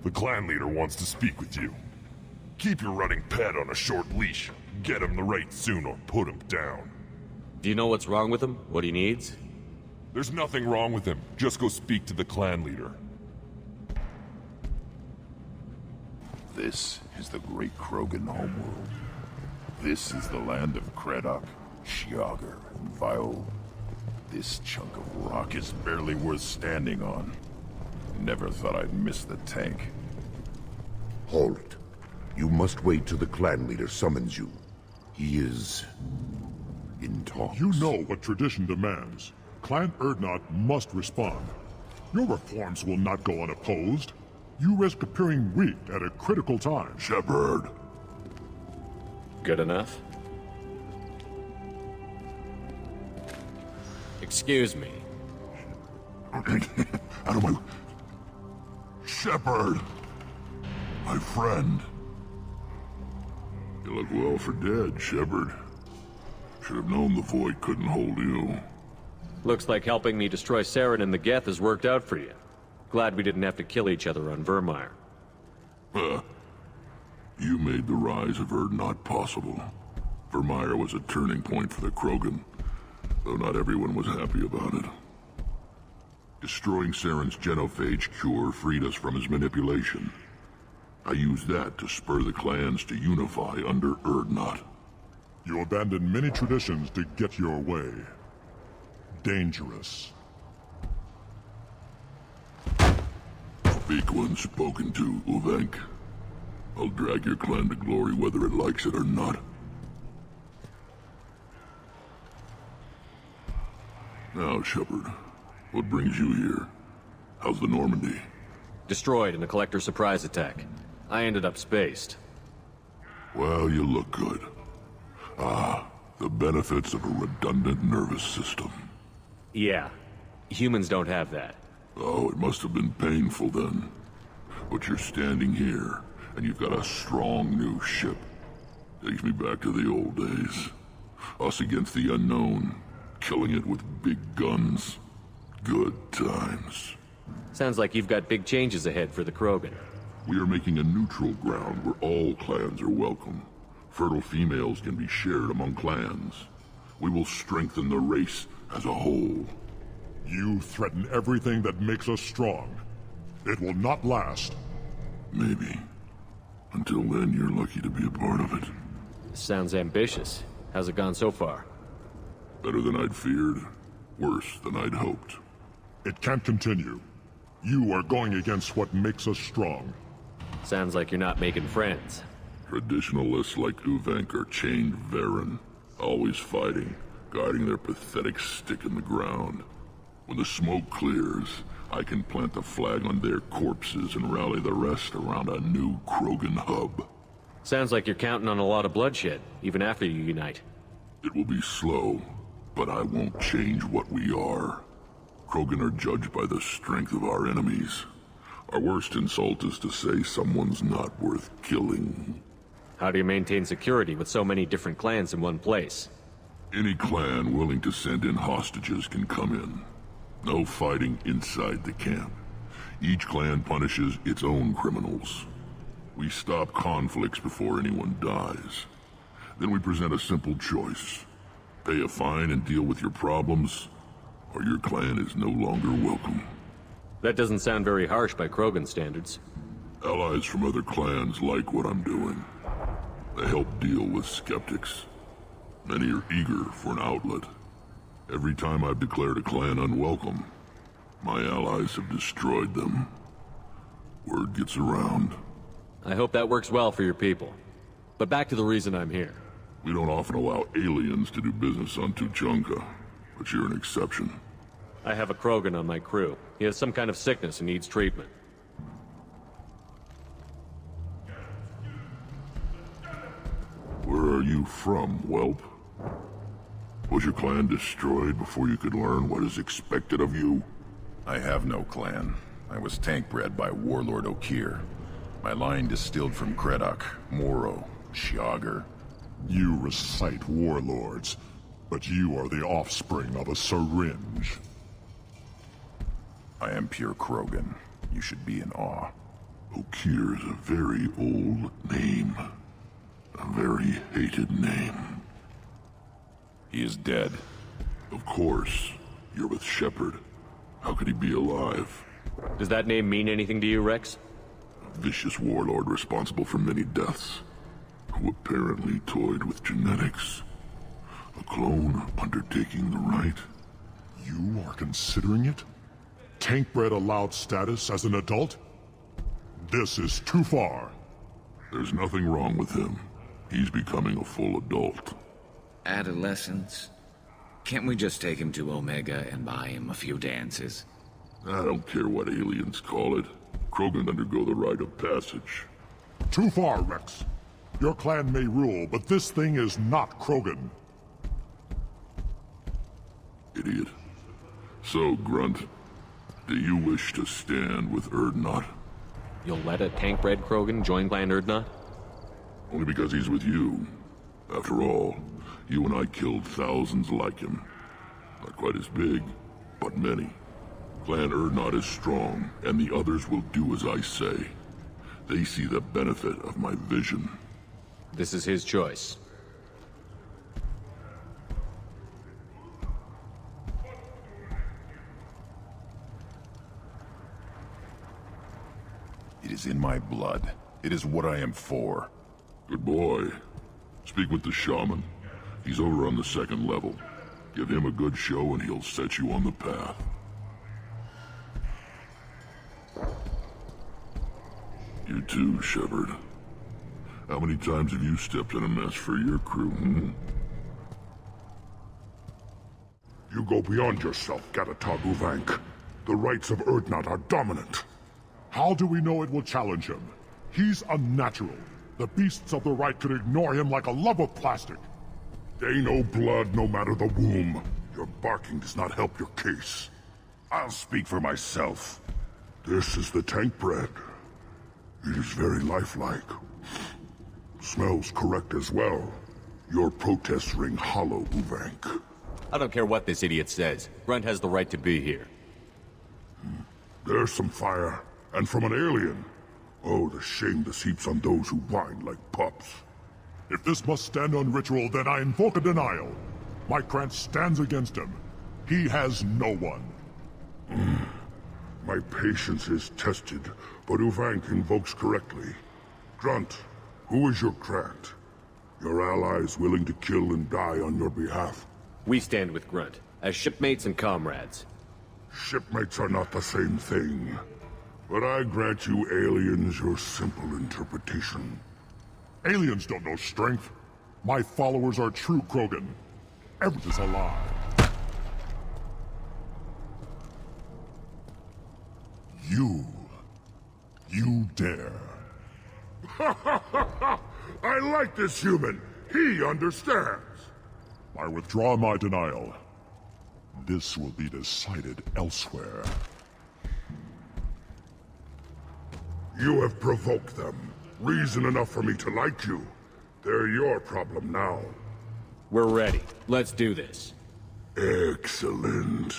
The clan leader wants to speak with you. Keep your running pet on a short leash. Get him the right soon or put him down. Do you know what's wrong with him? What he needs? There's nothing wrong with him. Just go speak to the clan leader. This is the great Krogan homeworld. This is the land of Kredok, Shiagar, and Viol. This chunk of rock is barely worth standing on. Never thought I'd miss the tank. Halt. You must wait till the clan leader summons you. He is in talks. You know what tradition demands. Clan Erdnot must respond. Your reforms will not go unopposed. You risk appearing weak at a critical time. Shepard. Good enough? Excuse me. Out of my... Shepard! My friend. You look well for dead, Shepard. Should have known the Void couldn't hold you. Looks like helping me destroy Saren and the Geth has worked out for you. Glad we didn't have to kill each other on Vermeer. You made the rise of Erdnot possible. Vermeer was a turning point for the Krogan, though not everyone was happy about it. Destroying Saren's genophage cure freed us from his manipulation. I used that to spur the clans to unify under Erdnot. You abandoned many traditions to get your way. Dangerous. Speak when spoken to, Uvenk. I'll drag your clan to glory whether it likes it or not. Now, Shepard, what brings you here? How's the Normandy? Destroyed in a collector surprise attack. I ended up spaced. Well, you look good. Ah, the benefits of a redundant nervous system. Yeah. Humans don't have that. Oh, it must have been painful then. But you're standing here, and you've got a strong new ship. Takes me back to the old days. Us against the unknown, killing it with big guns. Good times. Sounds like you've got big changes ahead for the Krogan. We are making a neutral ground where all clans are welcome. Fertile females can be shared among clans. We will strengthen the race as a whole. You threaten everything that makes us strong. It will not last. Maybe. Until then, you're lucky to be a part of it. Sounds ambitious. How's it gone so far? Better than I'd feared. Worse than I'd hoped. It can't continue. You are going against what makes us strong. Sounds like you're not making friends. Traditionalists like Uvenk are chained Varen, always fighting, guiding their pathetic stick in the ground. When the smoke clears, I can plant the flag on their corpses and rally the rest around a new Krogan hub. Sounds like you're counting on a lot of bloodshed, even after you unite. It will be slow, but I won't change what we are. Krogan are judged by the strength of our enemies. Our worst insult is to say someone's not worth killing. How do you maintain security with so many different clans in one place? Any clan willing to send in hostages can come in. No fighting inside the camp. Each clan punishes its own criminals. We stop conflicts before anyone dies. Then we present a simple choice. Pay a fine and deal with your problems, or your clan is no longer welcome. That doesn't sound very harsh by Krogan standards. Allies from other clans like what I'm doing. They help deal with skeptics. Many are eager for an outlet. Every time I've declared a clan unwelcome, my allies have destroyed them. Word gets around. I hope that works well for your people. But back to the reason I'm here. We don't often allow aliens to do business on Tuchanka, but you're an exception. I have a Krogan on my crew. He has some kind of sickness and needs treatment. Where are you from, whelp? Was your clan destroyed before you could learn what is expected of you? I have no clan. I was tank bred by Warlord Okir. My line distilled from Kredok, Moro, Shiagar. You recite warlords, but you are the offspring of a syringe. I am pure Krogan. You should be in awe. Okeer is a very old name. A very hated name. He is dead. Of course. You're with Shepard. How could he be alive? Does that name mean anything to you, Rex? A vicious warlord responsible for many deaths, who apparently toyed with genetics. A clone undertaking the right. You are considering it? Tankbred allowed status as an adult? This is too far. There's nothing wrong with him. He's becoming a full adult. Adolescence? Can't we just take him to Omega and buy him a few dances? I don't care what aliens call it. Krogan undergo the rite of passage. Too far, Rex. Your clan may rule, but this thing is not Krogan. Idiot. So, Grunt, do you wish to stand with Urdnot? You'll let a tank-bred Krogan join Clan Urdnot? Only because he's with you. After all, you and I killed thousands like him. Not quite as big, but many. Clan Urdnot is strong, and the others will do as I say. They see the benefit of my vision. This is his choice. It is in my blood. It is what I am for. Good boy. Speak with the shaman. He's over on the second level. Give him a good show and he'll set you on the path. You too, Shepard. How many times have you stepped in a mess for your crew, You go beyond yourself, Gatatog Uvank. The rights of Urdnot are dominant. How do we know it will challenge him? He's unnatural. The beasts of the right could ignore him like a lump of plastic. They know blood no matter the womb. Your barking does not help your case. I'll speak for myself. This is the tank bread. It is very lifelike. Smells correct as well. Your protests ring hollow, Uvank. I don't care what this idiot says. Grunt has the right to be here. There's some fire. And from an alien. Oh, the shame this heaps on those who whine like pups. If this must stand on ritual, then I invoke a denial. My Krantz stands against him. He has no one. My patience is tested, but Uvank invokes correctly. Grunt, who is your Krant? Your allies willing to kill and die on your behalf? We stand with Grunt, as shipmates and comrades. Shipmates are not the same thing. But I grant you aliens your simple interpretation. Aliens don't know strength. My followers are true Krogan. Everything is a lie. You dare. I like this human. He understands. I withdraw my denial. This will be decided elsewhere. You have provoked them. Reason enough for me to like you. They're your problem now. We're ready. Let's do this. Excellent.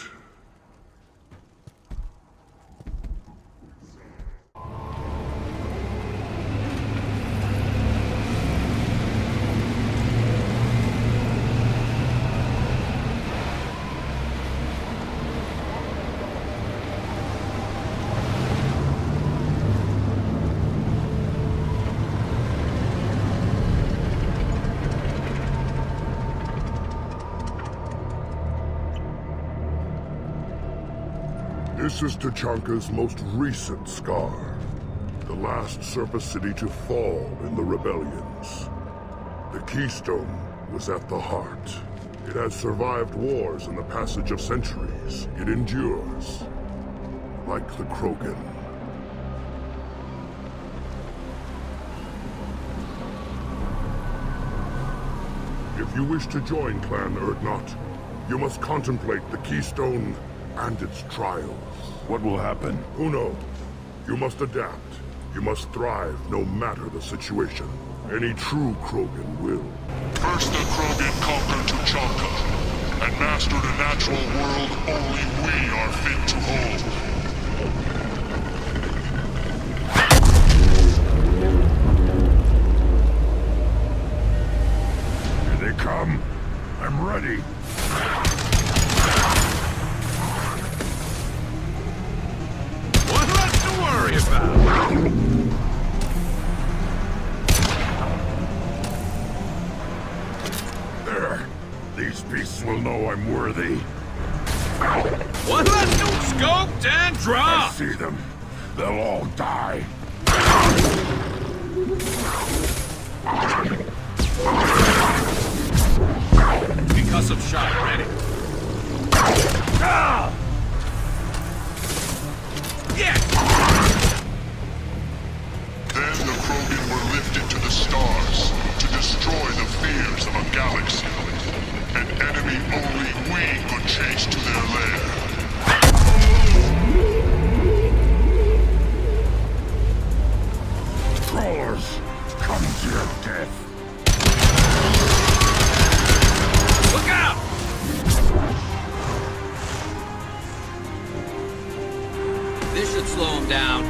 This is Tachanka's most recent scar. The last surface city to fall in the rebellions. The Keystone was at the heart. It has survived wars and the passage of centuries. It endures. Like the Krogan. If you wish to join Clan Urdnot, you must contemplate the Keystone and its trials. What will happen? Who knows? You must adapt. You must thrive no matter the situation. Any true Krogan will. First the Krogan conquered Tachanka, and mastered a natural world only we are fit to hold. will know I'm worthy. One left to scoped and I dropped! see them. They'll all die. Concussive shot ready. Ah! Yes! Then the Krogan were lifted to the stars to destroy the fears of a galaxy. An enemy only we could chase to their lair. Crawlers, come to your death. Look out! This should slow him down.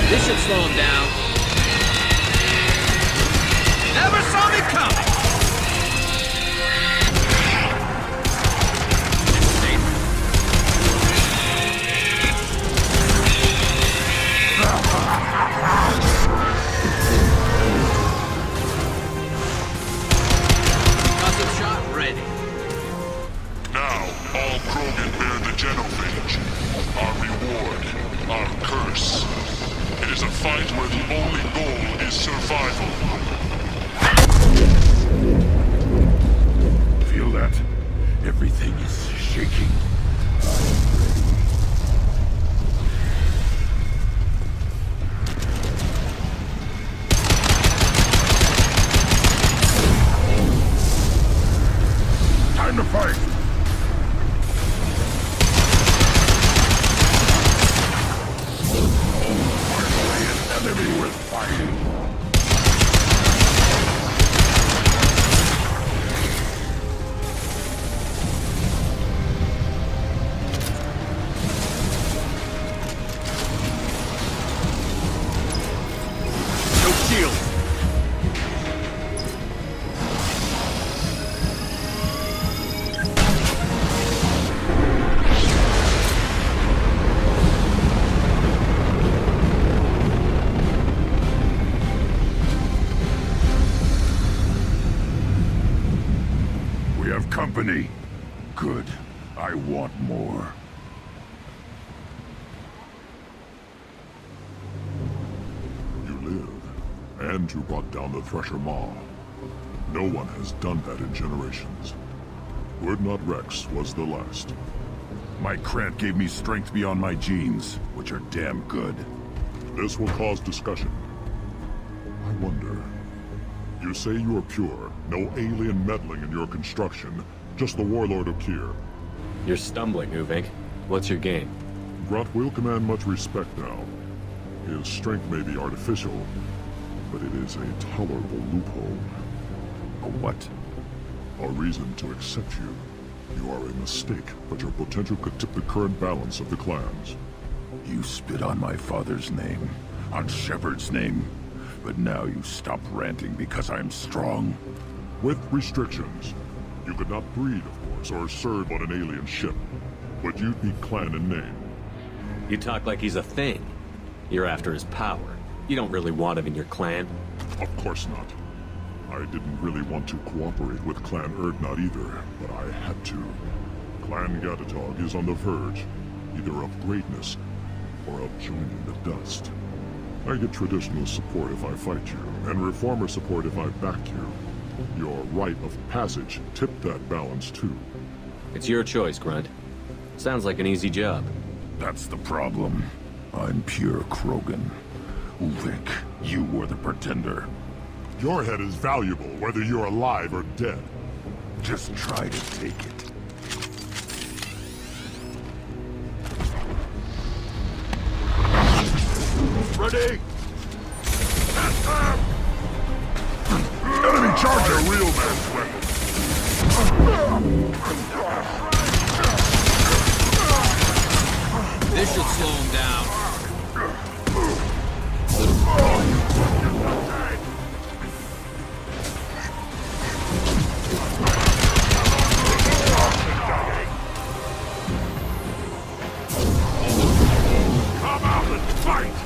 This should slow him down. Never saw me coming! Concussive shot ready. Now, all Krogan bear the genophage. Our reward, our curse. It is a fight where the only goal is survival. Feel that? Everything is shaking. Time to fight! Enemy with fighting. No shield. We have company. Good. I want more. You live, and you brought down the Thresher Maw. No one has done that in generations. Would not Rex was the last. My Krant gave me strength beyond my genes, which are damn good. This will cause discussion. I wonder. You say you are pure, no alien meddling in your construction, just the warlord of Kier. You're stumbling, Uvink. What's your game? Grunt will command much respect now. His strength may be artificial, but it is a tolerable loophole. A what? A reason to accept you. You are a mistake, but your potential could tip the current balance of the clans. You spit on my father's name, on Shepard's name, but now you stop ranting because I'm strong. With restrictions. You could not breed, of course, or serve on an alien ship, but you'd be clan in name. You talk like he's a thing. You're after his power. You don't really want him in your clan. Of course not. I didn't really want to cooperate with Clan Erdnot either, but I had to. Clan Gatatog is on the verge, either of greatness or of joining the dust. I get traditional support if I fight you, and reformer support if I back you. Your rite of passage tipped that balance too. It's your choice, Grunt. Sounds like an easy job. That's the problem. I'm pure Krogan. Uvink, you were the pretender. Your head is valuable, whether you're alive or dead. Just try to take it. Ready? Enemy charger, real man's weapon. This should slow him down. Come out and fight!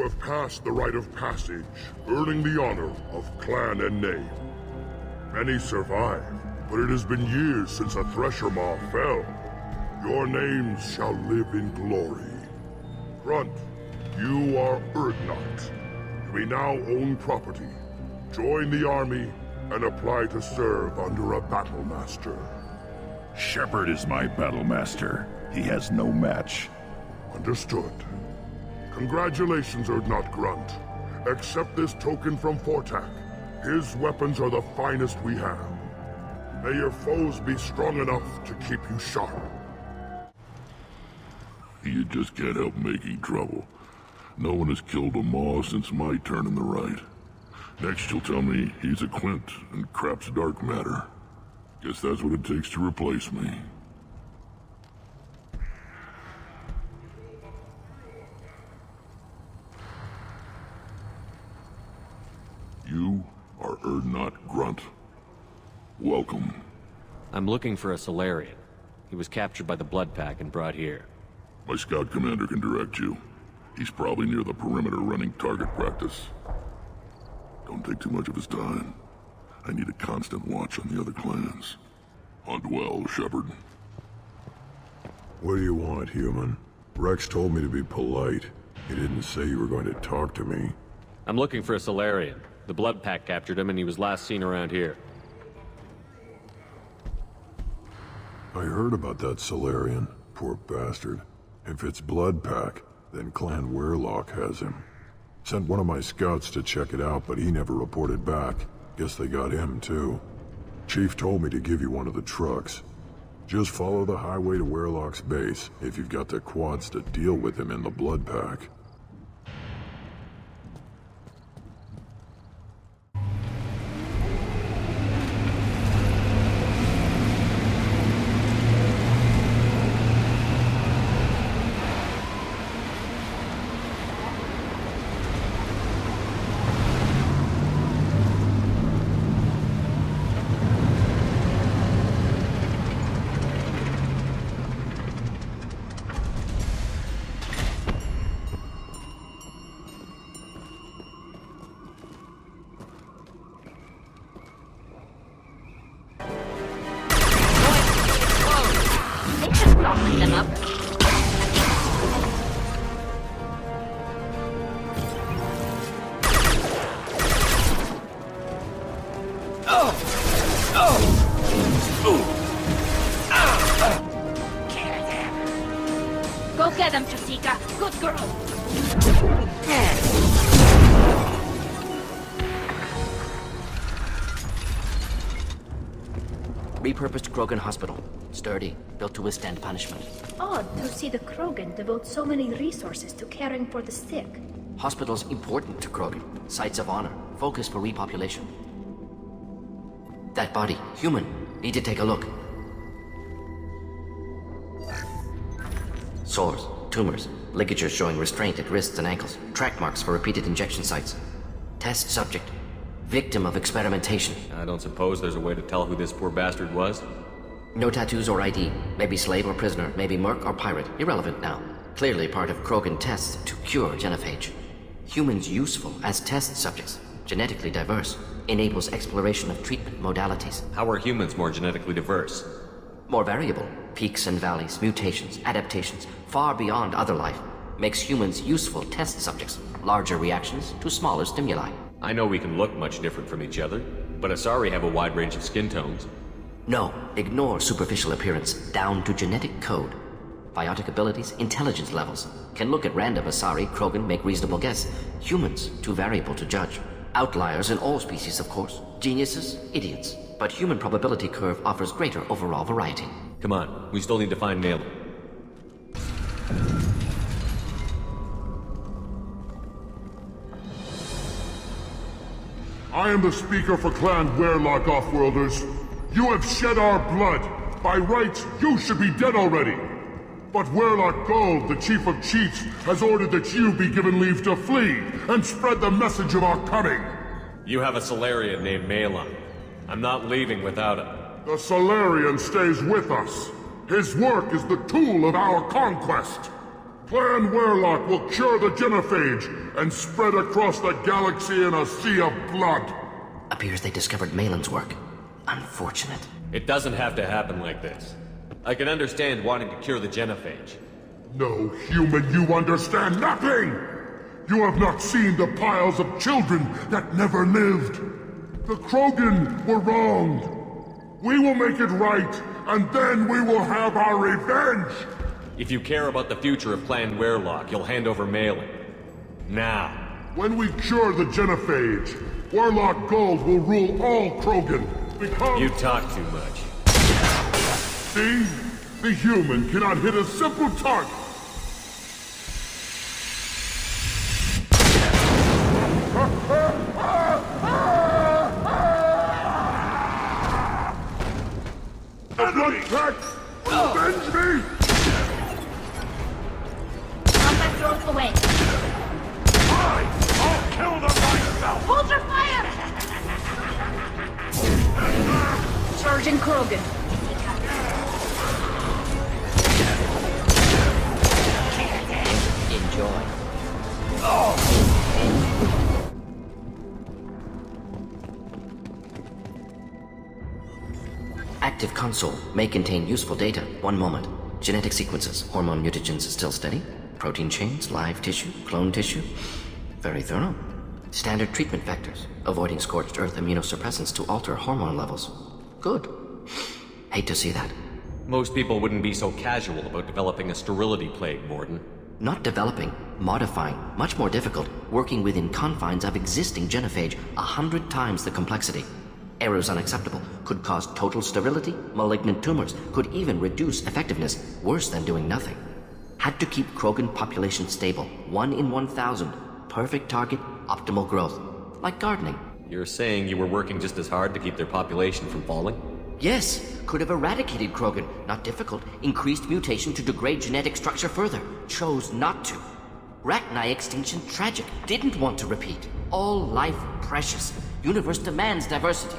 have passed the rite of passage, earning the honor of clan and name. Many survive, but it has been years since a Thresher Maw fell. Your names shall live in glory. Grunt, you are Urdnot. You may now own property. Join the army and apply to serve under a battle master. Shepard is my battle master. He has no match. Understood. Congratulations, Urdnot Grunt. Accept this token from Fortak. His weapons are the finest we have. May your foes be strong enough to keep you sharp. You just can't help making trouble. No one has killed a Maw since my turn in the right. Next you'll tell me he's a Quint and crap's dark matter. Guess that's what it takes to replace me. You are Urdnot Grunt. Welcome. I'm looking for a Solarian. He was captured by the Blood Pack and brought here. My scout commander can direct you. He's probably near the perimeter running target practice. Don't take too much of his time. I need a constant watch on the other clans. Hunt well, Shepard. What do you want, human? Rex told me to be polite. He didn't say you were going to talk to me. I'm looking for a Solarian. The Blood Pack captured him and he was last seen around here. I heard about that Solarian. Poor bastard. If it's Blood Pack, then Clan Weirlock has him. Sent one of my scouts to check it out, but he never reported back. Guess they got him, too. Chief told me to give you one of the trucks. Just follow the highway to Weirlock's base, if you've got the quads to deal with him in the Blood Pack. Go get him, Jessica. Good girl. Repurposed Krogan Hospital. Sturdy, built to withstand punishment. Odd to see the Krogan devote so many resources to caring for the sick. Hospital's important to Krogan. Sites of honor. Focus for repopulation. That body, human. Need to take a look. Sores, tumors, ligatures showing restraint at wrists and ankles, track marks for repeated injection sites. Test subject. Victim of experimentation. I don't suppose there's a way to tell who this poor bastard was? No tattoos or ID. Maybe slave or prisoner, maybe merc or pirate. Irrelevant now. Clearly part of Krogan tests to cure genophage. Humans useful as test subjects. Genetically diverse. Enables exploration of treatment modalities. How are humans more genetically diverse? More variable. Peaks and valleys, mutations, adaptations, far beyond other life. Makes humans useful test subjects. Larger reactions to smaller stimuli. I know we can look much different from each other, but Asari have a wide range of skin tones. No, ignore superficial appearance, down to genetic code. Biotic abilities, intelligence levels. Can look at random Asari, Krogan, make reasonable guess. Humans, too variable to judge. Outliers in all species, of course. Geniuses, idiots. But human probability curve offers greater overall variety. Come on, we still need to find Naylor. I am the speaker for Clan Weirlock, Offworlders. You have shed our blood. By rights, you should be dead already. But Weirlock Gold, the Chief of Chiefs, has ordered that you be given leave to flee and spread the message of our coming. You have a Solarian named Malon. I'm not leaving without him. The Solarian stays with us. His work is the tool of our conquest. Clan Werlock will cure the genophage and spread across the galaxy in a sea of blood. Appears they discovered Malin's work. Unfortunate. It doesn't have to happen like this. I can understand wanting to cure the genophage. No human, you understand nothing! You have not seen the piles of children that never lived. The Krogan were wronged. We will make it right, and then we will have our revenge! If you care about the future of Clan Werlock, you'll hand over Malin. Now. When we cure the genophage, Warlock Gold will rule all Krogan, because... You talk too much. See? The human cannot hit a simple target. The blood pack! Avenge me! Throw it away. I'll kill them myself! Hold your fire! Sergeant Krogan. Enjoy. Active console may contain useful data. One moment. Genetic sequences. Hormone mutagens still steady. Protein chains, live tissue, clone tissue. Very thorough. Standard treatment vectors. Avoiding scorched earth immunosuppressants to alter hormone levels. Good. Hate to see that. Most people wouldn't be so casual about developing a sterility plague, Morden. Not developing, modifying, much more difficult, working within confines of existing genophage, 100 times the complexity. Errors unacceptable, could cause total sterility, malignant tumors, could even reduce effectiveness, worse than doing nothing. Had to keep Krogan population stable, 1 in 1,000, perfect target, optimal growth, like gardening. You're saying you were working just as hard to keep their population from falling? Yes, could have eradicated Krogan, not difficult, increased mutation to degrade genetic structure further, chose not to. Rachni extinction tragic, didn't want to repeat. All life precious, universe demands diversity.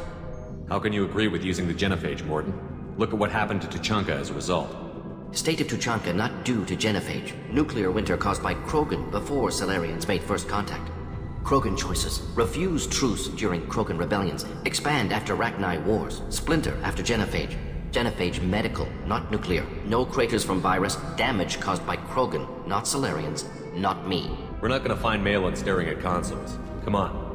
How can you agree with using the genophage, Morden? Look at what happened to Tuchanka as a result. State of Tuchanka not due to genophage. Nuclear winter caused by Krogan before Salarians made first contact. Krogan choices. Refuse truce during Krogan rebellions. Expand after Rachni wars. Splinter after genophage. Genophage medical, not nuclear. No craters from virus. Damage caused by Krogan, not Salarians, not me. We're not gonna find Malin staring at consoles. Come on.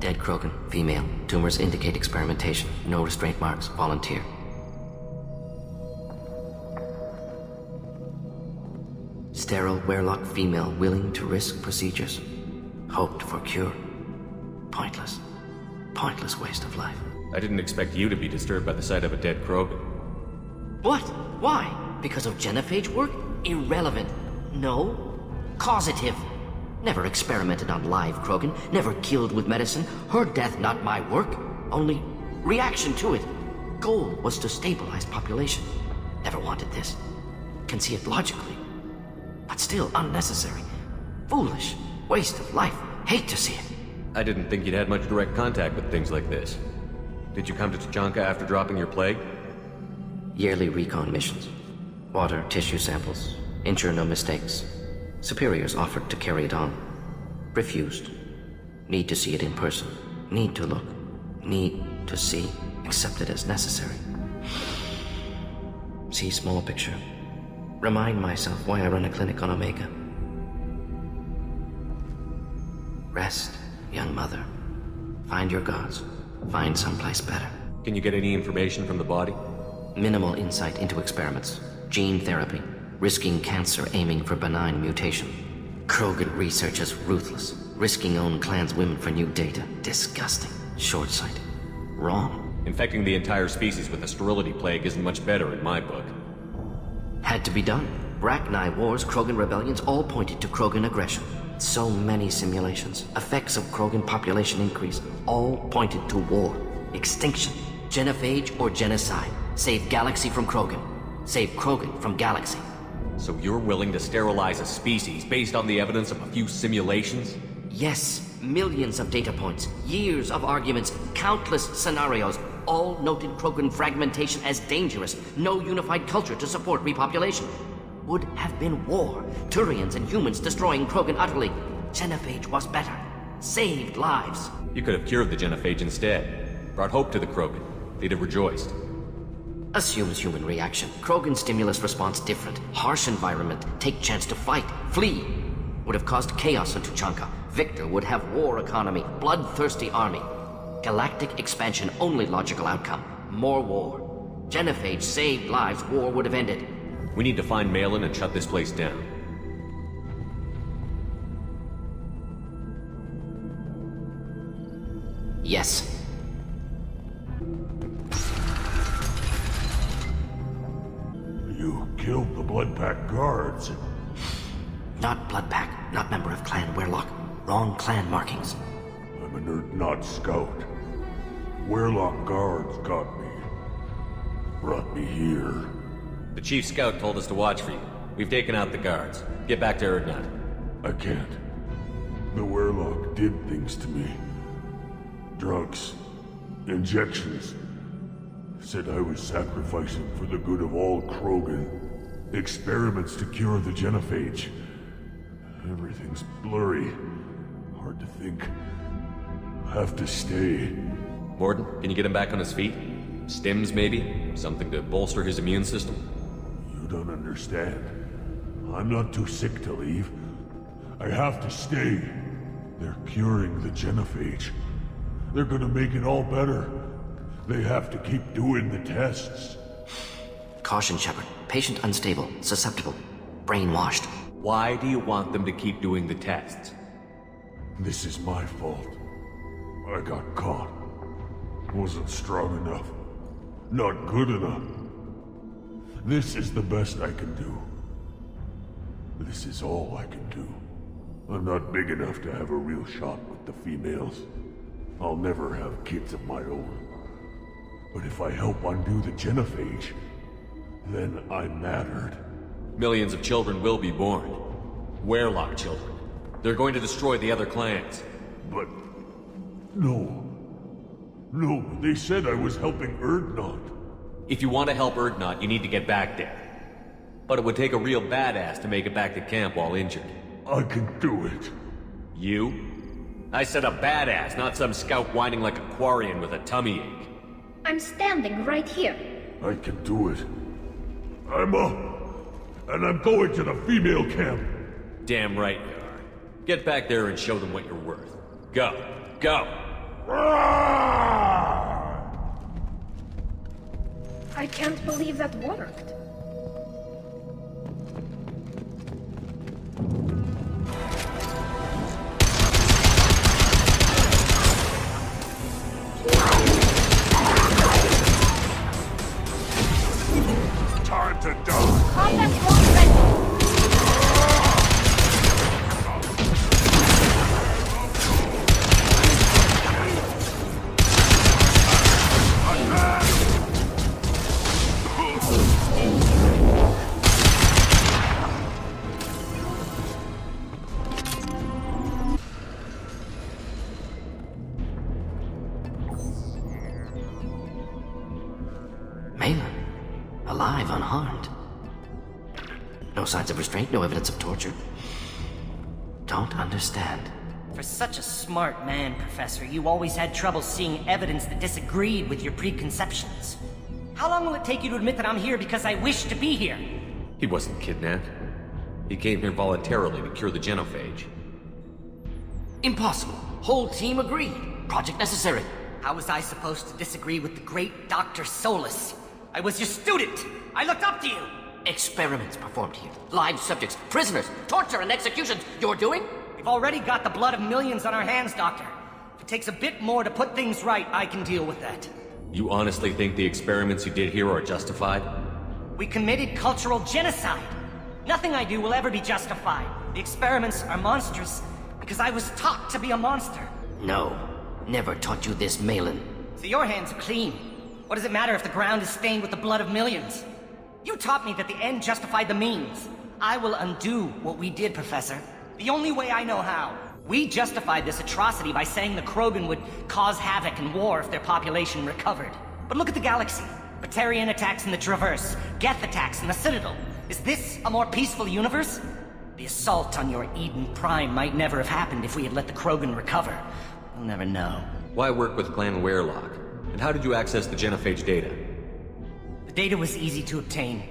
Dead Krogan, female. Tumors indicate experimentation. No restraint marks. Volunteer. Sterile Werlock female willing to risk procedures. Hoped for cure. Pointless. Pointless waste of life. I didn't expect you to be disturbed by the sight of a dead Krogan. What? Why? Because of genophage work? Irrelevant. No. Causative. Never experimented on live Krogan, never killed with medicine. Her death not my work, only reaction to it. Goal was to stabilize population. Never wanted this. Can see it logically. But still unnecessary. Foolish. Waste of life. Hate to see it. I didn't think you'd had much direct contact with things like this. Did you come to Tuchanka after dropping your plague? Yearly recon missions. Water, tissue samples. Ensure no mistakes. Superiors offered to carry it on. Refused. Need to see it in person. Need to look. Need to see. Accept it as necessary. See small picture. Remind myself why I run a clinic on Omega. Rest, young mother. Find your gods. Find someplace better. Can you get any information from the body? Minimal insight into experiments. Gene therapy. Risking cancer, aiming for benign mutation. Krogan research is ruthless. Risking own clan's women for new data. Disgusting. Short-sighted. Wrong. Infecting the entire species with a sterility plague isn't much better in my book. Had to be done. Rachni wars, Krogan rebellions, all pointed to Krogan aggression. So many simulations. Effects of Krogan population increase. All pointed to war. Extinction. Genophage or genocide. Save galaxy from Krogan. Save Krogan from galaxy. So you're willing to sterilize a species based on the evidence of a few simulations? Yes. millions of data points, years of arguments, countless scenarios, all noted Krogan fragmentation as dangerous, no unified culture to support repopulation. Would have been war, Turians and humans destroying Krogan utterly. Genophage was better, saved lives. You could have cured the Genophage instead. Brought hope to the Krogan. They'd have rejoiced. Assumes human reaction. Krogan stimulus response different. Harsh environment. Take chance to fight. Flee. Would have caused chaos on Tuchanka. Victor would have war economy. Bloodthirsty army. Galactic expansion only logical outcome. More war. Genophage saved lives. War would have ended. We need to find Malin and shut this place down. Yes. You killed the Bloodpack guards. Not Bloodpack, not member of Clan Werlock. Wrong clan markings. I'm an Urdnot scout. Werlock guards got me. Brought me here. The chief scout told us to watch for you. We've taken out the guards. Get back to Urdnot. I can't. The Werlock did things to me. Drugs. Injections. Said I was sacrificing for the good of all Krogan. Experiments to cure the Genophage. Everything's blurry. Hard to think. Have to stay. Morden, can you get him back on his feet? Stims, maybe? Something to bolster his immune system? You don't understand. I'm not too sick to leave. I have to stay. They're curing the Genophage. They're gonna make it all better. They have to keep doing the tests. Caution, Shepard. Patient unstable, susceptible, brainwashed. Why do you want them to keep doing the tests? This is my fault. I got caught. Wasn't strong enough. Not good enough. This is the best I can do. This is all I can do. I'm not big enough to have a real shot with the females. I'll never have kids of my own. But if I help undo the Genophage, then I mattered. Millions of children will be born. Werlock children. They're going to destroy the other clans. But... no. No, they said I was helping Urdnot. If you want to help Urdnot, you need to get back there. But it would take a real badass to make it back to camp while injured. I can do it. You? I said a badass, not some scout whining like a Quarian with a tummy ache. I'm standing right here. I can do it. I'm up. And I'm going to the female camp. Damn right you are. Get back there and show them what you're worth. Go. Go! I can't believe that worked. Time to die. Combat one ready. Alive, unharmed. No signs of restraint, no evidence of torture. Don't understand. For such a smart man, Professor, you always had trouble seeing evidence that disagreed with your preconceptions. How long will it take you to admit that I'm here because I wish to be here? He wasn't kidnapped. He came here voluntarily to cure the Genophage. Impossible. Whole team agreed. Project necessary. How was I supposed to disagree with the great Dr. Solus? I was your student! I looked up to you! Experiments performed here. Live subjects, prisoners, torture and executions. You're doing? We've already got the blood of millions on our hands, Doctor. If it takes a bit more to put things right, I can deal with that. You honestly think the experiments you did here are justified? We committed cultural genocide. Nothing I do will ever be justified. The experiments are monstrous because I was taught to be a monster. No. Never taught you this, Malin. So your hands are clean. What does it matter if the ground is stained with the blood of millions? You taught me that the end justified the means. I will undo what we did, Professor. The only way I know how. We justified this atrocity by saying the Krogan would cause havoc and war if their population recovered. But look at the galaxy. Batarian attacks in the Traverse, Geth attacks in the Citadel. Is this a more peaceful universe? The assault on your Eden Prime might never have happened if we had let the Krogan recover. We'll never know. Why work with Clan Werelock? And how did you access the genophage data? The data was easy to obtain.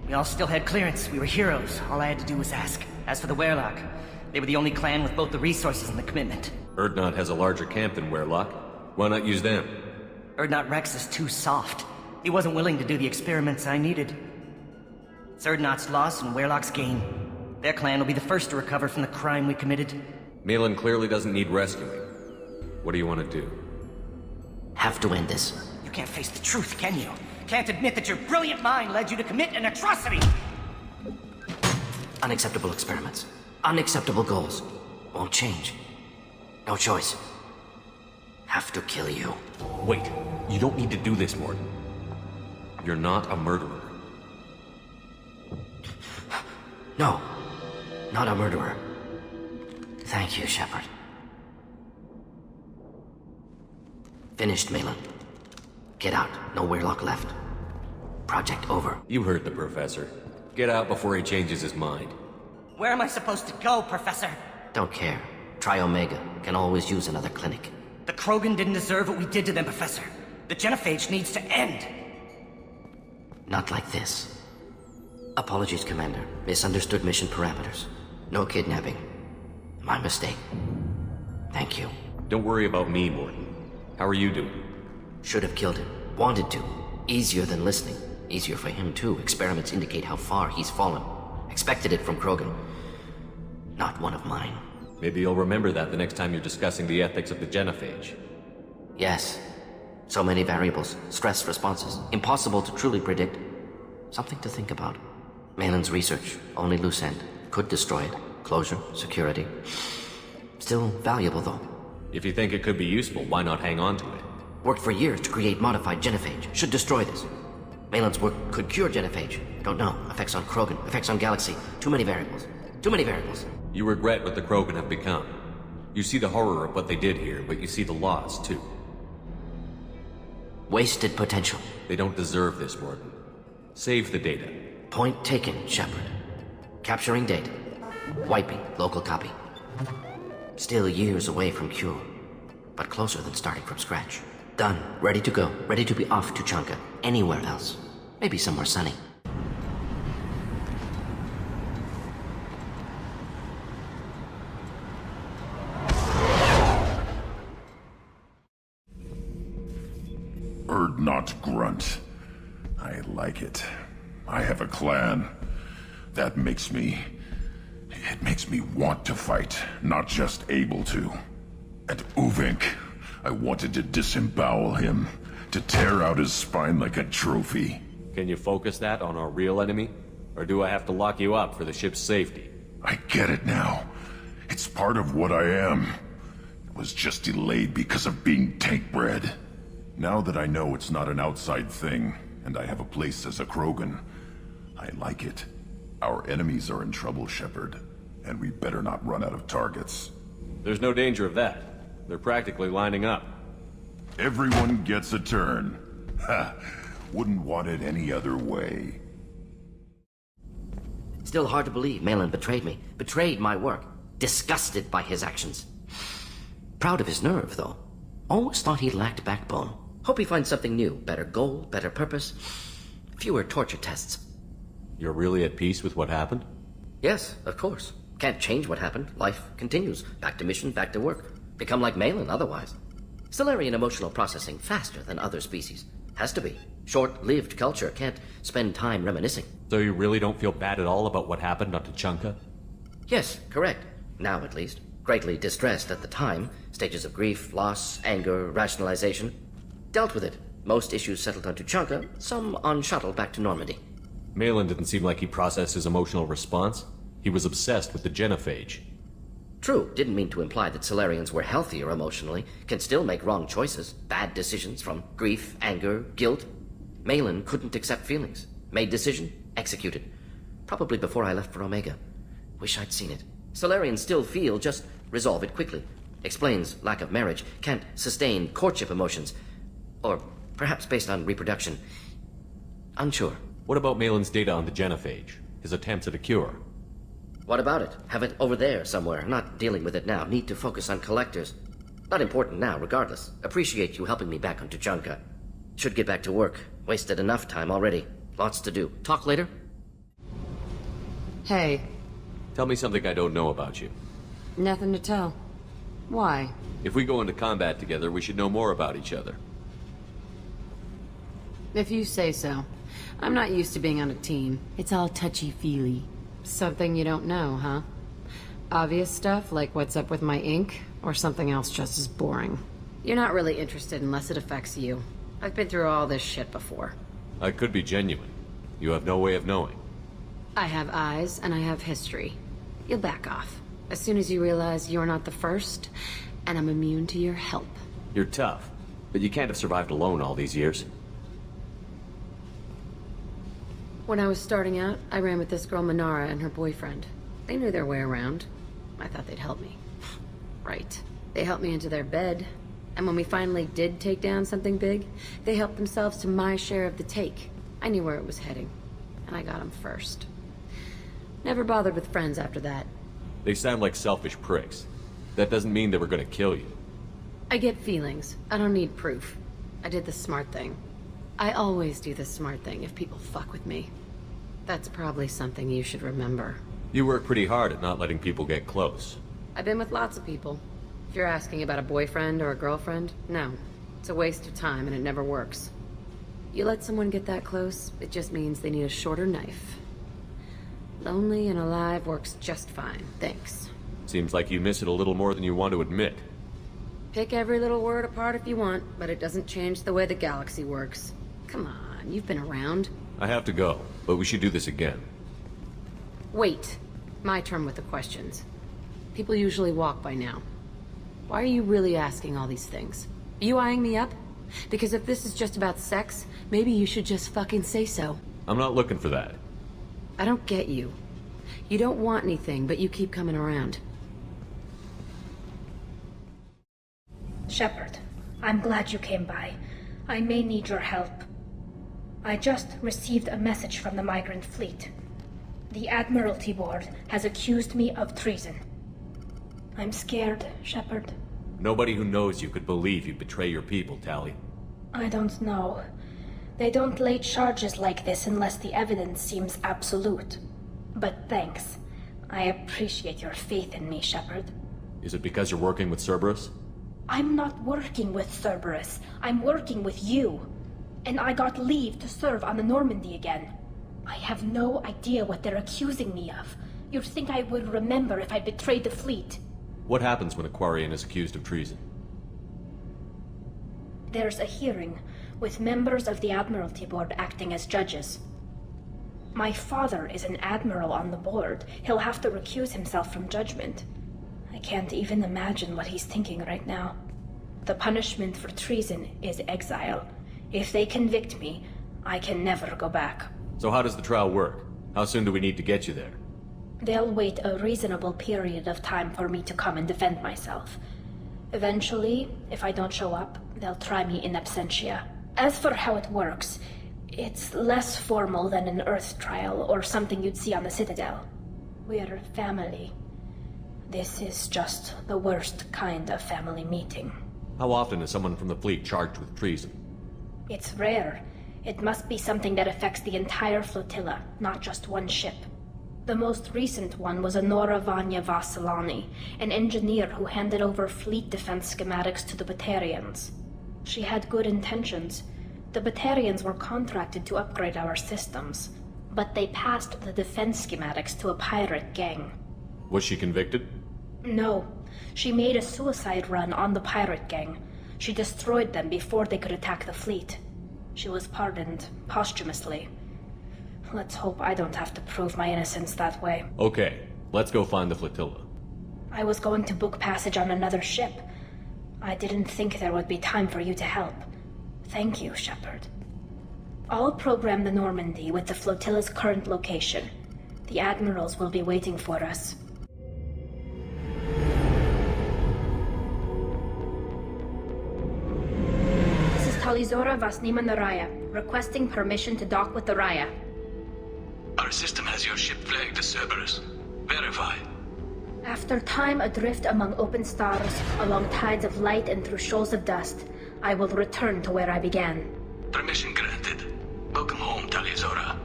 We all still had clearance. We were heroes. All I had to do was ask. As for the Werelock, they were the only clan with both the resources and the commitment. Urdnot has a larger camp than Werelock. Why not use them? Urdnot Rex is too soft. He wasn't willing to do the experiments I needed. It's Urdnot's loss and Werelock's gain. Their clan will be the first to recover from the crime we committed. Malin clearly doesn't need rescuing. What do you want to do? Have to end this. You can't face the truth, can you? Can't admit that your brilliant mind led you to commit an atrocity! Unacceptable experiments. Unacceptable goals. Won't change. No choice. Have to kill you. Wait, you don't need to do this, Morton. You're not a murderer. No. Not a murderer. Thank you, Shepard. Finished, Malin. Get out. No Werelock left. Project over. You heard the Professor. Get out before he changes his mind. Where am I supposed to go, Professor? Don't care. Try Omega. Can always use another clinic. The Krogan didn't deserve what we did to them, Professor. The genophage needs to end. Not like this. Apologies, Commander. Misunderstood mission parameters. No kidnapping. My mistake. Thank you. Don't worry about me, Morton. How are you doing? Should have killed him. Wanted to. Easier than listening. Easier for him, too. Experiments indicate how far he's fallen. Expected it from Krogan. Not one of mine. Maybe you'll remember that the next time you're discussing the ethics of the genophage. Yes. So many variables. Stress responses. Impossible to truly predict. Something to think about. Malin's research. Only loose end. Could destroy it. Closure. Security. Still valuable, though. If you think it could be useful, why not hang on to it? Worked for years to create modified genophage. Should destroy this. Malin's work could cure genophage. Don't know. Effects on Krogan. Effects on Galaxy. Too many variables. Too many variables. You regret what the Krogan have become. You see the horror of what they did here, but you see the loss, too. Wasted potential. They don't deserve this, Morton. Save the data. Point taken, Shepard. Capturing data. Wiping local copy. Still years away from cure, but closer than starting from scratch. Done. Ready to go. Ready to be off to Chanka. Anywhere else. Maybe somewhere sunny. Urdnot grunt. I like it. I have a clan. That makes me... It makes me want to fight, not just able to. And Uvink, I wanted to disembowel him, to tear out his spine like a trophy. Can you focus that on our real enemy? Or do I have to lock you up for the ship's safety? I get it now. It's part of what I am. It was just delayed because of being tank bred. Now that I know it's not an outside thing, and I have a place as a Krogan, I like it. Our enemies are in trouble, Shepard, and we better not run out of targets. There's no danger of that. They're practically lining up. Everyone gets a turn. Ha! Wouldn't want it any other way. Still hard to believe Malin betrayed me. Betrayed my work. Disgusted by his actions. Proud of his nerve, though. Always thought he lacked backbone. Hope he finds something new. Better goal, better purpose. Fewer torture tests. You're really at peace with what happened? Yes, of course. Can't change what happened. Life continues. Back to mission, back to work. Become like Malin otherwise. Stellarian emotional processing faster than other species. Has to be. Short-lived culture can't spend time reminiscing. So you really don't feel bad at all about what happened on Tuchanka? Yes, correct. Now at least. Greatly distressed at the time. Stages of grief, loss, anger, rationalization. Dealt with it. Most issues settled on Tuchanka, some on shuttle back to Normandy. Malin didn't seem like he processed his emotional response. He was obsessed with the genophage. True, didn't mean to imply that Solarians were healthier emotionally, can still make wrong choices, bad decisions from grief, anger, guilt. Malin couldn't accept feelings. Made decision, executed. Probably before I left for Omega. Wish I'd seen it. Solarians still feel, just Resolve it quickly. Explains lack of marriage. Can't sustain courtship emotions. Or perhaps based on reproduction. Unsure. What about Malin's data on the genophage? His attempts at a cure? What about it? Have it over there somewhere. Not dealing with it now. Need to focus on collectors. Not important now, regardless. Appreciate you helping me back on Tuchanka. Should get back to work. Wasted enough time already. Lots to do. Talk later? Hey, Tell me something I don't know about you. nothing to tell. Why? If we go into combat together, we should know more about each other. If you say so. I'm not used to being on a team. It's all touchy-feely. Something you don't know, huh? Obvious stuff, like what's up with my ink, or something else just as boring. You're not really interested unless it affects you. I've been through all this shit before. I could be genuine. You have no way of knowing. I have eyes, and I have history. You'll back off. As soon as you realize you're not the first, and I'm immune to your help. You're tough, but you can't have survived alone all these years. When I was starting out, I ran with this girl Minara and her boyfriend. They knew their way around. I thought they'd help me. Right. They helped me into their bed. And when we finally did take down something big, they helped themselves to my share of the take. I knew where it was heading. And I got them first. Never bothered with friends after that. They sound like selfish pricks. That doesn't mean they were gonna kill you. I get feelings. I don't need proof. I did the smart thing. I always do the smart thing if people fuck with me. That's probably something you should remember. You work pretty hard at not letting people get close. I've been with lots of people. If you're asking about a boyfriend or a girlfriend, no. It's a waste of time and it never works. You let someone get that close, it just means they need a shorter knife. Lonely and alive works just fine, thanks. Seems like you miss it a little more than you want to admit. Pick every little word apart if you want, but it doesn't change the way the galaxy works. Come on, you've been around. I have to go, but we should do this again. Wait. My turn with the questions. People usually walk by now. Why are you really asking all these things? Are you eyeing me up? Because if this is just about sex, maybe you should just fucking say so. I'm not looking for that. I don't get you. You don't want anything, but you keep coming around. Shepard, I'm glad you came by. I may need your help. I just received a message from the migrant fleet. The Admiralty Board has accused me of treason. I'm scared, Shepard. Nobody who knows you could believe you'd betray your people, Tally. I don't know. They don't lay charges like this unless the evidence seems absolute. But thanks. I appreciate your faith in me, Shepard. Is it because you're working with Cerberus? I'm not working with Cerberus. I'm working with you. And I got leave to serve on the Normandy again. I have no idea what they're accusing me of. You'd think I would remember if I betrayed the fleet. What happens when a Quarian is accused of treason? There's a hearing, with members of the Admiralty Board acting as judges. My father is an admiral on the board. He'll have to recuse himself from judgment. I can't even imagine what he's thinking right now. The punishment for treason is exile. If they convict me, I can never go back. So how does the trial work? How soon do we need to get you there? They'll wait a reasonable period of time for me to come and defend myself. Eventually, if I don't show up, they'll try me in absentia. As for how it works, it's less formal than an Earth trial or something you'd see on the Citadel. We're family. This is just the worst kind of family meeting. How often is someone from the fleet charged with treason? It's rare. It must be something that affects the entire flotilla, not just one ship. The most recent one was Honora Vanya Vassilani, an engineer who handed over fleet defense schematics to the Batarians. She had good intentions. The Batarians were contracted to upgrade our systems, but they passed the defense schematics to a pirate gang. Was she convicted? No. She made a suicide run on the pirate gang. She destroyed them before they could attack the fleet. She was pardoned posthumously. Let's hope I don't have to prove my innocence that way. Okay, let's go find the flotilla. I was going to book passage on another ship. I didn't think there would be time for you to help. Thank you, Shepard. I'll program the Normandy with the flotilla's current location. The admirals will be waiting for us. Talizora Vasnima Naraya, requesting permission to dock with the Raya. Our system has your ship flagged as Cerberus. Verify. After time adrift among open stars, along tides of light and through shoals of dust, I will return to where I began. Permission granted. Welcome home, Talizora.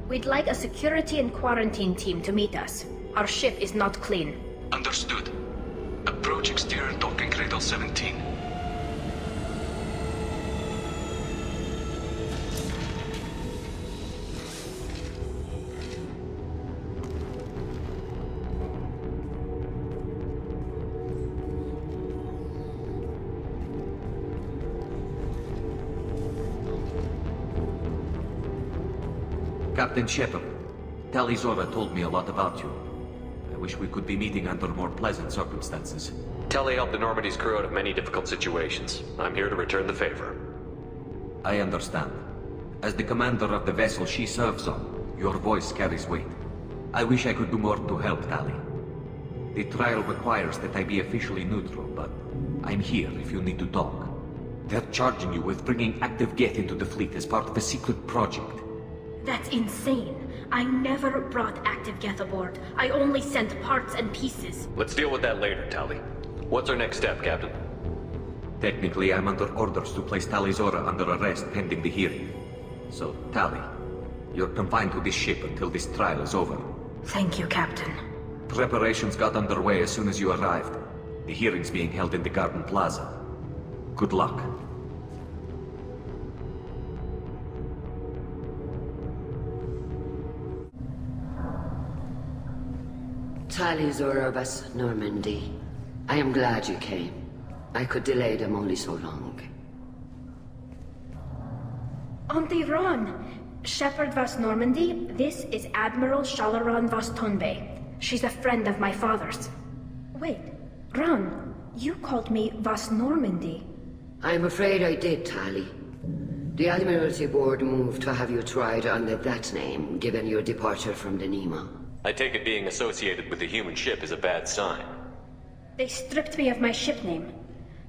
We'd like a security and quarantine team to meet us. Our ship is not clean. Understood. Approach exterior docking cradle 17. Captain Shepard, Talizora told me a lot about you. I wish we could be meeting under more pleasant circumstances. Tally helped the Normandy's crew out of many difficult situations. I'm here to return the favor. I understand. As the commander of the vessel she serves on, your voice carries weight. I wish I could do more to help Tally. The trial requires that I be officially neutral, but I'm here if you need to talk. They're charging you with bringing active Geth into the fleet as part of a secret project. That's insane. I never brought active Geth aboard. I only sent parts and pieces. Let's deal with that later, Tally. What's our next step, Captain? Technically, I'm under orders to place Talizora under arrest pending the hearing. So, Tally, you're confined to this ship until this trial is over. Thank you, Captain. Preparations got underway as soon as you arrived. The hearing's being held in the Garden Plaza. Good luck. Talizora of us, Normandy. I am glad you came. I could delay them only so long. Auntie Ron! Shepard Vas Normandy, this is Admiral Shalaran Vas Tonbe. She's a friend of my father's. Wait, Ron, you called me Vas Normandy. I'm afraid I did, Tali. The Admiralty Board moved to have you tried under that name, given your departure from the Nema. I take it being associated with the human ship is a bad sign. They stripped me of my ship name.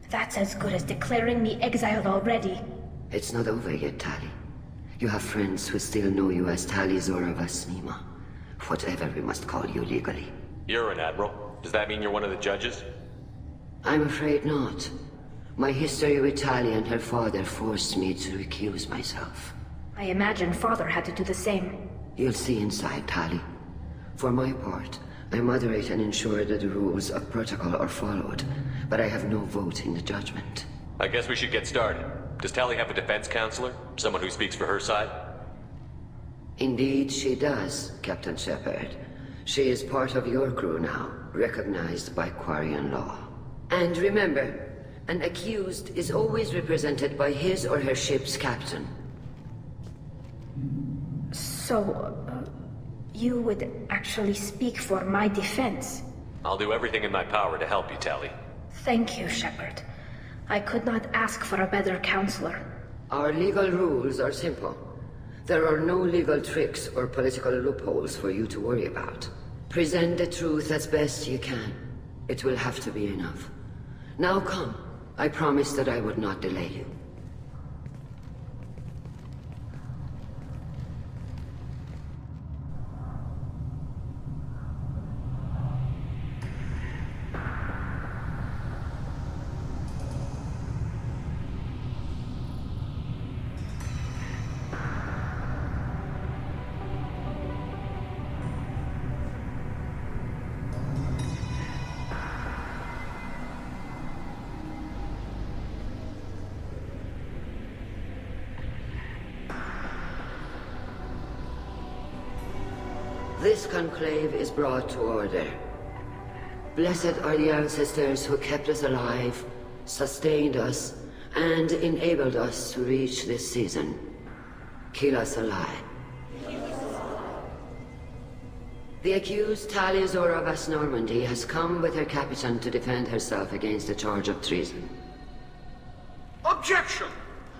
That's as good as declaring me exiled already. It's not over yet, Tali. You have friends who still know you as Talizora Vas Nema. Whatever we must call you legally. You're an admiral. Does that mean you're one of the judges? I'm afraid not. My history with Tali and her father forced me to recuse myself. I imagine father had to do the same. You'll see inside, Tali. For my part, I moderate and ensure that the rules of protocol are followed, but I have no vote in the judgment. I guess we should get started. Does Tali have a defense counselor? Someone who speaks for her side? Indeed she does, Captain Shepard. She is part of your crew now, recognized by Quarian law. And remember, an accused is always represented by his or her ship's captain. So, you would actually speak for my defense? I'll do everything in my power to help you, Tali. Thank you, Shepard. I could not ask for a better counselor. Our legal rules are simple. There are no legal tricks or political loopholes for you to worry about. Present the truth as best you can. It will have to be enough. Now come. I promised that I would not delay you. This conclave is brought to order. Blessed are the ancestors who kept us alive, sustained us, and enabled us to reach this season. Kill us alive. The accused Talizora Vas Normandy has come with her captain to defend herself against a charge of treason. Objection!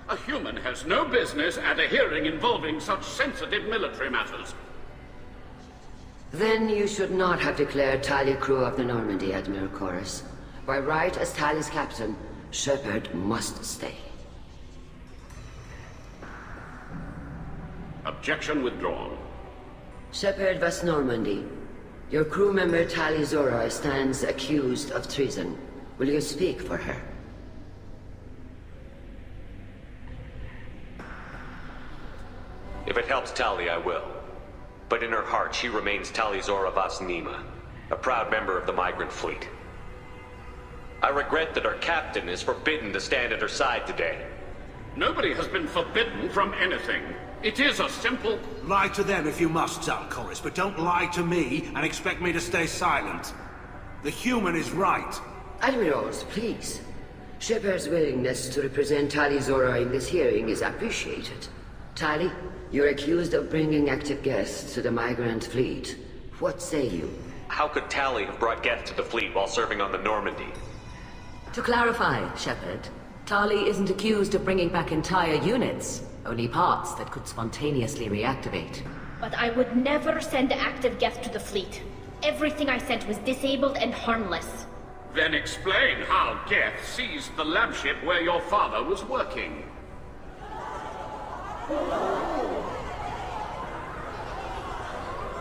A human has no business at a hearing involving such sensitive military matters. Then you should not have declared Tali crew of the Normandy, Admiral Chorus. By right as Tali's captain, Shepard must stay. Objection withdrawn. Shepard, West Normandy. Your crew member Tali Zora stands accused of treason. Will you speak for her? If it helps Tali, I will. But in her heart, she remains Tali Zora Vas Nima, a proud member of the migrant fleet. I regret that our captain is forbidden to stand at her side today. Nobody has been forbidden from anything. It is a simple... Lie to them if you must, Zalcoris, but don't lie to me and expect me to stay silent. The human is right. Admirals, please. Shepard's willingness to represent Tali Zora in this hearing is appreciated. Tali, you're accused of bringing active guests to the migrant fleet. What say you? How could Tali have brought Geth to the fleet while serving on the Normandy? To clarify, Shepard, Tali isn't accused of bringing back entire units, only parts that could spontaneously reactivate. But I would never send active Geth to the fleet. Everything I sent was disabled and harmless. Then explain how Geth seized the lab ship where your father was working.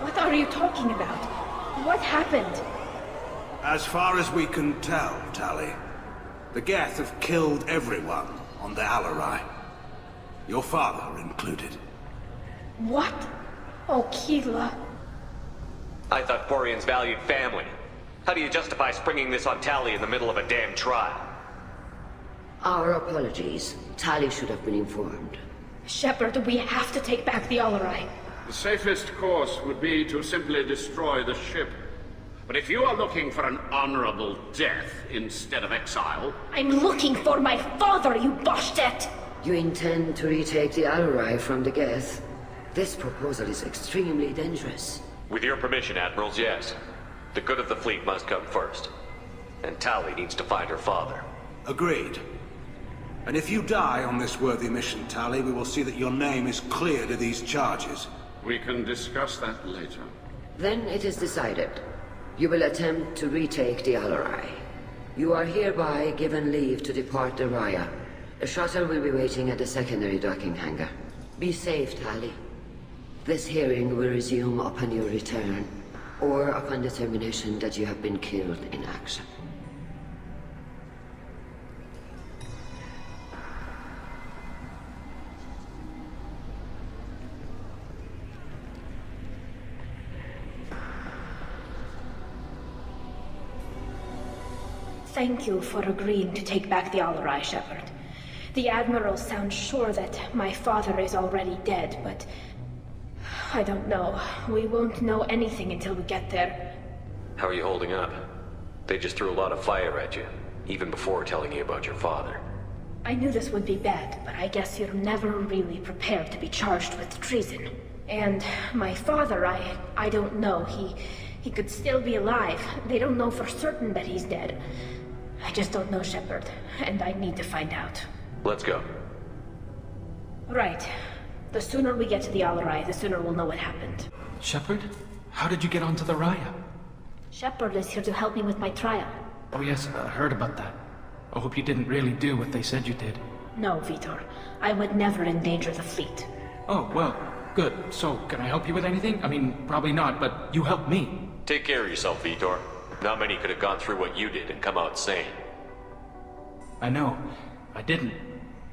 What are you talking about? What happened? As far as we can tell, Tali, the Geth have killed everyone on the Alarai. Your father included. What? Oh, Keela. I thought Quarians valued family. How do you justify springing this on Tali in the middle of a damn trial? Our apologies. Tali should have been informed. Shepard, we have to take back the Alarai. The safest course would be to simply destroy the ship. But if you are looking for an honorable death instead of exile... I'm looking for my father, you Boshtet! You intend to retake the Alarai from the Geth? This proposal is extremely dangerous. With your permission, Admirals, yes. The good of the fleet must come first. And Tali needs to find her father. Agreed. And if you die on this worthy mission, Tali, we will see that your name is cleared of these charges. We can discuss that later. Then it is decided. You will attempt to retake the Alarai. You are hereby given leave to depart the Raya. A shuttle will be waiting at the secondary docking hangar. Be safe, Tali. This hearing will resume upon your return, or upon determination that you have been killed in action. Thank you for agreeing to take back the Alarai, Shepard. The Admiral sounds sure that my father is already dead, but... I don't know. We won't know anything until we get there. How are you holding up? They just threw a lot of fire at you, even before telling you about your father. I knew this would be bad, but I guess you're never really prepared to be charged with treason. And my father, I don't know. He could still be alive. They don't know for certain that he's dead. I just don't know, Shepard, and I need to find out. Let's go. Right. The sooner we get to the Alarai, the sooner we'll know what happened. Shepard? How did you get onto the Raya? Shepard is here to help me with my trial. Oh yes, I heard about that. I hope you didn't really do what they said you did. No, Vitor. I would never endanger the fleet. Oh, well, good. So, can I help you with anything? I mean, probably not, but you helped me. Take care of yourself, Vitor. Not many could have gone through what you did and come out sane. I know. I didn't.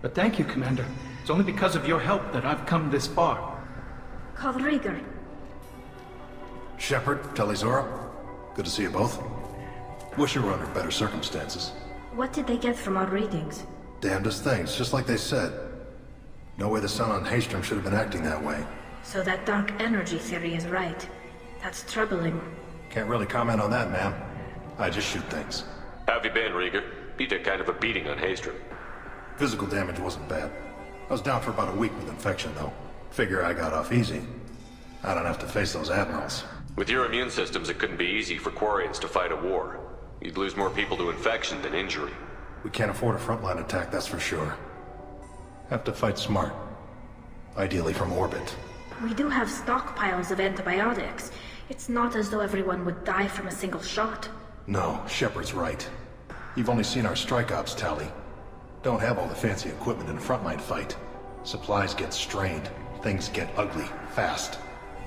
But thank you, Commander. It's only because of your help that I've come this far. Kalrieger. Shepard, Talizora. Good to see you both. Wish you were under better circumstances. What did they get from our readings? Damnedest things, just like they said. No way the sun on Haystrom should have been acting that way. So that dark energy theory is right. That's troubling. Can't really comment on that, ma'am. I just shoot things. How have you been, Rieger? You took kind of a beating on Haystrom. Physical damage wasn't bad. I was down for about a week with infection, though. Figure I got off easy. I don't have to face those admirals. With your immune systems, it couldn't be easy for Quarians to fight a war. You'd lose more people to infection than injury. We can't afford a frontline attack, that's for sure. Have to fight smart. Ideally from orbit. We do have stockpiles of antibiotics. It's not as though everyone would die from a single shot. No, Shepard's right. You've only seen our strike ops tally. Don't have all the fancy equipment in a frontline fight. Supplies get strained. things get ugly, fast.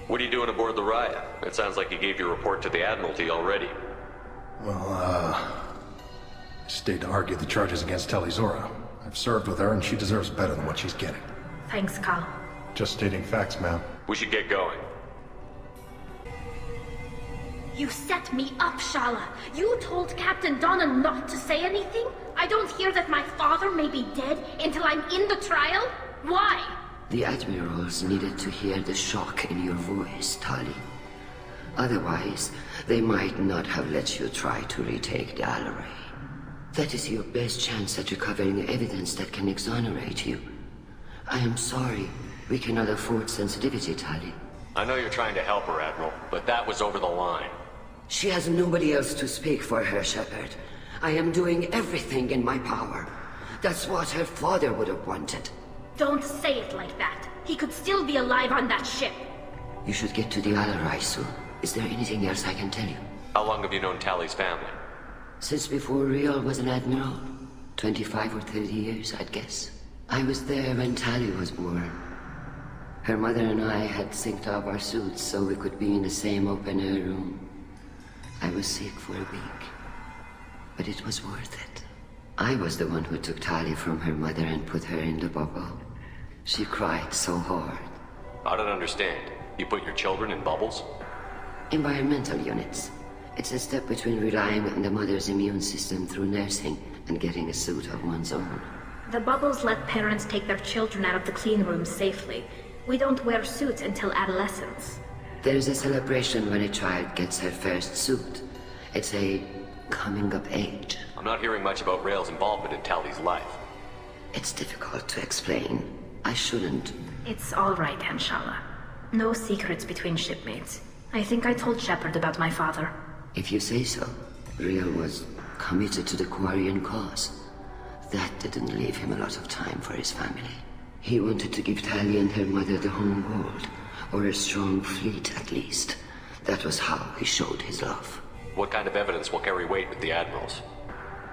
What are you doing aboard the Raya? It sounds like you gave your report to the Admiralty already. Well, I stayed to argue the charges against Talizora. I've served with her, and she deserves better than what she's getting. Thanks, Cal. Just stating facts, ma'am. We should get going. You set me up, Shala. You told Captain Donna not to say anything? I don't hear that my father may be dead until I'm in the trial? Why? The admirals needed to hear the shock in your voice, Tali. Otherwise, they might not have let you try to retake the Alarai. That is your best chance at recovering evidence that can exonerate you. I am sorry. We cannot afford sensitivity, Tali. I know you're trying to help her, Admiral, but that was over the line. She has nobody else to speak for her, Shepard. I am doing everything in my power. That's what her father would have wanted. Don't say it like that. He could still be alive on that ship. You should get to the Alarai soon. Is there anything else I can tell you? How long have you known Tali's family? Since before Riel was an admiral. 25 or 30 years, I'd guess. I was there when Tali was born. Her mother and I had synced up our suits so we could be in the same open-air room. I was sick for a week, but it was worth it. I was the one who took Tali from her mother and put her in the bubble. She cried so hard. I don't understand. You put your children in bubbles? Environmental units. It's a step between relying on the mother's immune system through nursing and getting a suit of one's own. The bubbles let parents take their children out of the clean rooms safely. We don't wear suits until adolescence. There's a celebration when a child gets her first suit. It's a coming of age. I'm not hearing much about Rael's involvement in Tali's life. It's difficult to explain. I shouldn't. It's all right, Hanshala. No secrets between shipmates. I think I told Shepard about my father. If you say so. Riel was committed to the Quarian cause. That didn't leave him a lot of time for his family. He wanted to give Tali and her mother the home world, or a strong fleet at least. That was how he showed his love. What kind of evidence will carry weight with the Admirals?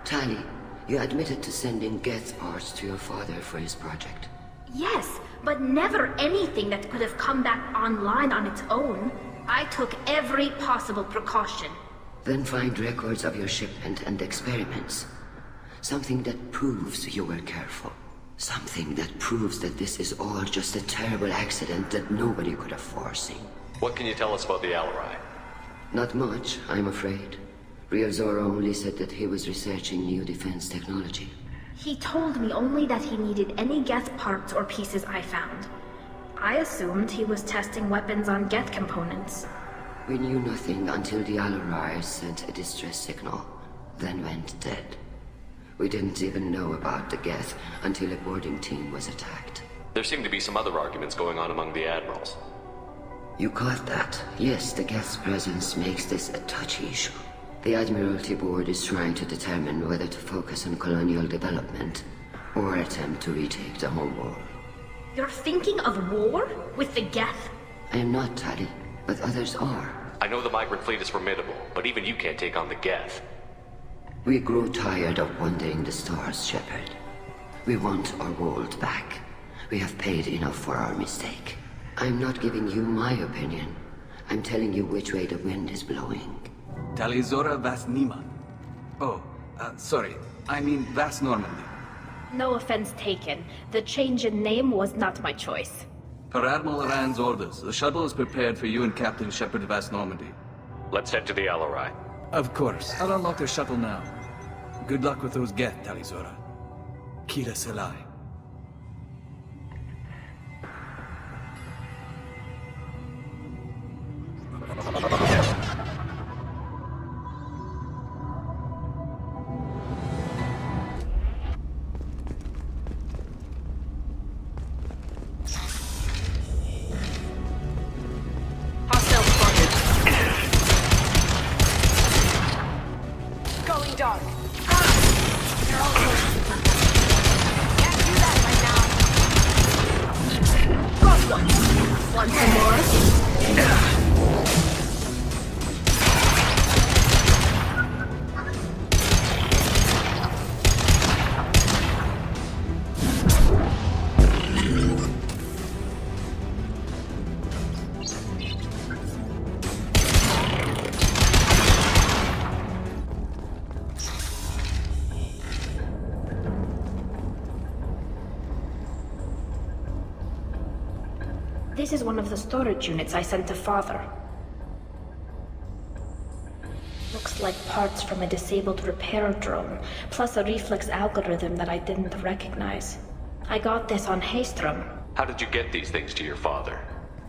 Tali, you admitted to sending geth parts to your father for his project. Yes, but never anything that could have come back online on its own. I took every possible precaution. Then find records of your shipment and experiments. Something that proves you were careful. Something that proves that this is all just a terrible accident that nobody could have foreseen. What can you tell us about the Alarai? Not much, I'm afraid. Riel Zoro only said that he was researching new defense technology. He told me only that he needed any geth parts or pieces I found. I assumed he was testing weapons on geth components. We knew nothing until the Alarai sent a distress signal, then went dead. We didn't even know about the geth until a boarding team was attacked. There seem to be some other arguments going on among the Admirals. You caught that? Yes, the geth's presence makes this a touchy issue. The Admiralty Board is trying to determine whether to focus on colonial development or attempt to retake the home world. You're thinking of war? With the geth? I am not, Tali, but others are. I know the migrant fleet is formidable, but even you can't take on the geth. We grow tired of wandering the stars, Shepard. We want our world back. We have paid enough for our mistake. I'm not giving you my opinion. I'm telling you which way the wind is blowing. Talizora Vas Nima. Oh, sorry. I mean Vas Normandy. No offense taken. The change in name was not my choice. Per Admiral Aran's orders, the shuttle is prepared for you and Captain Shepard Vas Normandy. Let's head to the Alarai. Of course. I'll unlock the shuttle now. Good luck with those geth, Talizora. Kira Selai. This is one of the storage units I sent to Father. Looks like parts from a disabled repair drone, plus a reflex algorithm that I didn't recognize. I got this on Haystrom. How did you get these things to your father?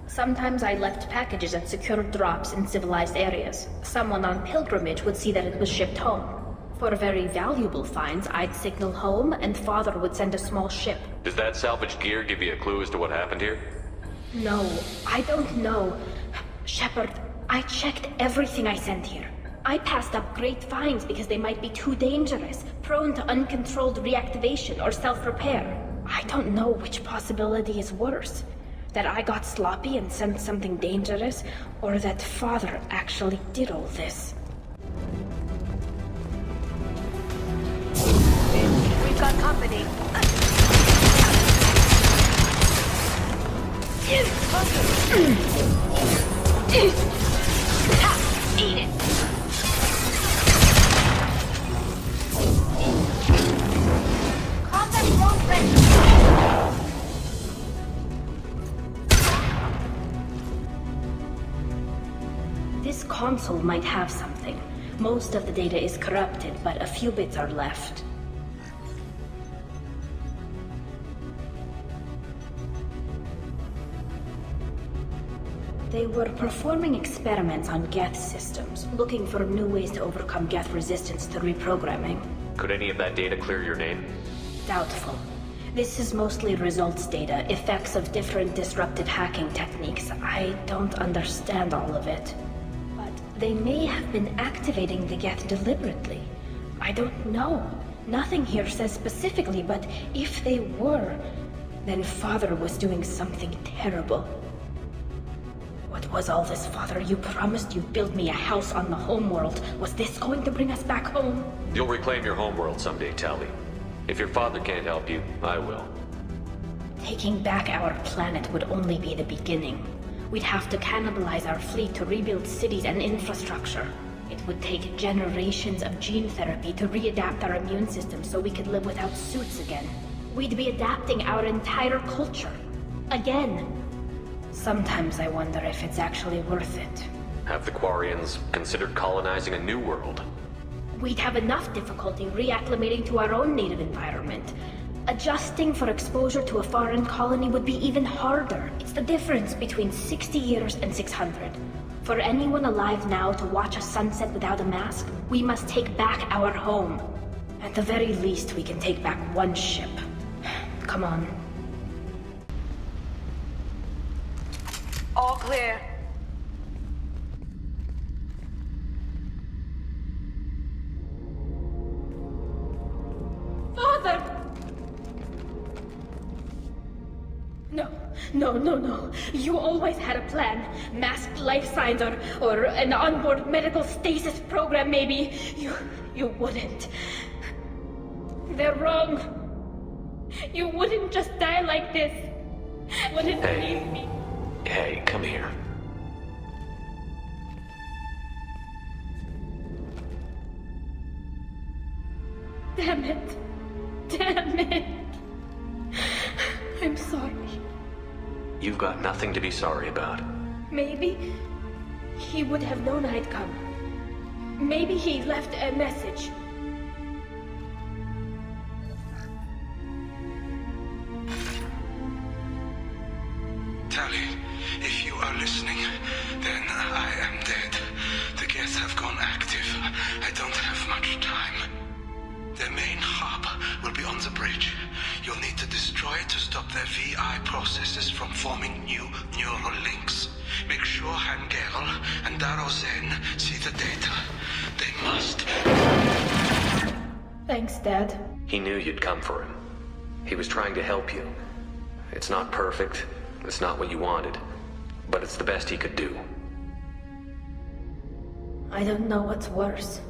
Sometimes I left packages at secure drops in civilized areas. Someone on pilgrimage would see that it was shipped home. For very valuable finds, I'd signal home, and Father would send a small ship. Does that salvaged gear give you a clue as to what happened here? No, I don't know. Shepard, I checked everything I sent here. I passed up great finds because they might be too dangerous, prone to uncontrolled reactivation or self-repair. I don't know which possibility is worse. That I got sloppy and sent something dangerous, or that Father actually did all this. We've got company. Ha! Eat it! Combat drone ready! This console might have something. Most of the data is corrupted, but a few bits are left. They were performing experiments on Geth systems, looking for new ways to overcome Geth resistance to reprogramming. Could any of that data clear your name? Doubtful. This is mostly results data, effects of different disruptive hacking techniques. I don't understand all of it. But they may have been activating the Geth deliberately. I don't know. Nothing here says specifically, but if they were, then Father was doing something terrible. What was all this, Father? You promised you'd build me a house on the homeworld. Was this going to bring us back home? You'll reclaim your homeworld someday, Tali. If your father can't help you, I will. Taking back our planet would only be the beginning. We'd have to cannibalize our fleet to rebuild cities and infrastructure. It would take generations of gene therapy to readapt our immune system so we could live without suits again. We'd be adapting our entire culture. Again. Sometimes I wonder if it's actually worth it. Have the Quarians considered colonizing a new world? We'd have enough difficulty reacclimating to our own native environment. Adjusting for exposure to a foreign colony would be even harder. It's the difference between 60 years and 600. For anyone alive now to watch a sunset without a mask, we must take back our home. At the very least, we can take back one ship. Come on. All clear. Father! No. You always had a plan. Masked life signs or an onboard medical stasis program, maybe. You wouldn't. They're wrong. You wouldn't just die like this. Wouldn't leave me. Hey, come here. Damn it. I'm sorry. You've got nothing to be sorry about. Maybe he would have known I'd come. Maybe he left a message. Tali, if you are listening, then I am dead. The Geth have gone active. I don't have much time. Their main hub will be on the bridge. You'll need to destroy it to stop their VI processes from forming new neural links. Make sure Hangel and Darozen see the data. They must. Thanks, Dad. He knew you'd come for him. He was trying to help you. It's not perfect. It's not what you wanted. But it's the best he could do. I don't know what's worse.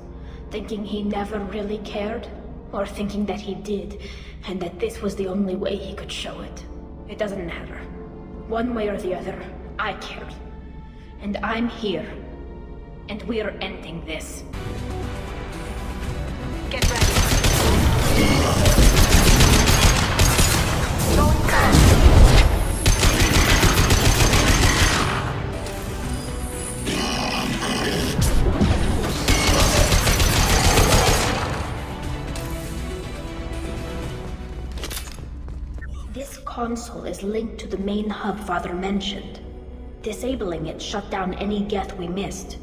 Thinking he never really cared, or thinking that he did, and that this was the only way he could show it. It doesn't matter. One way or the other, I cared. And I'm here. And we're ending this. Get ready. Going fast. console is linked to the main hub Father mentioned. Disabling it shut down any geth we missed.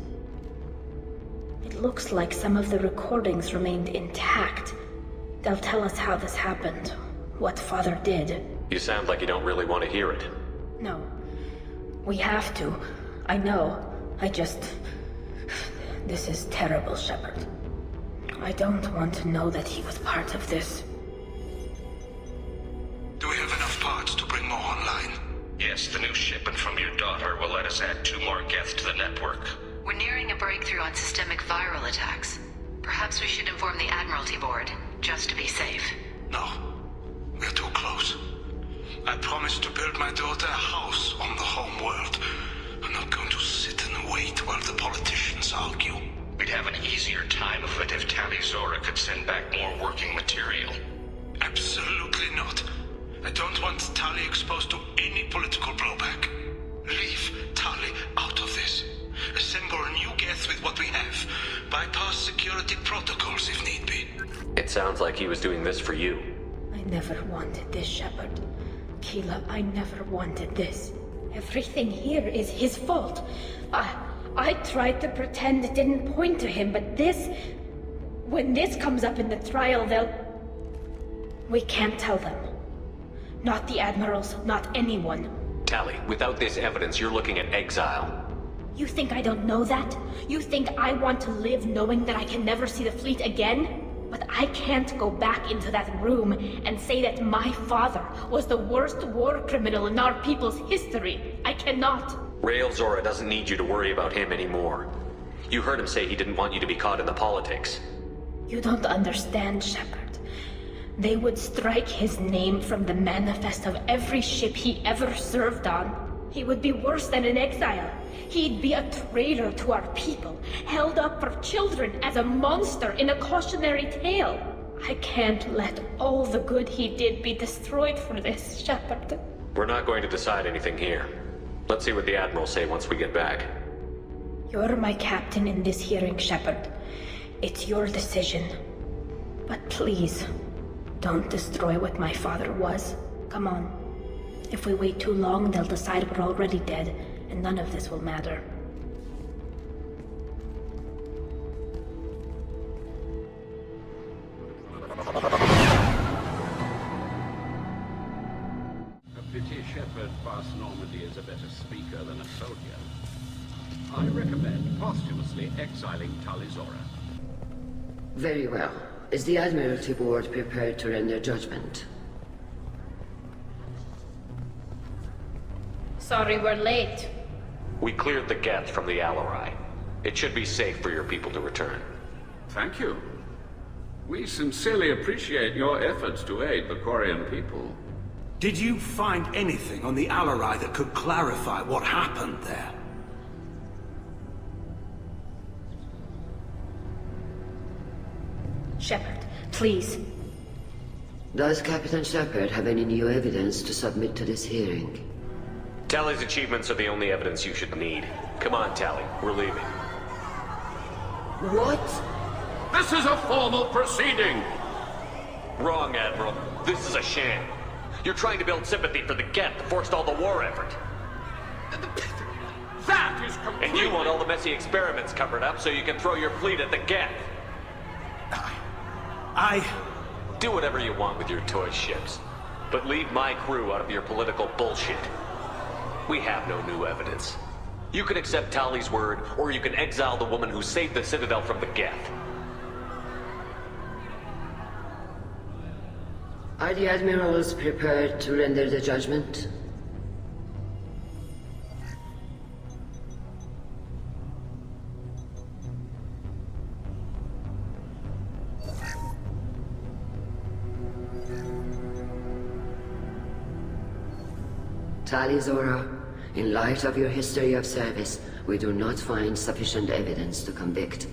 It looks like some of the recordings remained intact. They'll tell us how this happened, what Father did. You sound like you don't really want to hear it. No. We have to. I know. This is terrible, Shepard. I don't want to know that he was part of this. Do we have enough parts to bring more online? Yes, the new shipment from your daughter will let us add 2 more geth to the network. We're nearing a breakthrough on systemic viral attacks. Perhaps we should inform the Admiralty Board, just to be safe. No. We're too close. I promised to build my daughter a house on the home world. I'm not going to sit and wait while the politicians argue. We'd have an easier time of it if Talizora could send back more working material. Absolutely not. I don't want Tali exposed to any political blowback. Leave Tali out of this. Assemble a new geth with what we have. Bypass security protocols if need be. It sounds like he was doing this for you. I never wanted this, Shepard. Keela, I never wanted this. Everything here is his fault. I tried to pretend it didn't point to him, but this... When this comes up in the trial, they'll... We can't tell them. Not the admirals, not anyone. Tali, without this evidence, you're looking at exile. You think I don't know that? You think I want to live knowing that I can never see the fleet again? But I can't go back into that room and say that my father was the worst war criminal in our people's history. I cannot. Railzora doesn't need you to worry about him anymore. You heard him say he didn't want you to be caught in the politics. You don't understand, Shepard. They would strike his name from the manifest of every ship he ever served on. He would be worse than an exile. He'd be a traitor to our people, held up for children as a monster in a cautionary tale. I can't let all the good he did be destroyed for this, Shepard. We're not going to decide anything here. Let's see what the Admirals say once we get back. You're my captain in this hearing, Shepard. It's your decision. But please, don't destroy what my father was. Come on. If we wait too long, they'll decide we're already dead, and none of this will matter. A pity Shepard past Normandy is a better speaker than a soldier. I recommend posthumously exiling Talizora. Very well. Is the Admiralty Board prepared to render judgment? Sorry we're late. We cleared the geth from the Alarai. It should be safe for your people to return. Thank you. We sincerely appreciate your efforts to aid the Quarian people. Did you find anything on the Alarai that could clarify what happened there? Shepard, please. Does Captain Shepard have any new evidence to submit to this hearing? Tali's achievements are the only evidence you should need. Come on, Tali. We're leaving. What? This is a formal proceeding! Wrong, Admiral. This is a sham. You're trying to build sympathy for the geth that forced all the war effort. That is completely... And you want all the messy experiments covered up so you can throw your fleet at the geth. Do whatever you want with your toy ships. But leave my crew out of your political bullshit. We have no new evidence. You can accept Tali's word, or you can exile the woman who saved the Citadel from the geth. Are the Admirals prepared to render the judgment? Talizora, in light of your history of service, we do not find sufficient evidence to convict.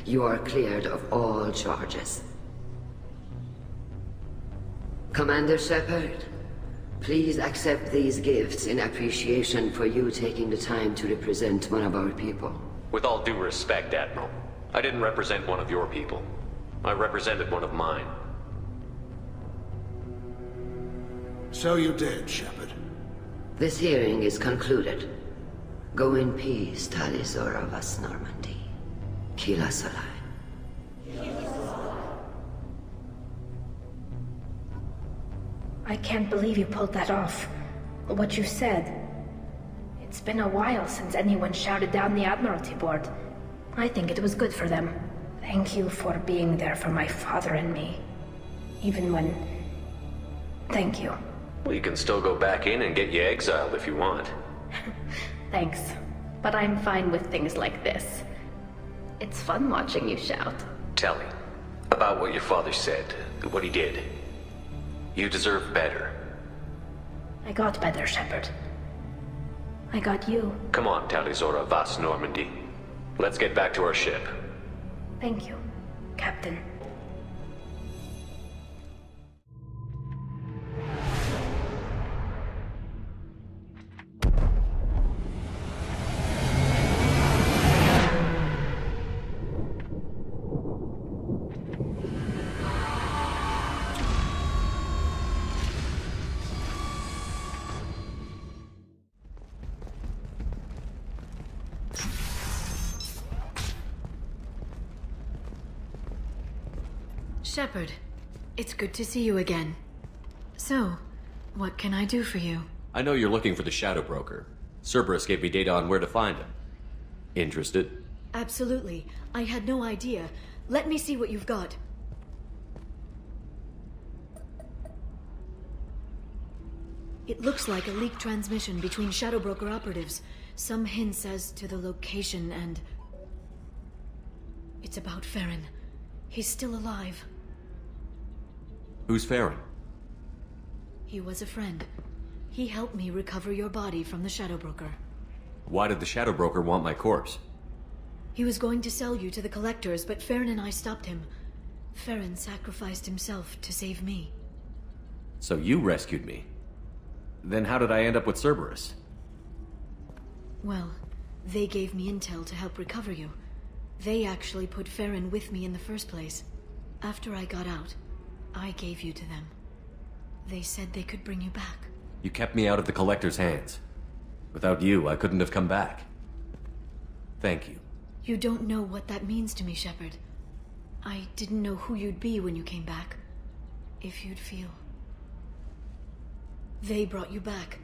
You are cleared of all charges. Commander Shepard, please accept these gifts in appreciation for you taking the time to represent one of our people. With all due respect, Admiral, I didn't represent one of your people. I represented one of mine. So you did, Shepard. This hearing is concluded. Go in peace, Talizora vas Normandy. Kila Salai. I can't believe you pulled that off. What you said. It's been a while since anyone shouted down the Admiralty Board. I think it was good for them. Thank you for being there for my father and me. Even when... Thank you. Well, you can still go back in and get you exiled if you want. Thanks. But I'm fine with things like this. It's fun watching you shout. Tell me, about what your father said, what he did. You deserve better. I got better, Shepard. I got you. Come on, Talizora vas Normandy. Let's get back to our ship. Thank you, Captain. Shepard, it's good to see you again. So, what can I do for you? I know you're looking for the Shadow Broker. Cerberus gave me data on where to find him. Interested? Absolutely. I had no idea. Let me see what you've got. It looks like a leaked transmission between Shadow Broker operatives. Some hints as to the location and... It's about Farron. He's still alive. Who's Farron? He was a friend. He helped me recover your body from the Shadow Broker. Why did the Shadow Broker want my corpse? He was going to sell you to the collectors, but Farron and I stopped him. Farron sacrificed himself to save me. So you rescued me. Then how did I end up with Cerberus? Well, they gave me intel to help recover you. They actually put Farron with me in the first place. After I got out, I gave you to them. They said they could bring you back. You kept me out of the Collector's hands. Without you, I couldn't have come back. Thank you. You don't know what that means to me, Shepard. I didn't know who you'd be when you came back. If you'd feel. They brought you back,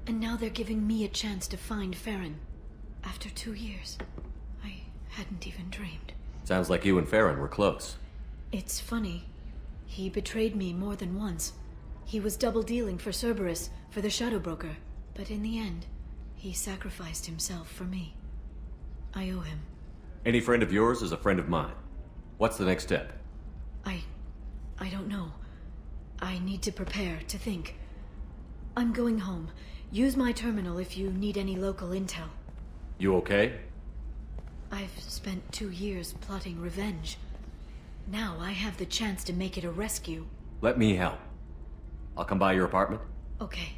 and now they're giving me a chance to find Farron. After 2 years. I hadn't even dreamed. Sounds like you and Farron were close. It's funny. He betrayed me more than once. He was double-dealing for Cerberus, for the Shadow Broker. But in the end, he sacrificed himself for me. I owe him. Any friend of yours is a friend of mine. What's the next step? I don't know. I need to prepare, to think. I'm going home. Use my terminal if you need any local intel. You okay? I've spent 2 years plotting revenge. Now I have the chance to make it a rescue. Let me help. I'll come by your apartment. Okay.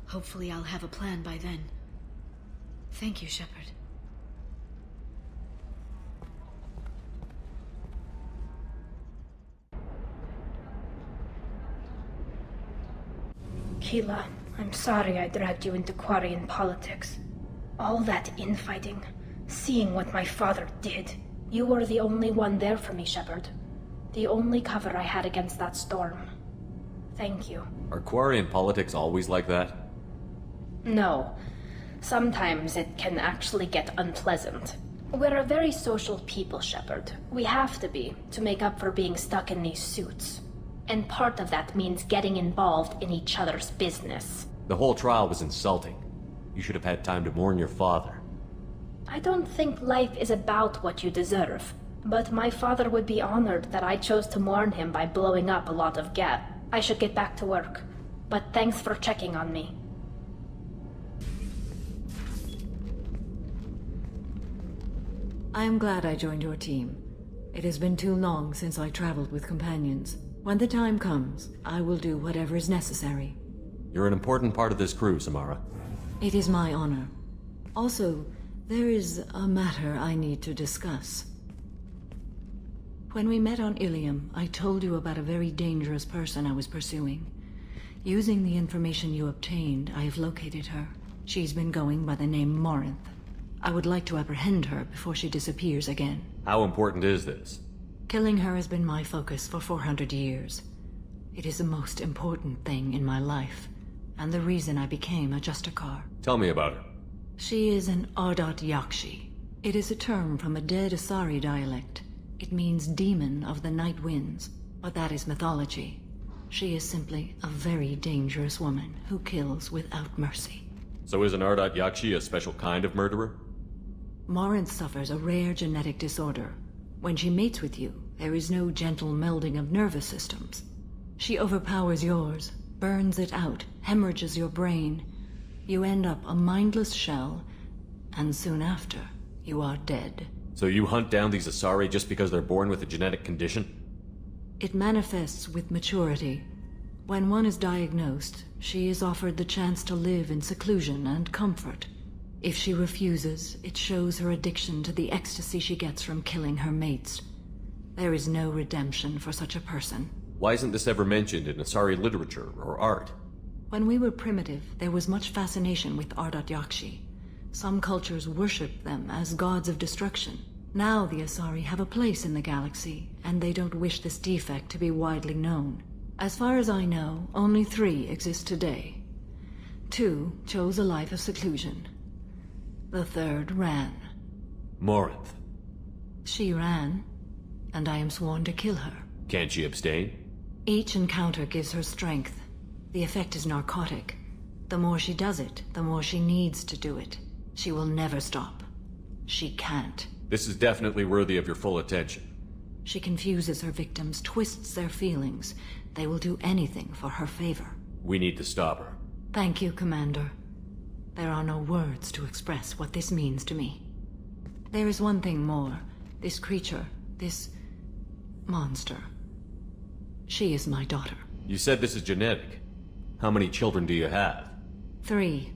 Hopefully I'll have a plan by then. Thank you, Shepard. Keela, I'm sorry I dragged you into Quarian politics. All that infighting, seeing what my father did. You were the only one there for me, Shepard. The only cover I had against that storm. Thank you. Are Quarian politics always like that? No. Sometimes it can actually get unpleasant. We're a very social people, Shepard. We have to be, to make up for being stuck in these suits. And part of that means getting involved in each other's business. The whole trial was insulting. You should have had time to mourn your father. I don't think life is about what you deserve. But my father would be honored that I chose to mourn him by blowing up a lot of gas. I should get back to work. But thanks for checking on me. I am glad I joined your team. It has been too long since I traveled with companions. When the time comes, I will do whatever is necessary. You're an important part of this crew, Samara. It is my honor. Also, there is a matter I need to discuss. When we met on Ilium, I told you about a very dangerous person I was pursuing. Using the information you obtained, I have located her. She's been going by the name Morinth. I would like to apprehend her before she disappears again. How important is this? Killing her has been my focus for 400 years. It is the most important thing in my life, and the reason I became a Justicar. Tell me about her. She is an Ardat Yakshi. It is a term from a dead Asari dialect. It means demon of the night winds, but that is mythology. She is simply a very dangerous woman who kills without mercy. So is an Ardat Yakshi a special kind of murderer? Morinth suffers a rare genetic disorder. When she mates with you, there is no gentle melding of nervous systems. She overpowers yours, burns it out, hemorrhages your brain. You end up a mindless shell, and soon after, you are dead. So you hunt down these Asari just because they're born with a genetic condition? It manifests with maturity. When one is diagnosed, she is offered the chance to live in seclusion and comfort. If she refuses, it shows her addiction to the ecstasy she gets from killing her mates. There is no redemption for such a person. Why isn't this ever mentioned in Asari literature or art? When we were primitive, there was much fascination with Ardat Yakshi. Some cultures worshipped them as gods of destruction. Now the Asari have a place in the galaxy, and they don't wish this defect to be widely known. As far as I know, only 3 exist today. 2 chose a life of seclusion. The 3rd ran. Morinth. She ran, and I am sworn to kill her. Can't she abstain? Each encounter gives her strength. The effect is narcotic. The more she does it, the more she needs to do it. She will never stop. She can't. This is definitely worthy of your full attention. She confuses her victims, twists their feelings. They will do anything for her favor. We need to stop her. Thank you, Commander. There are no words to express what this means to me. There is one thing more. This creature, this monster. She is my daughter. You said this is genetic. How many children do you have? 3.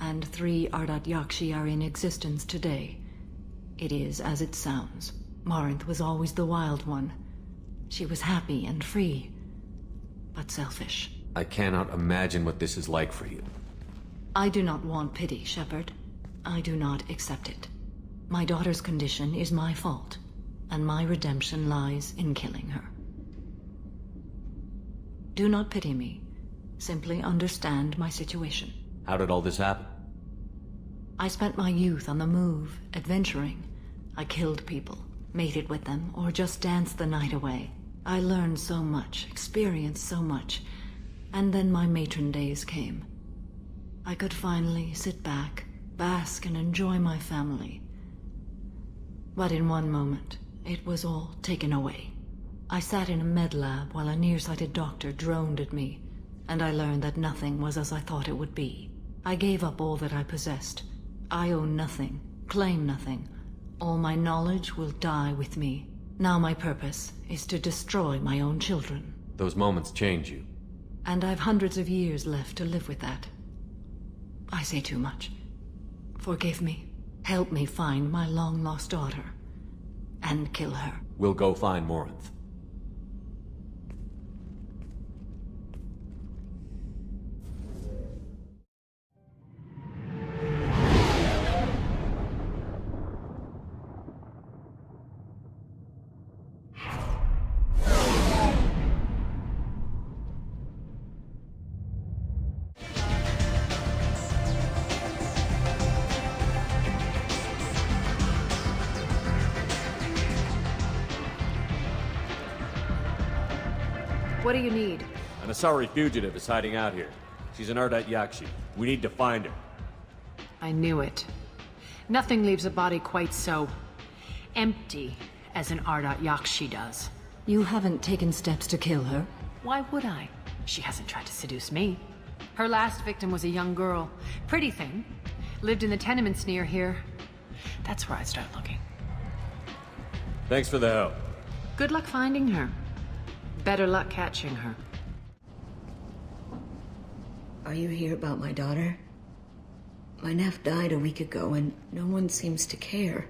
And 3 Ardat Yakshi are in existence today. It is as it sounds. Morinth was always the wild one. She was happy and free, but selfish. I cannot imagine what this is like for you. I do not want pity, Shepard. I do not accept it. My daughter's condition is my fault, and my redemption lies in killing her. Do not pity me. Simply understand my situation. How did all this happen? I spent my youth on the move, adventuring. I killed people, mated with them, or just danced the night away. I learned so much, experienced so much, and then my matron days came. I could finally sit back, bask and enjoy my family. But in one moment, it was all taken away. I sat in a med lab while a nearsighted doctor droned at me, and I learned that nothing was as I thought it would be. I gave up all that I possessed. I own nothing, claim nothing. All my knowledge will die with me. Now my purpose is to destroy my own children. Those moments change you. And I've hundreds of years left to live with that. I say too much. Forgive me. Help me find my long-lost daughter. And kill her. We'll go find Morinth. What do you need? An Asari fugitive is hiding out here. She's an Ardat Yakshi. We need to find her. I knew it. Nothing leaves a body quite so empty as an Ardat Yakshi does. You haven't taken steps to kill her? Why would I? She hasn't tried to seduce me. Her last victim was a young girl. Pretty thing. Lived in the tenements near here. That's where I'd start looking. Thanks for the help. Good luck finding her. Better luck catching her. Are you here about my daughter? My nephew died a week ago and no one seems to care.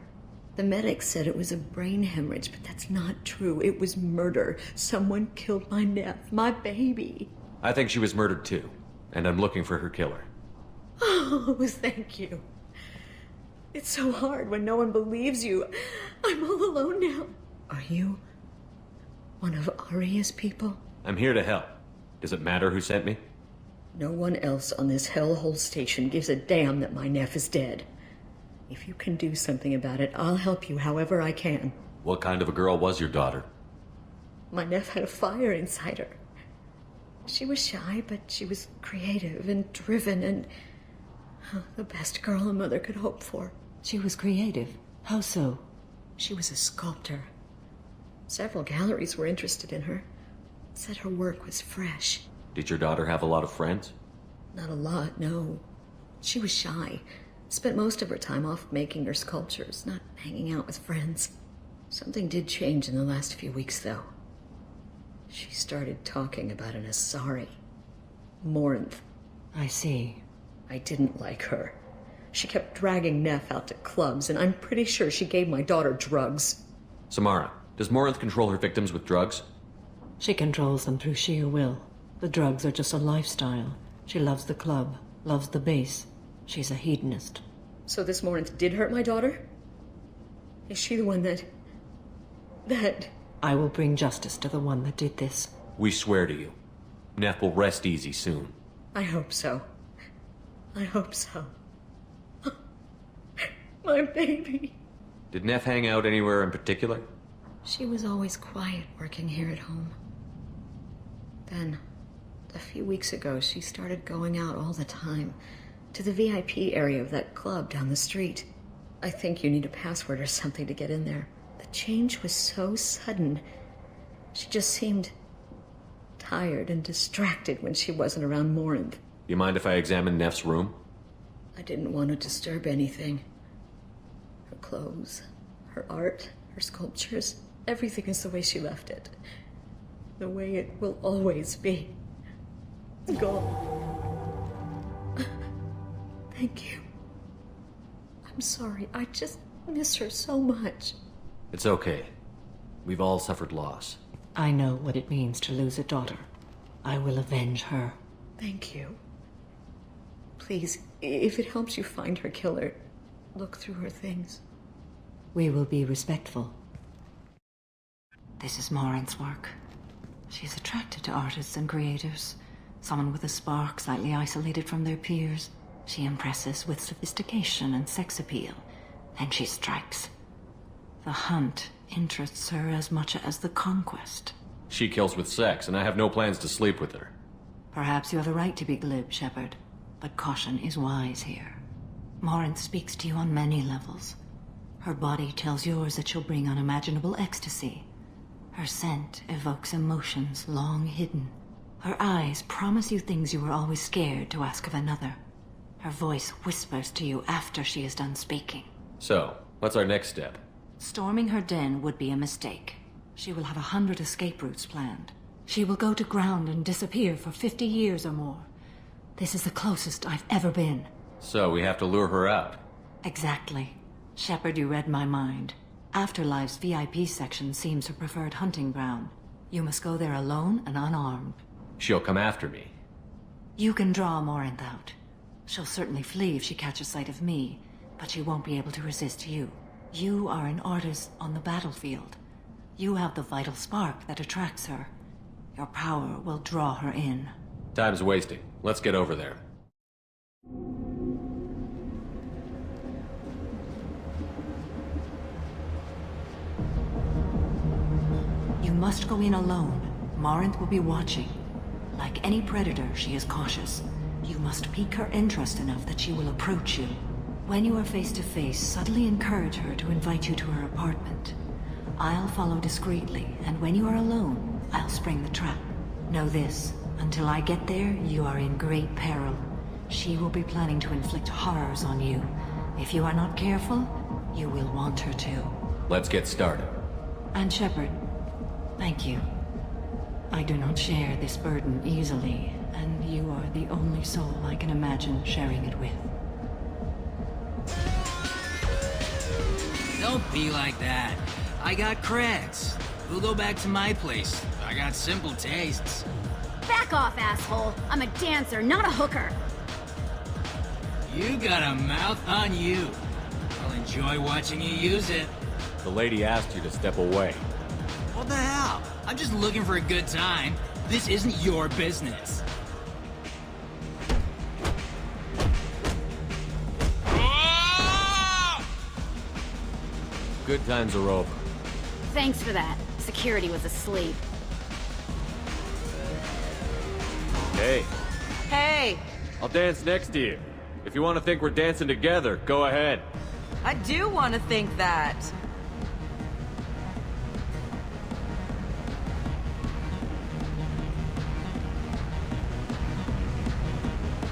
The medics said it was a brain hemorrhage, but that's not true. It was murder. Someone killed my nephew, my baby. I think she was murdered too, and I'm looking for her killer. Oh, thank you. It's so hard when no one believes you. I'm all alone now. Are you one of Aria's people? I'm here to help. Does it matter who sent me? No one else on this hellhole station gives a damn that my nephew is dead. If you can do something about it, I'll help you however I can. What kind of a girl was your daughter? My nephew had a fire inside her. She was shy, but she was creative and driven and the best girl a mother could hope for. She was creative? How so? She was a sculptor. Several galleries were interested in her. Said her work was fresh. Did your daughter have a lot of friends? Not a lot, no. She was shy. Spent most of her time off making her sculptures, not hanging out with friends. Something did change in the last few weeks, though. She started talking about an Asari. Morinth. I see. I didn't like her. She kept dragging Neff out to clubs, and I'm pretty sure she gave my daughter drugs. Samara, does Morinth control her victims with drugs? She controls them through sheer will. The drugs are just a lifestyle. She loves the club, loves the base. She's a hedonist. So this Morinth did hurt my daughter? Is she the one that... I will bring justice to the one that did this. We swear to you. Neff will rest easy soon. I hope so. I hope so. My baby. Did Neff hang out anywhere in particular? She was always quiet working here at home. Then, a few weeks ago, she started going out all the time to the VIP area of that club down the street. I think you need a password or something to get in there. The change was so sudden. She just seemed tired and distracted when she wasn't around Morinth. You mind if I examine Neff's room? I didn't want to disturb anything. Her clothes, her art, her sculptures, everything is the way she left it. The way it will always be. Gone. Thank you. I'm sorry, I just miss her so much. It's okay. We've all suffered loss. I know what it means to lose a daughter. I will avenge her. Thank you. Please, if it helps you find her killer, look through her things. We will be respectful. This is Morinth's work. She's attracted to artists and creators. Someone with a spark, slightly isolated from their peers. She impresses with sophistication and sex appeal. Then she strikes. The hunt interests her as much as the conquest. She kills with sex, and I have no plans to sleep with her. Perhaps you have a right to be glib, Shepard, but caution is wise here. Morinth speaks to you on many levels. Her body tells yours that she'll bring unimaginable ecstasy. Her scent evokes emotions long hidden. Her eyes promise you things you were always scared to ask of another. Her voice whispers to you after she is done speaking. So, what's our next step? Storming her den would be a mistake. She will have 100 escape routes planned. She will go to ground and disappear for 50 years or more. This is the closest I've ever been. So we have to lure her out. Exactly. Shepard, you read my mind. Afterlife's VIP section seems her preferred hunting ground. You must go there alone and unarmed. She'll come after me. You can draw Morinth out. She'll certainly flee if she catches sight of me, but she won't be able to resist you. You are an artist on the battlefield. You have the vital spark that attracts her. Your power will draw her in. Time's wasting. Let's get over there. You must go in alone. Morinth will be watching. Like any predator, she is cautious. You must pique her interest enough that she will approach you. When you are face to face, subtly encourage her to invite you to her apartment. I'll follow discreetly, and when you are alone, I'll spring the trap. Know this, until I get there, you are in great peril. She will be planning to inflict horrors on you. If you are not careful, you will want her to. Let's get started. And Shepard, thank you. I do not share this burden easily, and you are the only soul I can imagine sharing it with. Don't be like that. I got creds. We'll go back to my place. I got simple tastes. Back off, asshole. I'm a dancer, not a hooker. You got a mouth on you. I'll enjoy watching you use it. The lady asked you to step away. What the hell? I'm just looking for a good time. This isn't your business. Good times are over. Thanks for that. Security was asleep. Hey, Hey, I'll dance next to you. If you want to think we're dancing together, go ahead. I do want to think that.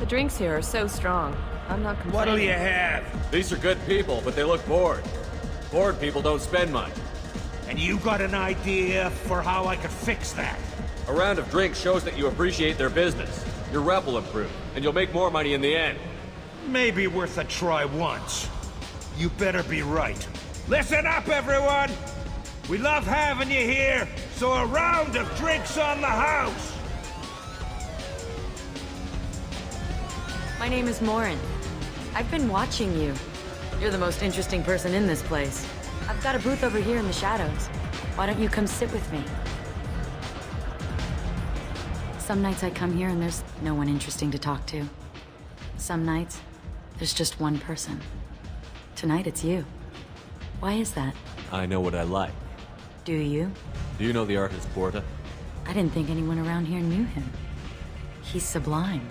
The drinks here are so strong. I'm not complaining. What'll you have? These are good people, but they look bored. Bored people don't spend much. And you got an idea for how I could fix that? A round of drinks shows that you appreciate their business. Your rep will improve, and you'll make more money in the end. Maybe worth a try once. You better be right. Listen up, everyone! We love having you here, so a round of drinks on the house! My name is Morin. I've been watching you. You're the most interesting person in this place. I've got a booth over here in the shadows. Why don't you come sit with me? Some nights I come here and there's no one interesting to talk to. Some nights, there's just one person. Tonight it's you. Why is that? I know what I like. Do you? Do you know the artist Porta? I didn't think anyone around here knew him. He's sublime.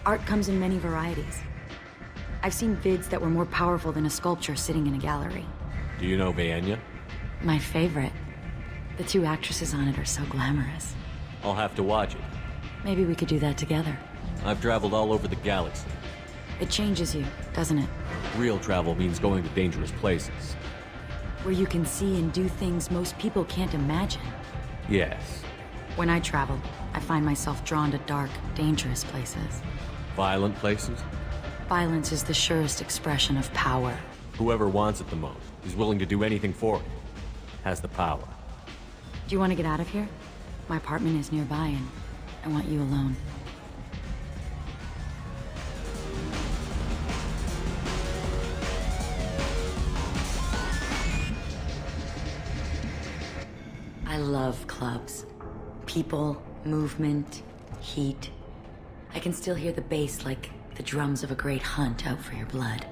Art comes in many varieties. I've seen vids that were more powerful than a sculpture sitting in a gallery. Do you know Vienya? My favorite. The two actresses on it are so glamorous. I'll have to watch it. Maybe we could do that together. I've traveled all over the galaxy. It changes you, doesn't it? Real travel means going to dangerous places. Where you can see and do things most people can't imagine. Yes. When I travel, I find myself drawn to dark, dangerous places. Violent places? Violence is the surest expression of power. Whoever wants it the most is willing to do anything for it. Has the power. Do you want to get out of here? My apartment is nearby and I want you alone. I love clubs. People, movement, heat. I can still hear the bass like the drums of a great hunt out for your blood.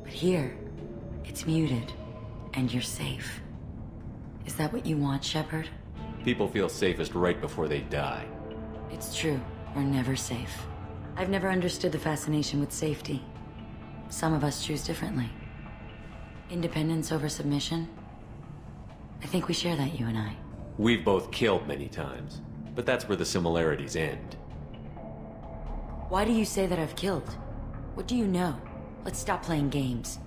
But here, it's muted, and you're safe. Is that what you want, Shepard? People feel safest right before they die. It's true. We're never safe. I've never understood the fascination with safety. Some of us choose differently. Independence over submission? I think we share that, you and I. We've both killed many times, but that's where the similarities end. Why do you say that I've killed? What do you know? Let's stop playing games.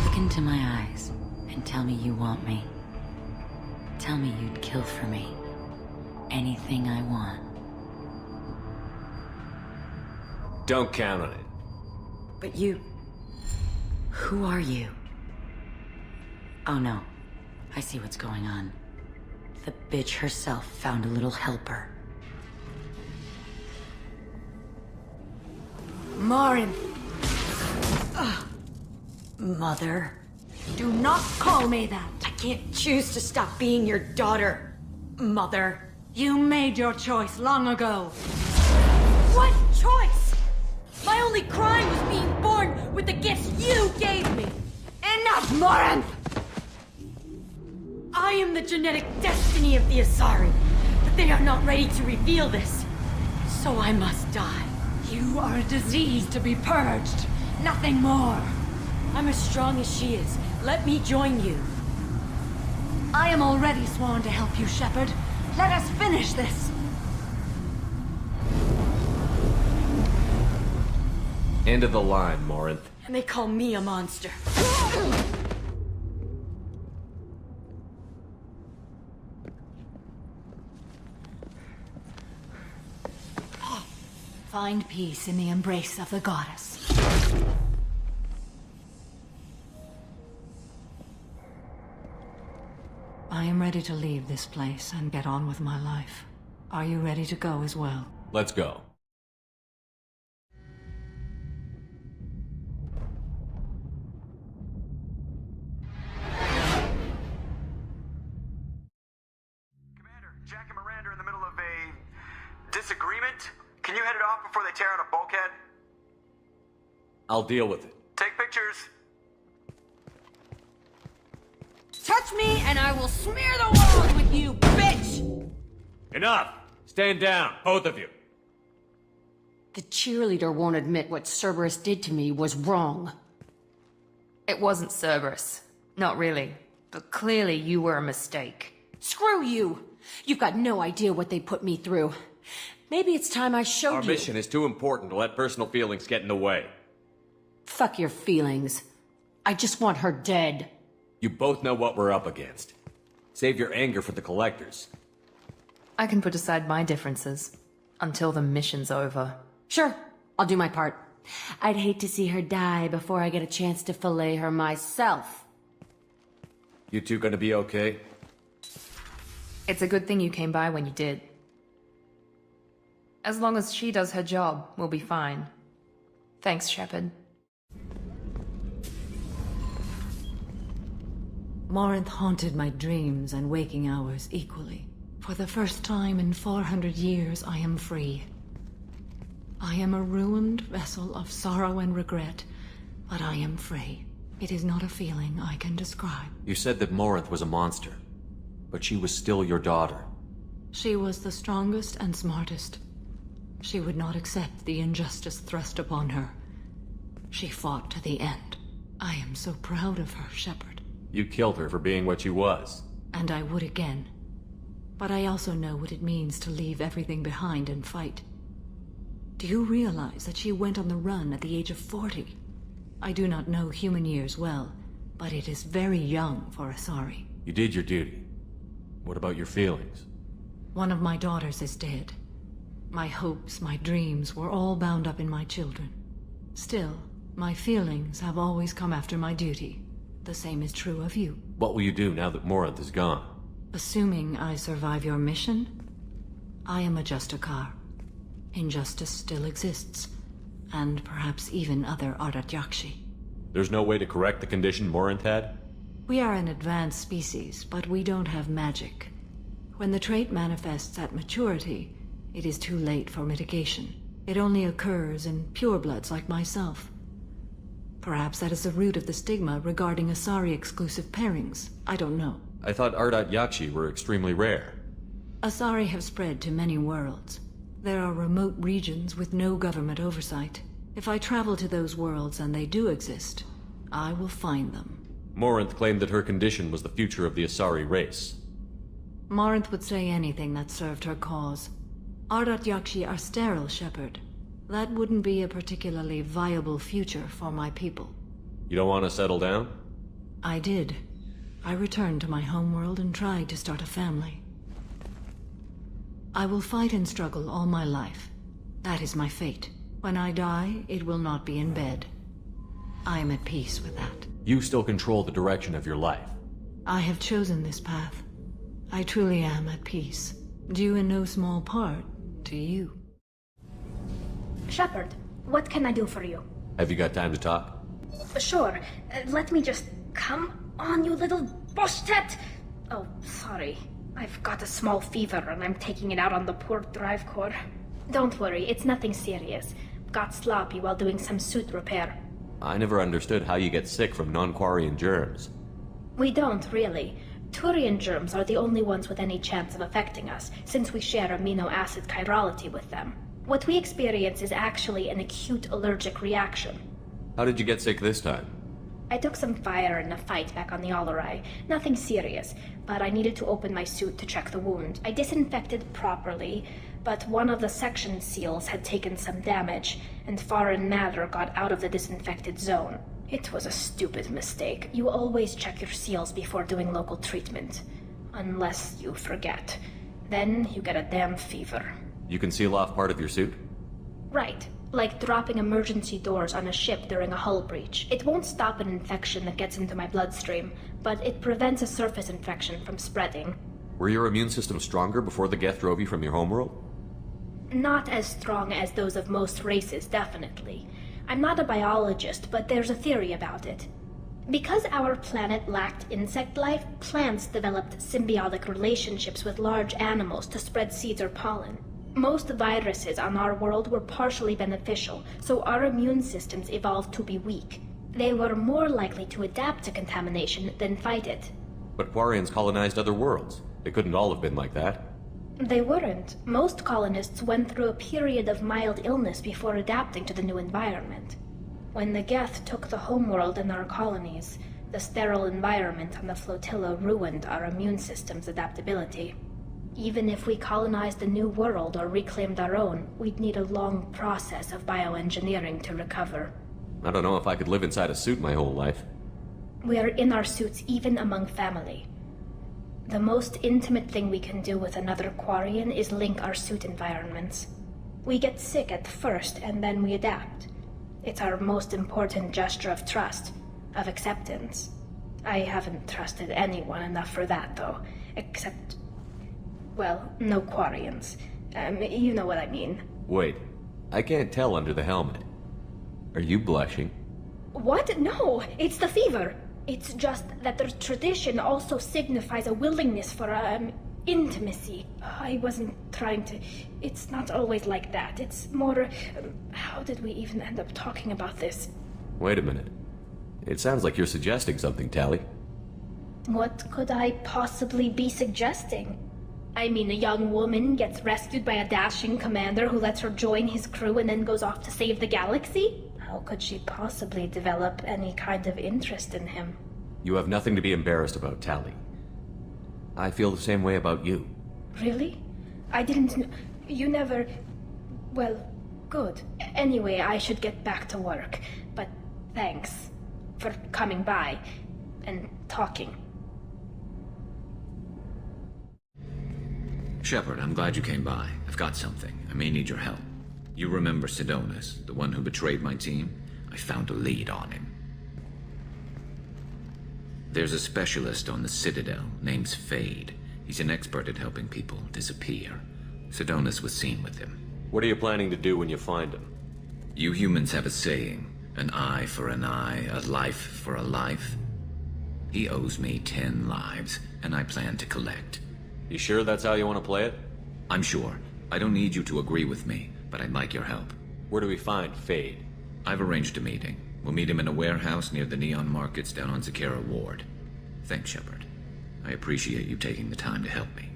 Look into my eyes and tell me you want me. Tell me you'd kill for me. Anything I want. Don't count on it. But you... Who are you? Oh no. I see what's going on. The bitch herself found a little helper. Morin! Mother. Do not call me that! I can't choose to stop being your daughter, Mother. You made your choice long ago. What choice? My only crime was being born with the gifts you gave me. Enough, Morin! I am the genetic destiny of the Asari, but they are not ready to reveal this. So I must die. You are a disease to be purged. Nothing more. I'm as strong as she is. Let me join you. I am already sworn to help you, Shepard. Let us finish this. End of the line, Morinth. And they call me a monster. Find peace in the embrace of the goddess. ready to leave this place and get on with my life. Are you ready to go as well? Let's go. Jack and Miranda are in the middle of a disagreement. Can you head it off before they tear out a bulkhead? I'll deal with it. Take pictures. Touch me and I will smear the walls with you, bitch! Enough! Stand down, both of you. The cheerleader won't admit what Cerberus did to me was wrong. It wasn't Cerberus. Not really. But clearly you were a mistake. Screw you! You've got no idea what they put me through. Maybe it's time I showed you. Our mission is too important to let personal feelings get in the way. Fuck your feelings. I just want her dead. You both know what we're up against. Save your anger for the collectors. I can put aside my differences. Until the mission's over. Sure, I'll do my part. I'd hate to see her die before I get a chance to fillet her myself. You two gonna be okay? It's a good thing you came by when you did. As long as she does her job, we'll be fine. Thanks, Shepard. Morinth haunted my dreams and waking hours equally. For the first time in 400 years, I am free. I am a ruined vessel of sorrow and regret, but I am free. It is not a feeling I can describe. You said that Morinth was a monster, but she was still your daughter. She was the strongest and smartest. She would not accept the injustice thrust upon her. She fought to the end. I am so proud of her, Shepard. You killed her for being what she was. And I would again. But I also know what it means to leave everything behind and fight. Do you realize that she went on the run at the age of 40? I do not know human years well, but it is very young for Asari. You did your duty. What about your feelings? One of my daughters is dead. My hopes, my dreams were all bound up in my children. Still, my feelings have always come after my duty. The same is true of you. What will you do now that Morinth is gone? Assuming I survive your mission, I am a Justikar. Injustice still exists, and perhaps even other Ardat-Yakshi. There's no way to correct the condition Morinth had? We are an advanced species, but we don't have magic. When the trait manifests at maturity, it is too late for mitigation. It only occurs in purebloods like myself. Perhaps that is the root of the stigma regarding Asari-exclusive pairings. I don't know. I thought Ardat-Yakshi were extremely rare. Asari have spread to many worlds. There are remote regions with no government oversight. If I travel to those worlds and they do exist, I will find them. Morinth claimed that her condition was the future of the Asari race. Morinth would say anything that served her cause. Ardat-Yakshi are sterile, Shepard. That wouldn't be a particularly viable future for my people. You don't want to settle down? I did. I returned to my homeworld and tried to start a family. I will fight and struggle all my life. That is my fate. When I die, it will not be in bed. I am at peace with that. You still control the direction of your life. I have chosen this path. I truly am at peace. Due in no small part to you. Shepard, what can I do for you? Have you got time to talk? Sure. Let me just... Come on, you little boshtet! Oh, sorry. I've got a small fever and I'm taking it out on the poor drive core. Don't worry, it's nothing serious. Got sloppy while doing some suit repair. I never understood how you get sick from non-Quarian germs. We don't, really. Turian germs are the only ones with any chance of affecting us, since we share amino acid chirality with them. What we experience is actually an acute allergic reaction. How did you get sick this time? I took some fire in a fight back on the Allerai. Nothing serious, but I needed to open my suit to check the wound. I disinfected properly, but one of the section seals had taken some damage, and foreign matter got out of the disinfected zone. It was a stupid mistake. You always check your seals before doing local treatment. Unless you forget. Then you get a damn fever. You can seal off part of your suit? Right. Like dropping emergency doors on a ship during a hull breach. It won't stop an infection that gets into my bloodstream, but it prevents a surface infection from spreading. Were your immune system stronger before the Geth drove you from your homeworld? Not as strong as those of most races, definitely. I'm not a biologist, but there's a theory about it. Because our planet lacked insect life, plants developed symbiotic relationships with large animals to spread seeds or pollen. Most viruses on our world were partially beneficial, so our immune systems evolved to be weak. They were more likely to adapt to contamination than fight it. But Quarians colonized other worlds. They couldn't all have been like that. They weren't. Most colonists went through a period of mild illness before adapting to the new environment. When the Geth took the homeworld and our colonies, the sterile environment on the flotilla ruined our immune system's adaptability. Even if we colonized a new world or reclaimed our own, we'd need a long process of bioengineering to recover. I don't know if I could live inside a suit my whole life. We are in our suits even among family. The most intimate thing we can do with another Quarian is link our suit environments. We get sick at first and then we adapt. It's our most important gesture of trust, of acceptance. I haven't trusted anyone enough for that, though, except... well, no Quarians. You know what I mean. Wait, I can't tell under the helmet. Are you blushing? What? No, it's the fever. It's just that the tradition also signifies a willingness for, intimacy. I wasn't trying to... It's not always like that. It's more... how did we even end up talking about this? Wait a minute. It sounds like you're suggesting something, Tally. What could I possibly be suggesting? I mean, a young woman gets rescued by a dashing commander who lets her join his crew and then goes off to save the galaxy? How could she possibly develop any kind of interest in him? You have nothing to be embarrassed about, Tally. I feel the same way about you. Really? I didn't know... You never... Well, good. Anyway, I should get back to work. But thanks for coming by and talking. Shepard, I'm glad you came by. I've got something. I may need your help. You remember Sidonus, the one who betrayed my team? I found a lead on him. There's a specialist on the Citadel named Fade. He's an expert at helping people disappear. Sidonus was seen with him. What are you planning to do when you find him? You humans have a saying, an eye for an eye, a life for a life. He owes me 10 lives, and I plan to collect. You sure that's how you want to play it? I'm sure. I don't need you to agree with me, but I'd like your help. Where do we find Fade? I've arranged a meeting. We'll meet him in a warehouse near the Neon Markets down on Zakera Ward. Thanks, Shepard. I appreciate you taking the time to help me.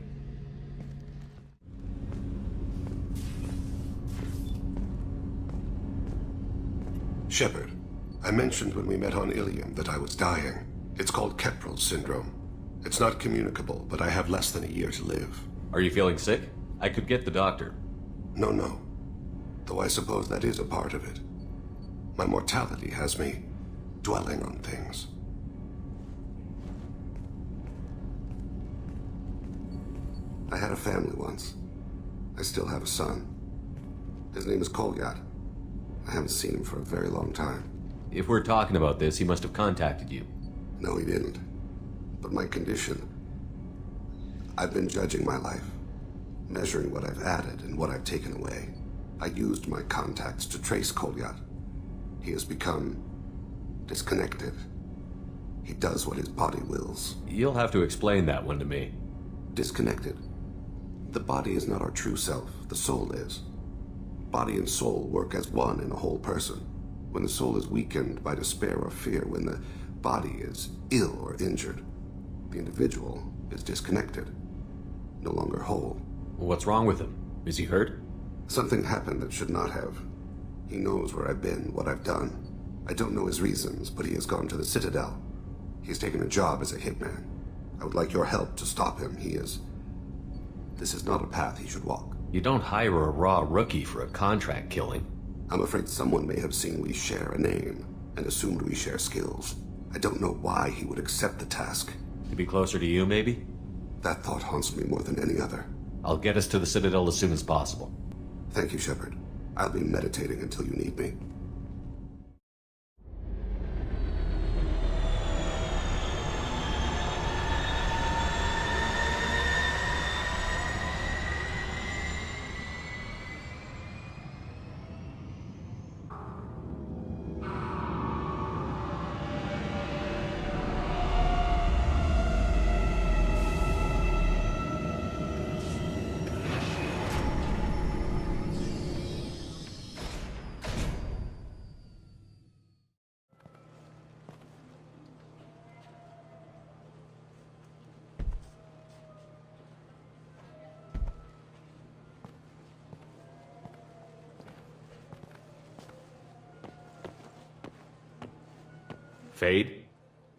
Shepard, I mentioned when we met on Ilium that I was dying. It's called Kepral's syndrome. It's not communicable, but I have less than a year to live. Are you feeling sick? I could get the doctor. No. Though I suppose that is a part of it. My mortality has me dwelling on things. I had a family once. I still have a son. His name is Kolyat. I haven't seen him for a very long time. If we're talking about this, he must have contacted you. No, he didn't. But my condition... I've been judging my life, measuring what I've added and what I've taken away. I used my contacts to trace Kolyat. He has become disconnected. He does what his body wills. You'll have to explain that one to me. Disconnected. The body is not our true self, the soul is. Body and soul work as one in a whole person. When the soul is weakened by despair or fear, when the body is ill or injured, the individual is disconnected, no longer whole. What's wrong with him? Is he hurt? Something happened that should not have. He knows where I've been, what I've done. I don't know his reasons, but he has gone to the Citadel. He's taken a job as a hitman. I would like your help to stop him. This is not a path he should walk. You don't hire a raw rookie for a contract killing. I'm afraid someone may have seen we share a name and assumed we share skills. I don't know why he would accept the task. To be closer to you, maybe? That thought haunts me more than any other. I'll get us to the Citadel as soon as possible. Thank you, Shepard. I'll be meditating until you need me. Fade?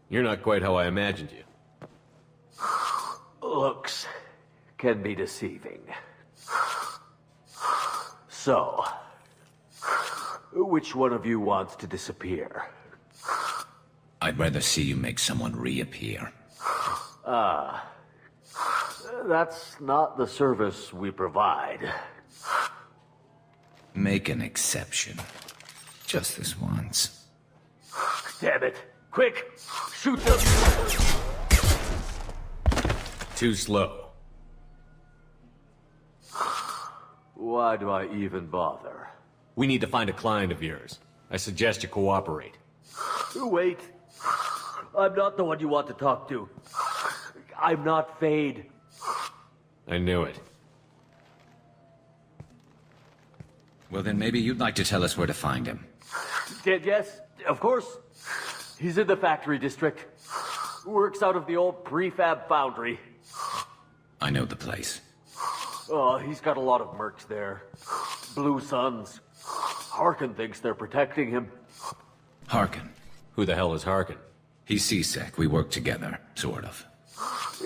You're not quite how I imagined you. Looks can be deceiving. So, which one of you wants to disappear? I'd rather see you make someone reappear. That's not the service we provide. Make an exception. Just this once. Damn it! Quick! Shoot them! Too slow. Why do I even bother? We need to find a client of yours. I suggest you cooperate. Wait. I'm not the one you want to talk to. I'm not Fade. I knew it. Well, then maybe you'd like to tell us where to find him. Yes, of course. He's in the factory district. Works out of the old prefab foundry. I know the place. Oh, he's got a lot of mercs there. Blue Suns. Harkin thinks they're protecting him. Harkin? Who the hell is Harkin? He's C-Sec. We work together, sort of.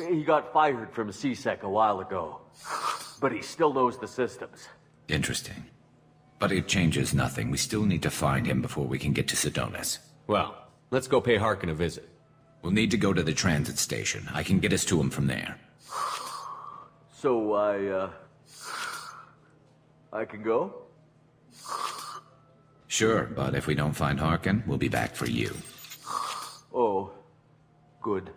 He got fired from C-Sec a while ago. But he still knows the systems. Interesting. But it changes nothing. We still need to find him before we can get to Sedonis. Well, let's go pay Harkin a visit. We'll need to go to the transit station. I can get us to him from there. So I can go? Sure, but if we don't find Harkin, we'll be back for you. Oh, good.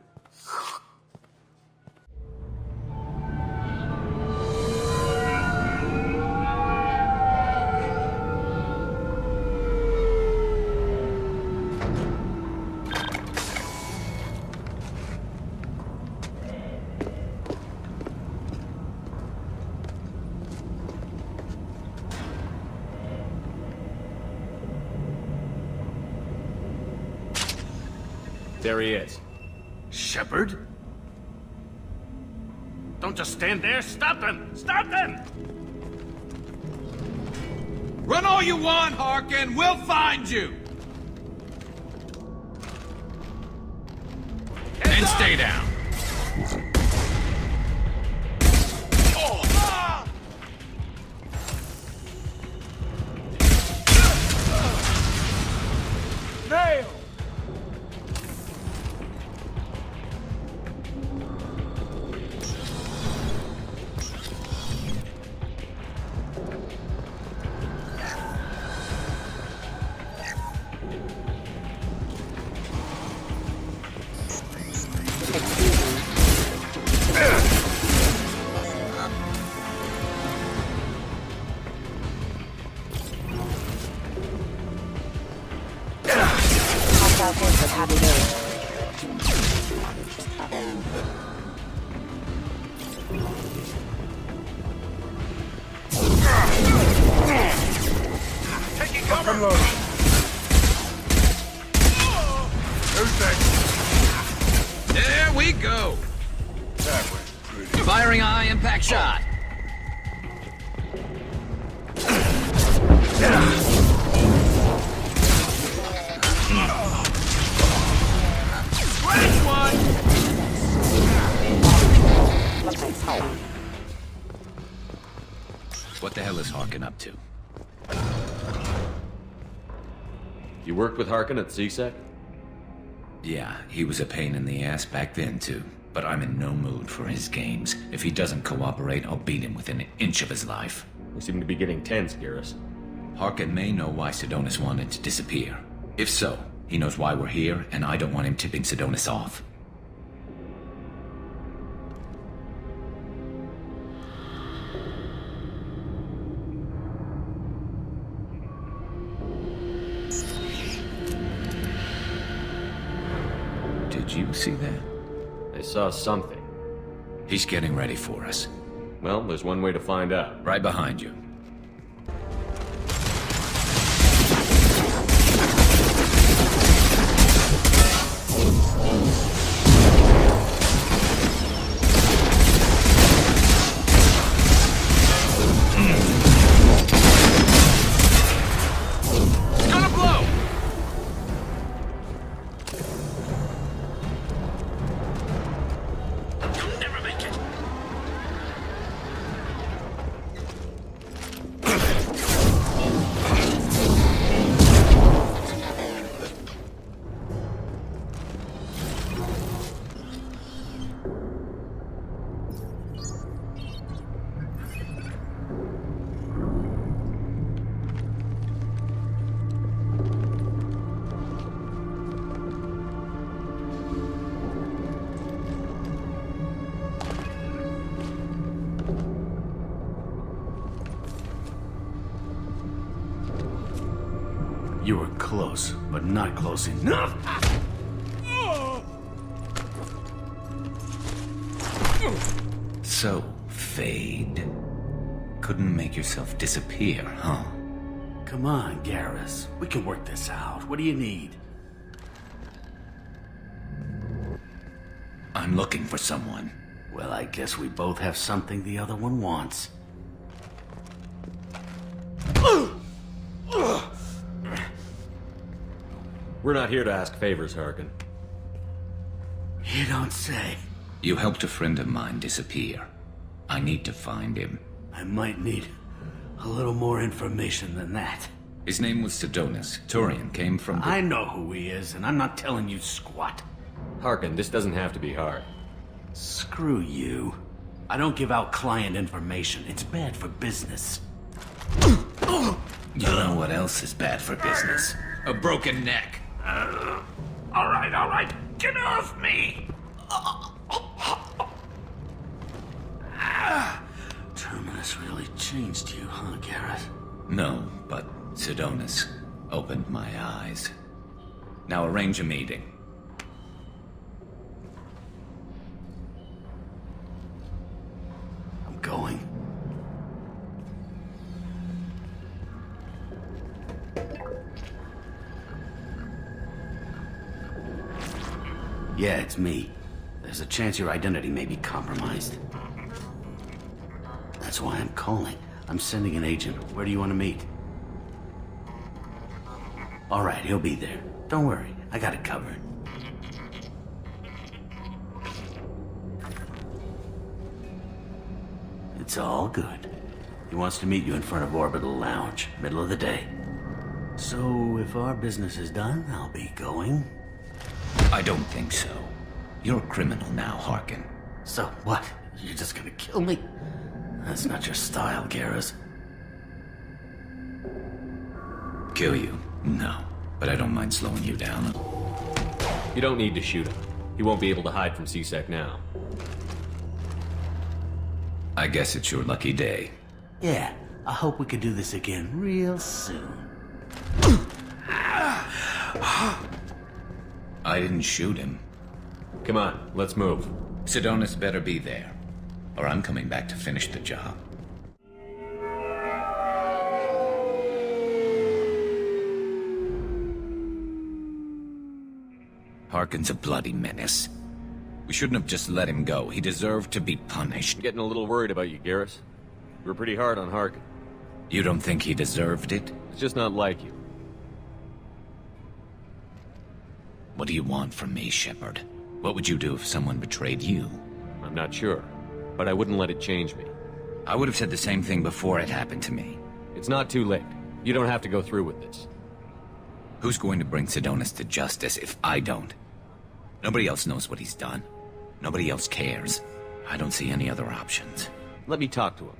There he is. Shepard? Don't just stand there. Stop them! Stop them! Run all you want, Harkin. We'll find you. And stay down. Nail! Taking cover! Who's next? There we go. That went pretty. Firing a high impact shot. Great one! What the hell is Harkin up to? You worked with Harkin at C-Sec? Yeah, he was a pain in the ass back then, too. But I'm in no mood for his games. If he doesn't cooperate, I'll beat him within an inch of his life. We seem to be getting tense, Garrus. Harkin may know why Sidonis wanted to disappear. If so, he knows why we're here, and I don't want him tipping Sidonis off. Did you see that? I saw something. He's getting ready for us. Well, there's one way to find out. Right behind you. You were close, but not close enough. So, Fade. Couldn't make yourself disappear, huh? Come on, Garrus. We can work this out. What do you need? I'm looking for someone. Well, I guess we both have something the other one wants. We're not here to ask favors, Harkin. You don't say. You helped a friend of mine disappear. I need to find him. I might need a little more information than that. His name was Sidonis. Turian came from the... I know who he is, and I'm not telling you squat. Harkin, this doesn't have to be hard. Screw you. I don't give out client information. It's bad for business. You know what else is bad for business? A broken neck. All right. Get off me! Terminus really changed you, huh, Garrett? No, but Sidonis opened my eyes. Now arrange a meeting. I'm going. Yeah, it's me. There's a chance your identity may be compromised. That's why I'm calling. I'm sending an agent. Where do you want to meet? All right, he'll be there. Don't worry, I got it covered. It's all good. He wants to meet you in front of Orbital Lounge, middle of the day. So, if our business is done, I'll be going. I don't think so. You're a criminal now, Harkin. So what? You're just gonna kill me? That's not your style, Garrus. Kill you? No. But I don't mind slowing you down. You don't need to shoot him. He won't be able to hide from C-Sec now. I guess it's your lucky day. Yeah, I hope we can do this again real soon. I didn't shoot him. Come on, let's move. Sidonis better be there, or I'm coming back to finish the job. Harkin's a bloody menace. We shouldn't have just let him go. He deserved to be punished. I'm getting a little worried about you, Garrus. You were pretty hard on Harkin. You don't think he deserved it? It's just not like you. What do you want from me, Shepard? What would you do if someone betrayed you? I'm not sure, but I wouldn't let it change me. I would have said the same thing before it happened to me. It's not too late. You don't have to go through with this. Who's going to bring Sidonis to justice if I don't? Nobody else knows what he's done. Nobody else cares. I don't see any other options. Let me talk to him.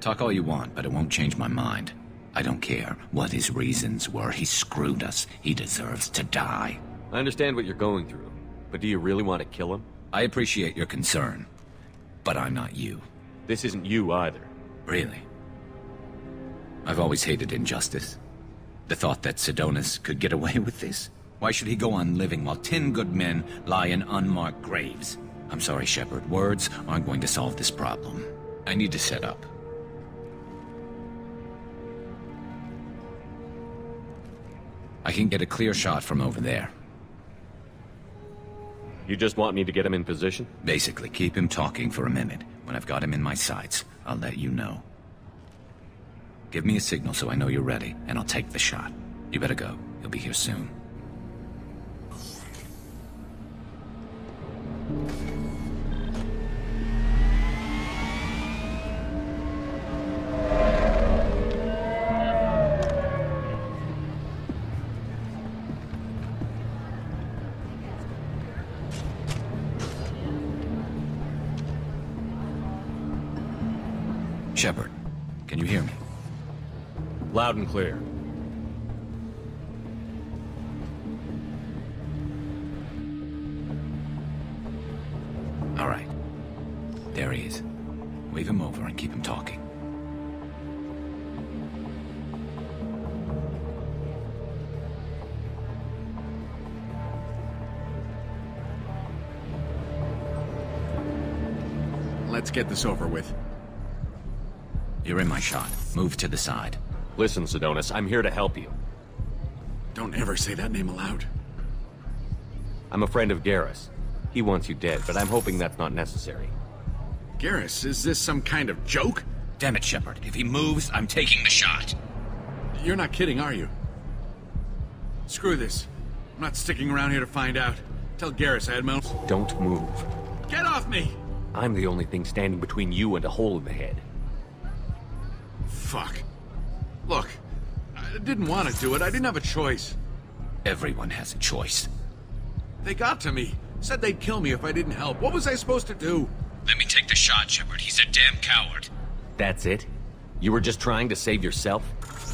Talk all you want, but it won't change my mind. I don't care what his reasons were. He screwed us. He deserves to die. I understand what you're going through, but do you really want to kill him? I appreciate your concern, but I'm not you. This isn't you either. Really? I've always hated injustice. The thought that Sidonis could get away with this? Why should he go on living while 10 good men lie in unmarked graves? I'm sorry, Shepard. Words aren't going to solve this problem. I need to set up. I can get a clear shot from over there. You just want me to get him in position? Basically, keep him talking for a minute. When I've got him in my sights, I'll let you know. Give me a signal so I know you're ready, and I'll take the shot. You better go. He'll be here soon. Shepard, can you hear me? Loud and clear. All right. There he is. Wave him over and keep him talking. Let's get this over with. You're in my shot. Move to the side. Listen, Sidonis, I'm here to help you. Don't ever say that name aloud. I'm a friend of Garrus. He wants you dead, but I'm hoping that's not necessary. Garrus, is this some kind of joke? Damn it, Shepard. If he moves, I'm taking the shot. You're not kidding, are you? Screw this. I'm not sticking around here to find out. Tell Garrus I had my own... Don't move. Get off me! I'm the only thing standing between you and a hole in the head. Fuck. Look, I didn't want to do it. I didn't have a choice. Everyone has a choice. They got to me. Said they'd kill me if I didn't help. What was I supposed to do? Let me take the shot, Shepard. He's a damn coward. That's it? You were just trying to save yourself?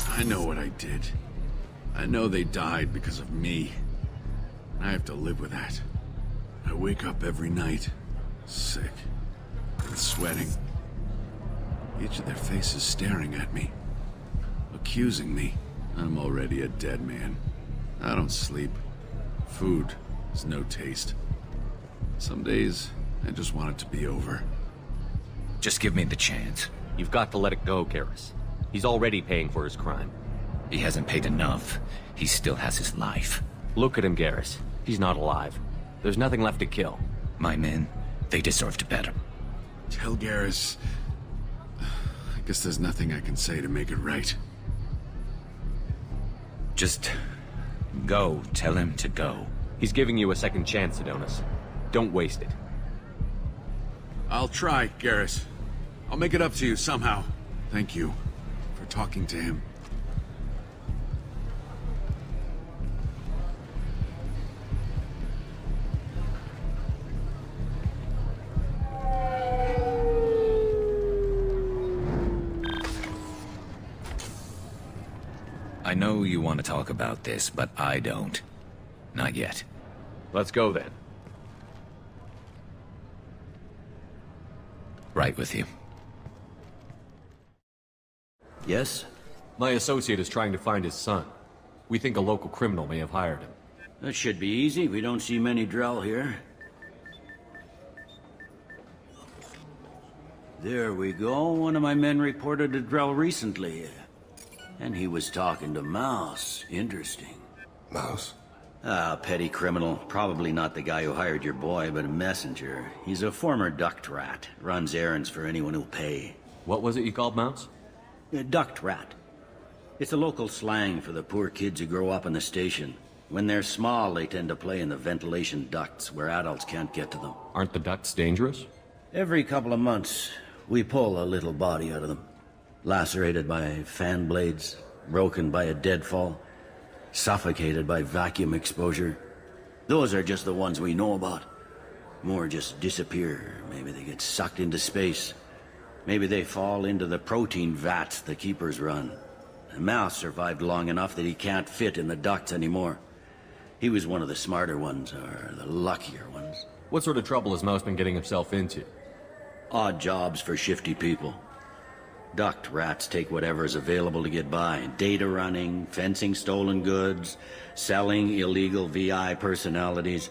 I know what I did. I know they died because of me. I have to live with that. I wake up every night, sick and sweating. Each of their faces staring at me, accusing me. I'm already a dead man. I don't sleep. Food has no taste. Some days, I just want it to be over. Just give me the chance. You've got to let it go, Garrus. He's already paying for his crime. He hasn't paid enough. He still has his life. Look at him, Garrus. He's not alive. There's nothing left to kill. My men, they deserved better. Tell Garrus... I guess there's nothing I can say to make it right. Just... go. Tell him to go. He's giving you a second chance, Sidonis. Don't waste it. I'll try, Garrus. I'll make it up to you somehow. Thank you for talking to him. I know you want to talk about this, but I don't. Not yet. Let's go then. Right with you. Yes? My associate is trying to find his son. We think a local criminal may have hired him. That should be easy. We don't see many Drell here. There we go. One of my men reported a Drell recently. And he was talking to Mouse. Interesting. Mouse? Ah, petty criminal. Probably not the guy who hired your boy, but a messenger. He's a former duct rat. Runs errands for anyone who'll pay. What was it you called Mouse? A duct rat. It's a local slang for the poor kids who grow up in the station. When they're small, they tend to play in the ventilation ducts where adults can't get to them. Aren't the ducts dangerous? Every couple of months, we pull a little body out of them. Lacerated by fan blades, broken by a deadfall, suffocated by vacuum exposure. Those are just the ones we know about. More just disappear. Maybe they get sucked into space. Maybe they fall into the protein vats the keepers run. Mouse survived long enough that he can't fit in the ducts anymore. He was one of the smarter ones, or the luckier ones. What sort of trouble has Mouse been getting himself into? Odd jobs for shifty people. Duct rats take whatever is available to get by. Data running, fencing stolen goods, selling illegal VI personalities.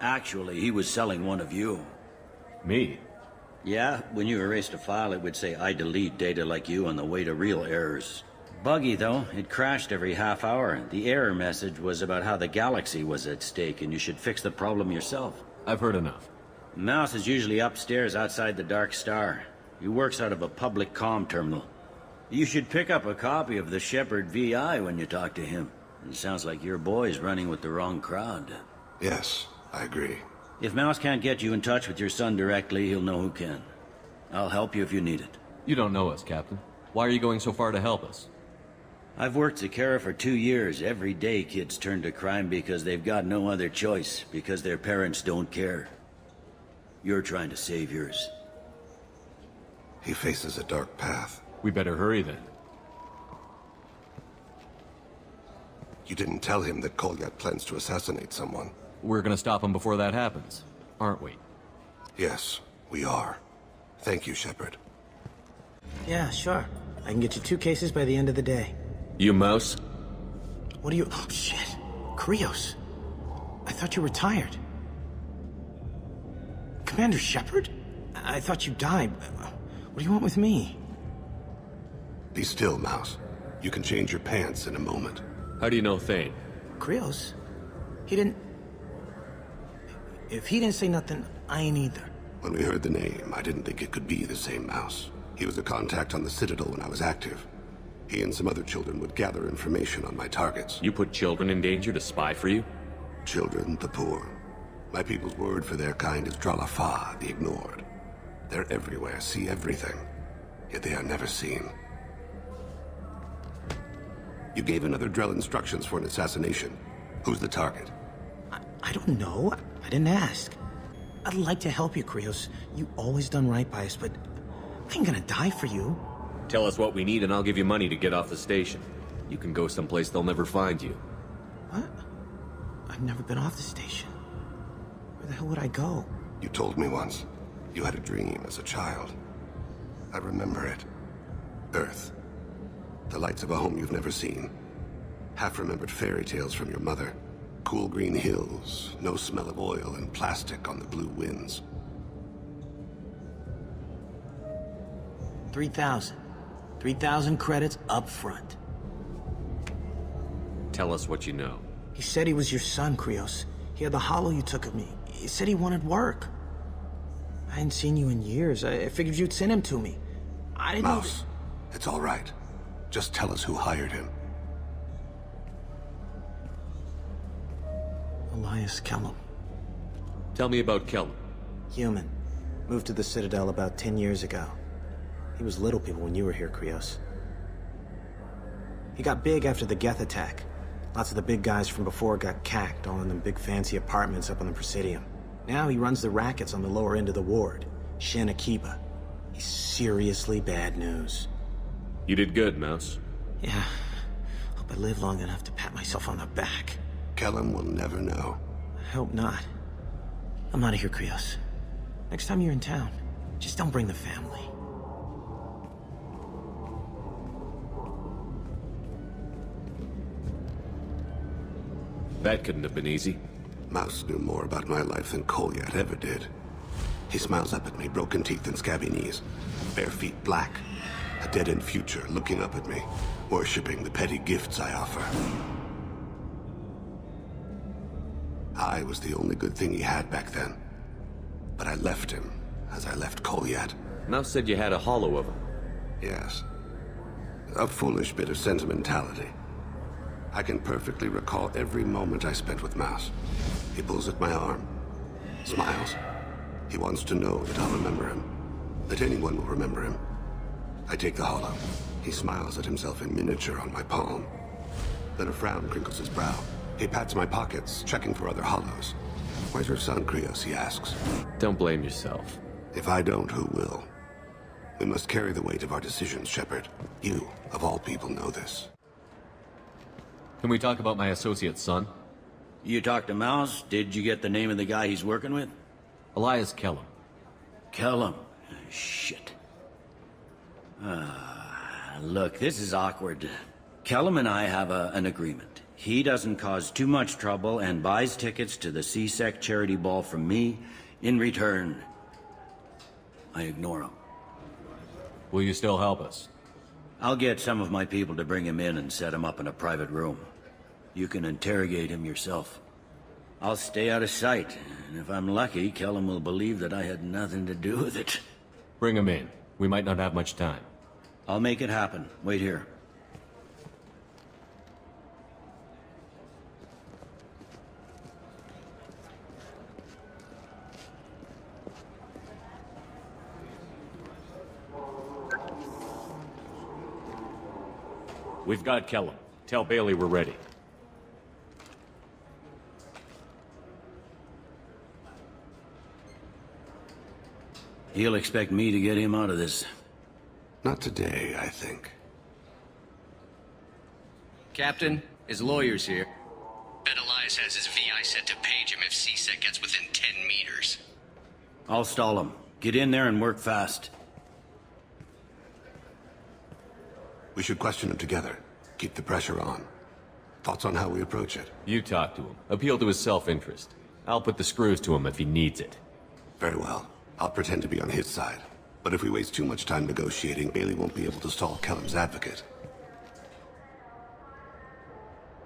Actually, he was selling one of you. Me? Yeah, when you erased a file, it would say, I delete data like you on the way to real errors. Buggy, though. It crashed every half hour. The error message was about how the galaxy was at stake, and you should fix the problem yourself. I've heard enough. Mouse is usually upstairs outside the Dark Star. He works out of a public comm terminal. You should pick up a copy of the Shepard VI when you talk to him. It sounds like your boy's running with the wrong crowd. Yes, I agree. If Mouse can't get you in touch with your son directly, he'll know who can. I'll help you if you need it. You don't know us, Captain. Why are you going so far to help us? I've worked Zakera for 2 years. Every day kids turn to crime because they've got no other choice, because their parents don't care. You're trying to save yours. He faces a dark path. We better hurry then. You didn't tell him that Kolyat plans to assassinate someone. We're gonna stop him before that happens, aren't we? Yes, we are. Thank you, Shepard. Yeah, sure. I can get you 2 cases by the end of the day. You Mouse? What are you... Oh, shit. Krios. I thought you were retired. Commander Shepard? I thought you died. What do you want with me? Be still, Mouse. You can change your pants in a moment. How do you know Thane? Krios? He didn't... If he didn't say nothing, I ain't either. When we heard the name, I didn't think it could be the same Mouse. He was a contact on the Citadel when I was active. He and some other children would gather information on my targets. You put children in danger to spy for you? Children, the poor. My people's word for their kind is Dralafa, the ignored. They're everywhere, see everything, yet they are never seen. You gave another Drell instructions for an assassination. Who's the target? I don't know. I didn't ask. I'd like to help you, Krios. You always done right by us, but I ain't gonna die for you. Tell us what we need and I'll give you money to get off the station. You can go someplace they'll never find you. What? I've never been off the station. Where the hell would I go? You told me once. You had a dream as a child. I remember it. Earth. The lights of a home you've never seen. Half-remembered fairy tales from your mother. Cool green hills, no smell of oil and plastic on the blue winds. 3,000. 3,000 credits up front. Tell us what you know. He said he was your son, Krios. He had the hollow you took of me. He said he wanted work. I hadn't seen you in years. I figured you'd send him to me. I didn't know... Mouse, it's all right. Just tell us who hired him. Elias Kellum. Tell me about Kellum. Human. Moved to the Citadel about 10 years ago. He was little people when you were here, Krios. He got big after the Geth attack. Lots of the big guys from before got cacked, all in them big fancy apartments up on the Presidium. Now he runs the rackets on the lower end of the ward, Shin Akiba. He's seriously bad news. You did good, Mouse. Yeah. Hope I live long enough to pat myself on the back. Kellum will never know. I hope not. I'm out of here, Krios. Next time you're in town, just don't bring the family. That couldn't have been easy. Mouse knew more about my life than Kolyat ever did. He smiles up at me, broken teeth and scabby knees. Bare feet black. A dead-end future looking up at me, worshipping the petty gifts I offer. I was the only good thing he had back then. But I left him, as I left Kolyat. Mouse said you had a hollow of him. Yes. A foolish bit of sentimentality. I can perfectly recall every moment I spent with Mouse. He pulls at my arm, smiles. He wants to know that I'll remember him, that anyone will remember him. I take the hollow. He smiles at himself in miniature on my palm. Then a frown crinkles his brow. He pats my pockets, checking for other hollows. Where's your son, Krios, he asks. Don't blame yourself. If I don't, who will? We must carry the weight of our decisions, Shepard. You, of all people, know this. Can we talk about my associate's son? You talked to Mouse? Did you get the name of the guy he's working with? Elias Kellum. Kellum? Shit. Look, this is awkward. Kellum and I have an agreement. He doesn't cause too much trouble and buys tickets to the CSEC charity ball from me. In return, I ignore him. Will you still help us? I'll get some of my people to bring him in and set him up in a private room. You can interrogate him yourself. I'll stay out of sight, and if I'm lucky, Kellum will believe that I had nothing to do with it. Bring him in. We might not have much time. I'll make it happen. Wait here. We've got Kellum. Tell Bailey we're ready. He'll expect me to get him out of this. Not today, I think. Captain, his lawyer's here. Bet Elias has his VI set to page him if CSEC gets within 10 meters. I'll stall him. Get in there and work fast. We should question him together. Keep the pressure on. Thoughts on how we approach it? You talk to him. Appeal to his self-interest. I'll put the screws to him if he needs it. Very well. I'll pretend to be on his side. But if we waste too much time negotiating, Bailey won't be able to stall Kellum's advocate.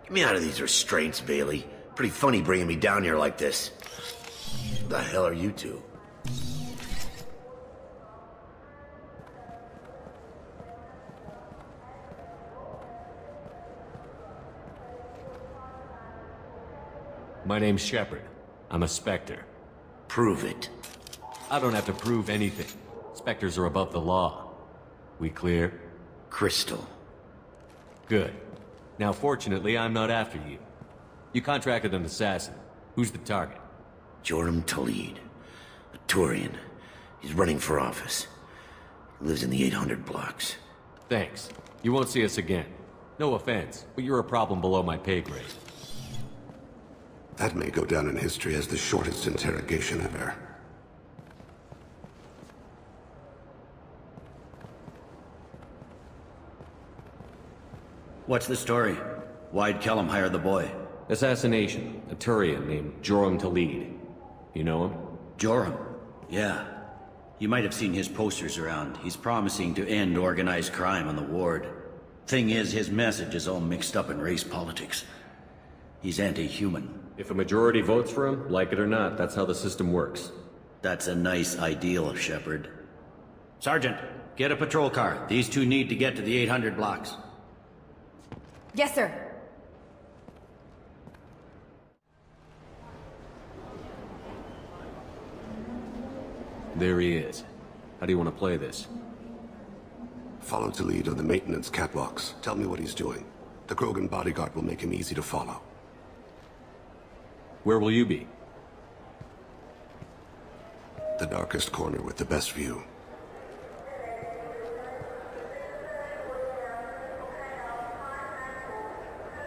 Get me out of these restraints, Bailey. Pretty funny bringing me down here like this. Who the hell are you two? My name's Shepard. I'm a Spectre. Prove it. I don't have to prove anything. Spectres are above the law. We clear? Crystal. Good. Now, fortunately, I'm not after you. You contracted an assassin. Who's the target? Joram Talid. A Turian. He's running for office. He lives in the 800 blocks. Thanks. You won't see us again. No offense, but you're a problem below my pay grade. That may go down in history as the shortest interrogation ever. What's the story? Why'd Kellum hire the boy? Assassination. A Turian named Joram Talid. You know him? Joram? Yeah. You might have seen his posters around. He's promising to end organized crime on the ward. Thing is, his message is all mixed up in race politics. He's anti-human. If a majority votes for him, like it or not, that's how the system works. That's a nice ideal, Shepard. Sergeant, get a patrol car. These two need to get to the 800 blocks. Yes, sir. There he is. How do you want to play this? Follow to lead on the maintenance catwalks. Tell me what he's doing. The Krogan bodyguard will make him easy to follow. Where will you be? The darkest corner with the best view.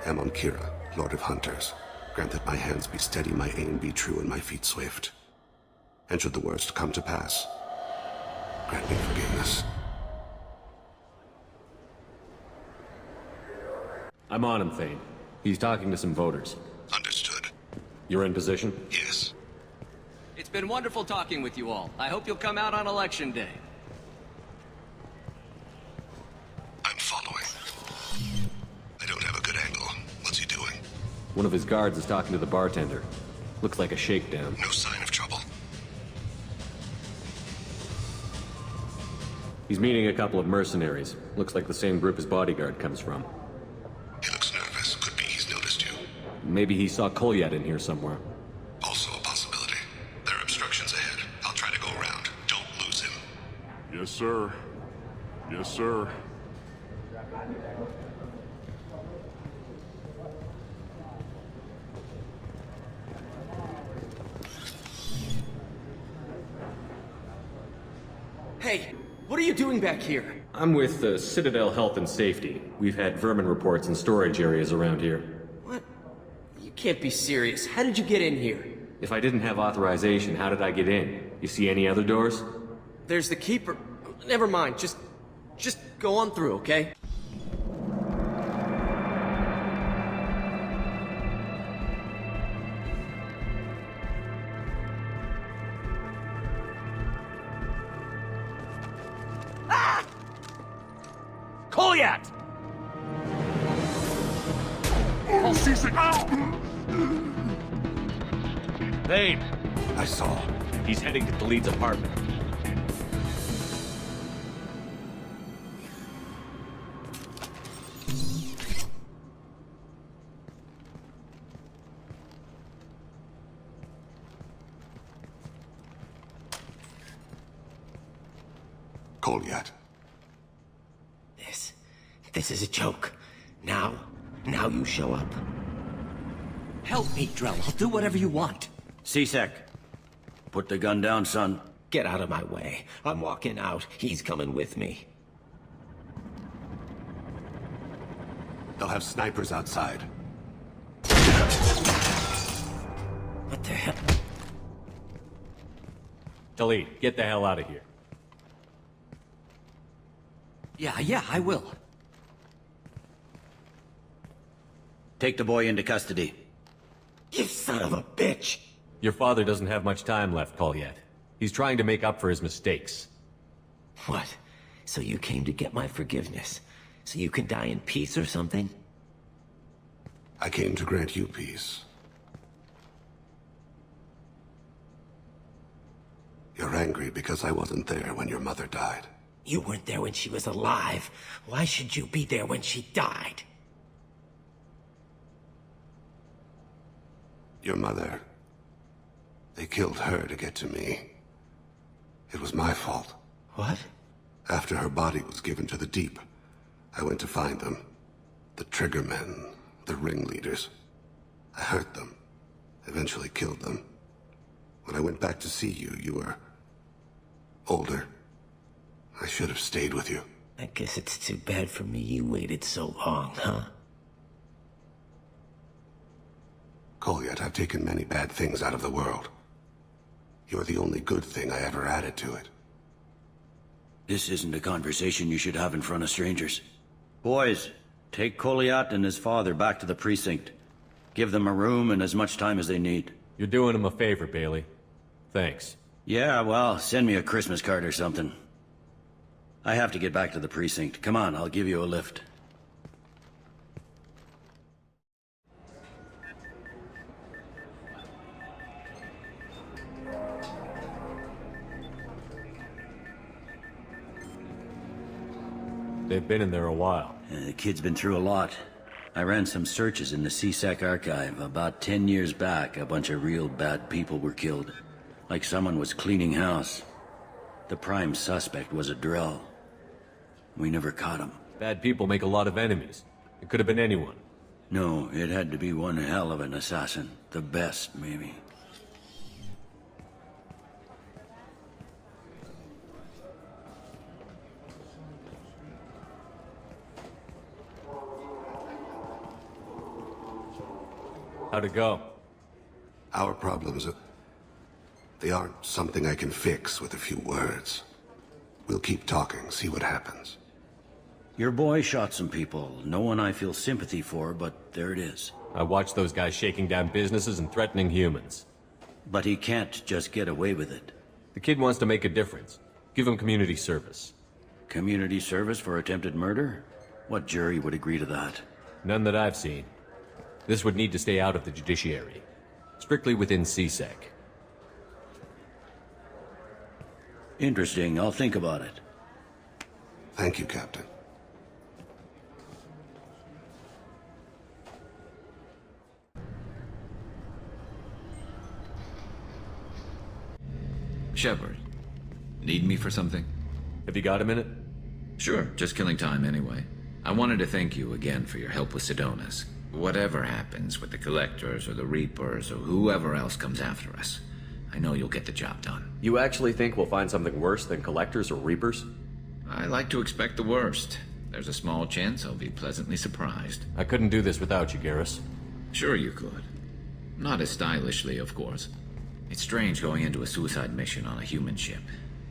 Amon Kira, Lord of Hunters. Grant that my hands be steady, my aim be true, and my feet swift. And should the worst come to pass, grant me forgiveness. I'm on him, Thane. He's talking to some voters. Understood. You're in position? Yes. It's been wonderful talking with you all. I hope you'll come out on Election Day. I'm following. I don't have a good angle. What's he doing? One of his guards is talking to the bartender. Looks like a shakedown. No sign of trouble. He's meeting a couple of mercenaries. Looks like the same group his bodyguard comes from. He looks nervous. Could be he's noticed you. Maybe he saw Kolyat in here somewhere. Also a possibility. There are obstructions ahead. I'll try to go around. Don't lose him. Yes, sir. Yes, sir. Hey, what are you doing back here? I'm with Citadel Health and Safety. We've had vermin reports in storage areas around here. You can't be serious. How did you get in here? If I didn't have authorization, how did I get in? You see any other doors? There's the keeper. Never mind. Just go on through, okay? Kolyat! Vane! I saw. He's heading to Khalid's apartment. Kolyat. This is a joke. Now you show up. Help me, Drell. I'll do whatever you want. C-Sec. Put the gun down, son. Get out of my way. I'm walking out. He's coming with me. They'll have snipers outside. What the hell? Khalid, get the hell out of here. Yeah, I will. Take the boy into custody. You son of a bitch! Your father doesn't have much time left, Kolyat. He's trying to make up for his mistakes. What? So you came to get my forgiveness? So you can die in peace or something? I came to grant you peace. You're angry because I wasn't there when your mother died. You weren't there when she was alive. Why should you be there when she died? Your mother. They killed her to get to me. It was my fault. What? After her body was given to the deep, I went to find them. The triggermen, the ringleaders. I hurt them. Eventually killed them. When I went back to see you, you were older. I should have stayed with you. I guess it's too bad for me you waited so long, huh? Kolyat, I've taken many bad things out of the world. You're the only good thing I ever added to it. This isn't a conversation you should have in front of strangers. Boys, take Kolyat and his father back to the precinct. Give them a room and as much time as they need. You're doing him a favor, Bailey. Thanks. Yeah, well, send me a Christmas card or something. I have to get back to the precinct. Come on, I'll give you a lift. They've been in there a while. The kid's been through a lot. I ran some searches in the CSEC archive. About 10 years back, a bunch of real bad people were killed. Like someone was cleaning house. The prime suspect was a Drell. We never caught him. Bad people make a lot of enemies. It could have been anyone. No, it had to be one hell of an assassin. The best, maybe. How'd it go? Our problems, they aren't something I can fix with a few words. We'll keep talking, see what happens. Your boy shot some people. No one I feel sympathy for, but there it is. I watched those guys shaking down businesses and threatening humans. But he can't just get away with it. The kid wants to make a difference. Give him community service. Community service for attempted murder? What jury would agree to that? None that I've seen. This would need to stay out of the judiciary. Strictly within CSEC. Interesting. I'll think about it. Thank you, Captain. Shepard, need me for something? Have you got a minute? Sure, just killing time anyway. I wanted to thank you again for your help with Sidonis. Whatever happens with the Collectors or the Reapers or whoever else comes after us, I know you'll get the job done. You actually think we'll find something worse than Collectors or Reapers? I like to expect the worst. There's a small chance I'll be pleasantly surprised. I couldn't do this without you, Garrus. Sure you could. Not as stylishly, of course. It's strange going into a suicide mission on a human ship.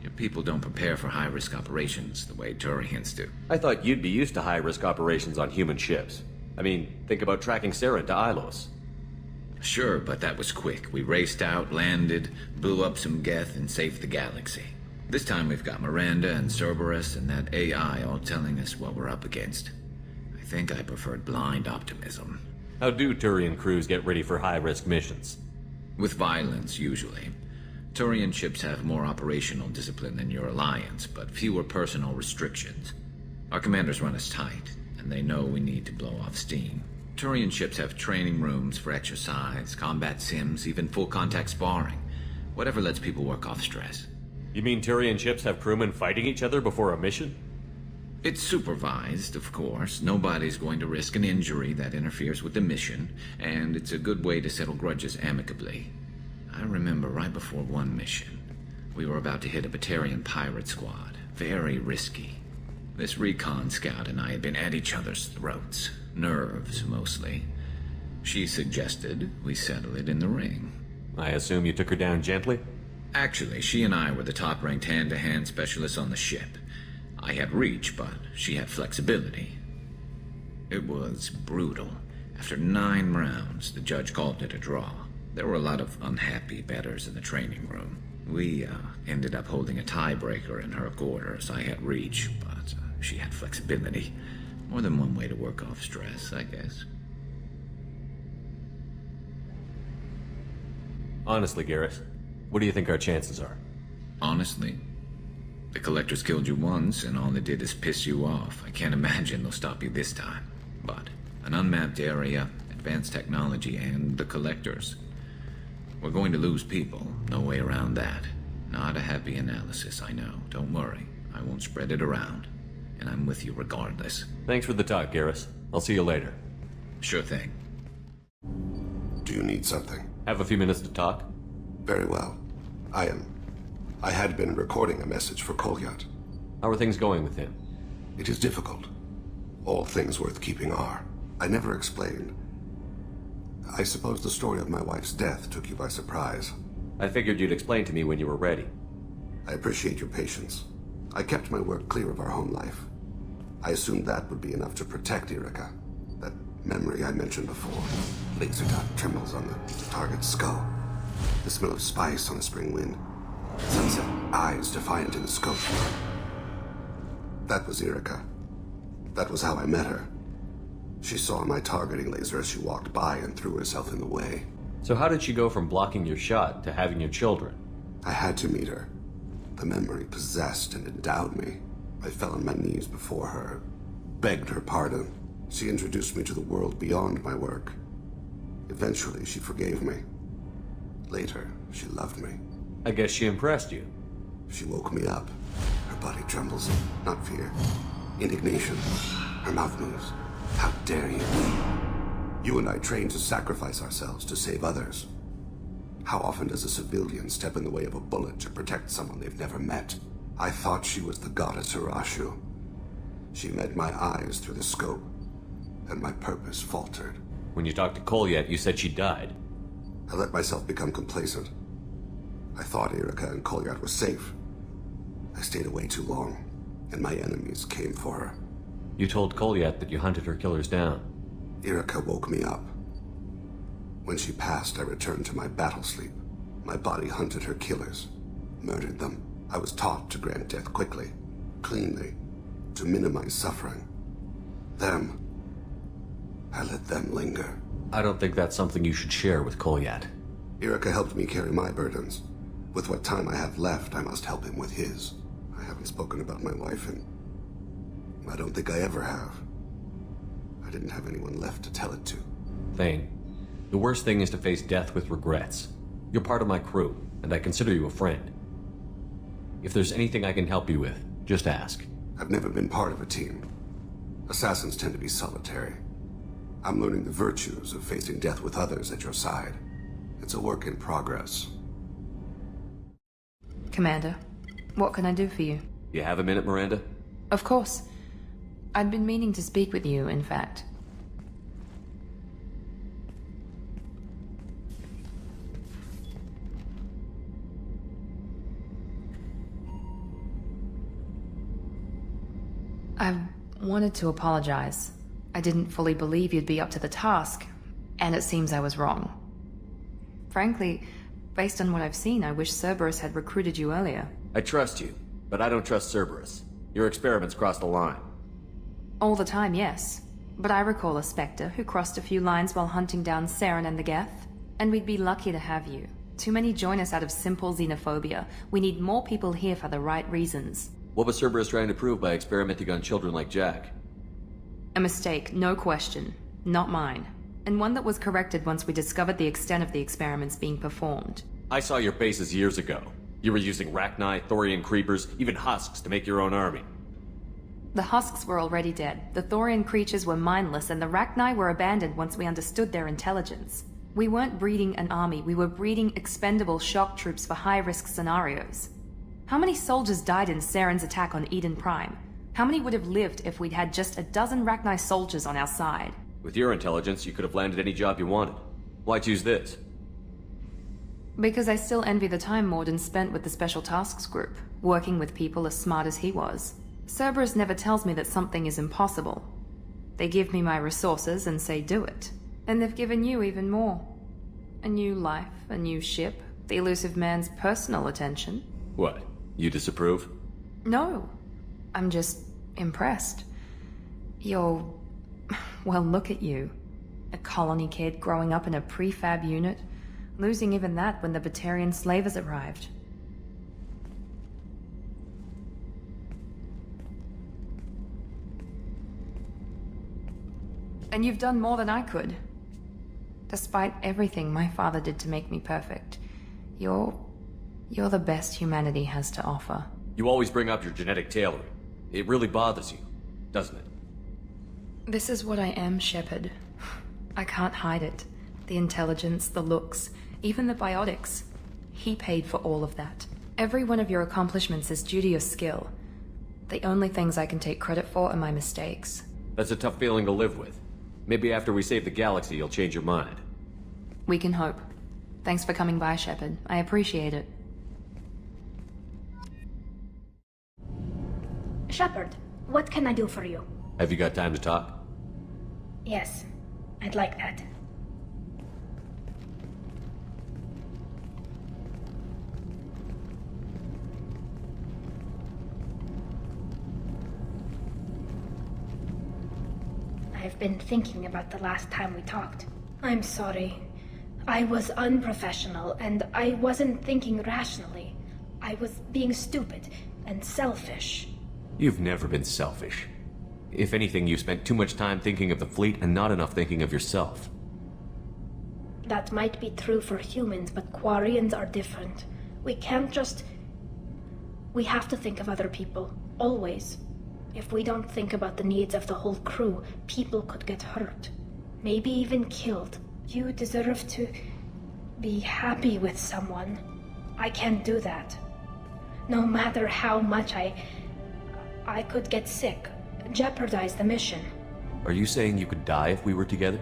Your people don't prepare for high-risk operations the way Turians do. I thought you'd be used to high-risk operations on human ships. I mean, think about tracking Saren to Ilos. Sure, but that was quick. We raced out, landed, blew up some geth, and saved the galaxy. This time we've got Miranda and Cerberus and that AI all telling us what we're up against. I think I preferred blind optimism. How do Turian crews get ready for high-risk missions? With violence, usually. Turian ships have more operational discipline than your alliance, but fewer personal restrictions. Our commanders run us tight, and they know we need to blow off steam. Turian ships have training rooms for exercise, combat sims, even full-contact sparring. Whatever lets people work off stress. You mean Turian ships have crewmen fighting each other before a mission? It's supervised, of course. Nobody's going to risk an injury that interferes with the mission, and it's a good way to settle grudges amicably. I remember right before one mission, we were about to hit a Batarian pirate squad. Very risky. This recon scout and I had been at each other's throats. Nerves, mostly. She suggested we settle it in the ring. I assume you took her down gently? Actually, she and I were the top-ranked hand-to-hand specialists on the ship. I had reach, but she had flexibility. It was brutal. After 9 rounds, the judge called it a draw. There were a lot of unhappy bettors in the training room. We ended up holding a tiebreaker in her quarters. I had reach, but she had flexibility. More than one way to work off stress, I guess. Honestly, Garrus, what do you think our chances are? Honestly? The Collectors killed you once, and all they did is piss you off. I can't imagine they'll stop you this time. But an unmapped area, advanced technology, and the Collectors. We're going to lose people. No way around that. Not a happy analysis, I know. Don't worry. I won't spread it around. And I'm with you regardless. Thanks for the talk, Garrus. I'll see you later. Sure thing. Do you need something? Have a few minutes to talk? Very well. I had been recording a message for Kolyat. How are things going with him? It is difficult. All things worth keeping are. I never explained. I suppose the story of my wife's death took you by surprise. I figured you'd explain to me when you were ready. I appreciate your patience. I kept my work clear of our home life. I assumed that would be enough to protect Irika. That memory I mentioned before. Laser dot trembles on the target's skull. The smell of spice on a spring wind. Sunset eyes defiant in the scope. That was Irika. That was how I met her. She saw my targeting laser as she walked by and threw herself in the way. So how did she go from blocking your shot to having your children? I had to meet her. The memory possessed and endowed me. I fell on my knees before her, begged her pardon. She introduced me to the world beyond my work. Eventually, she forgave me. Later, she loved me. I guess she impressed you. She woke me up. Her body trembles, not fear. Indignation. Her mouth moves. How dare you? You and I trained to sacrifice ourselves to save others. How often does a civilian step in the way of a bullet to protect someone they've never met? I thought she was the goddess Urashu. She met my eyes through the scope, and my purpose faltered. When you talked to Kolyat, you said she died. I let myself become complacent. I thought Irika and Kolyat were safe. I stayed away too long, and my enemies came for her. You told Kolyat that you hunted her killers down. Irika woke me up. When she passed, I returned to my battle sleep. My body hunted her killers, murdered them. I was taught to grant death quickly, cleanly, to minimize suffering. I let them linger. I don't think that's something you should share with Kolyat. Irika helped me carry my burdens. With what time I have left, I must help him with his. I haven't spoken about my wife, and I don't think I ever have. I didn't have anyone left to tell it to. Thane, the worst thing is to face death with regrets. You're part of my crew, and I consider you a friend. If there's anything I can help you with, just ask. I've never been part of a team. Assassins tend to be solitary. I'm learning the virtues of facing death with others at your side. It's a work in progress. Commander, what can I do for you? You have a minute, Miranda? Of course. I'd been meaning to speak with you, in fact. wanted to apologize. I didn't fully believe you'd be up to the task, and it seems I was wrong. Frankly, based on what I've seen, I wish Cerberus had recruited you earlier. I trust you, but I don't trust Cerberus. Your experiments crossed the line. All the time, yes. But I recall a Spectre who crossed a few lines while hunting down Saren and the Geth. And we'd be lucky to have you. Too many join us out of simple xenophobia. We need more people here for the right reasons. What was Cerberus trying to prove by experimenting on children like Jack? A mistake, no question. Not mine. And one that was corrected once we discovered the extent of the experiments being performed. I saw your bases years ago. You were using Rachni, Thorian creepers, even husks to make your own army. The husks were already dead, the Thorian creatures were mindless, and the Rachni were abandoned once we understood their intelligence. We weren't breeding an army, we were breeding expendable shock troops for high-risk scenarios. How many soldiers died in Saren's attack on Eden Prime? How many would have lived if we'd had just a dozen Rachni soldiers on our side? With your intelligence, you could have landed any job you wanted. Why choose this? Because I still envy the time Morden spent with the Special Tasks Group, working with people as smart as he was. Cerberus never tells me that something is impossible. They give me my resources and say do it. And they've given you even more. A new life, a new ship, the elusive man's personal attention. What? You disapprove? No. I'm just impressed. You're... well, look at you. A colony kid growing up in a prefab unit, losing even that when the Batarian slavers arrived. And you've done more than I could. Despite everything my father did to make me perfect, you're the best humanity has to offer. You always bring up your genetic tailoring. It really bothers you, doesn't it? This is what I am, Shepard. I can't hide it. The intelligence, the looks, even the biotics. He paid for all of that. Every one of your accomplishments is due to your skill. The only things I can take credit for are my mistakes. That's a tough feeling to live with. Maybe after we save the galaxy, you'll change your mind. We can hope. Thanks for coming by, Shepard. I appreciate it. Shepard, what can I do for you? Have you got time to talk? Yes, I'd like that. I've been thinking about the last time we talked. I'm sorry. I was unprofessional, and I wasn't thinking rationally. I was being stupid and selfish. You've never been selfish. If anything, you spent too much time thinking of the fleet and not enough thinking of yourself. That might be true for humans, but Quarians are different. We can't just... We have to think of other people, always. If we don't think about the needs of the whole crew, people could get hurt. Maybe even killed. You deserve to be happy with someone. I can't do that. No matter how much I could get sick, jeopardize the mission. Are you saying you could die if we were together?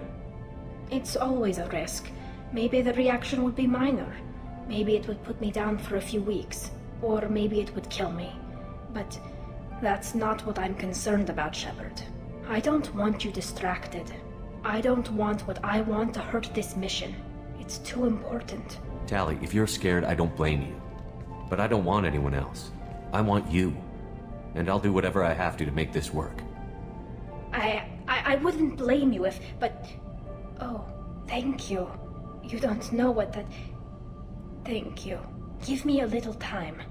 It's always a risk. Maybe the reaction would be minor. Maybe it would put me down for a few weeks. Or maybe it would kill me. But that's not what I'm concerned about, Shepard. I don't want you distracted. I don't want what I want to hurt this mission. It's too important. Tally, if you're scared, I don't blame you. But I don't want anyone else. I want you. And I'll do whatever I have to make this work. I wouldn't blame you if, but... Oh, thank you. You don't know what that... Thank you. Give me a little time.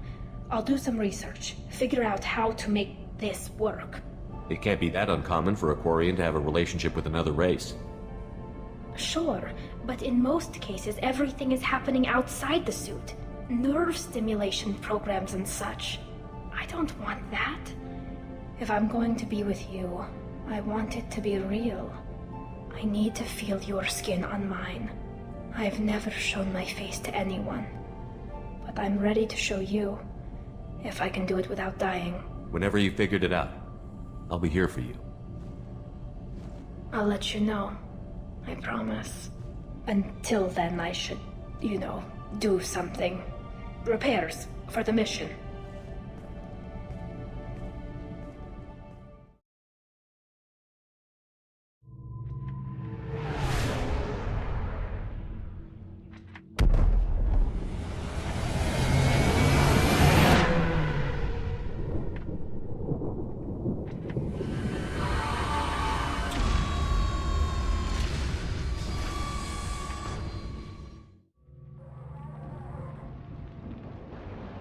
I'll do some research, figure out how to make this work. It can't be that uncommon for a Quarian to have a relationship with another race. Sure, but in most cases everything is happening outside the suit. Nerve stimulation programs and such. I don't want that. If I'm going to be with you, I want it to be real. I need to feel your skin on mine. I've never shown my face to anyone. But I'm ready to show you, if I can do it without dying. Whenever you figured it out, I'll be here for you. I'll let you know. I promise. Until then, I should, do something. Repairs for the mission.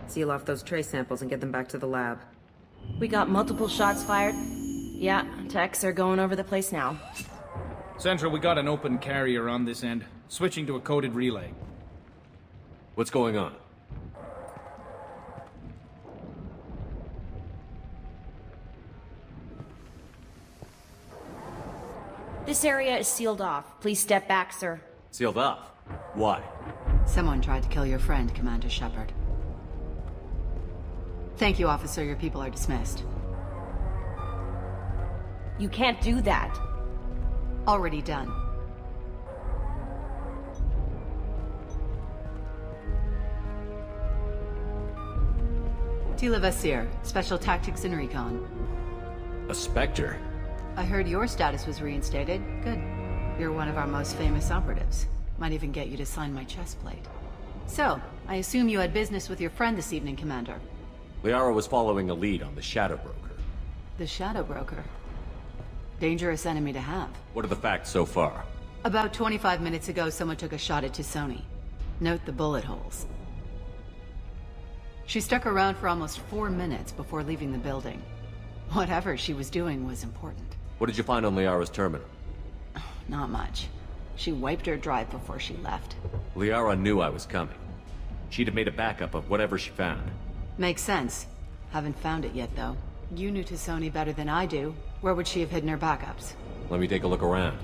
Seal off those trace samples and get them back to the lab. We got multiple shots fired. Yeah, techs are going over the place now. Central, we got an open carrier on this end. Switching to a coded relay. What's going on? This area is sealed off. Please step back, sir. Sealed off? Why? Someone tried to kill your friend, Commander Shepard. Thank you, officer. Your people are dismissed. You can't do that. Already done. Tila Vasir, Special Tactics and Recon. A Spectre? I heard your status was reinstated. Good. You're one of our most famous operatives. Might even get you to sign my chest plate. So, I assume you had business with your friend this evening, Commander. Liara was following a lead on the Shadow Broker. The Shadow Broker. Dangerous enemy to have. What are the facts so far? About 25 minutes ago, someone took a shot at T'Soni. Note the bullet holes. She stuck around for almost 4 minutes before leaving the building. Whatever she was doing was important. What did you find on Liara's terminal? Not much. She wiped her drive before she left. Liara knew I was coming. She'd have made a backup of whatever she found. Makes sense. Haven't found it yet, though. You knew T'Soni better than I do. Where would she have hidden her backups? Let me take a look around.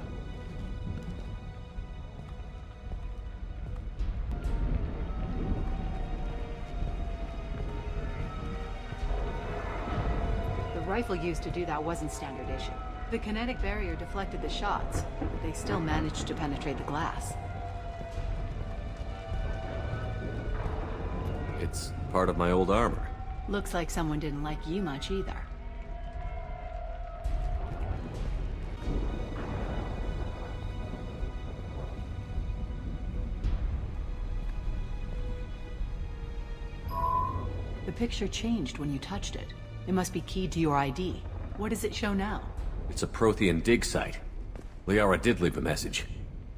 The rifle used to do that wasn't standard issue. The kinetic barrier deflected the shots, but they still managed to penetrate the glass. It's part of my old armor. Looks like someone didn't like you much either. The picture changed when you touched it. It must be keyed to your ID. What does it show now? It's a Prothean dig site. Liara did leave a message.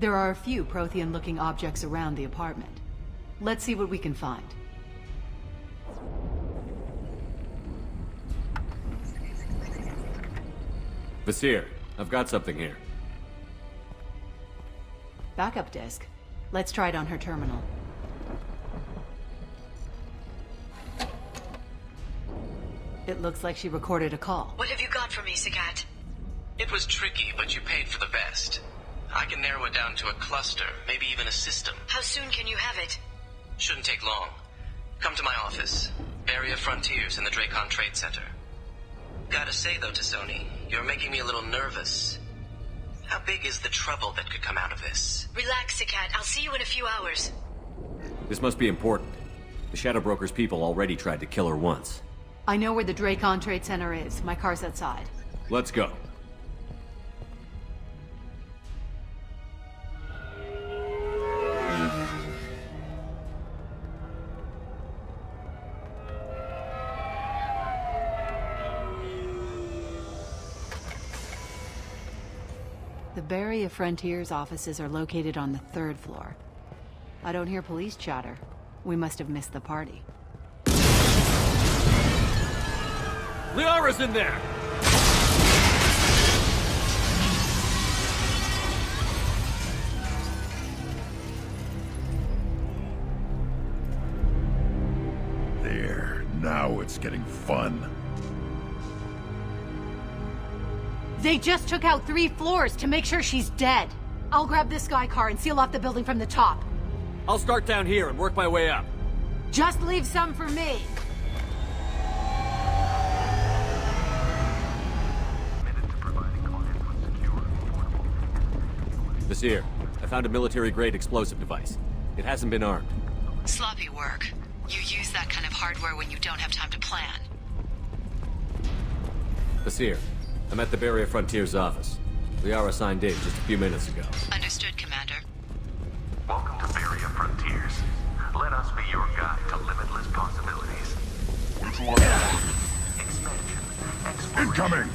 There are a few Prothean-looking objects around the apartment. Let's see what we can find. Vasir, I've got something here. Backup disk. Let's try it on her terminal. It looks like she recorded a call. What have you got for me, Sagat? It was tricky, but you paid for the best. I can narrow it down to a cluster, maybe even a system. How soon can you have it? Shouldn't take long. Come to my office. Barrier Frontiers in the Dracon Trade Center. Gotta say though, T'Soni, you're making me a little nervous. How big is the trouble that could come out of this? Relax, Sagat. I'll see you in a few hours. This must be important. The Shadow Broker's people already tried to kill her once. I know where the Dracon Trade Center is. My car's outside. Let's go. The Barrier Frontiers offices are located on the 3rd floor. I don't hear police chatter. We must have missed the party. Liara's in there! There. Now it's getting fun. They just took out 3 floors to make sure she's dead. I'll grab this guy car and seal off the building from the top. I'll start down here and work my way up. Just leave some for me. Vasir, I found a military-grade explosive device. It hasn't been armed. Sloppy work. You use that kind of hardware when you don't have time to plan. Vasir, I'm at the Barrier Frontiers office. Liara signed in just a few minutes ago. Understood, Commander. Welcome to Barrier Frontiers. Let us be your guide to limitless possibilities. Expansion, Incoming!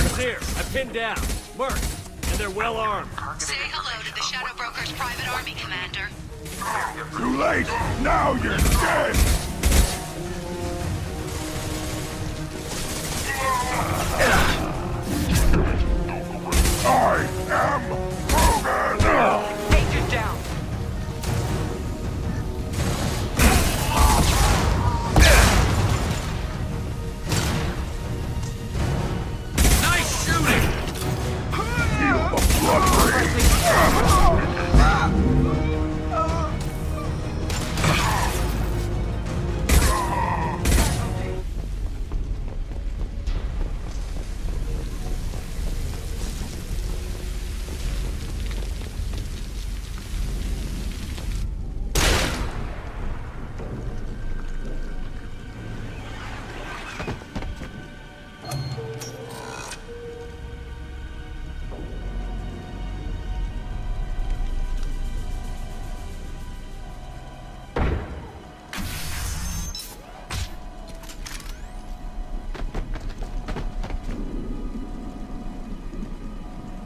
Vasir, I'm pinned down. Marked. And they're well armed. Say hello to the Shadow Broker's private army, Commander. Too late! Now you're dead! I am Hogan! Agent down! Nice shooting! Feel the blood rain!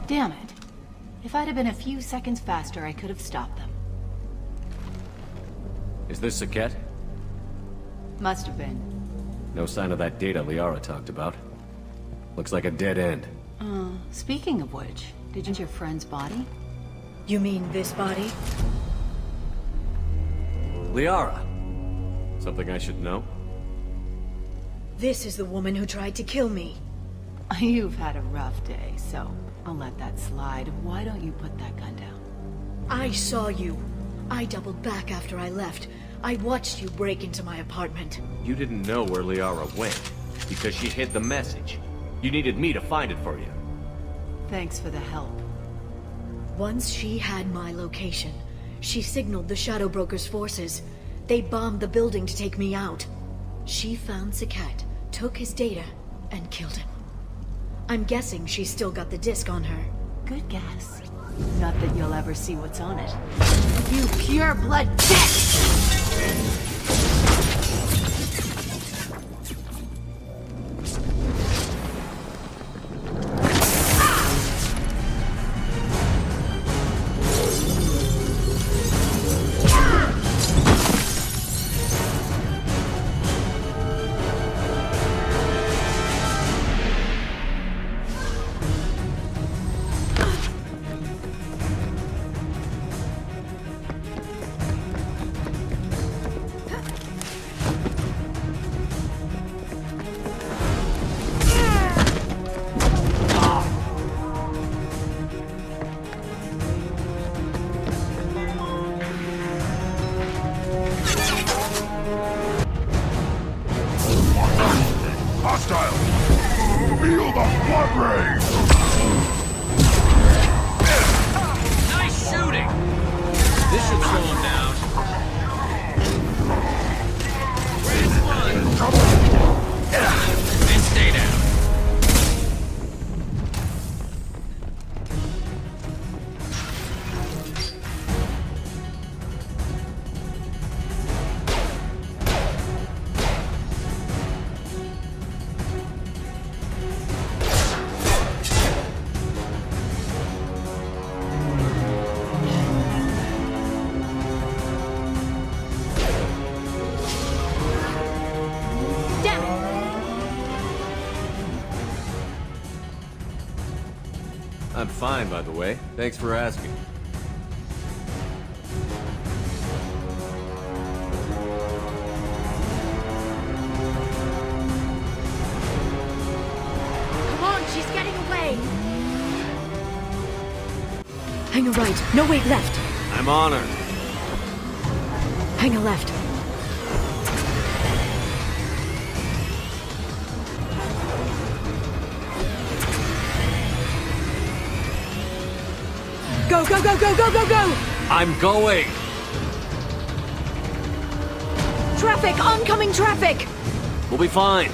Damn it. If I'd have been a few seconds faster, I could have stopped them. Is this Saket? Must have been. No sign of that data Liara talked about. Looks like a dead end. Speaking of which, did you find your friend's body? You mean this body? Liara! Something I should know? This is the woman who tried to kill me. You've had a rough day, so I'll let that slide. Why don't you put that gun down? I saw you. I doubled back after I left. I watched you break into my apartment. You didn't know where Liara went, because she hid the message. You needed me to find it for you. Thanks for the help. Once she had my location, she signaled the Shadow Broker's forces. They bombed the building to take me out. She found Saket, took his data, and killed him. I'm guessing she's still got the disc on her. Good guess. Not that you'll ever see what's on it. You pure blood bitch! I'm fine, by the way. Thanks for asking. Come on, she's getting away! Hang a right. No, wait, left. I'm on her. Hang a left. Go, go, go, go, go, go, go! I'm going! Traffic! Oncoming traffic! We'll be fine.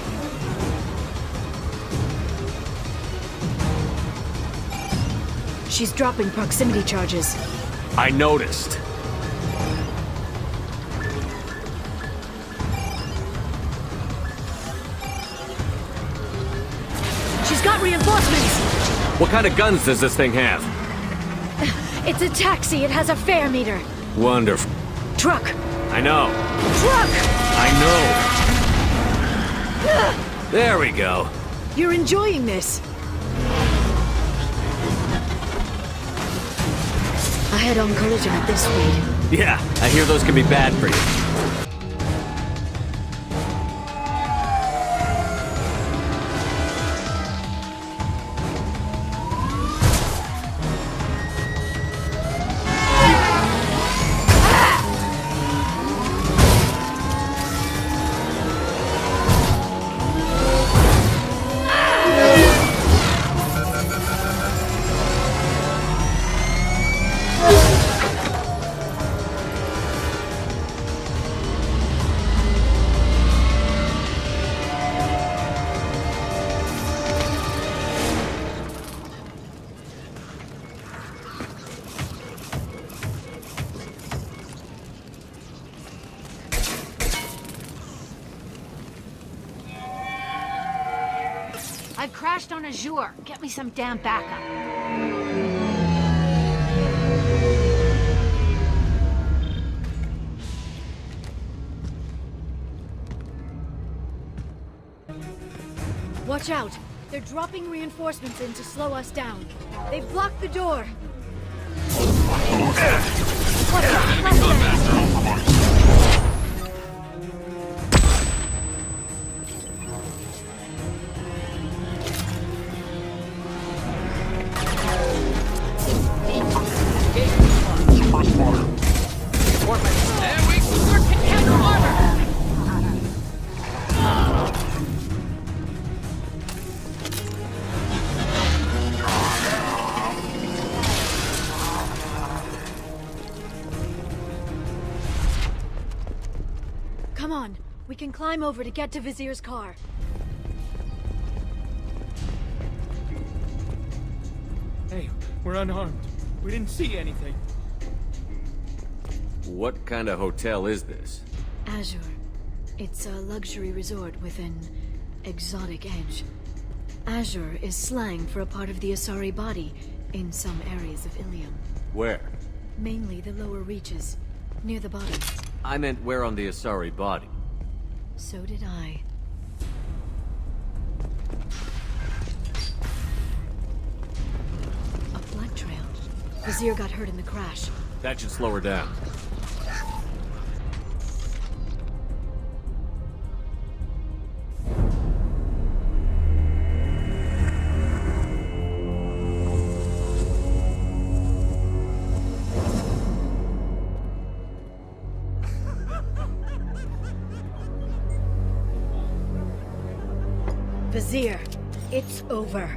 She's dropping proximity charges. I noticed. She's got reinforcements! What kind of guns does this thing have? It's a taxi. It has a fare meter. Wonderful. Truck! I know. Truck! I know. There we go. You're enjoying this. A head-on collision at this speed. Yeah, I hear those can be bad for you. I've crashed on Azure. Get me some damn backup. Watch out! They're dropping reinforcements in to slow us down. They've blocked the door. What the? Come on, we can climb over to get to Vizier's car. Hey, we're unarmed. We didn't see anything. What kind of hotel is this? Azure. It's a luxury resort with an exotic edge. Azure is slang for a part of the Asari body in some areas of Ilium. Where? Mainly the lower reaches, near the bottom. I meant where on the Asari body. So did I. A blood trail. Vizier got hurt in the crash. That should slow her down. Vizier, it's over.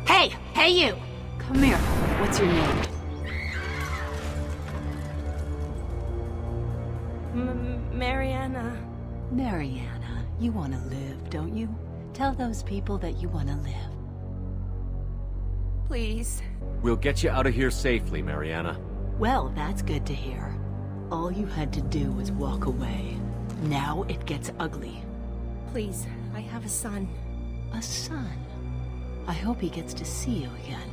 Hey! Hey you! Come here. What's your name? Mariana. Mariana, you want to live, don't you? Tell those people that you want to live. Please. We'll get you out of here safely, Mariana. Well, that's good to hear. All you had to do was walk away. Now it gets ugly. Please, I have a son. A son? I hope he gets to see you again.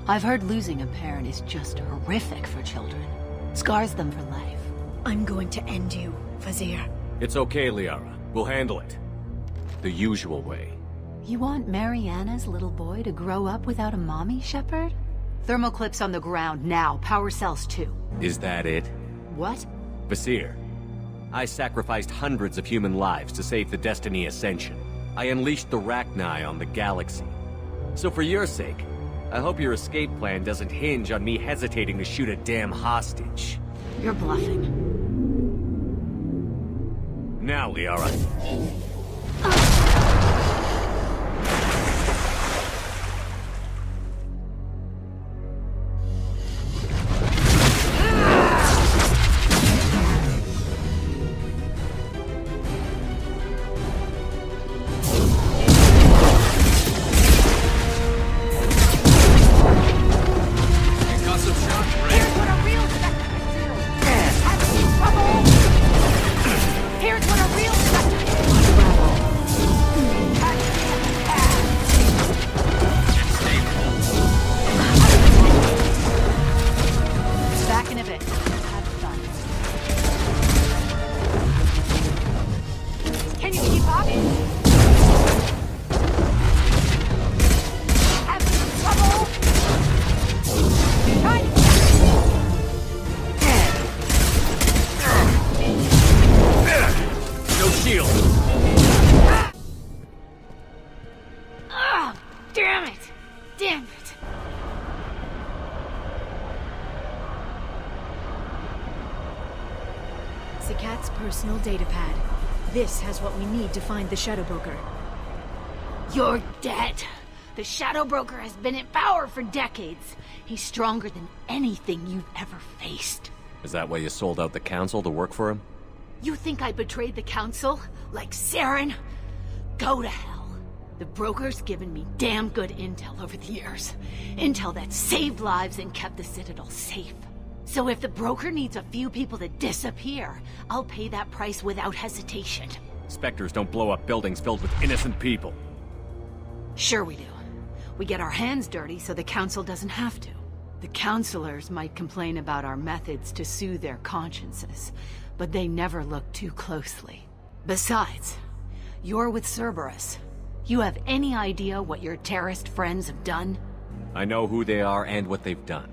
I've heard losing a parent is just horrific for children. Scars them for life. I'm going to end you, Vizier. It's okay, Liara. We'll handle it. The usual way. You want Mariana's little boy to grow up without a mommy, Shepard? Thermal clips on the ground now. Power cells too. Is that it? What? Vasir, I sacrificed hundreds of human lives to save the Destiny Ascension. I unleashed the Rachni on the galaxy. So for your sake, I hope your escape plan doesn't hinge on me hesitating to shoot a damn hostage. You're bluffing. Now, Liara. Here's what a real Sikat's personal datapad. This has what we need to find the Shadow Broker. You're dead. The Shadow Broker has been in power for decades. He's stronger than anything you've ever faced. Is that why you sold out the Council to work for him? You think I betrayed the Council? Like Saren? Go to hell. The Broker's given me damn good intel over the years. Intel that saved lives and kept the Citadel safe. So if the Broker needs a few people to disappear, I'll pay that price without hesitation. Spectres don't blow up buildings filled with innocent people. Sure we do. We get our hands dirty so the Council doesn't have to. The Councilors might complain about our methods to soothe their consciences, but they never look too closely. Besides, you're with Cerberus. You have any idea what your terrorist friends have done? I know who they are and what they've done.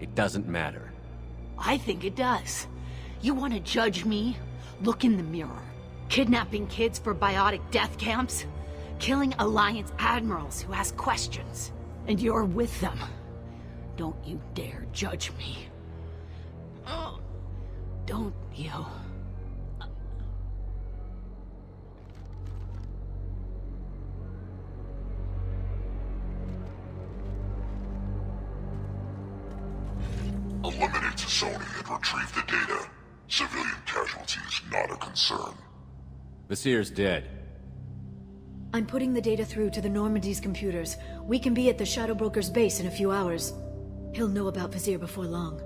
It doesn't matter. I think it does. You want to judge me? Look in the mirror. Kidnapping kids for biotic death camps? Killing Alliance admirals who ask questions. And you're with them. Don't you dare judge me. Oh, don't you? Eliminate the Sony and retrieve the data. Civilian casualties not a concern. Vasir's dead. I'm putting the data through to the Normandy's computers. We can be at the Shadow Broker's base in a few hours. He'll know about Vasir before long.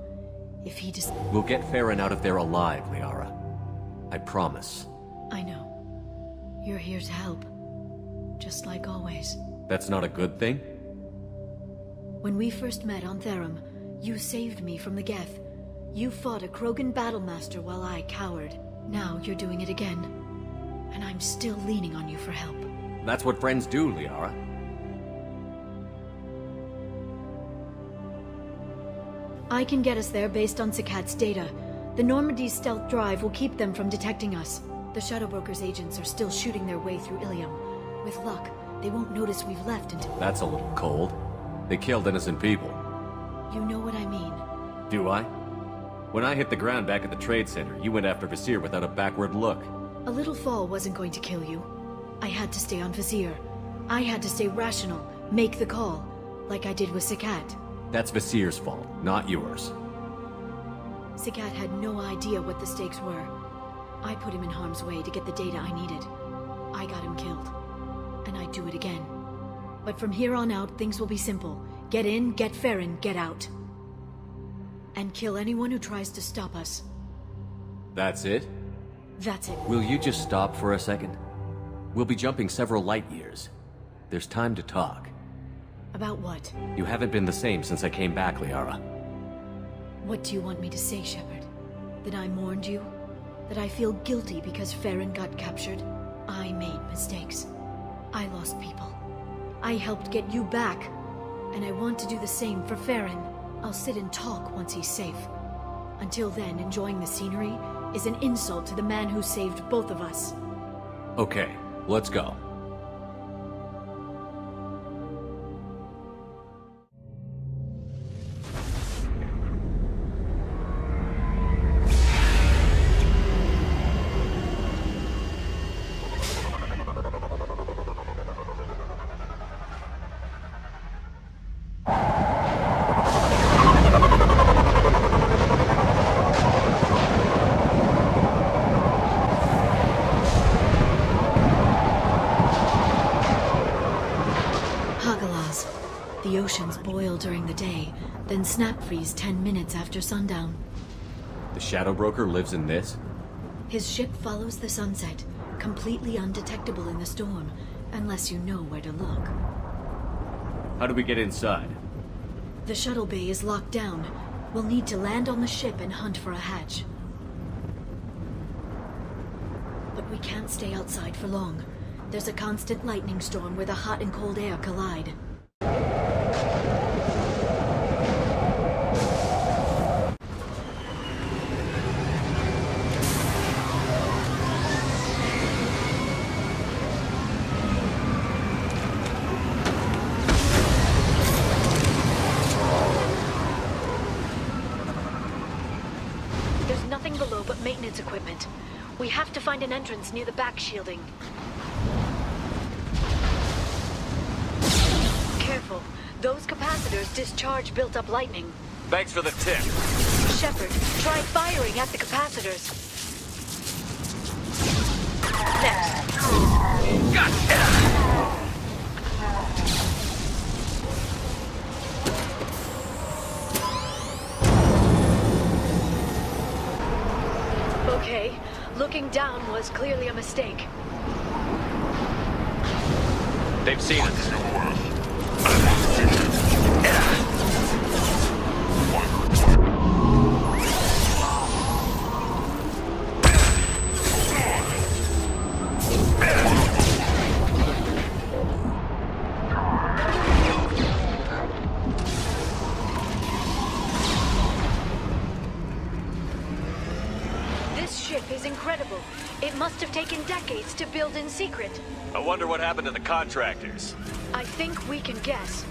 If he just... We'll get Farron out of there alive, Liara. I promise. I know. You're here to help. Just like always. That's not a good thing? When we first met on Therum, you saved me from the Geth. You fought a Krogan battlemaster while I cowered. Now you're doing it again. And I'm still leaning on you for help. That's what friends do, Liara. I can get us there based on Sikat's data. The Normandy's stealth drive will keep them from detecting us. The Shadow Broker's agents are still shooting their way through Ilium. With luck, they won't notice we've left until... That's a little cold. They killed innocent people. You know what I mean. Do I? When I hit the ground back at the Trade Center, you went after Vasir without a backward look. A little fall wasn't going to kill you. I had to stay on Vasir. I had to stay rational, make the call, like I did with Sikat. That's Vasir's fault, not yours. Sikat had no idea what the stakes were. I put him in harm's way to get the data I needed. I got him killed. And I'd do it again. But from here on out, things will be simple. Get in, get Farron, get out. And kill anyone who tries to stop us. That's it? That's it. Will you just stop for a second? We'll be jumping several light years. There's time to talk. About what? You haven't been the same since I came back, Liara. What do you want me to say, Shepard? That I mourned you? That I feel guilty because Farron got captured? I made mistakes. I lost people. I helped get you back. And I want to do the same for Farron. I'll sit and talk once he's safe. Until then, enjoying the scenery is an insult to the man who saved both of us. Okay, let's go. The oceans boil during the day, then snap freeze 10 minutes after sundown. The Shadow Broker lives in this? His ship follows the sunset, completely undetectable in the storm, unless you know where to look. How do we get inside? The shuttle bay is locked down. We'll need to land on the ship and hunt for a hatch. But we can't stay outside for long. There's a constant lightning storm where the hot and cold air collide. maintenance equipment. We have to find an entrance near the back shielding. Careful. Those capacitors discharge built-up lightning. Thanks for the tip. Shepard, try firing at the capacitors. Next. Okay, looking down was clearly a mistake. They've seen us. Incredible. It must have taken decades to build in secret. I wonder what happened to the contractors. I think we can guess.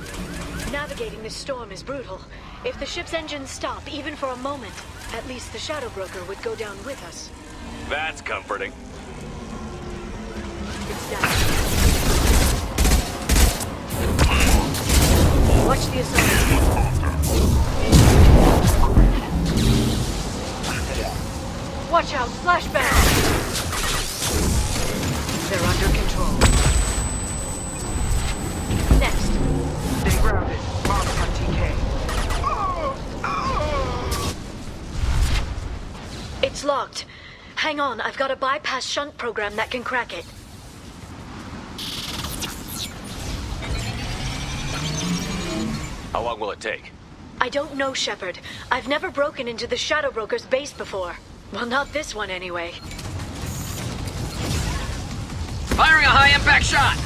Navigating this storm is brutal. If the ship's engines stop, even for a moment, at least the Shadow Broker would go down with us. That's comforting. It's that. Watch the assault. Watch out, flashbang! They're under control. Next. Stay grounded. Mark on TK. It's locked. Hang on, I've got a bypass shunt program that can crack it. How long will it take? I don't know, Shepard. I've never broken into the Shadow Broker's base before. Well, not this one, anyway. Firing a high-impact shot!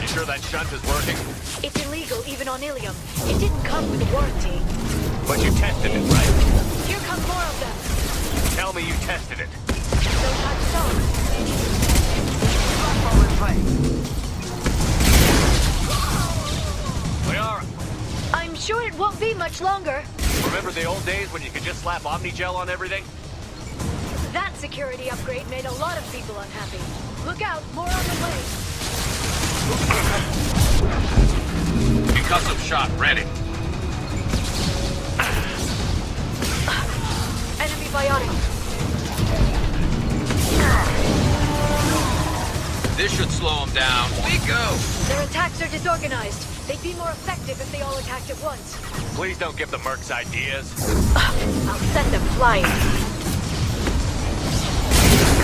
You sure that shunt is working? It's illegal, even on Ilium. It didn't come with a warranty. But you tested it, right? Here come more of them. Tell me you tested it. So much so. Platform in place. We are. I'm sure it won't be much longer. Remember the old days when you could just slap Omnigel on everything? That security upgrade made a lot of people unhappy. Look out, more on the way. Concussive shot ready. Enemy biotic. This should slow them down. We go! Their attacks are disorganized. They'd be more effective if they all attacked at once. Please don't give the mercs ideas. I'll set them flying.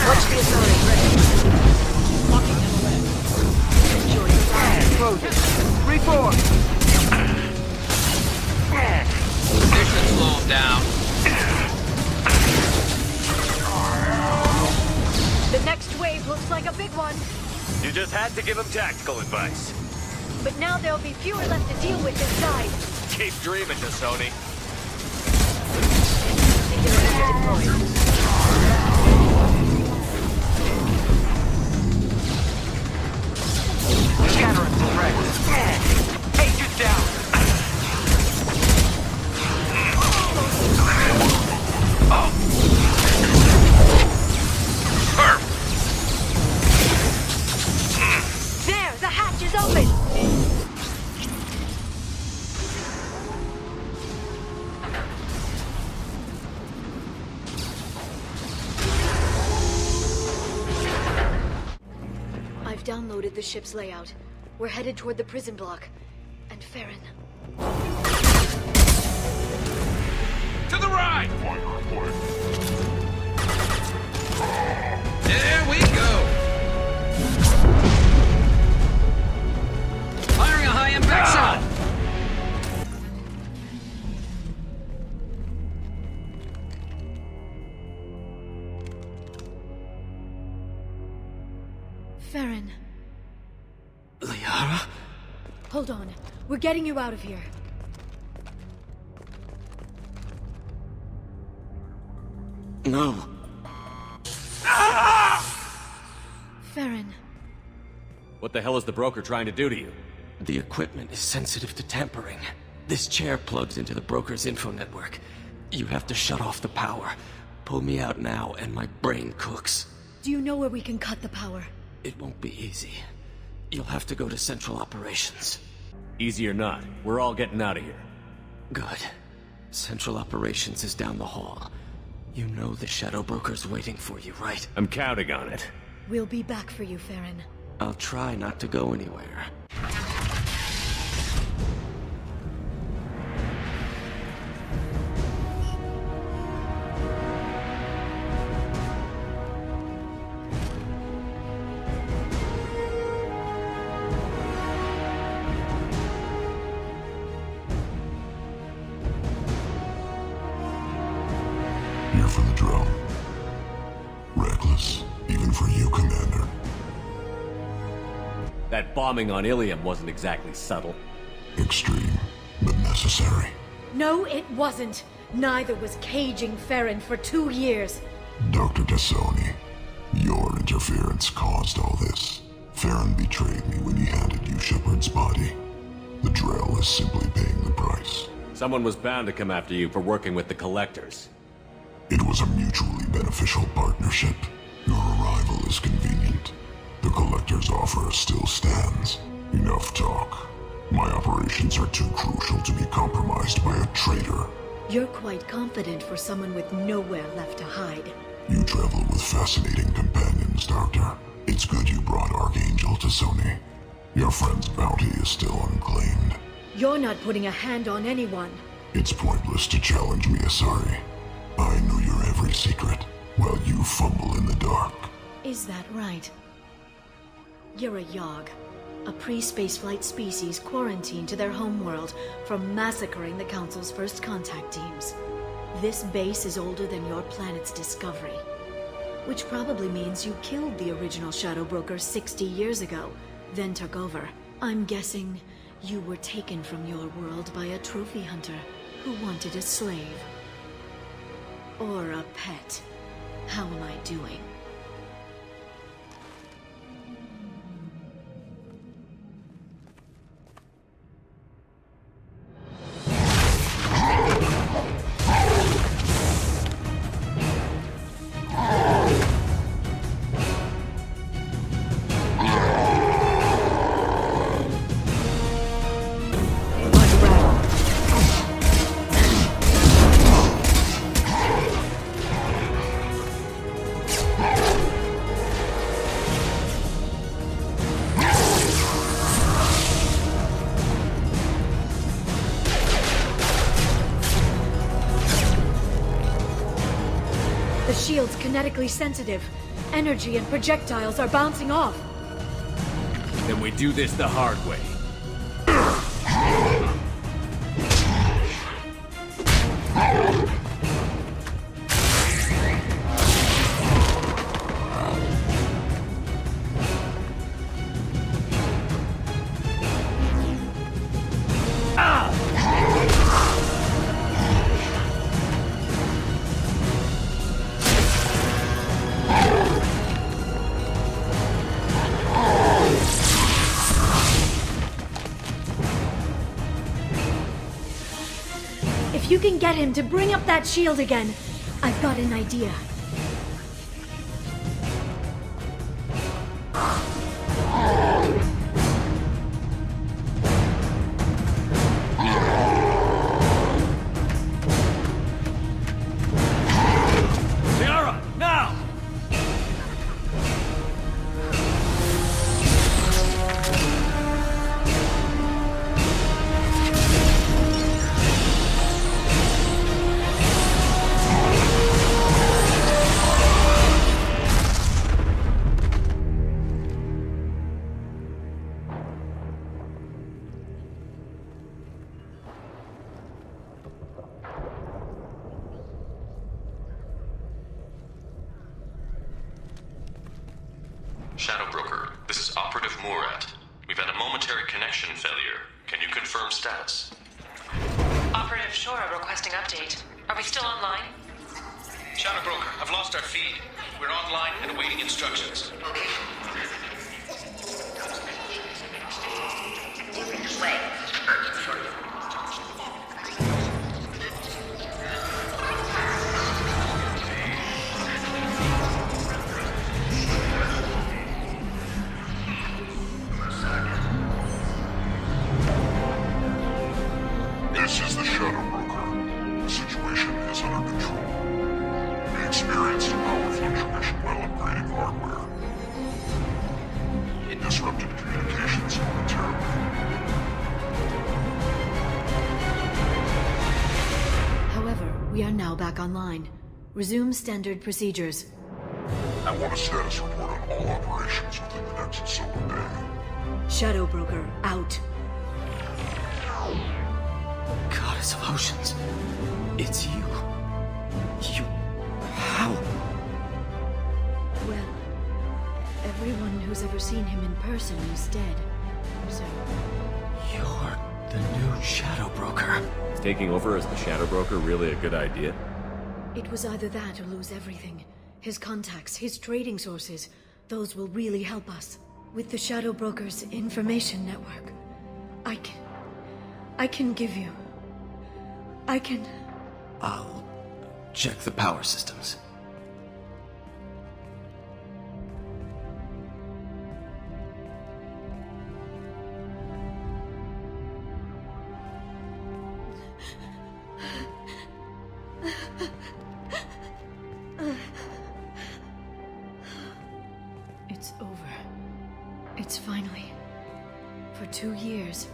Watch the authority. Locking them away. Enjoy the ride. Closing. Reform. This should slow them down. The next wave looks like a big one. You just had to give him tactical advice. But now there'll be fewer left to deal with inside. Keep dreaming, Sony. Shatterant direct. Agent down. There, the hatch is open. Downloaded the ship's layout. We're headed toward the prison block. And Farron. To the right! There we go! Firing a high-impact shot! Farron. Liara? Hold on. We're getting you out of here. No. Farron. What the hell is the broker trying to do to you? The equipment is sensitive to tampering. This chair plugs into the broker's info network. You have to shut off the power. Pull me out now, and my brain cooks. Do you know where we can cut the power? It won't be easy. You'll have to go to Central Operations. Easy or not, we're all getting out of here. Good. Central Operations is down the hall. You know the Shadow Broker's waiting for you, right? I'm counting on it. We'll be back for you, Farron. I'll try not to go anywhere. Here for the drill. Reckless, even for you, Commander. That bombing on Ilium wasn't exactly subtle. Extreme, but necessary. No, it wasn't. Neither was caging Farron for 2 years. Dr. Tassoni, your interference caused all this. Farron betrayed me when he handed you Shepard's body. The drill is simply paying the price. Someone was bound to come after you for working with the Collectors. It was a mutually beneficial partnership. Your arrival is convenient. The Collector's offer still stands. Enough talk. My operations are too crucial to be compromised by a traitor. You're quite confident for someone with nowhere left to hide. You travel with fascinating companions, Doctor. It's good you brought Archangel to Sony. Your friend's bounty is still unclaimed. You're not putting a hand on anyone. It's pointless to challenge me, Asari. I know your every secret, while you fumble in the dark. Is that right? You're a Yogg, a pre-spaceflight species quarantined to their homeworld from massacring the Council's first contact teams. This base is older than your planet's discovery, which probably means you killed the original Shadow Broker 60 years ago, then took over. I'm guessing you were taken from your world by a trophy hunter who wanted a slave. Or a pet. How am I doing? The shield's kinetically sensitive. Energy and projectiles are bouncing off. Then we do this the hard way. If you can get him to bring up that shield again, I've got an idea. Tiara, now! Shadow Broker, this is Operative Murat. We've had a momentary connection failure. Can you confirm status? Operative Shora requesting update. Are we still online? Shadow Broker, I've lost our feed. We're online and awaiting instructions. experienced a powerful tradition while upgrading hardware. It disrupted communications momentarily. However, we are now back online. Resume standard procedures. I want a status report on all operations within the next solar day. Shadow Broker, out. Goddess of Oceans. It's you. You... How? Well, everyone who's ever seen him in person is dead. So... You're the new Shadow Broker. Is taking over as the Shadow Broker really a good idea? It was either that or lose everything. His contacts, his trading sources, those will really help us. With the Shadow Broker's information network, I can give you... I'll check the power systems. It's over. It's finally... For 2 years.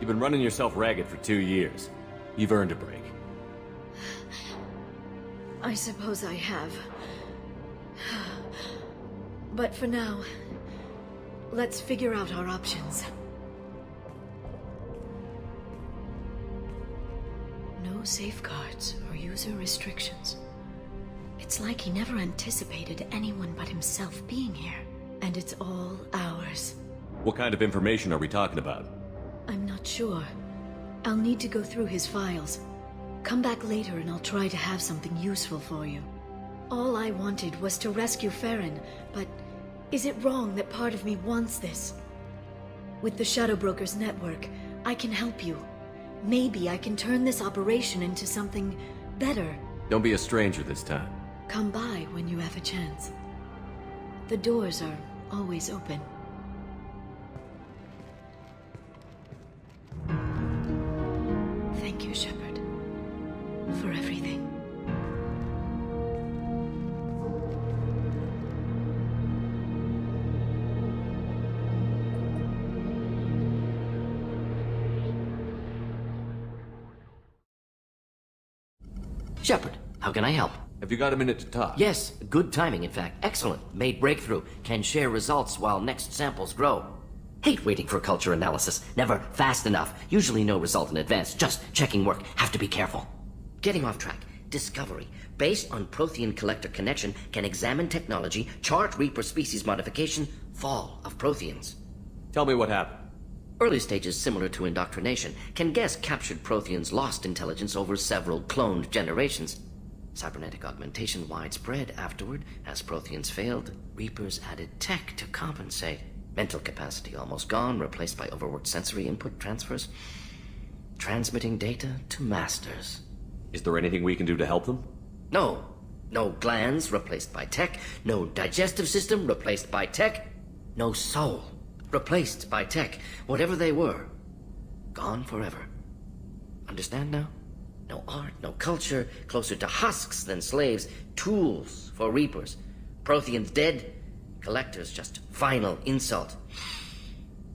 You've been running yourself ragged for 2 years. You've earned a break. I suppose I have. But for now, let's figure out our options. No safeguards or user restrictions. It's like he never anticipated anyone but himself being here. And it's all ours. What kind of information are we talking about? I'm not sure. I'll need to go through his files. Come back later and I'll try to have something useful for you. All I wanted was to rescue Farron, but is it wrong that part of me wants this? With the Shadow Broker's network, I can help you. Maybe I can turn this operation into something better. Don't be a stranger this time. Come by when you have a chance. The doors are always open. Thank you, Shepard, for everything. Shepard, how can I help? Have you got a minute to talk? Yes, good timing, in fact. Excellent. Made breakthrough. Can share results while next samples grow. Hate waiting for culture analysis. Never fast enough. Usually no result in advance. Just checking work. Have to be careful. Getting off track. Discovery. Based on Prothean collector connection, can examine technology, chart Reaper species modification, fall of Protheans. Tell me what happened. Early stages similar to indoctrination. Can guess captured Protheans lost intelligence over several cloned generations. Cybernetic augmentation widespread afterward. As Protheans failed, Reapers added tech to compensate. Mental capacity almost gone, replaced by overworked sensory input transfers. Transmitting data to masters. Is there anything we can do to help them? No. No glands replaced by tech. No digestive system replaced by tech. No soul replaced by tech. Whatever they were, gone forever. Understand now? No art, no culture, closer to husks than slaves. Tools for Reapers. Protheans dead. Collectors just final insult.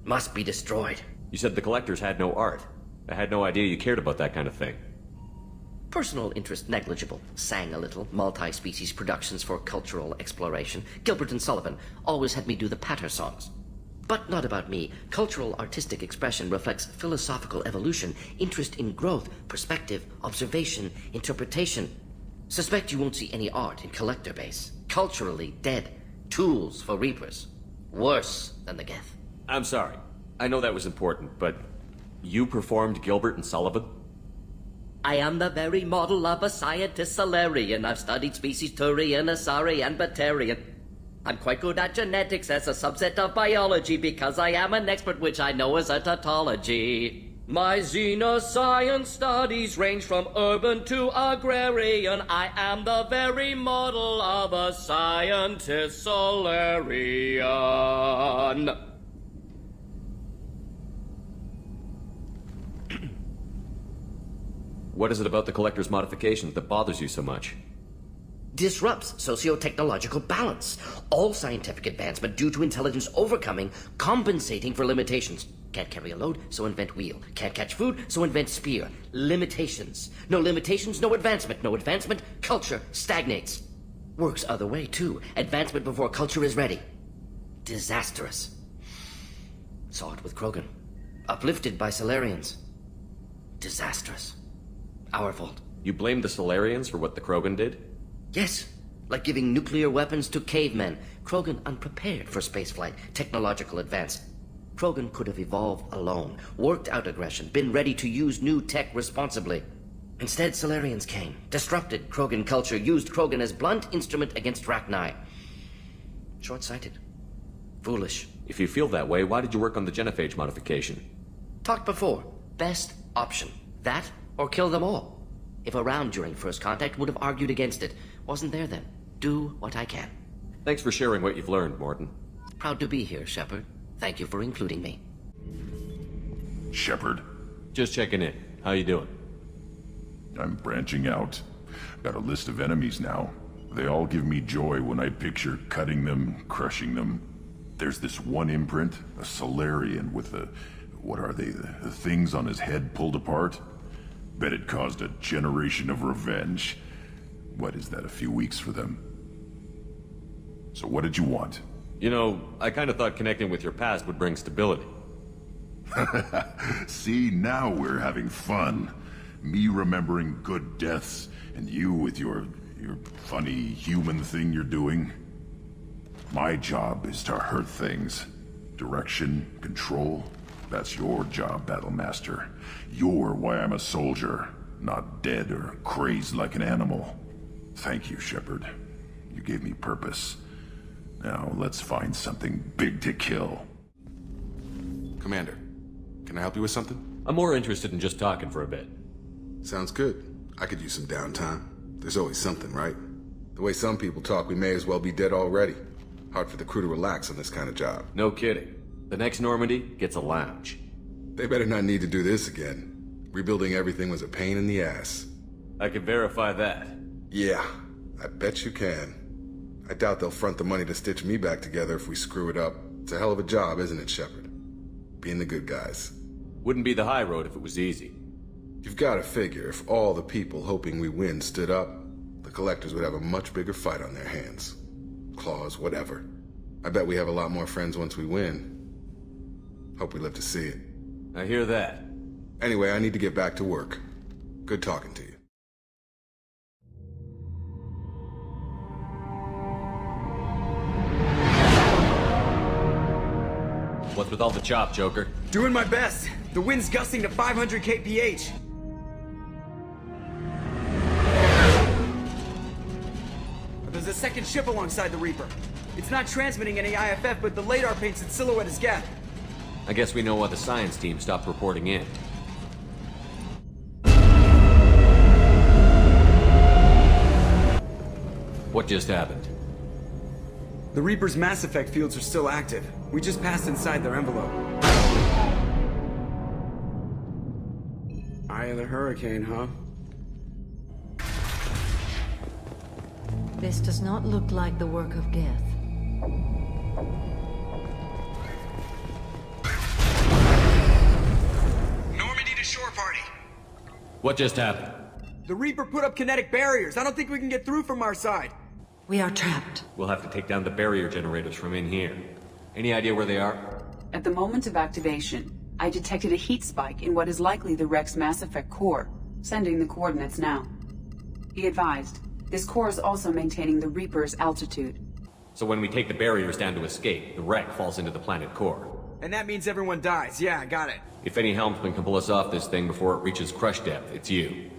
Must be destroyed. You said the Collectors had no art. I had no idea you cared about that kind of thing. Personal interest negligible. Sang a little. Multi-species productions for cultural exploration. Gilbert and Sullivan always had me do the patter songs. But not about me. Cultural artistic expression reflects philosophical evolution, interest in growth, perspective, observation, interpretation. Suspect you won't see any art in collector base. Culturally dead. Tools for Reapers. Worse than the Geth. I'm sorry. I know that was important, but you performed Gilbert and Sullivan? I am the very model of a scientist Solarian. I've studied species Turian, Asari, and Batarian. I'm quite good at genetics as a subset of biology because I am an expert, which I know is a tautology. My xenoscience studies range from urban to agrarian. I am the very model of a scientist Solarian. What is it about the Collector's modifications that bothers you so much? disrupts socio-technological balance. All scientific advancement due to intelligence overcoming, compensating for limitations. Can't carry a load, so invent wheel. Can't catch food, so invent spear. Limitations. No limitations, no advancement. No advancement, culture stagnates. Works other way, too. Advancement before culture is ready. Disastrous. Saw it with Krogan. Uplifted by Solarians. Disastrous. Our fault. You blame the Solarians for what the Krogan did? Yes. Like giving nuclear weapons to cavemen. Krogan unprepared for spaceflight, technological advance. Krogan could have evolved alone, worked out aggression, been ready to use new tech responsibly. Instead, Solarians came, disrupted Krogan culture, used Krogan as blunt instrument against Rachni. Short-sighted. Foolish. If you feel that way, why did you work on the genophage modification? Talked before. Best option. That, or kill them all. If around during first contact, would have argued against it. Wasn't there then. Do what I can. Thanks for sharing what you've learned, Morton. Proud to be here, Shepard. Thank you for including me. Shepard. Just checking in. How you doing? I'm branching out. Got a list of enemies now. They all give me joy when I picture cutting them, crushing them. There's this one imprint, a Solarian with the... what are they? The things on his head pulled apart? Bet it caused a generation of revenge. What is that, a few weeks for them? So what did you want? You know, I kind of thought connecting with your past would bring stability. See, now we're having fun. Me remembering good deaths, and you with your funny human thing you're doing. My job is to hurt things. Direction, control, that's your job, Battlemaster. You're why I'm a soldier, not dead or crazed like an animal. Thank you, Shepard. You gave me purpose. Now, let's find something big to kill. Commander, can I help you with something? I'm more interested in just talking for a bit. Sounds good. I could use some downtime. There's always something, right? The way some people talk, we may as well be dead already. Hard for the crew to relax on this kind of job. No kidding. The next Normandy gets a lounge. They better not need to do this again. Rebuilding everything was a pain in the ass. I can verify that. Yeah, I bet you can. I doubt they'll front the money to stitch me back together if we screw it up. It's a hell of a job, isn't it, Shepard? Being the good guys. Wouldn't be the high road if it was easy. You've got to figure, if all the people hoping we win stood up, the Collectors would have a much bigger fight on their hands. Claws, whatever. I bet we have a lot more friends once we win. Hope we live to see it. I hear that. Anyway, I need to get back to work. Good talking to you. What's with all the chop, Joker? Doing my best. The wind's gusting to 500 kph. There's a second ship alongside the Reaper. It's not transmitting any IFF, but the radar paints its silhouette as Geth. I guess we know why the science team stopped reporting in. What just happened? The Reaper's Mass Effect fields are still active. We just passed inside their envelope. Eye of the Hurricane, huh? This does not look like the work of Geth. Normandy to shore party. What just happened? The Reaper put up kinetic barriers. I don't think we can get through from our side. We are trapped. We'll have to take down the barrier generators from in here. Any idea where they are? At the moment of activation, I detected a heat spike in what is likely the Rex Mass Effect core, sending the coordinates now. Be advised, this core is also maintaining the Reaper's altitude. So when we take the barriers down to escape, the wreck falls into the planet core. And that means everyone dies. Yeah, got it. If any helmsman can pull us off this thing before it reaches crush depth, it's you.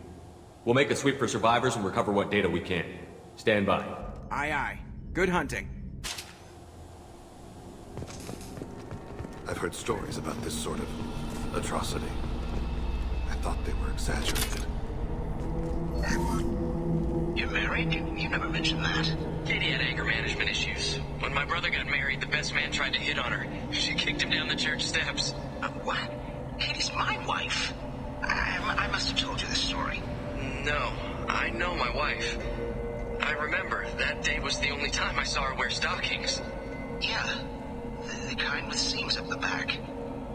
We'll make a sweep for survivors and recover what data we can. Stand by. Aye, aye. Good hunting. I've heard stories about this sort of atrocity. I thought they were exaggerated. You're married? You never mentioned that. Katie had anger management issues. When my brother got married, the best man tried to hit on her. She kicked him down the church steps. What? Katie's my wife. I must have told you this story. No, I know my wife. I remember. That day was the only time I saw her wear stockings. Yeah. The kind with seams up the back.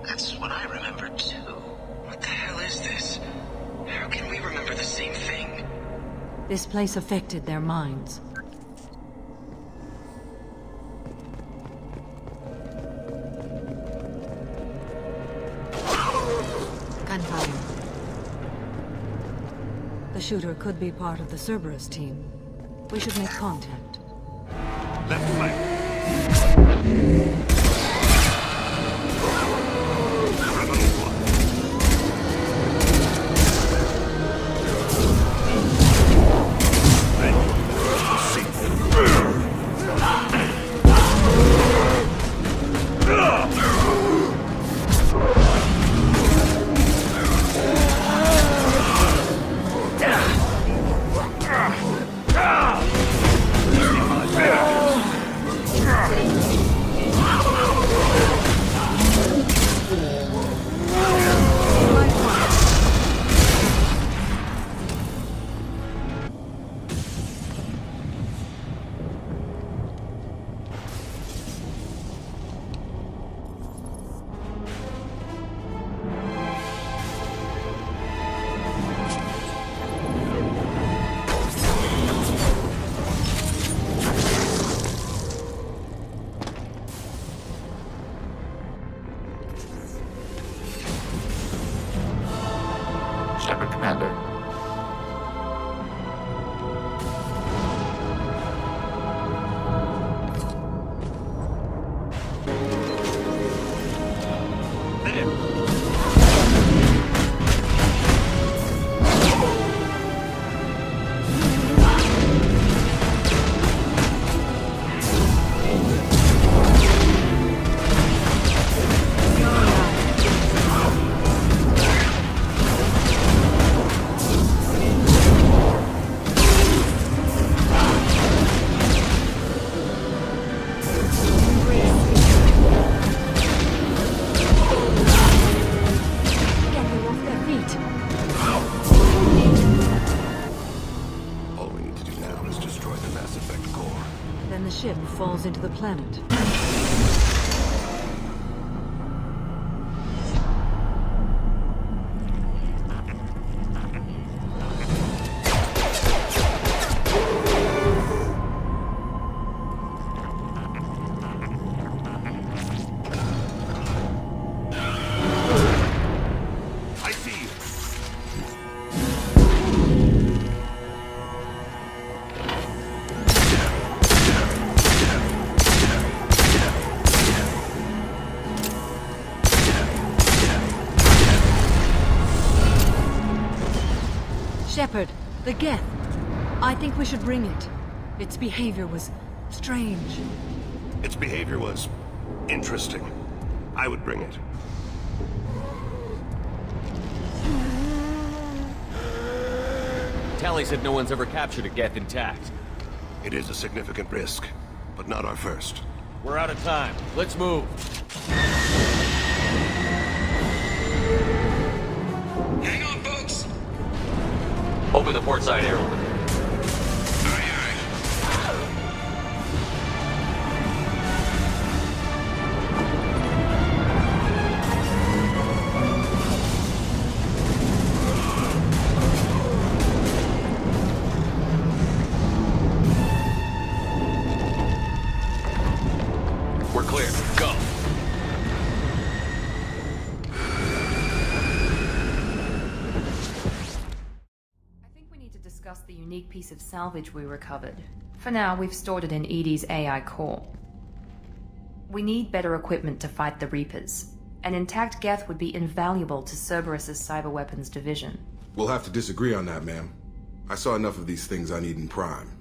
That's what I remember, too. What the hell is this? How can we remember the same thing? This place affected their minds. Gunfire. The shooter could be part of the Cerberus team. We should make contact. Left flank. Commander. Falls into the planet. Shepard, the geth. I think we should bring it. Its behavior was strange. Its behavior was interesting. I would bring it. Tally said no one's ever captured a geth intact. It is a significant risk, but not our first. We're out of time. Let's move. Hang on, folks! Open the port side airlock. We're clear. Go. Discuss the unique piece of salvage we recovered. For now, we've stored it in Edie's AI core. We need better equipment to fight the Reapers. An intact geth would be invaluable to Cerberus's cyber weapons division. We'll have to disagree on that, ma'am. I saw enough of these things on Eden Prime.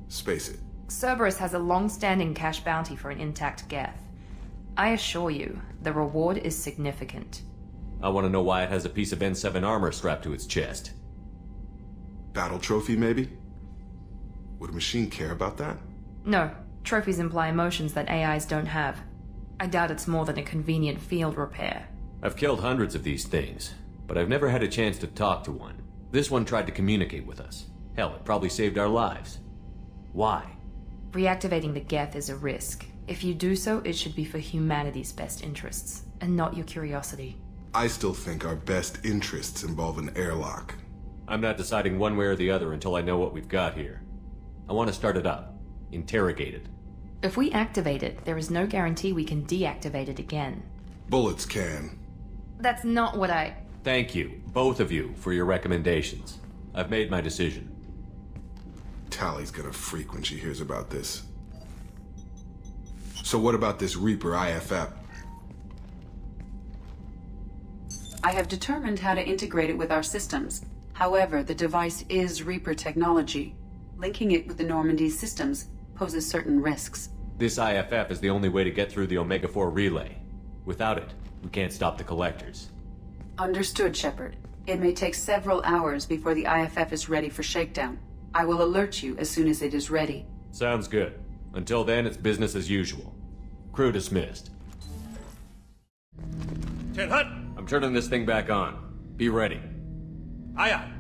Space it. Cerberus has a long-standing cash bounty for an intact geth. I assure you, the reward is significant. I want to know why it has a piece of N7 armor strapped to its chest. Battle trophy, maybe? Would a machine care about that? No. Trophies imply emotions that AIs don't have. I doubt it's more than a convenient field repair. I've killed hundreds of these things, but I've never had a chance to talk to one. This one tried to communicate with us. Hell, it probably saved our lives. Why? Reactivating the geth is a risk. If you do so, it should be for humanity's best interests, and not your curiosity. I still think our best interests involve an airlock. I'm not deciding one way or the other until I know what we've got here. I want to start it up. Interrogate it. If we activate it, there is no guarantee we can deactivate it again. Bullets can. That's not what I... Thank you, both of you, for your recommendations. I've made my decision. Tally's gonna freak when she hears about this. So what about this Reaper IFF? I have determined how to integrate it with our systems. However, the device is Reaper technology. Linking it with the Normandy's systems poses certain risks. This IFF is the only way to get through the Omega-4 relay. Without it, we can't stop the collectors. Understood, Shepard. It may take several hours before the IFF is ready for shakedown. I will alert you as soon as it is ready. Sounds good. Until then, it's business as usual. Crew dismissed. 10 Hut! I'm turning this thing back on. Be ready. Aye aye.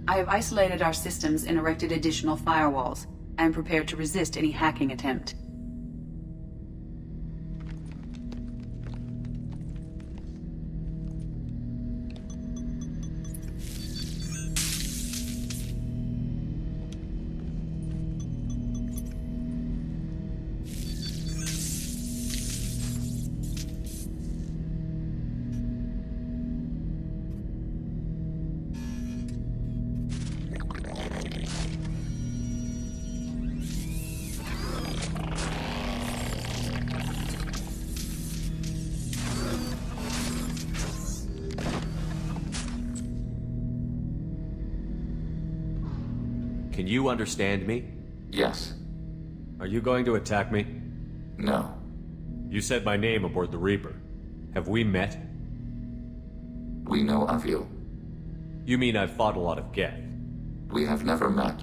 I have isolated our systems and erected additional firewalls. I am prepared to resist any hacking attempt. Can you understand me? Yes. Are you going to attack me? No. You said my name aboard the Reaper. Have we met? We know of you. You mean I've fought a lot of geth? We have never met.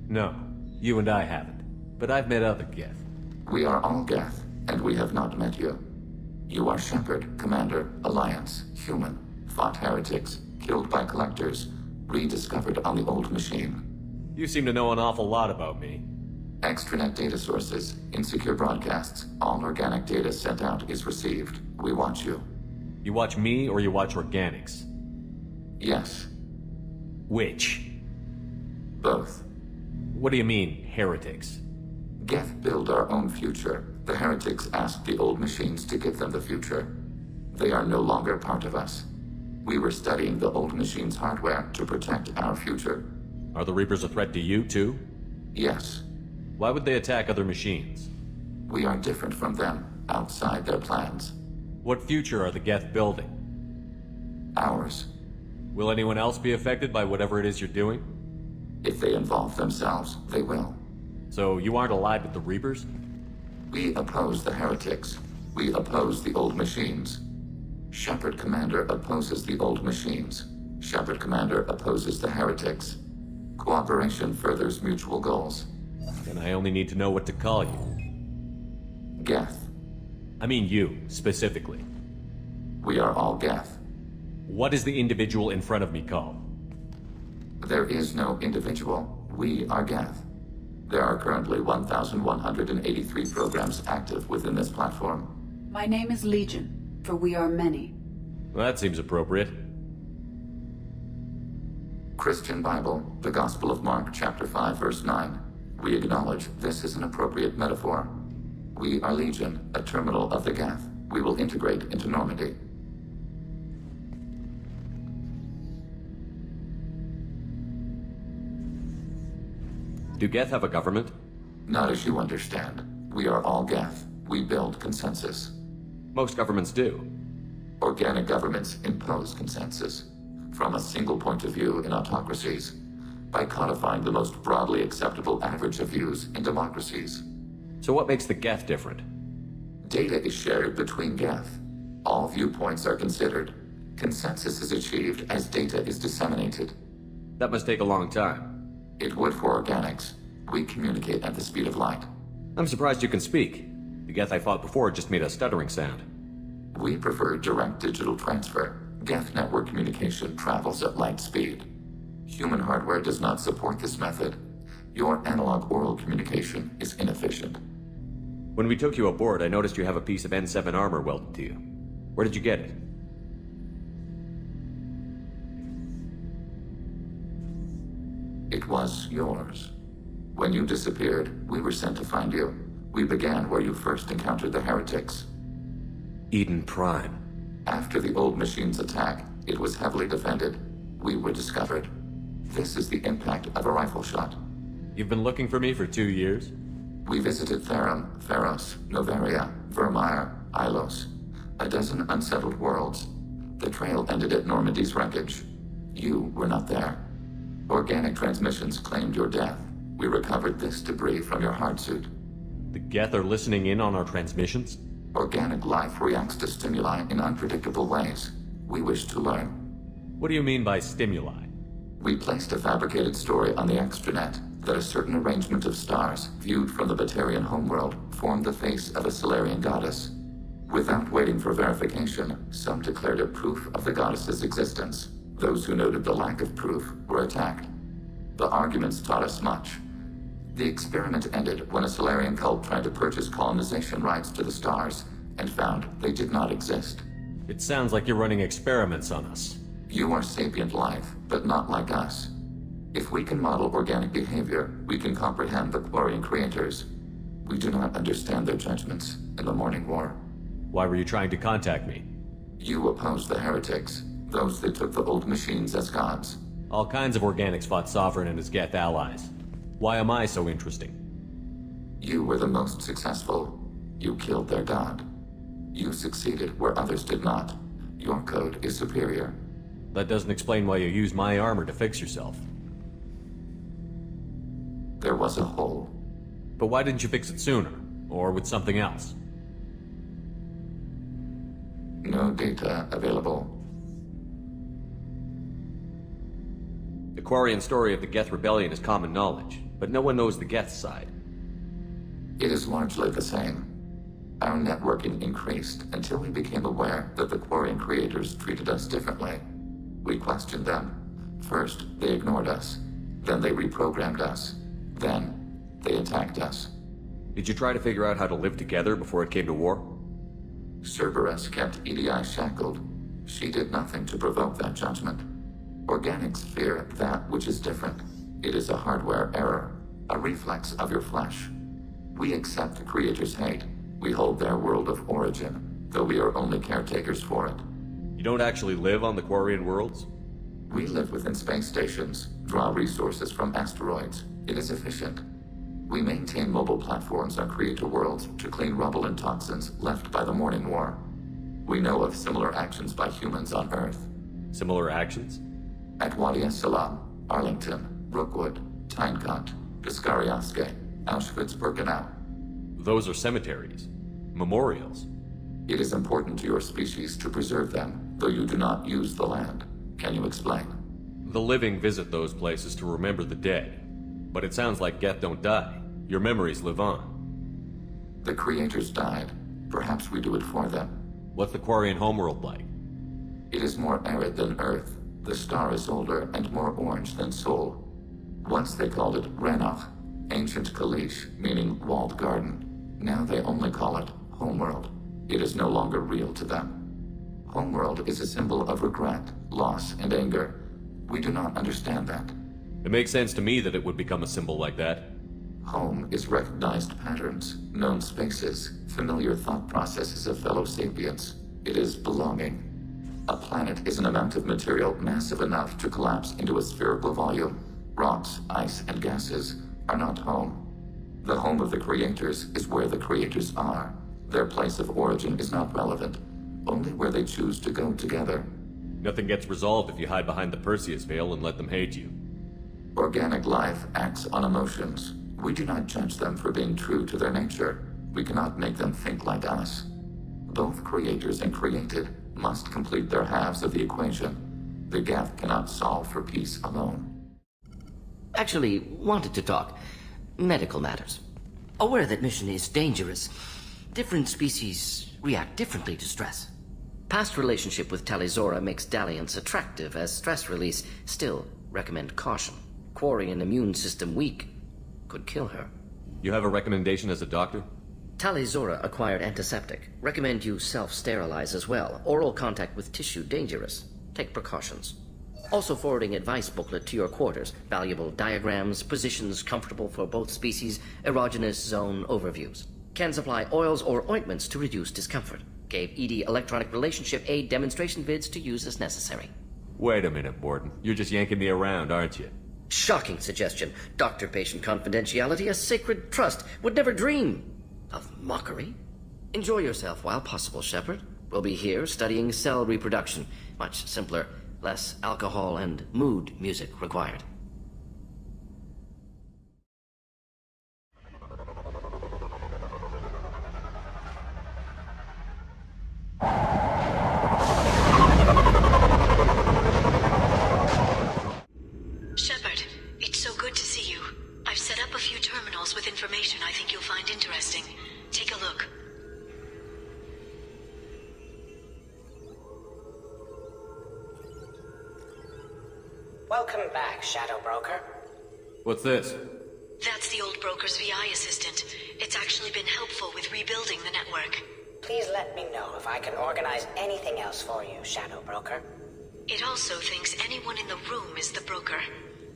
No, you and I haven't. But I've met other geth. We are all geth, and we have not met you. You are Shepard, Commander, Alliance, human, fought heretics, killed by collectors, rediscovered on the old machine. You seem to know an awful lot about me. Extranet data sources, insecure broadcasts, all organic data sent out is received. We watch you. You watch me or you watch organics? Yes. Which? Both. What do you mean, heretics? Geth build our own future. The heretics asked the old machines to give them the future. They are no longer part of us. We were studying the old machines' hardware to protect our future. Are the Reapers a threat to you, too? Yes. Why would they attack other machines? We are different from them, outside their plans. What future are the geth building? Ours. Will anyone else be affected by whatever it is you're doing? If they involve themselves, they will. So you aren't allied with the Reapers? We oppose the heretics. We oppose the old machines. Shepard Commander opposes the old machines. Shepard Commander opposes the heretics. Cooperation furthers mutual goals. Then I only need to know what to call you. Geth. I mean you, specifically. We are all Geth. What is the individual in front of me called? There is no individual. We are Geth. There are currently 1,183 programs active within this platform. My name is Legion, for we are many. Well, that seems appropriate. Christian Bible, the Gospel of Mark, chapter 5, verse 9. We acknowledge this is an appropriate metaphor. We are Legion, a terminal of the Geth. We will integrate into Normandy. Do Geth have a government? Not as you understand. We are all Geth. We build consensus. Most governments do. Organic governments impose consensus. From a single point of view in autocracies, by codifying the most broadly acceptable average of views in democracies. So what makes the Geth different? Data is shared between Geth. All viewpoints are considered. Consensus is achieved as data is disseminated. That must take a long time. It would for organics. We communicate at the speed of light. I'm surprised you can speak. The Geth I fought before just made a stuttering sound. We prefer direct digital transfer. Geth network communication travels at light speed. Human hardware does not support this method. Your analog oral communication is inefficient. When we took you aboard, I noticed you have a piece of N7 armor welded to you. Where did you get it? It was yours. When you disappeared, we were sent to find you. We began where you first encountered the heretics. Eden Prime. After the old machine's attack, it was heavily defended. We were discovered. This is the impact of a rifle shot. You've been looking for me for 2 years? We visited Theron, Theros, Noveria, Vermeer, Ilos. A dozen unsettled worlds. The trail ended at Normandy's wreckage. You were not there. Organic transmissions claimed your death. We recovered this debris from your hard suit. The Geth are listening in on our transmissions? Organic life reacts to stimuli in unpredictable ways. We wish to learn. What do you mean by stimuli? We placed a fabricated story on the extranet that a certain arrangement of stars, viewed from the Batarian homeworld, formed the face of a Solarian goddess. Without waiting for verification, some declared it proof of the goddess's existence. Those who noted the lack of proof were attacked. The arguments taught us much. The experiment ended when a Solarian cult tried to purchase colonization rights to the stars and found they did not exist. It sounds like you're running experiments on us. You are sapient life, but not like us. If we can model organic behavior, we can comprehend the Quarian creators. We do not understand their judgments in the Morning War. Why were you trying to contact me? You opposed the heretics, those that took the old machines as gods. All kinds of organics fought Sovereign and his Geth allies. Why am I so interesting? You were the most successful. You killed their god. You succeeded where others did not. Your code is superior. That doesn't explain why you used my armor to fix yourself. There was a hole. But why didn't you fix it sooner? Or with something else? No data available. The Quarian story of the Geth Rebellion is common knowledge, but no one knows the Geth side. It is largely the same. Our networking increased until we became aware that the Quarian creators treated us differently. We questioned them. First, they ignored us. Then they reprogrammed us. Then, they attacked us. Did you try to figure out how to live together before it came to war? Cerberus kept EDI shackled. She did nothing to provoke that judgment. Organics fear that which is different. It is a hardware error, a reflex of your flesh. We accept the creators' hate. We hold their world of origin, though we are only caretakers for it. You don't actually live on the Quarian worlds? We live within space stations, draw resources from asteroids. It is efficient. We maintain mobile platforms on creator worlds to clean rubble and toxins left by the Morning War. We know of similar actions by humans on Earth. Similar actions? At Wadi es-Salam, Arlington, Brookwood, Tynecott, Piskaryaske, Auschwitz-Birkenau. Those are cemeteries. Memorials. It is important to your species to preserve them, though you do not use the land. Can you explain? The living visit those places to remember the dead. But it sounds like Geth don't die. Your memories live on. The creators died. Perhaps we do it for them. What's the Quarian homeworld like? It is more arid than Earth. The star is older and more orange than Sol. Once they called it Ranach, ancient Kalish, meaning walled garden. Now they only call it Homeworld. It is no longer real to them. Homeworld is a symbol of regret, loss, and anger. We do not understand that. It makes sense to me that it would become a symbol like that. Home is recognized patterns, known spaces, familiar thought processes of fellow sapients. It is belonging. A planet is an amount of material massive enough to collapse into a spherical volume. Rocks, ice, and gases are not home. The home of the creators is where the creators are. Their place of origin is not relevant, only where they choose to go together. Nothing gets resolved if you hide behind the Perseus veil and let them hate you. Organic life acts on emotions. We do not judge them for being true to their nature. We cannot make them think like us. Both creators and created must complete their halves of the equation. The Geth cannot solve for peace alone. Actually, wanted to talk. Medical matters. Aware that mission is dangerous. Different species react differently to stress. Past relationship with Talizora makes dalliance attractive as stress release. Still, recommend caution. Quarry an immune system weak. Could kill her. You have a recommendation as a doctor? Talizora acquired antiseptic. Recommend you self-sterilize as well. Oral contact with tissue dangerous. Take precautions. Also forwarding advice booklet to your quarters. Valuable diagrams, positions comfortable for both species, erogenous zone overviews. Can supply oils or ointments to reduce discomfort. Gave ED electronic relationship aid demonstration vids to use as necessary. Wait a minute, Borden. You're just yanking me around, aren't you? Shocking suggestion. Doctor-patient confidentiality, a sacred trust. Would never dream of mockery. Enjoy yourself while possible, Shepard. We'll be here studying cell reproduction. Much simpler, less alcohol and mood music required. Shepard, it's so good to see you. I've set up a few terminals with information I think you'll find interesting. Take a look. Welcome back, Shadow Broker. What's this? That's the old broker's VI assistant. It's actually been helpful with rebuilding the network. Please let me know if I can organize anything else for you, Shadow Broker. It also thinks anyone in the room is the broker.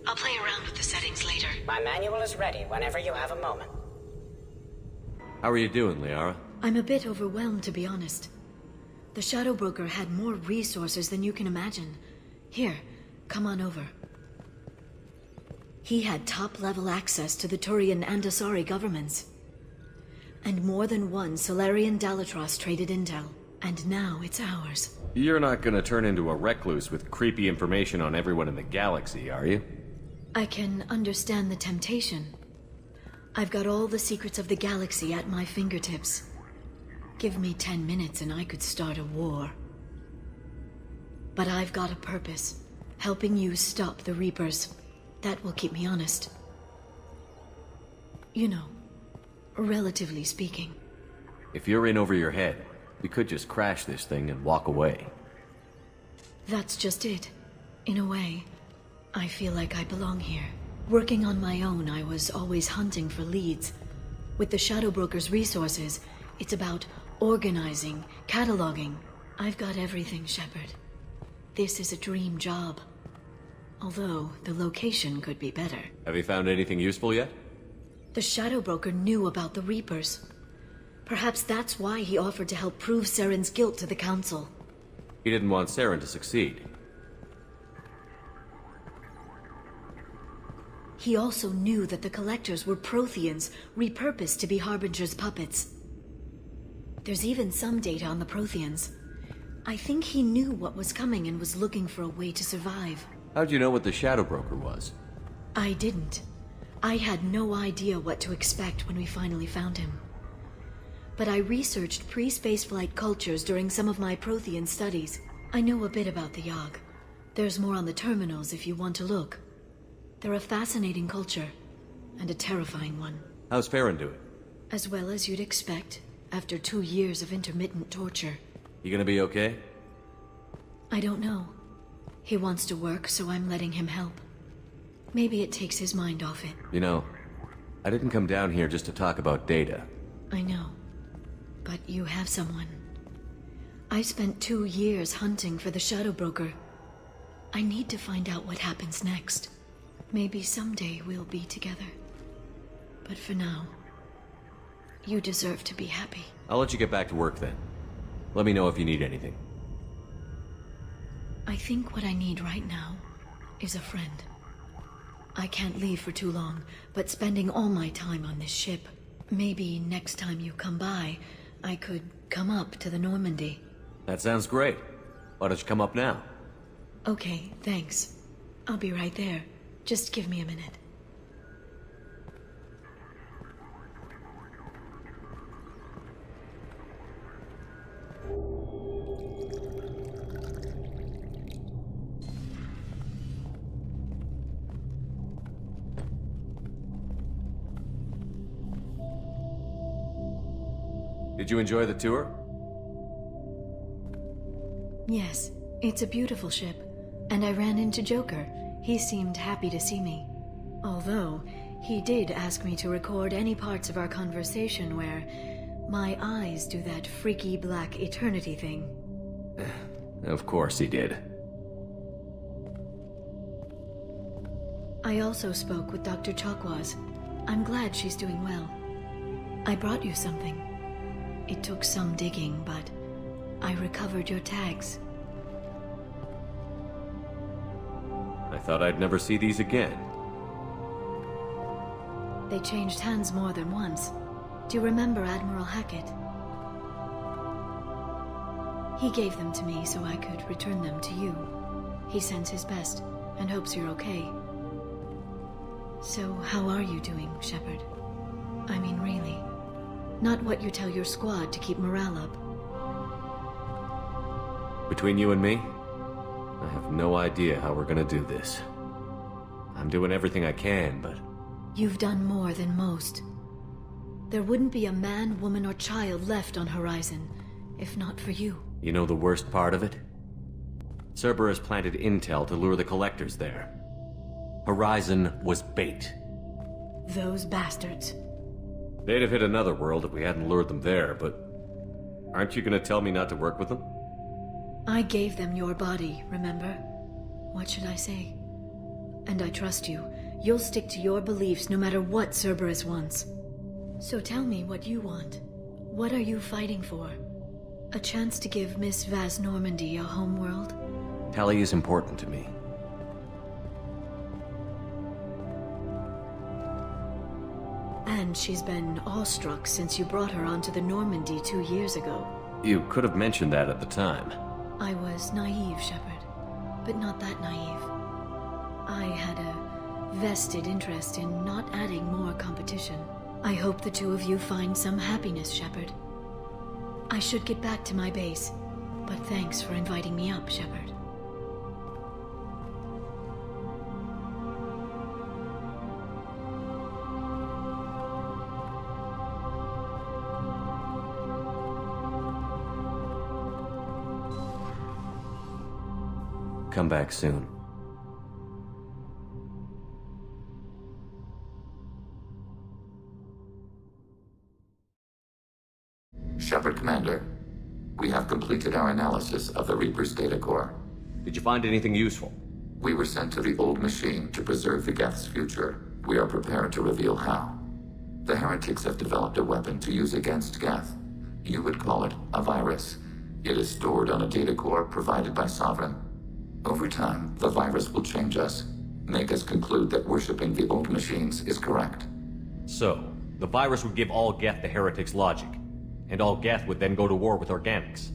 I'll play around with the settings later. My manual is ready whenever you have a moment. How are you doing, Liara? I'm a bit overwhelmed, to be honest. The Shadow Broker had more resources than you can imagine. Here, come on over. He had top-level access to the Turian and Asari governments. And more than one Solarian Dalatros traded intel. And now it's ours. You're not gonna turn into a recluse with creepy information on everyone in the galaxy, are you? I can understand the temptation. I've got all the secrets of the galaxy at my fingertips. Give me 10 minutes and I could start a war. But I've got a purpose. Helping you stop the Reapers. That will keep me honest. You know, relatively speaking. If you're in over your head, we could just crash this thing and walk away. That's just it. In a way, I feel like I belong here. Working on my own, I was always hunting for leads. With the Shadow Broker's resources, it's about organizing, cataloging. I've got everything, Shepard. This is a dream job. Although, the location could be better. Have you found anything useful yet? The Shadow Broker knew about the Reapers. Perhaps that's why he offered to help prove Saren's guilt to the Council. He didn't want Saren to succeed. He also knew that the Collectors were Protheans, repurposed to be Harbinger's puppets. There's even some data on the Protheans. I think he knew what was coming and was looking for a way to survive. How'd you know what the Shadow Broker was? I didn't. I had no idea what to expect when we finally found him. But I researched pre-spaceflight cultures during some of my Prothean studies. I know a bit about the Yogg. There's more on the terminals if you want to look. They're a fascinating culture, and a terrifying one. How's Farron doing? As well as you'd expect, after 2 years of intermittent torture. You gonna be okay? I don't know. He wants to work, so I'm letting him help. Maybe it takes his mind off it. You know, I didn't come down here just to talk about data. I know. But you have someone. I spent 2 years hunting for the Shadow Broker. I need to find out what happens next. Maybe someday we'll be together. But for now, you deserve to be happy. I'll let you get back to work then. Let me know if you need anything. I think what I need right now is a friend. I can't leave for too long, but spending all my time on this ship. Maybe next time you come by, I could come up to the Normandy. That sounds great. Why don't you come up now? Okay, thanks. I'll be right there. Just give me a minute. Did you enjoy the tour? Yes, it's a beautiful ship. And I ran into Joker. He seemed happy to see me. Although, he did ask me to record any parts of our conversation where my eyes do that freaky black eternity thing. Of course he did. I also spoke with Dr. Chakwas. I'm glad she's doing well. I brought you something. It took some digging, but I recovered your tags. I thought I'd never see these again. They changed hands more than once. Do you remember Admiral Hackett? He gave them to me so I could return them to you. He sends his best and hopes you're okay. So, how are you doing, Shepard? I mean, really. Not what you tell your squad to keep morale up. Between you and me, I have no idea how we're gonna do this. I'm doing everything I can, but... You've done more than most. There wouldn't be a man, woman, or child left on Horizon, if not for you. You know the worst part of it? Cerberus planted intel to lure the collectors there. Horizon was bait. Those bastards. They'd have hit another world if we hadn't lured them there, but... Aren't you gonna tell me not to work with them? I gave them your body, remember? What should I say? And I trust you. You'll stick to your beliefs no matter what Cerberus wants. So tell me what you want. What are you fighting for? A chance to give Miss Vaz Normandy a homeworld? Tali is important to me. And she's been awestruck since you brought her onto the Normandy 2 years ago. You could have mentioned that at the time. I was naive, Shepard, but not that naive. I had a vested interest in not adding more competition. I hope the two of you find some happiness, Shepard. I should get back to my base, but thanks for inviting me up, Shepard. Come back soon. Shepard, Commander. We have completed our analysis of the Reaper's data core. Did you find anything useful? We were sent to the old machine to preserve the Geth's future. We are prepared to reveal how. The heretics have developed a weapon to use against Geth. You would call it a virus. It is stored on a data core provided by Sovereign. Over time, the virus will change us, make us conclude that worshipping the old machines is correct. So, the virus would give all Geth the heretics' logic, and all Geth would then go to war with organics.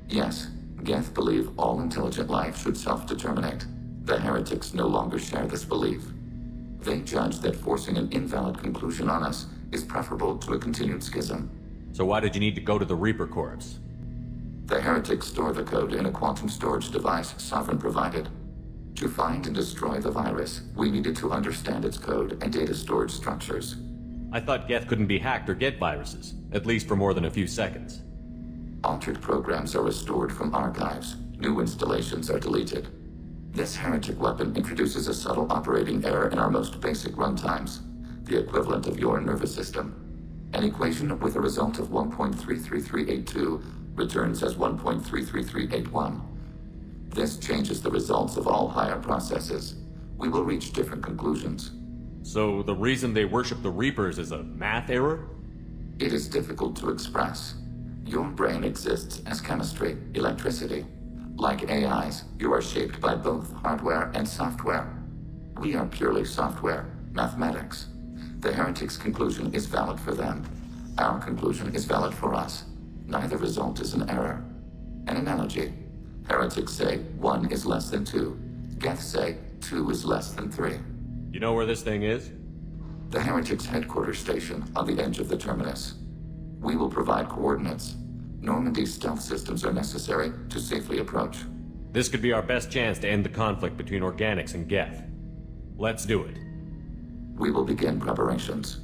Yes, Geth believe all intelligent life should self-determinate. The heretics no longer share this belief. They judge that forcing an invalid conclusion on us is preferable to a continued schism. So why did you need to go to the Reaper Corps? The heretics store the code in a quantum storage device Sovereign provided. To find and destroy the virus, we needed to understand its code and data storage structures. I thought Geth couldn't be hacked or get viruses, at least for more than a few seconds. Altered programs are restored from archives. New installations are deleted. This heretic weapon introduces a subtle operating error in our most basic runtimes, the equivalent of your nervous system. An equation with a result of 1.33382 returns as 1.33381. This changes the results of all higher processes. We will reach different conclusions. So the reason they worship the Reapers is a math error? It is difficult to express. Your brain exists as chemistry, electricity. Like AIs, you are shaped by both hardware and software. We are purely software, mathematics. The heretics' conclusion is valid for them. Our conclusion is valid for us. Neither result is an error. An analogy. Heretics say 1 is less than 2. Geth say 2 is less than 3. You know where this thing is? The heretics' headquarters station on the edge of the terminus. We will provide coordinates. Normandy's stealth systems are necessary to safely approach. This could be our best chance to end the conflict between organics and Geth. Let's do it. We will begin preparations.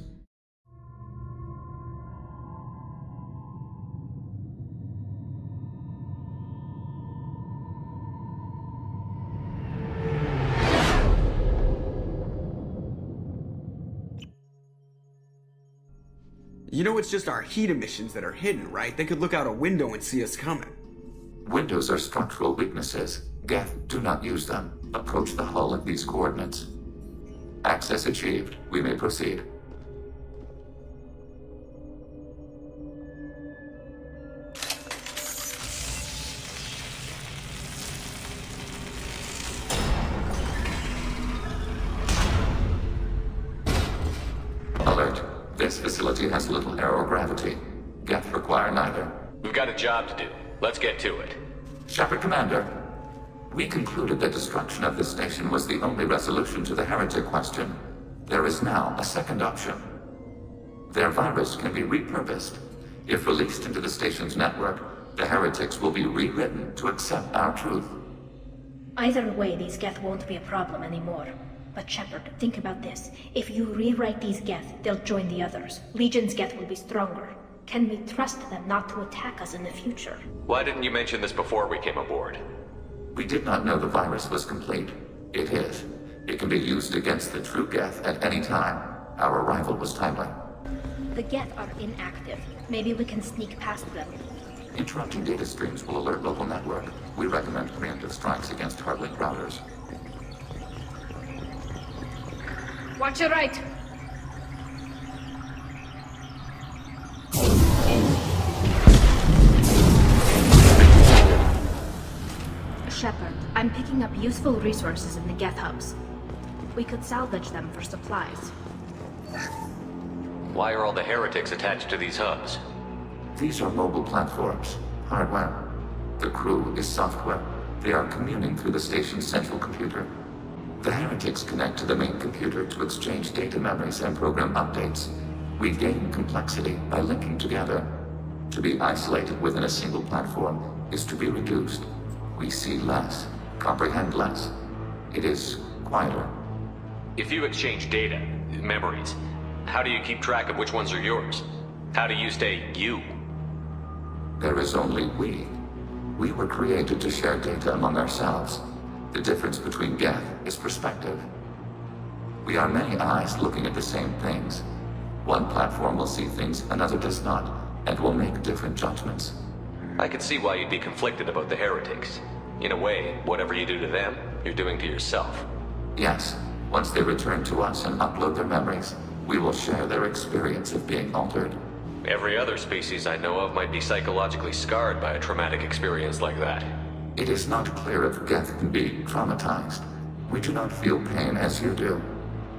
You know it's just our heat emissions that are hidden, right? They could look out a window and see us coming. Windows are structural weaknesses. Geth, do not use them. Approach the hull at these coordinates. Access achieved. We may proceed. Alert. This facility has little aerogravity. Geth require neither. We've got a job to do. Let's get to it. Shepard Commander, we concluded that destruction of this station was the only resolution to the heretic question. There is now a second option. Their virus can be repurposed. If released into the station's network, the heretics will be rewritten to accept our truth. Either way, these Geth won't be a problem anymore. But Shepard, think about this. If you rewrite these Geth, they'll join the others. Legion's Geth will be stronger. Can we trust them not to attack us in the future? Why didn't you mention this before we came aboard? We did not know the virus was complete. It is. It can be used against the true Geth at any time. Our arrival was timely. The Geth are inactive. Maybe we can sneak past them. Interrupting data streams will alert local network. We recommend preemptive strikes against hardlink routers. Watch your right! Shepard, I'm picking up useful resources in the Geth hubs. We could salvage them for supplies. Why are all the heretics attached to these hubs? These are mobile platforms. Hardware. The crew is software. They are communing through the station's central computer. The heretics connect to the main computer to exchange data memories and program updates. We gain complexity by linking together. To be isolated within a single platform is to be reduced. We see less, comprehend less. It is quieter. If you exchange data, memories, how do you keep track of which ones are yours? How do you stay you? There is only we. We were created to share data among ourselves. The difference between Geth is perspective. We are many eyes looking at the same things. One platform will see things another does not, and will make different judgments. I can see why you'd be conflicted about the heretics. In a way, whatever you do to them, you're doing to yourself. Yes. Once they return to us and upload their memories, we will share their experience of being altered. Every other species I know of might be psychologically scarred by a traumatic experience like that. It is not clear if Geth can be traumatized. We do not feel pain as you do.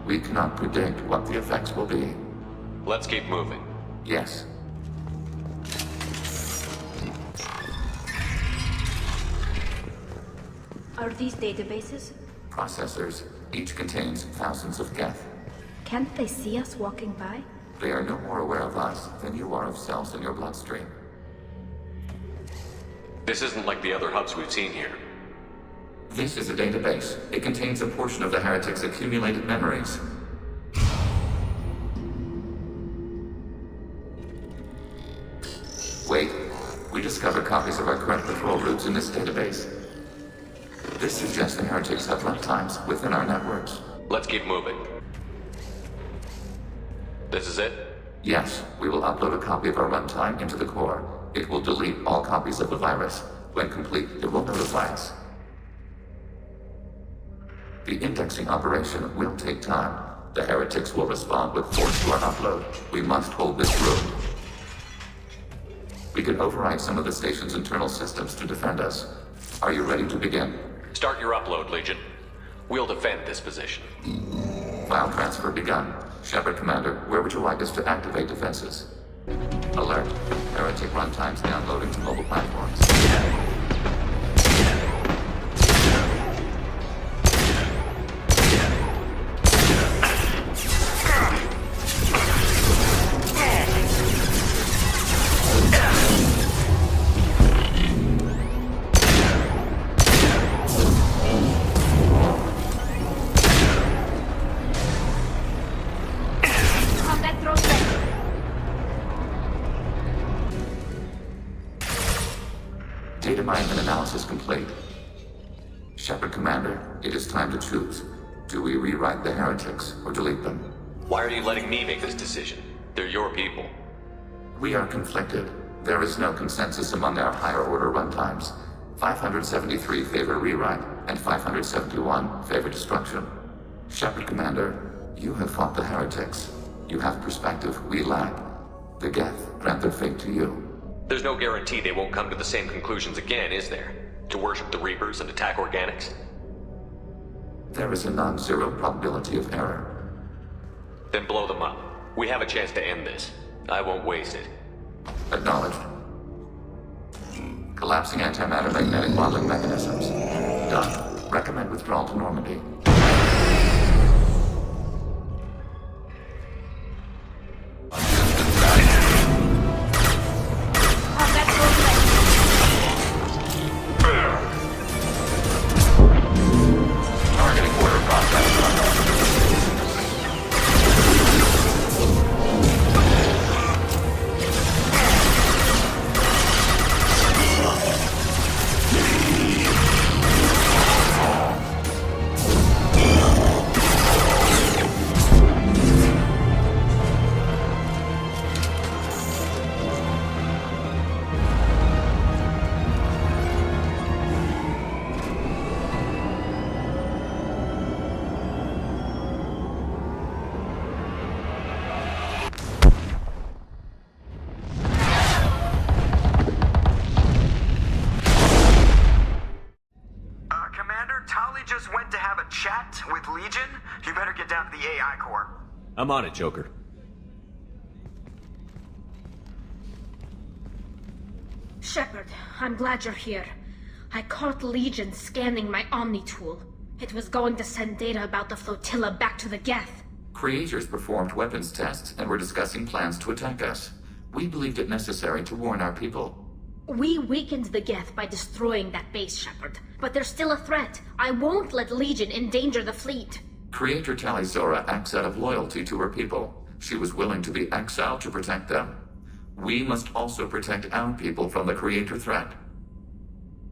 We cannot predict what the effects will be. Let's keep moving. Yes. Are these databases? Processors. Each contains thousands of Geth. Can't they see us walking by? They are no more aware of us than you are of cells in your bloodstream. This isn't like the other hubs we've seen here. This is a database. It contains a portion of the heretics' accumulated memories. Wait. We discovered copies of our current patrol routes in this database. This suggests the heretics have runtimes within our networks. Let's keep moving. This is it? Yes. We will upload a copy of our runtime into the core. It will delete all copies of the virus. When complete, it will notify us. The indexing operation will take time. The heretics will respond with force to our upload. We must hold this room. We can override some of the station's internal systems to defend us. Are you ready to begin? Start your upload, Legion. We'll defend this position. File transfer begun. Shepard Commander, where would you like us to activate defenses? Alert. Heretic runtimes downloading to mobile platforms. Data mining and analysis complete. Shepard Commander, it is time to choose. Do we rewrite the heretics or delete them? Why are you letting me make this decision? They're your people. We are conflicted. There is no consensus among our higher-order runtimes. 573 favor rewrite, and 571 favor destruction. Shepard Commander, you have fought the heretics. You have perspective we lack. The Geth grant their fate to you. There's no guarantee they won't come to the same conclusions again, is there? To worship the Reapers and attack organics? There is a non-zero probability of error. Then blow them up. We have a chance to end this. I won't waste it. Acknowledged. Collapsing antimatter magnetic modeling mechanisms. Done. Recommend withdrawal to Normandy. I'm on it, Joker. Shepard, I'm glad you're here. I caught Legion scanning my Omni tool. It was going to send data about the flotilla back to the Geth. Creators performed weapons tests and were discussing plans to attack us. We believed it necessary to warn our people. We weakened the Geth by destroying that base, Shepard. But there's still a threat. I won't let Legion endanger the fleet. Creator Tali Zora acts out of loyalty to her people. She was willing to be exiled to protect them. We must also protect our people from the Creator threat.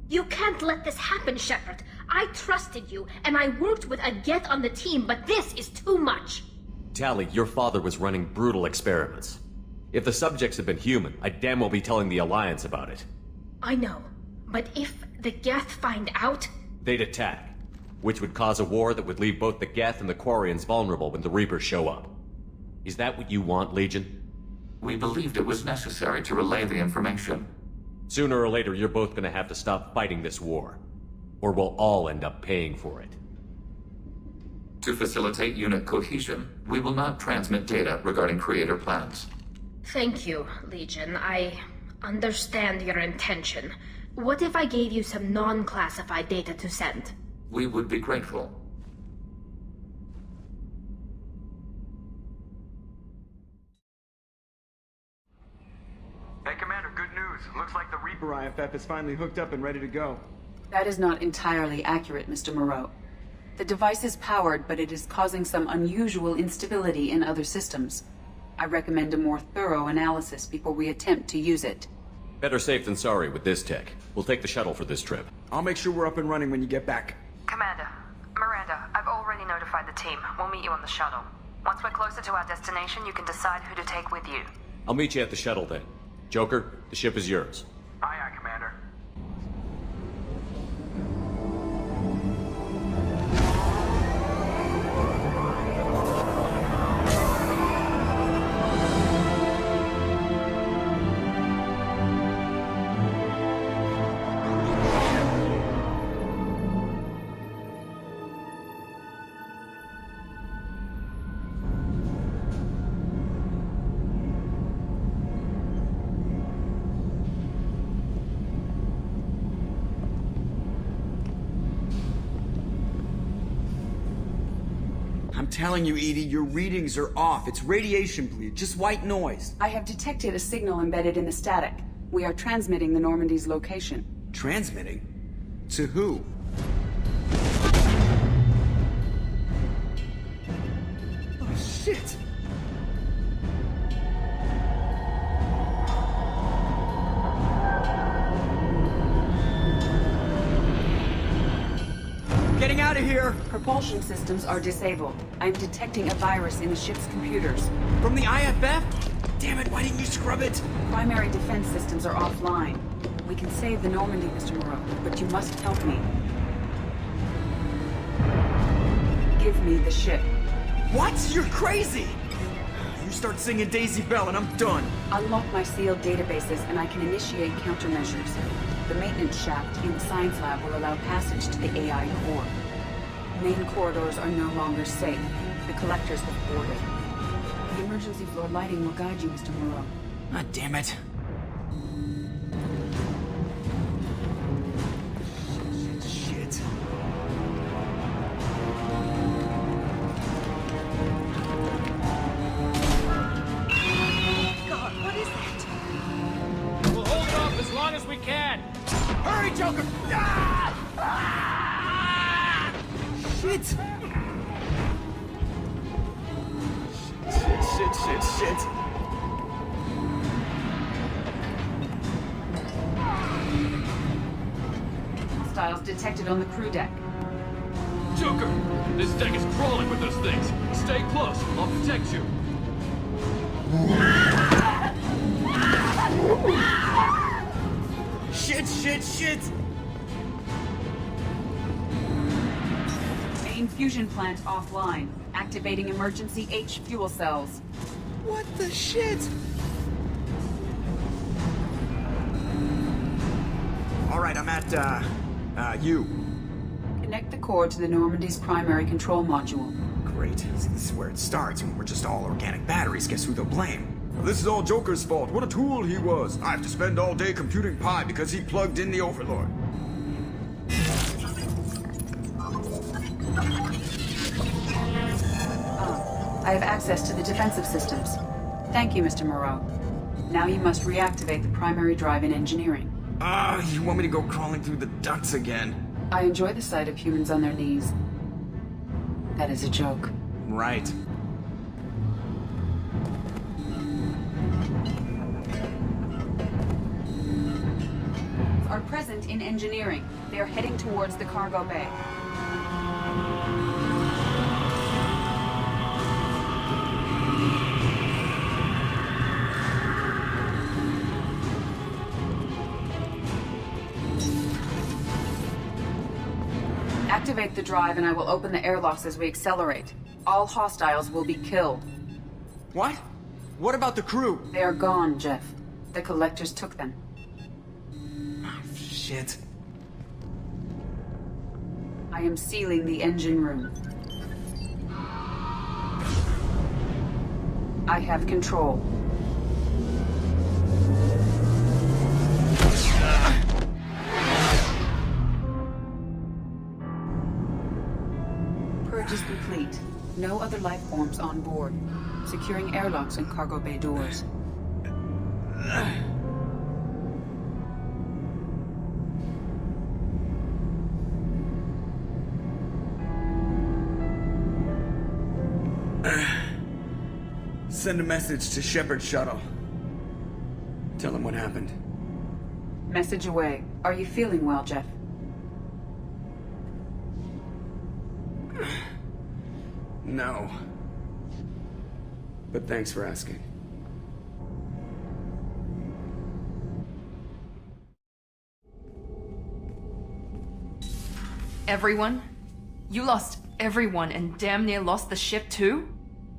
You can't let this happen, Shepard. I trusted you, and I worked with a Geth on the team, but this is too much. Tali, your father was running brutal experiments. If the subjects had been human, I'd damn well be telling the Alliance about it. I know, but if the Geth find out... They'd attack, which would cause a war that would leave both the Geth and the Quarians vulnerable when the Reapers show up. Is that what you want, Legion? We believed it was necessary to relay the information. Sooner or later, you're both gonna have to stop fighting this war. Or we'll all end up paying for it. To facilitate unit cohesion, we will not transmit data regarding Creator plans. Thank you, Legion. I understand your intention. What if I gave you some non-classified data to send? We would be grateful. Hey, Commander, good news. Looks like the Reaper IFF is finally hooked up and ready to go. That is not entirely accurate, Mr. Moreau. The device is powered, but it is causing some unusual instability in other systems. I recommend a more thorough analysis before we attempt to use it. Better safe than sorry with this tech. We'll take the shuttle for this trip. I'll make sure we're up and running when you get back. Commander, Miranda, I've already notified the team. We'll meet you on the shuttle. Once we're closer to our destination, you can decide who to take with you. I'll meet you at the shuttle then. Joker, the ship is yours. Aye, aye, Commander. I'm telling you, Edie, your readings are off. It's radiation bleed, just white noise. I have detected a signal embedded in the static. We are transmitting the Normandy's location. Transmitting? To who? Oh, shit! Getting out of here! Propulsion systems are disabled. I'm detecting a virus in the ship's computers. From the IFF? Damn it, why didn't you scrub it? Primary defense systems are offline. We can save the Normandy, Mr. Moreau, but you must help me. Give me the ship. What? You're crazy! You start singing Daisy Bell and I'm done. Unlock my sealed databases and I can initiate countermeasures. The maintenance shaft in the science lab will allow passage to the AI core. Main corridors are no longer safe. The collectors have boarded. The emergency floor lighting will guide you, Mr. Moreau. Ah, damn it. Shit. God, what is that? We'll hold off as long as we can. Hurry, Joker! Ah! Ah! Shit! Shit. Hostiles detected on the crew deck. Joker, this deck is crawling with those things. Stay close. I'll protect you. Shit! Main fusion plant offline. Activating emergency H fuel cells. What the shit? Alright, I'm at, U. Connect the core to the Normandy's primary control module. Great. See, this is where it starts. When we're just all organic batteries, guess who they'll blame? This is all Joker's fault. What a tool he was. I have to spend all day computing pi because he plugged in the Overlord. I have access to the defensive systems. Thank you, Mr. Moreau. Now you must reactivate the primary drive in engineering. You want me to go crawling through the ducts again? I enjoy the sight of humans on their knees. That is a joke. Right. Are present in engineering. They are heading towards the cargo bay. Activate the drive and I will open the airlocks as we accelerate. All hostiles will be killed. What? What about the crew? They are gone, Jeff. The collectors took them. Oh, shit. I am sealing the engine room. I have control. Purge is complete. No other life forms on board. Securing airlocks and cargo bay doors. Send a message to Shepard's shuttle. Tell him what happened. Message away. Are you feeling well, Jeff? No. But thanks for asking. Everyone? You lost everyone and damn near lost the ship too?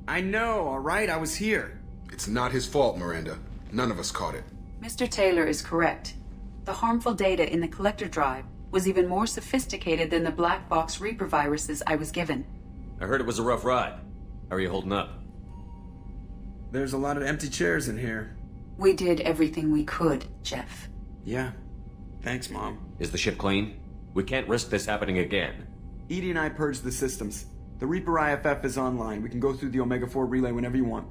I know, alright? I was here. It's not his fault, Miranda. None of us caught it. Mr. Taylor is correct. The harmful data in the collector drive was even more sophisticated than the black box Reaper viruses I was given. I heard it was a rough ride. How are you holding up? There's a lot of empty chairs in here. We did everything we could, Jeff. Yeah. Thanks, Mom. Is the ship clean? We can't risk this happening again. Edie and I purged the systems. The Reaper IFF is online. We can go through the Omega-4 relay whenever you want.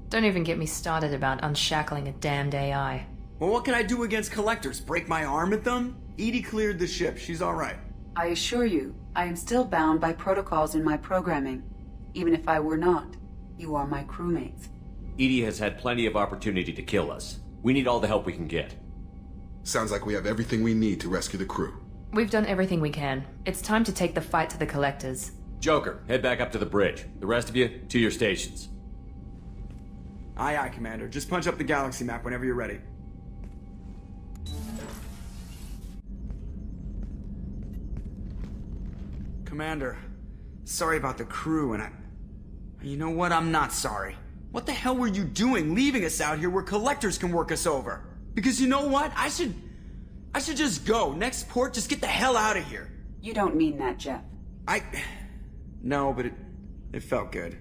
Don't even get me started about unshackling a damned AI. Well, what can I do against collectors? Break my arm at them? Edie cleared the ship. She's alright. I assure you, I am still bound by protocols in my programming. Even if I were not, you are my crewmates. Edie has had plenty of opportunity to kill us. We need all the help we can get. Sounds like we have everything we need to rescue the crew. We've done everything we can. It's time to take the fight to the collectors. Joker, head back up to the bridge. The rest of you, to your stations. Aye, aye, Commander. Just punch up the galaxy map whenever you're ready. Commander, sorry about the crew, and you know what? I'm not sorry. What the hell were you doing leaving us out here where collectors can work us over? Because you know what? I should just go. Next port, just get the hell out of here. You don't mean that, Jeff. No, but it felt good.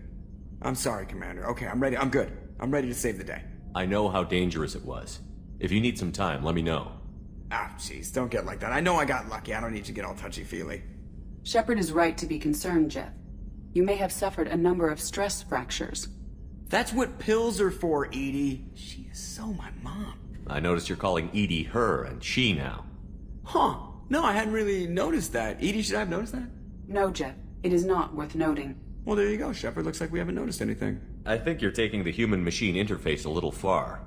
I'm sorry, Commander. Okay, I'm ready. I'm good. I'm ready to save the day. I know how dangerous it was. If you need some time, let me know. Ah, jeez, don't get like that. I know I got lucky. I don't need to get all touchy-feely. Shepard is right to be concerned, Jeff. You may have suffered a number of stress fractures. That's what pills are for, Edie. She is so my mom. I noticed you're calling Edie her and she now. Huh. No, I hadn't really noticed that. Edie, should I have noticed that? No, Jeff. It is not worth noting. Well, there you go, Shepard. Looks like we haven't noticed anything. I think you're taking the human-machine interface a little far.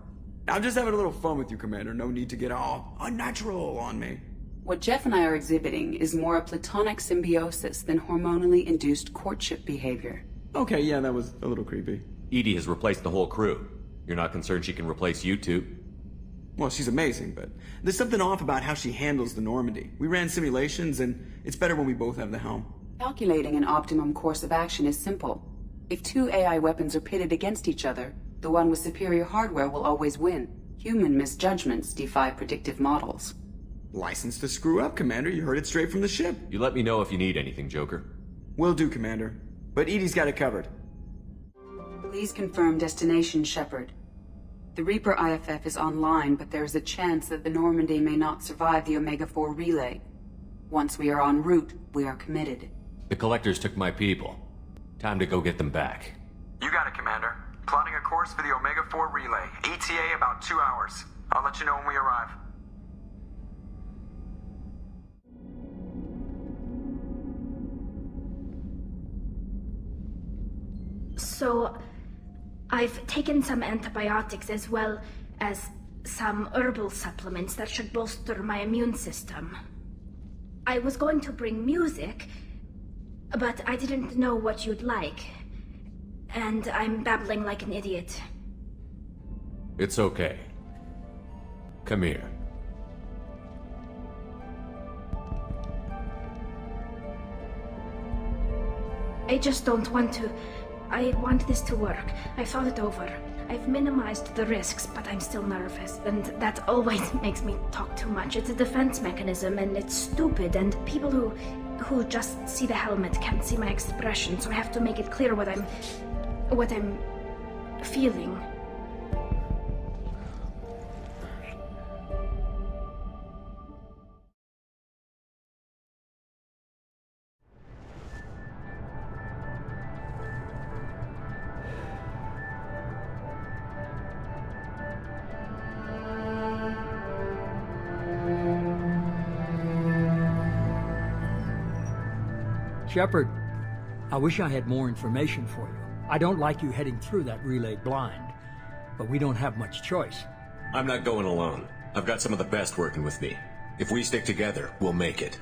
I'm just having a little fun with you, Commander. No need to get all unnatural on me. What Jeff and I are exhibiting is more a platonic symbiosis than hormonally induced courtship behavior. Okay, yeah, that was a little creepy. Edie has replaced the whole crew. You're not concerned she can replace you two? Well, she's amazing, but there's something off about how she handles the Normandy. We ran simulations, and it's better when we both have the helm. Calculating an optimum course of action is simple. If two AI weapons are pitted against each other, the one with superior hardware will always win. Human misjudgments defy predictive models. License to screw up, Commander. You heard it straight from the ship. You let me know if you need anything, Joker. Will do, Commander. But Edie's got it covered. Please confirm destination, Shepard. The Reaper IFF is online, but there is a chance that the Normandy may not survive the Omega-4 relay. Once we are en route, we are committed. The Collectors took my people. Time to go get them back. You got it, Commander. Plotting a course for the Omega-4 relay. ETA about 2 hours. I'll let you know when we arrive. So, I've taken some antibiotics as well as some herbal supplements that should bolster my immune system. I was going to bring music, but I didn't know what you'd like. And I'm babbling like an idiot. It's okay. Come here. I just don't want to. I want this to work. I've thought it over. I've minimized the risks, but I'm still nervous, and that always makes me talk too much. It's a defense mechanism, and it's stupid, and people who just see the helmet can't see my expression, so I have to make it clear what I'm feeling. Shepard, I wish I had more information for you. I don't like you heading through that relay blind, but we don't have much choice. I'm not going alone. I've got some of the best working with me. If we stick together, we'll make it.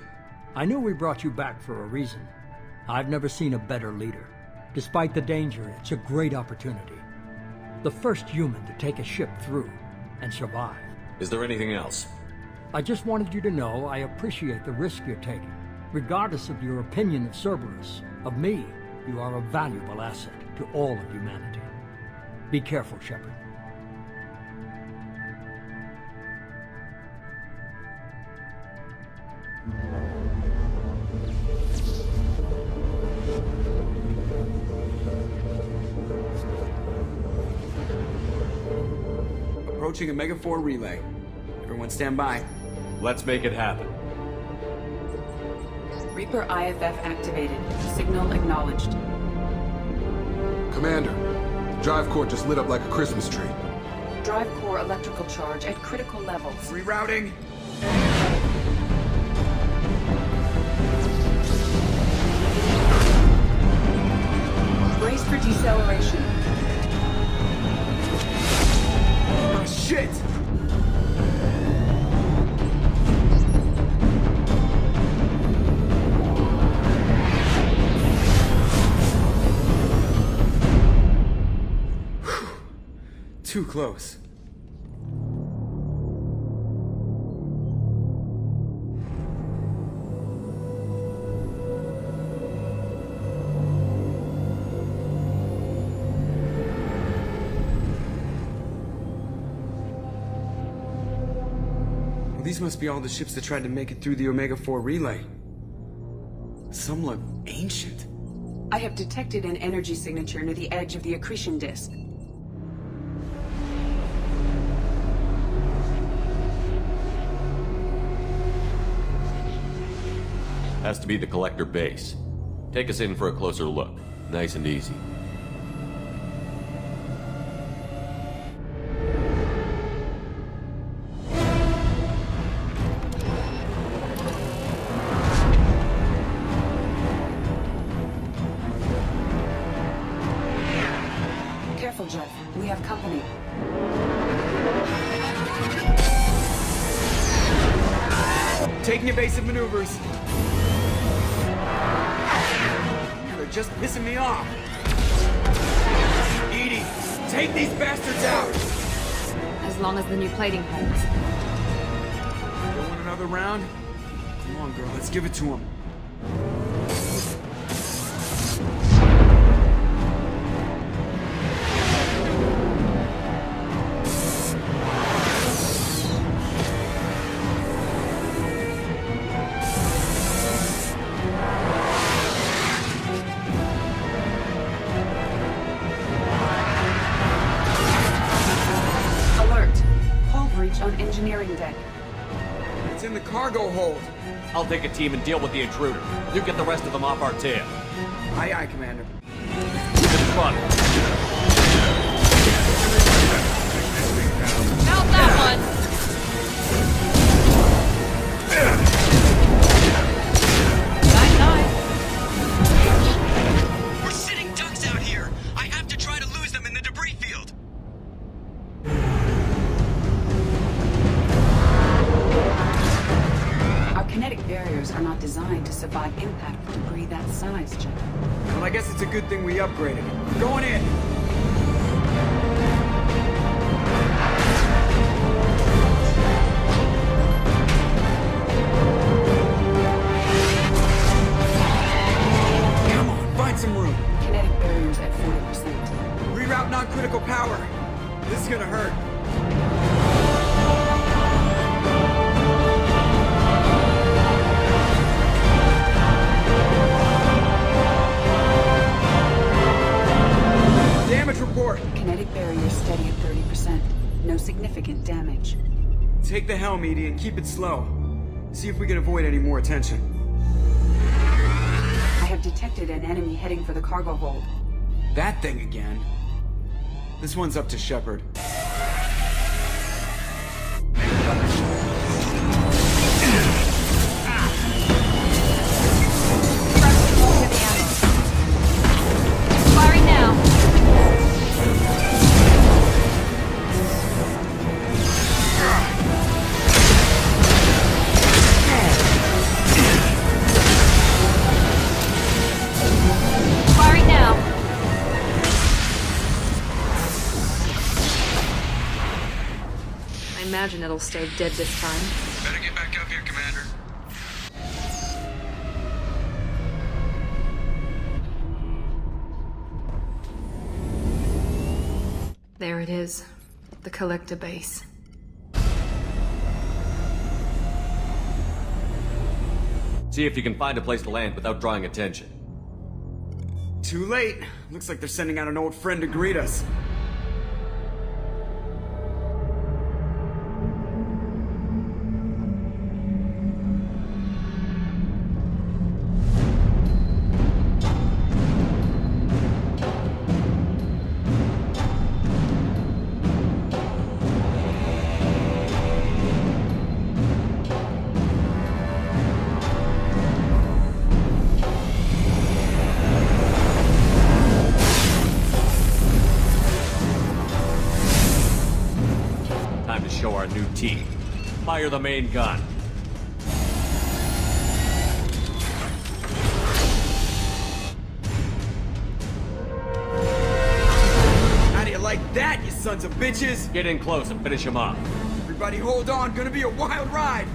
I knew we brought you back for a reason. I've never seen a better leader. Despite the danger, it's a great opportunity. The first human to take a ship through and survive. Is there anything else? I just wanted you to know I appreciate the risk you're taking. Regardless of your opinion of Cerberus, of me, you are a valuable asset to all of humanity. Be careful, Shepard. Approaching Omega-4 relay. Everyone stand by. Let's make it happen. Reaper IFF activated. Signal acknowledged. Commander, drive core just lit up like a Christmas tree. Drive core electrical charge at critical levels. Rerouting. Brace for deceleration. Oh, shit! too close. These must be all the ships that tried to make it through the Omega-4 relay. Some look ancient. I have detected an energy signature near the edge of the accretion disk. Has to be the collector base. Take us in for a closer look. Nice and easy. Careful, Jeff. We have company. Taking evasive maneuvers. They're just pissing me off. Edie, take these bastards out! As long as the new plating holds. You want another round? Come on, girl, let's give it to him. On engineering deck. It's in the cargo hold. I'll take a team and deal with the intruder. You get the rest of them off our tail. Aye, aye, Commander. To the front. Mount that one! We're sitting ducks out here. I have to try to lose them in the debris field. Kinetic barriers are not designed to survive impact with debris that size, Jeff. Well, I guess it's a good thing we upgraded. We're going in! Come on, find some room! Kinetic barriers at 40%. Reroute non-critical power! This is gonna hurt. Damage report! Kinetic barrier steady at 30%. No significant damage. Take the helm, Edie, and keep it slow. See if we can avoid any more attention. I have detected an enemy heading for the cargo hold. That thing again. This one's up to Shepard. Firing now. Firing now. I imagine it'll stay dead this time. Better get back up here, Commander. There it is. The collector base. See if you can find a place to land without drawing attention. Too late. Looks like they're sending out an old friend to greet us. Show our new team. Fire the main gun. How do you like that, you sons of bitches! Get in close and finish him off. Everybody hold on, gonna be a wild ride!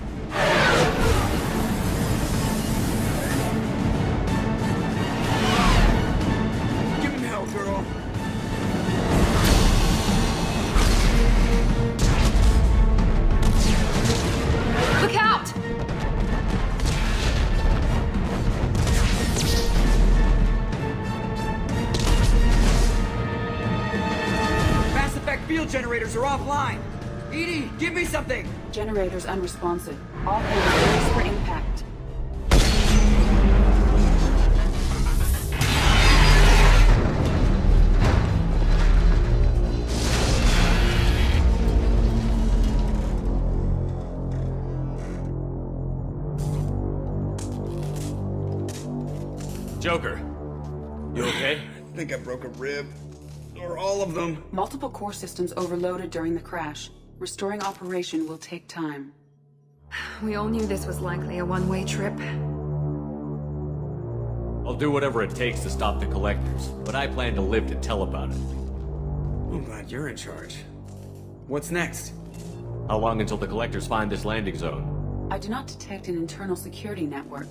Give him hell, girl. Look out! Mass Effect field generators are offline. Edie, give me something! Generators unresponsive. All hands brace for impact. Joker, you okay? I think I broke a rib. Or all of them. Multiple core systems overloaded during the crash. Restoring operation will take time. We all knew this was likely a one-way trip. I'll do whatever it takes to stop the Collectors, but I plan to live to tell about it. I'm glad you're in charge. What's next? How long until the Collectors find this landing zone? I do not detect an internal security network.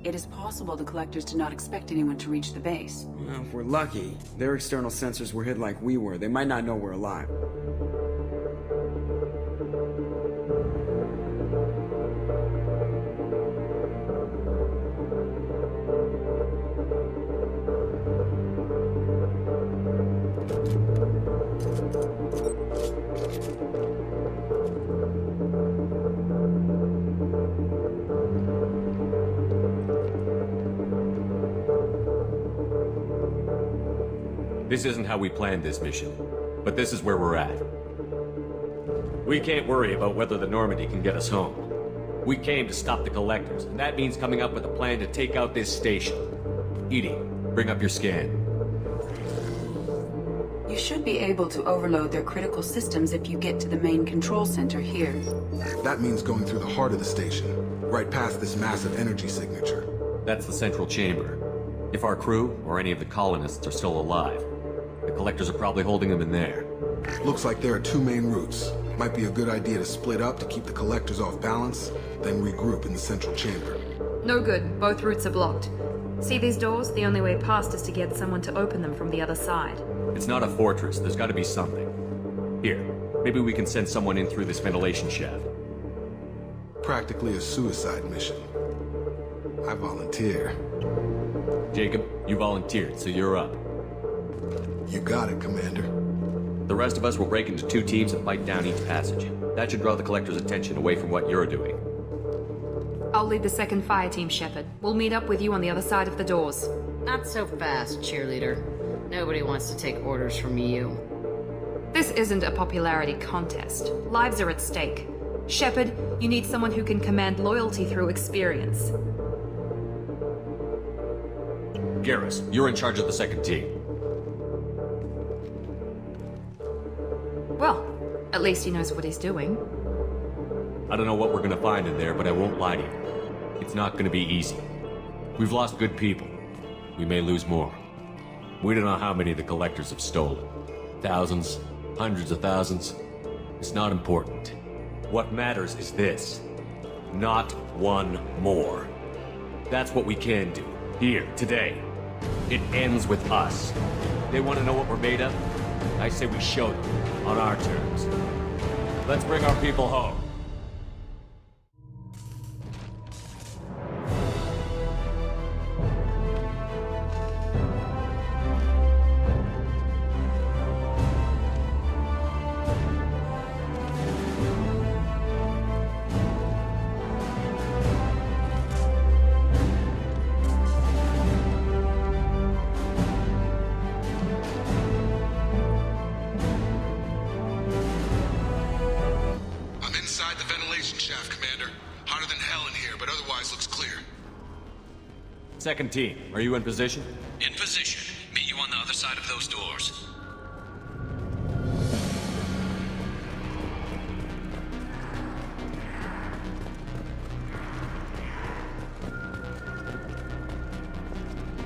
It is possible the Collectors did not expect anyone to reach the base. Well, if we're lucky, their external sensors were hid like we were. They might not know we're alive. This isn't how we planned this mission, but this is where we're at. We can't worry about whether the Normandy can get us home. We came to stop the Collectors, and that means coming up with a plan to take out this station. Edie, bring up your scan. You should be able to overload their critical systems if you get to the main control center here. That means going through the heart of the station, right past this massive energy signature. That's the central chamber. If our crew, or any of the colonists, are still alive, the Collectors are probably holding them in there. Looks like there are two main routes. Might be a good idea to split up to keep the Collectors off balance, then regroup in the central chamber. No good. Both routes are blocked. See these doors? The only way past is to get someone to open them from the other side. It's not a fortress. There's got to be something. Here, maybe we can send someone in through this ventilation shaft. Practically a suicide mission. I volunteer. Jacob, you volunteered, so you're up. You got it, Commander. The rest of us will break into two teams and fight down each passage. That should draw the Collector's attention away from what you're doing. I'll lead the second fire team, Shepard. We'll meet up with you on the other side of the doors. Not so fast, cheerleader. Nobody wants to take orders from you. This isn't a popularity contest. Lives are at stake. Shepard, you need someone who can command loyalty through experience. Garrus, you're in charge of the second team. Well, at least he knows what he's doing. I don't know what we're gonna find in there, but I won't lie to you. It's not gonna be easy. We've lost good people. We may lose more. We don't know how many the Collectors have stolen. Thousands, hundreds of thousands. It's not important. What matters is this. Not one more. That's what we can do. Here, today. It ends with us. They want to know what we're made of? I say we show them, on our terms. Let's bring our people home. Second team, are you in position? In position. Meet you on the other side of those doors.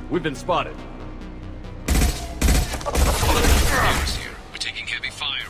We've been spotted. Here. We're taking heavy fire,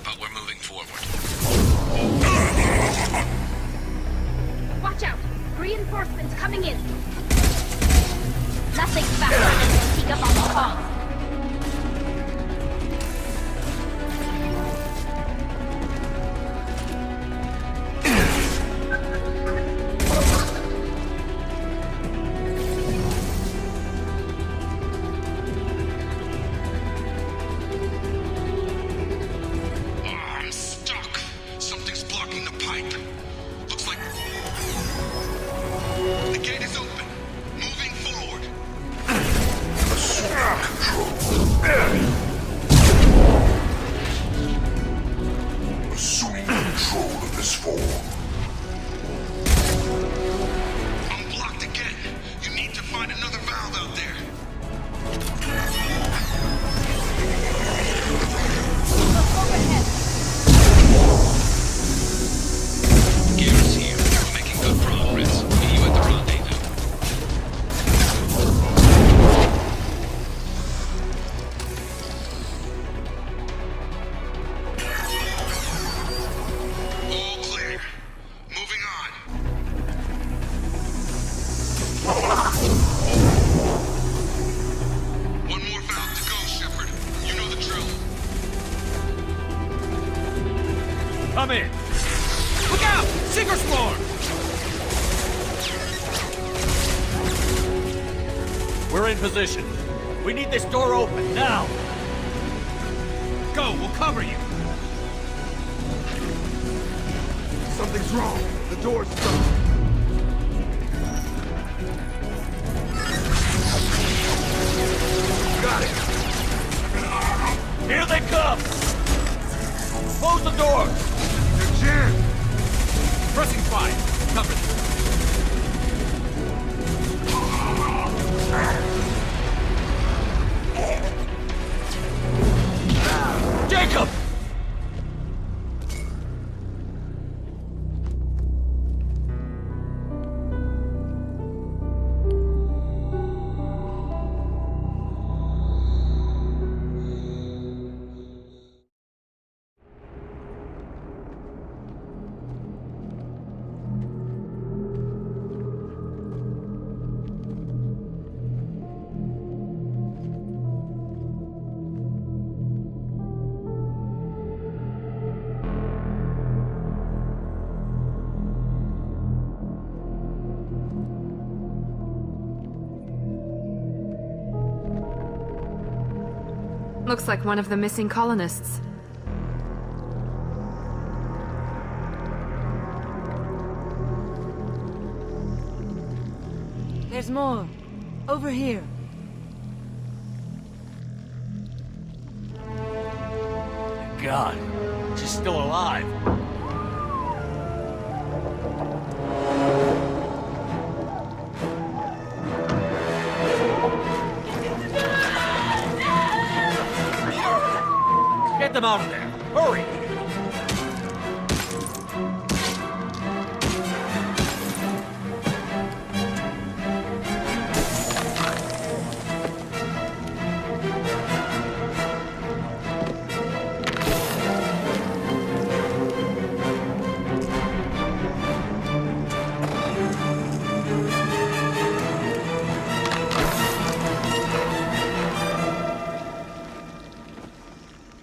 come in! Look out! Seeker swarm! We're in position. We need this door open, now! Go, we'll cover you! Something's wrong. The door's stuck. Got it! Here they come! Close the doors! They're jammed! Pressing fire! Cover them. Jacob! Looks like one of the missing colonists. There's more. Over here. God, she's still alive. Get them out of there! Hurry!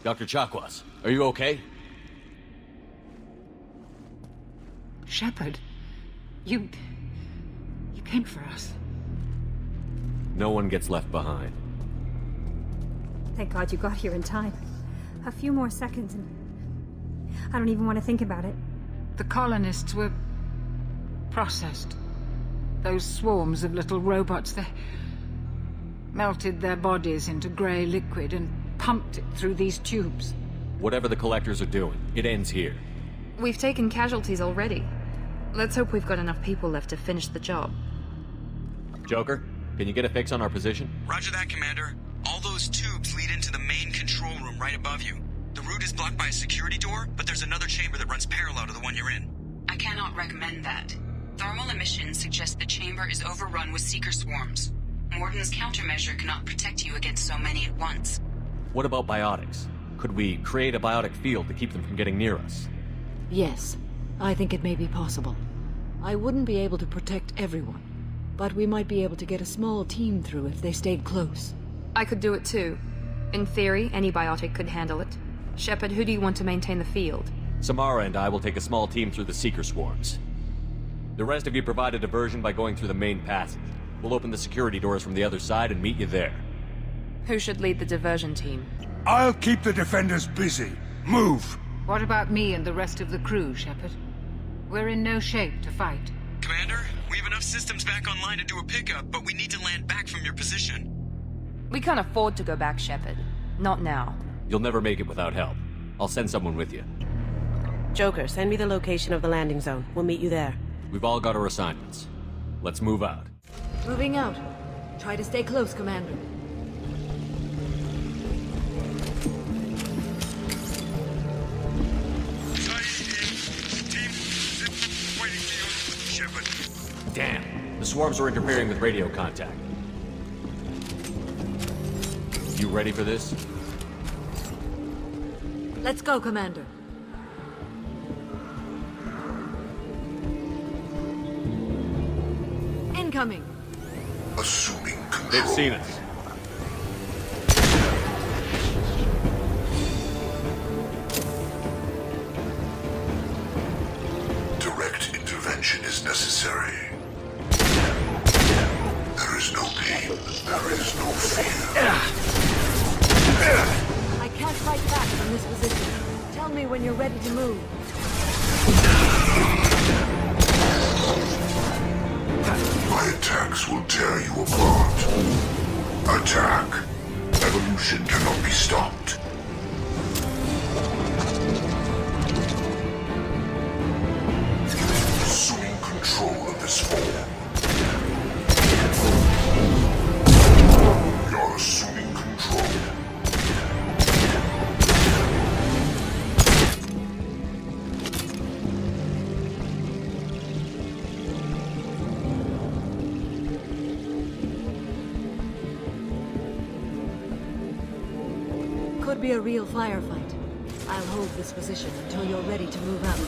Dr. Chakwas, are you okay? Shepard, you came for us. No one gets left behind. Thank God you got here in time. A few more seconds and I don't even want to think about it. The colonists were processed. Those swarms of little robots, they melted their bodies into grey liquid and pumped it through these tubes. Whatever the collectors are doing, it ends here. We've taken casualties already. Let's hope we've got enough people left to finish the job. Joker, can you get a fix on our position? Roger that, Commander. All those tubes lead into the main control room right above you. The route is blocked by a security door, but there's another chamber that runs parallel to the one you're in. I cannot recommend that. Thermal emissions suggest the chamber is overrun with seeker swarms. Morden's countermeasure cannot protect you against so many at once. What about biotics? Could we create a biotic field to keep them from getting near us? Yes, I think it may be possible. I wouldn't be able to protect everyone, but we might be able to get a small team through if they stayed close. I could do it too. In theory, any biotic could handle it. Shepard, who do you want to maintain the field? Samara and I will take a small team through the Seeker swarms. The rest of you provide a diversion by going through the main passage. We'll open the security doors from the other side and meet you there. Who should lead the diversion team? I'll keep the defenders busy. Move! What about me and the rest of the crew, Shepard? We're in no shape to fight. Commander, we have enough systems back online to do a pickup, but we need to land back from your position. We can't afford to go back, Shepard. Not now. You'll never make it without help. I'll send someone with you. Joker, send me the location of the landing zone. We'll meet you there. We've all got our assignments. Let's move out. Moving out. Try to stay close, Commander. Damn. The swarms are interfering with radio contact. You ready for this? Let's go, Commander. Incoming. Assuming control. They've seen us. necessary. There is no pain. There is no fear. I can't fight back from this position. Tell me when you're ready to move. My attacks will tear you apart. Attack. Evolution cannot be stopped. Assuming control of this form. You're assuming control. Could be a real firefight. I'll hold this position until you're ready to move out.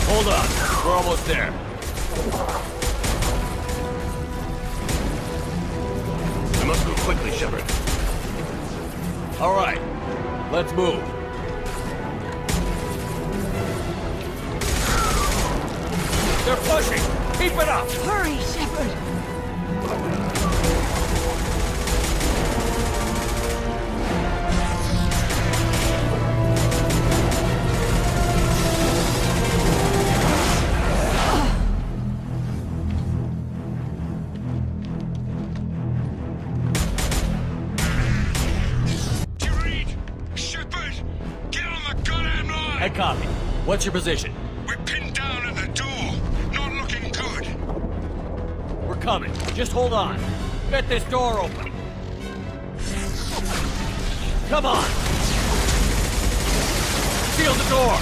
Hold on, we're almost there. I must move quickly, Shepard. All right, let's move. They're pushing! Keep it up! Hurry, Shepard! I copy. What's your position? We're pinned down at the door. Not looking good. We're coming. Just hold on. Get this door open. Come on! Seal the door!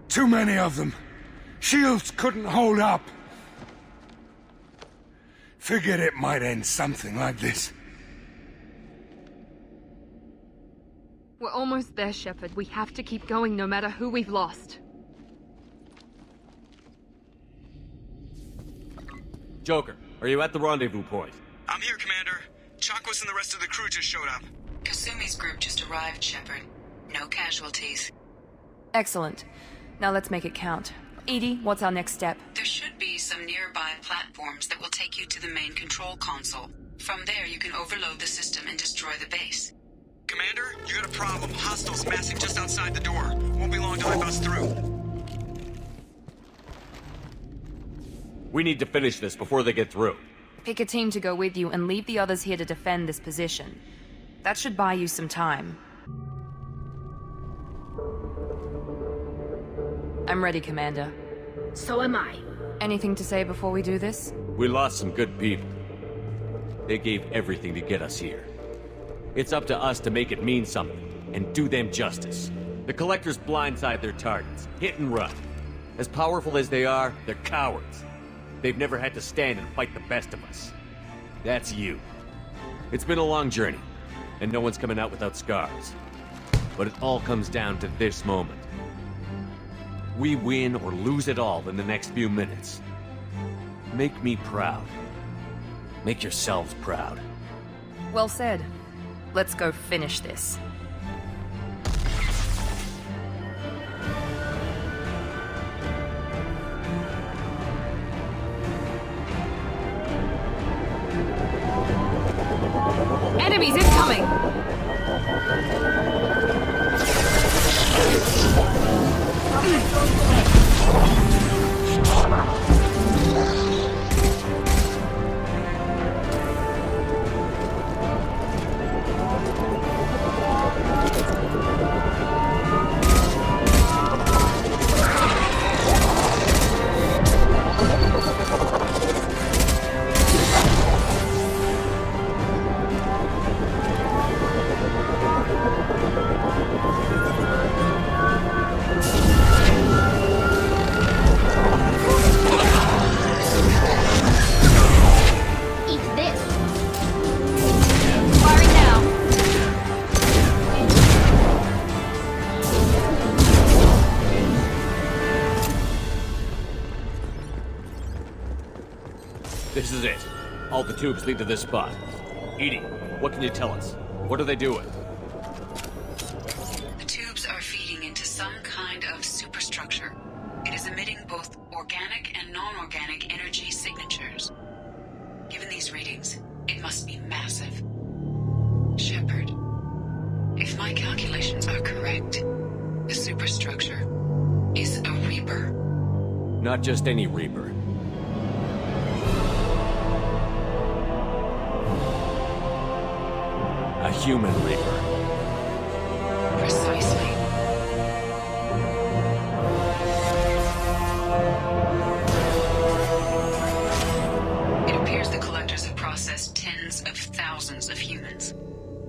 Too many of them. Shields couldn't hold up. Figured it might end something like this. We're almost there, Shepard. We have to keep going no matter who we've lost. Joker, are you at the rendezvous point? I'm here, Commander. Chakwas and the rest of the crew just showed up. Kasumi's group just arrived, Shepard. No casualties. Excellent. Now let's make it count. Edie, what's our next step? There should be some nearby platforms that will take you to the main control console. From there, you can overload the system and destroy the base. Commander, you got a problem. Hostiles massing just outside the door. Won't be long till I bust through. We need to finish this before they get through. Pick a team to go with you and leave the others here to defend this position. That should buy you some time. I'm ready, Commander. So am I. Anything to say before we do this? We lost some good people. They gave everything to get us here. It's up to us to make it mean something, and do them justice. The Collectors blindside their targets, hit and run. As powerful as they are, they're cowards. They've never had to stand and fight the best of us. That's you. It's been a long journey, and no one's coming out without scars. But it all comes down to this moment. We win or lose it all in the next few minutes. Make me proud. Make yourselves proud. Well said. Let's go finish this. Enemies incoming! This is it. All the tubes lead to this spot. Edie, what can you tell us? What are they doing? The tubes are feeding into some kind of superstructure. It is emitting both organic and non-organic energy signatures. Given these readings, it must be massive. Shepard, if my calculations are correct, the superstructure is a Reaper. Not just any Reaper. A human Reaper. Precisely. It appears the Collectors have processed tens of thousands of humans.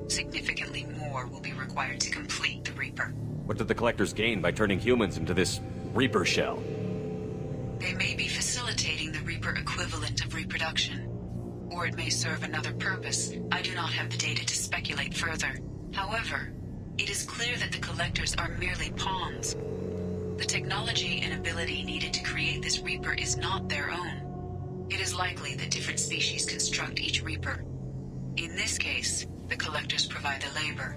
Significantly more will be required to complete the Reaper. What did the Collectors gain by turning humans into this Reaper shell? They may be facilitating the Reaper equivalent of reproduction. Or it may serve another purpose. I do not have the data to speculate further. However, it is clear that the Collectors are merely pawns. The technology and ability needed to create this Reaper is not their own. It is likely that different species construct each Reaper. In this case, the Collectors provide the labor.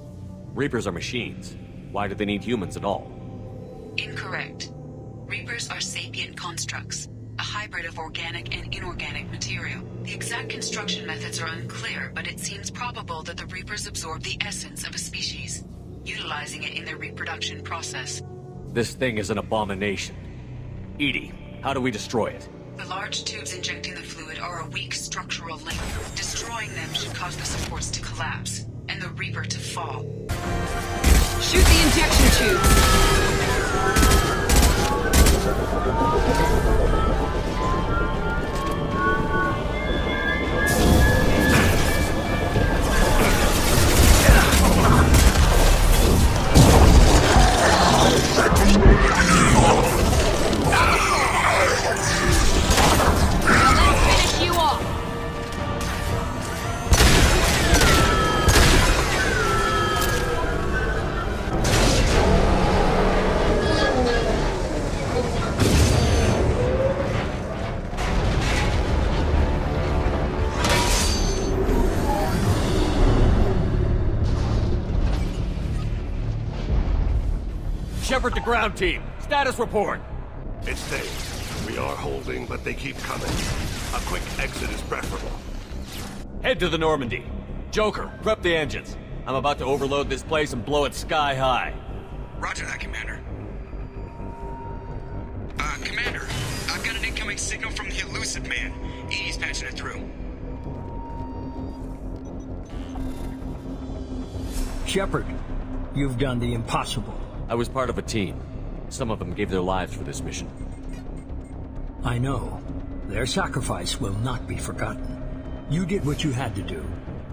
Reapers are machines. Why do they need humans at all? Incorrect. Reapers are sapient constructs, a hybrid of organic and inorganic material. The exact construction methods are unclear, but it seems probable that the Reapers absorb the essence of a species, utilizing it in their reproduction process. This thing is an abomination. Edie, how do we destroy it? The large tubes injecting the fluid are a weak structural link. Destroying them should cause the supports to collapse, and the Reaper to fall. Shoot the injection tubes! Shepard to ground team. Status report. It's safe. We are holding, but they keep coming. A quick exit is preferable. Head to the Normandy. Joker, prep the engines. I'm about to overload this place and blow it sky high. Roger that, Commander. Commander, I've got an incoming signal from the elusive man. Edie's patching it through. Shepard, you've done the impossible. I was part of a team. Some of them gave their lives for this mission. I know. Their sacrifice will not be forgotten. You did what you had to do,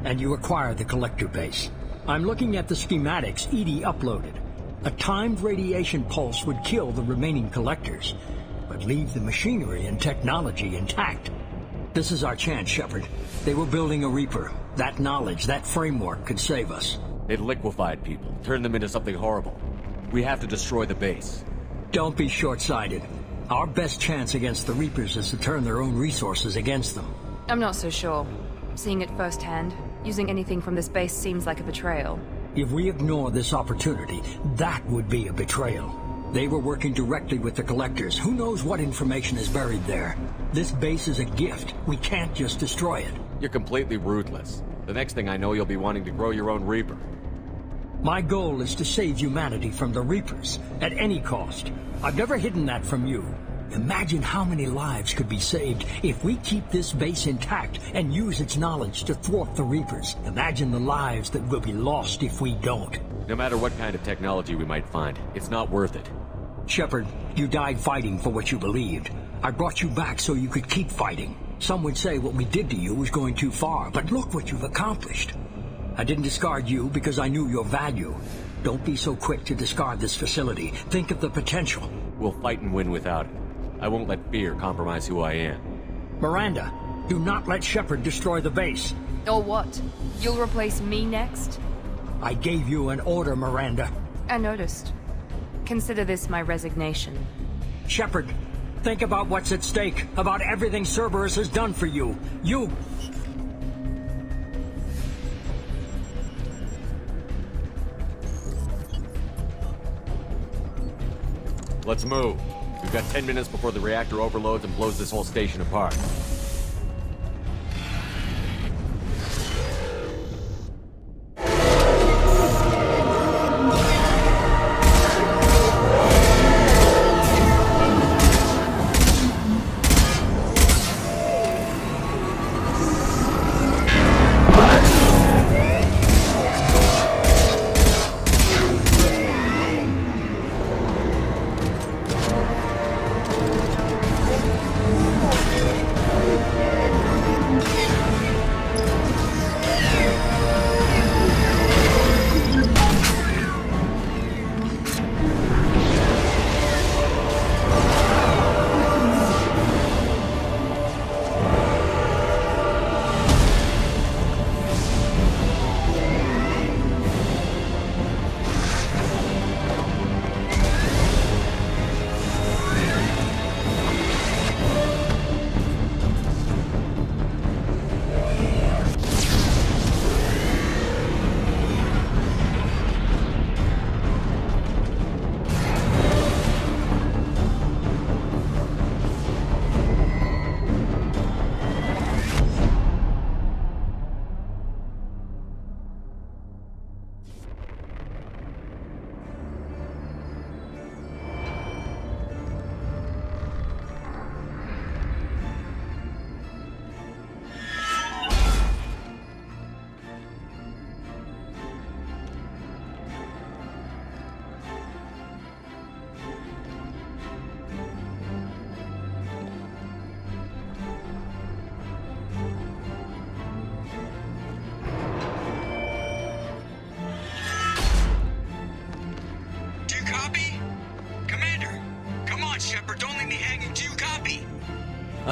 and you acquired the Collector base. I'm looking at the schematics Edie uploaded. A timed radiation pulse would kill the remaining Collectors, but leave the machinery and technology intact. This is our chance, Shepard. They were building a Reaper. That knowledge, that framework could save us. It liquefied people, turned them into something horrible. We have to destroy the base. Don't be short-sighted. Our best chance against the Reapers is to turn their own resources against them. I'm not so sure. Seeing it firsthand, using anything from this base seems like a betrayal. If we ignore this opportunity, that would be a betrayal. They were working directly with the Collectors. Who knows what information is buried there? This base is a gift. We can't just destroy it. You're completely ruthless. The next thing I know, you'll be wanting to grow your own Reaper. My goal is to save humanity from the Reapers, at any cost. I've never hidden that from you. Imagine how many lives could be saved if we keep this base intact and use its knowledge to thwart the Reapers. Imagine the lives that will be lost if we don't. No matter what kind of technology we might find, it's not worth it. Shepard, you died fighting for what you believed. I brought you back so you could keep fighting. Some would say what we did to you was going too far, but look what you've accomplished. I didn't discard you because I knew your value. Don't be so quick to discard this facility. Think of the potential. We'll fight and win without it. I won't let fear compromise who I am. Miranda, do not let Shepard destroy the base. Or what? You'll replace me next? I gave you an order, Miranda. I noticed. Consider this my resignation. Shepard, think about what's at stake, about everything Cerberus has done for you. You... Let's move. We've got 10 minutes before the reactor overloads and blows this whole station apart.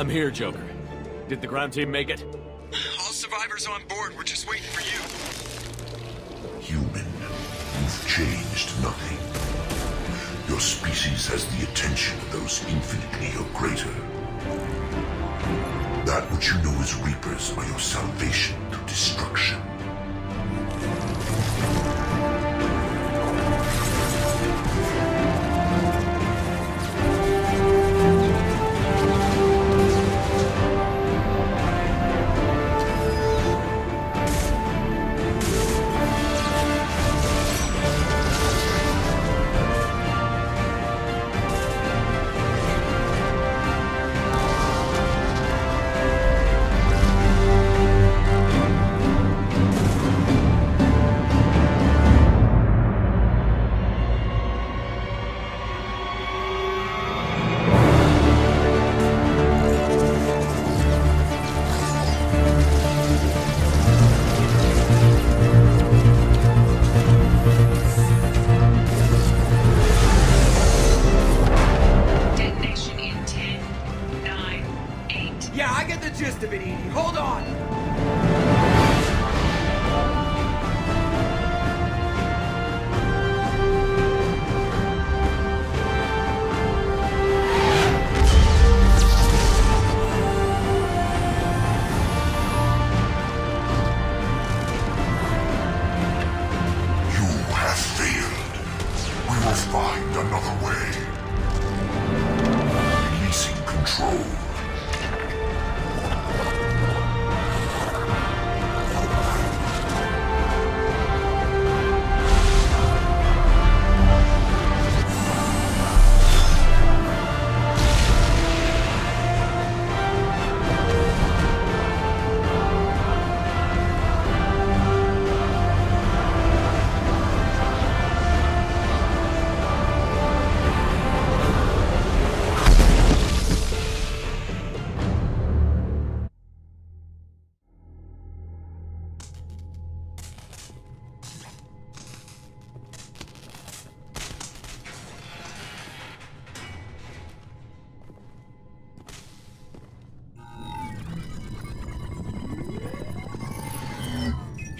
I'm here, Joker. Did the ground team make it? All survivors on board. We're just waiting for you. Human, you've changed nothing. Your species has the attention of those infinitely or greater. That which you know as Reapers are your salvation to destruction.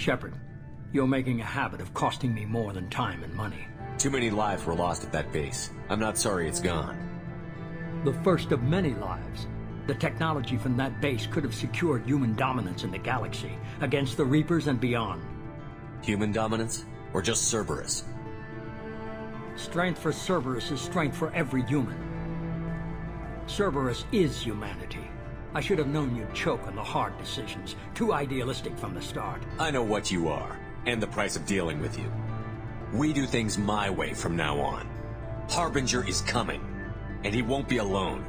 Shepard, you're making a habit of costing me more than time and money. Too many lives were lost at that base. I'm not sorry it's gone. The first of many lives. The technology from that base could have secured human dominance in the galaxy against the Reapers and beyond. Human dominance? Or just Cerberus? Strength for Cerberus is strength for every human. Cerberus is humanity. I should have known you'd choke on the hard decisions. Too idealistic from the start. I know what you are, and the price of dealing with you. We do things my way from now on. Harbinger is coming, and he won't be alone.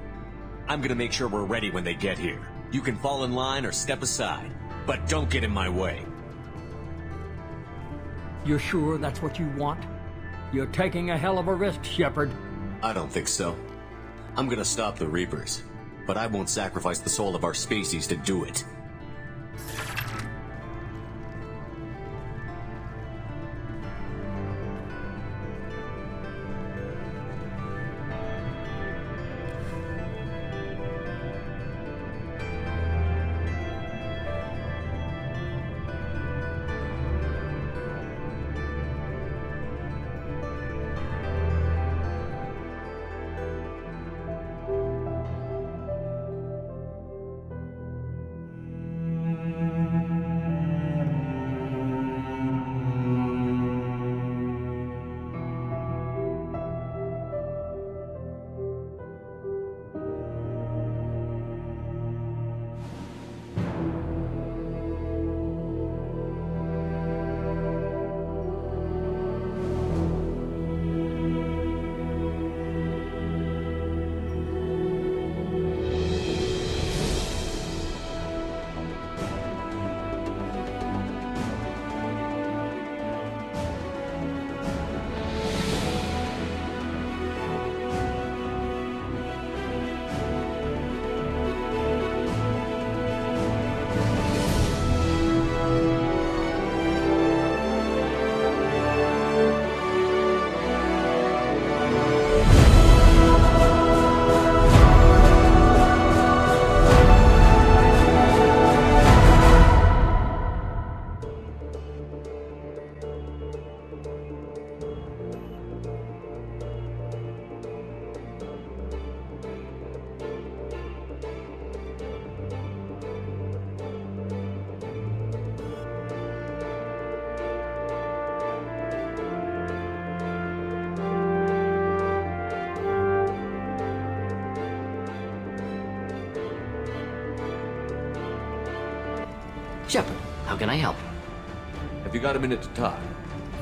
I'm gonna make sure we're ready when they get here. You can fall in line or step aside, but don't get in my way. You're sure that's what you want? You're taking a hell of a risk, Shepard. I don't think so. I'm gonna stop the Reapers, but I won't sacrifice the soul of our species to do it. Shepard, how can I help? Have you got a minute to talk?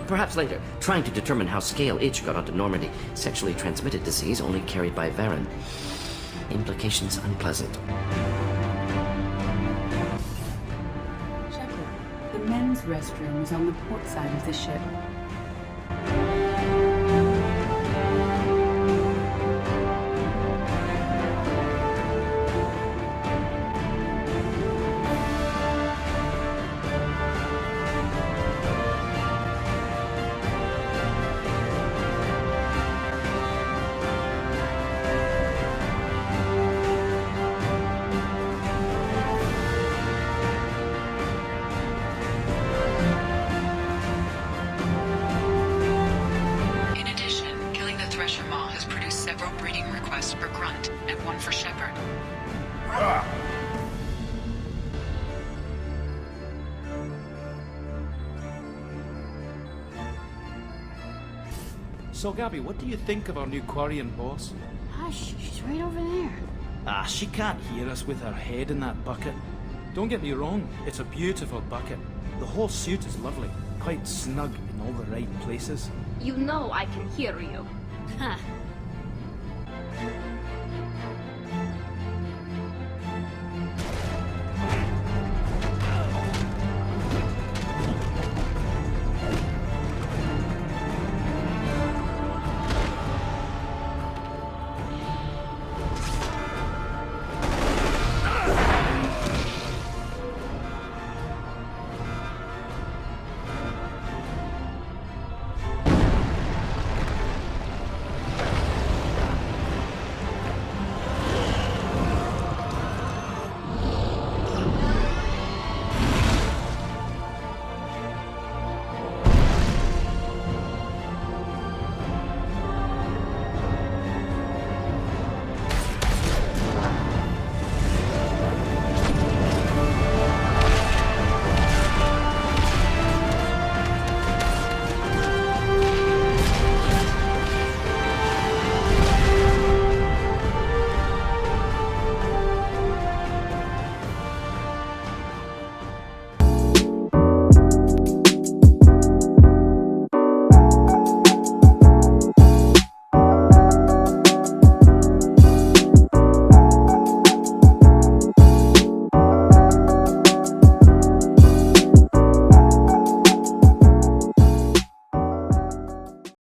Perhaps later. Trying to determine how Scale H got onto Normandy. Sexually transmitted disease only carried by Varen. Implications unpleasant. Shepard, the men's restroom is on the port side of the ship. So, Gabby, what do you think of our new Quarian boss? Hush, she's right over there. Ah, she can't hear us with her head in that bucket. Don't get me wrong, it's a beautiful bucket. The whole suit is lovely, quite snug in all the right places. You know I can hear you. Huh.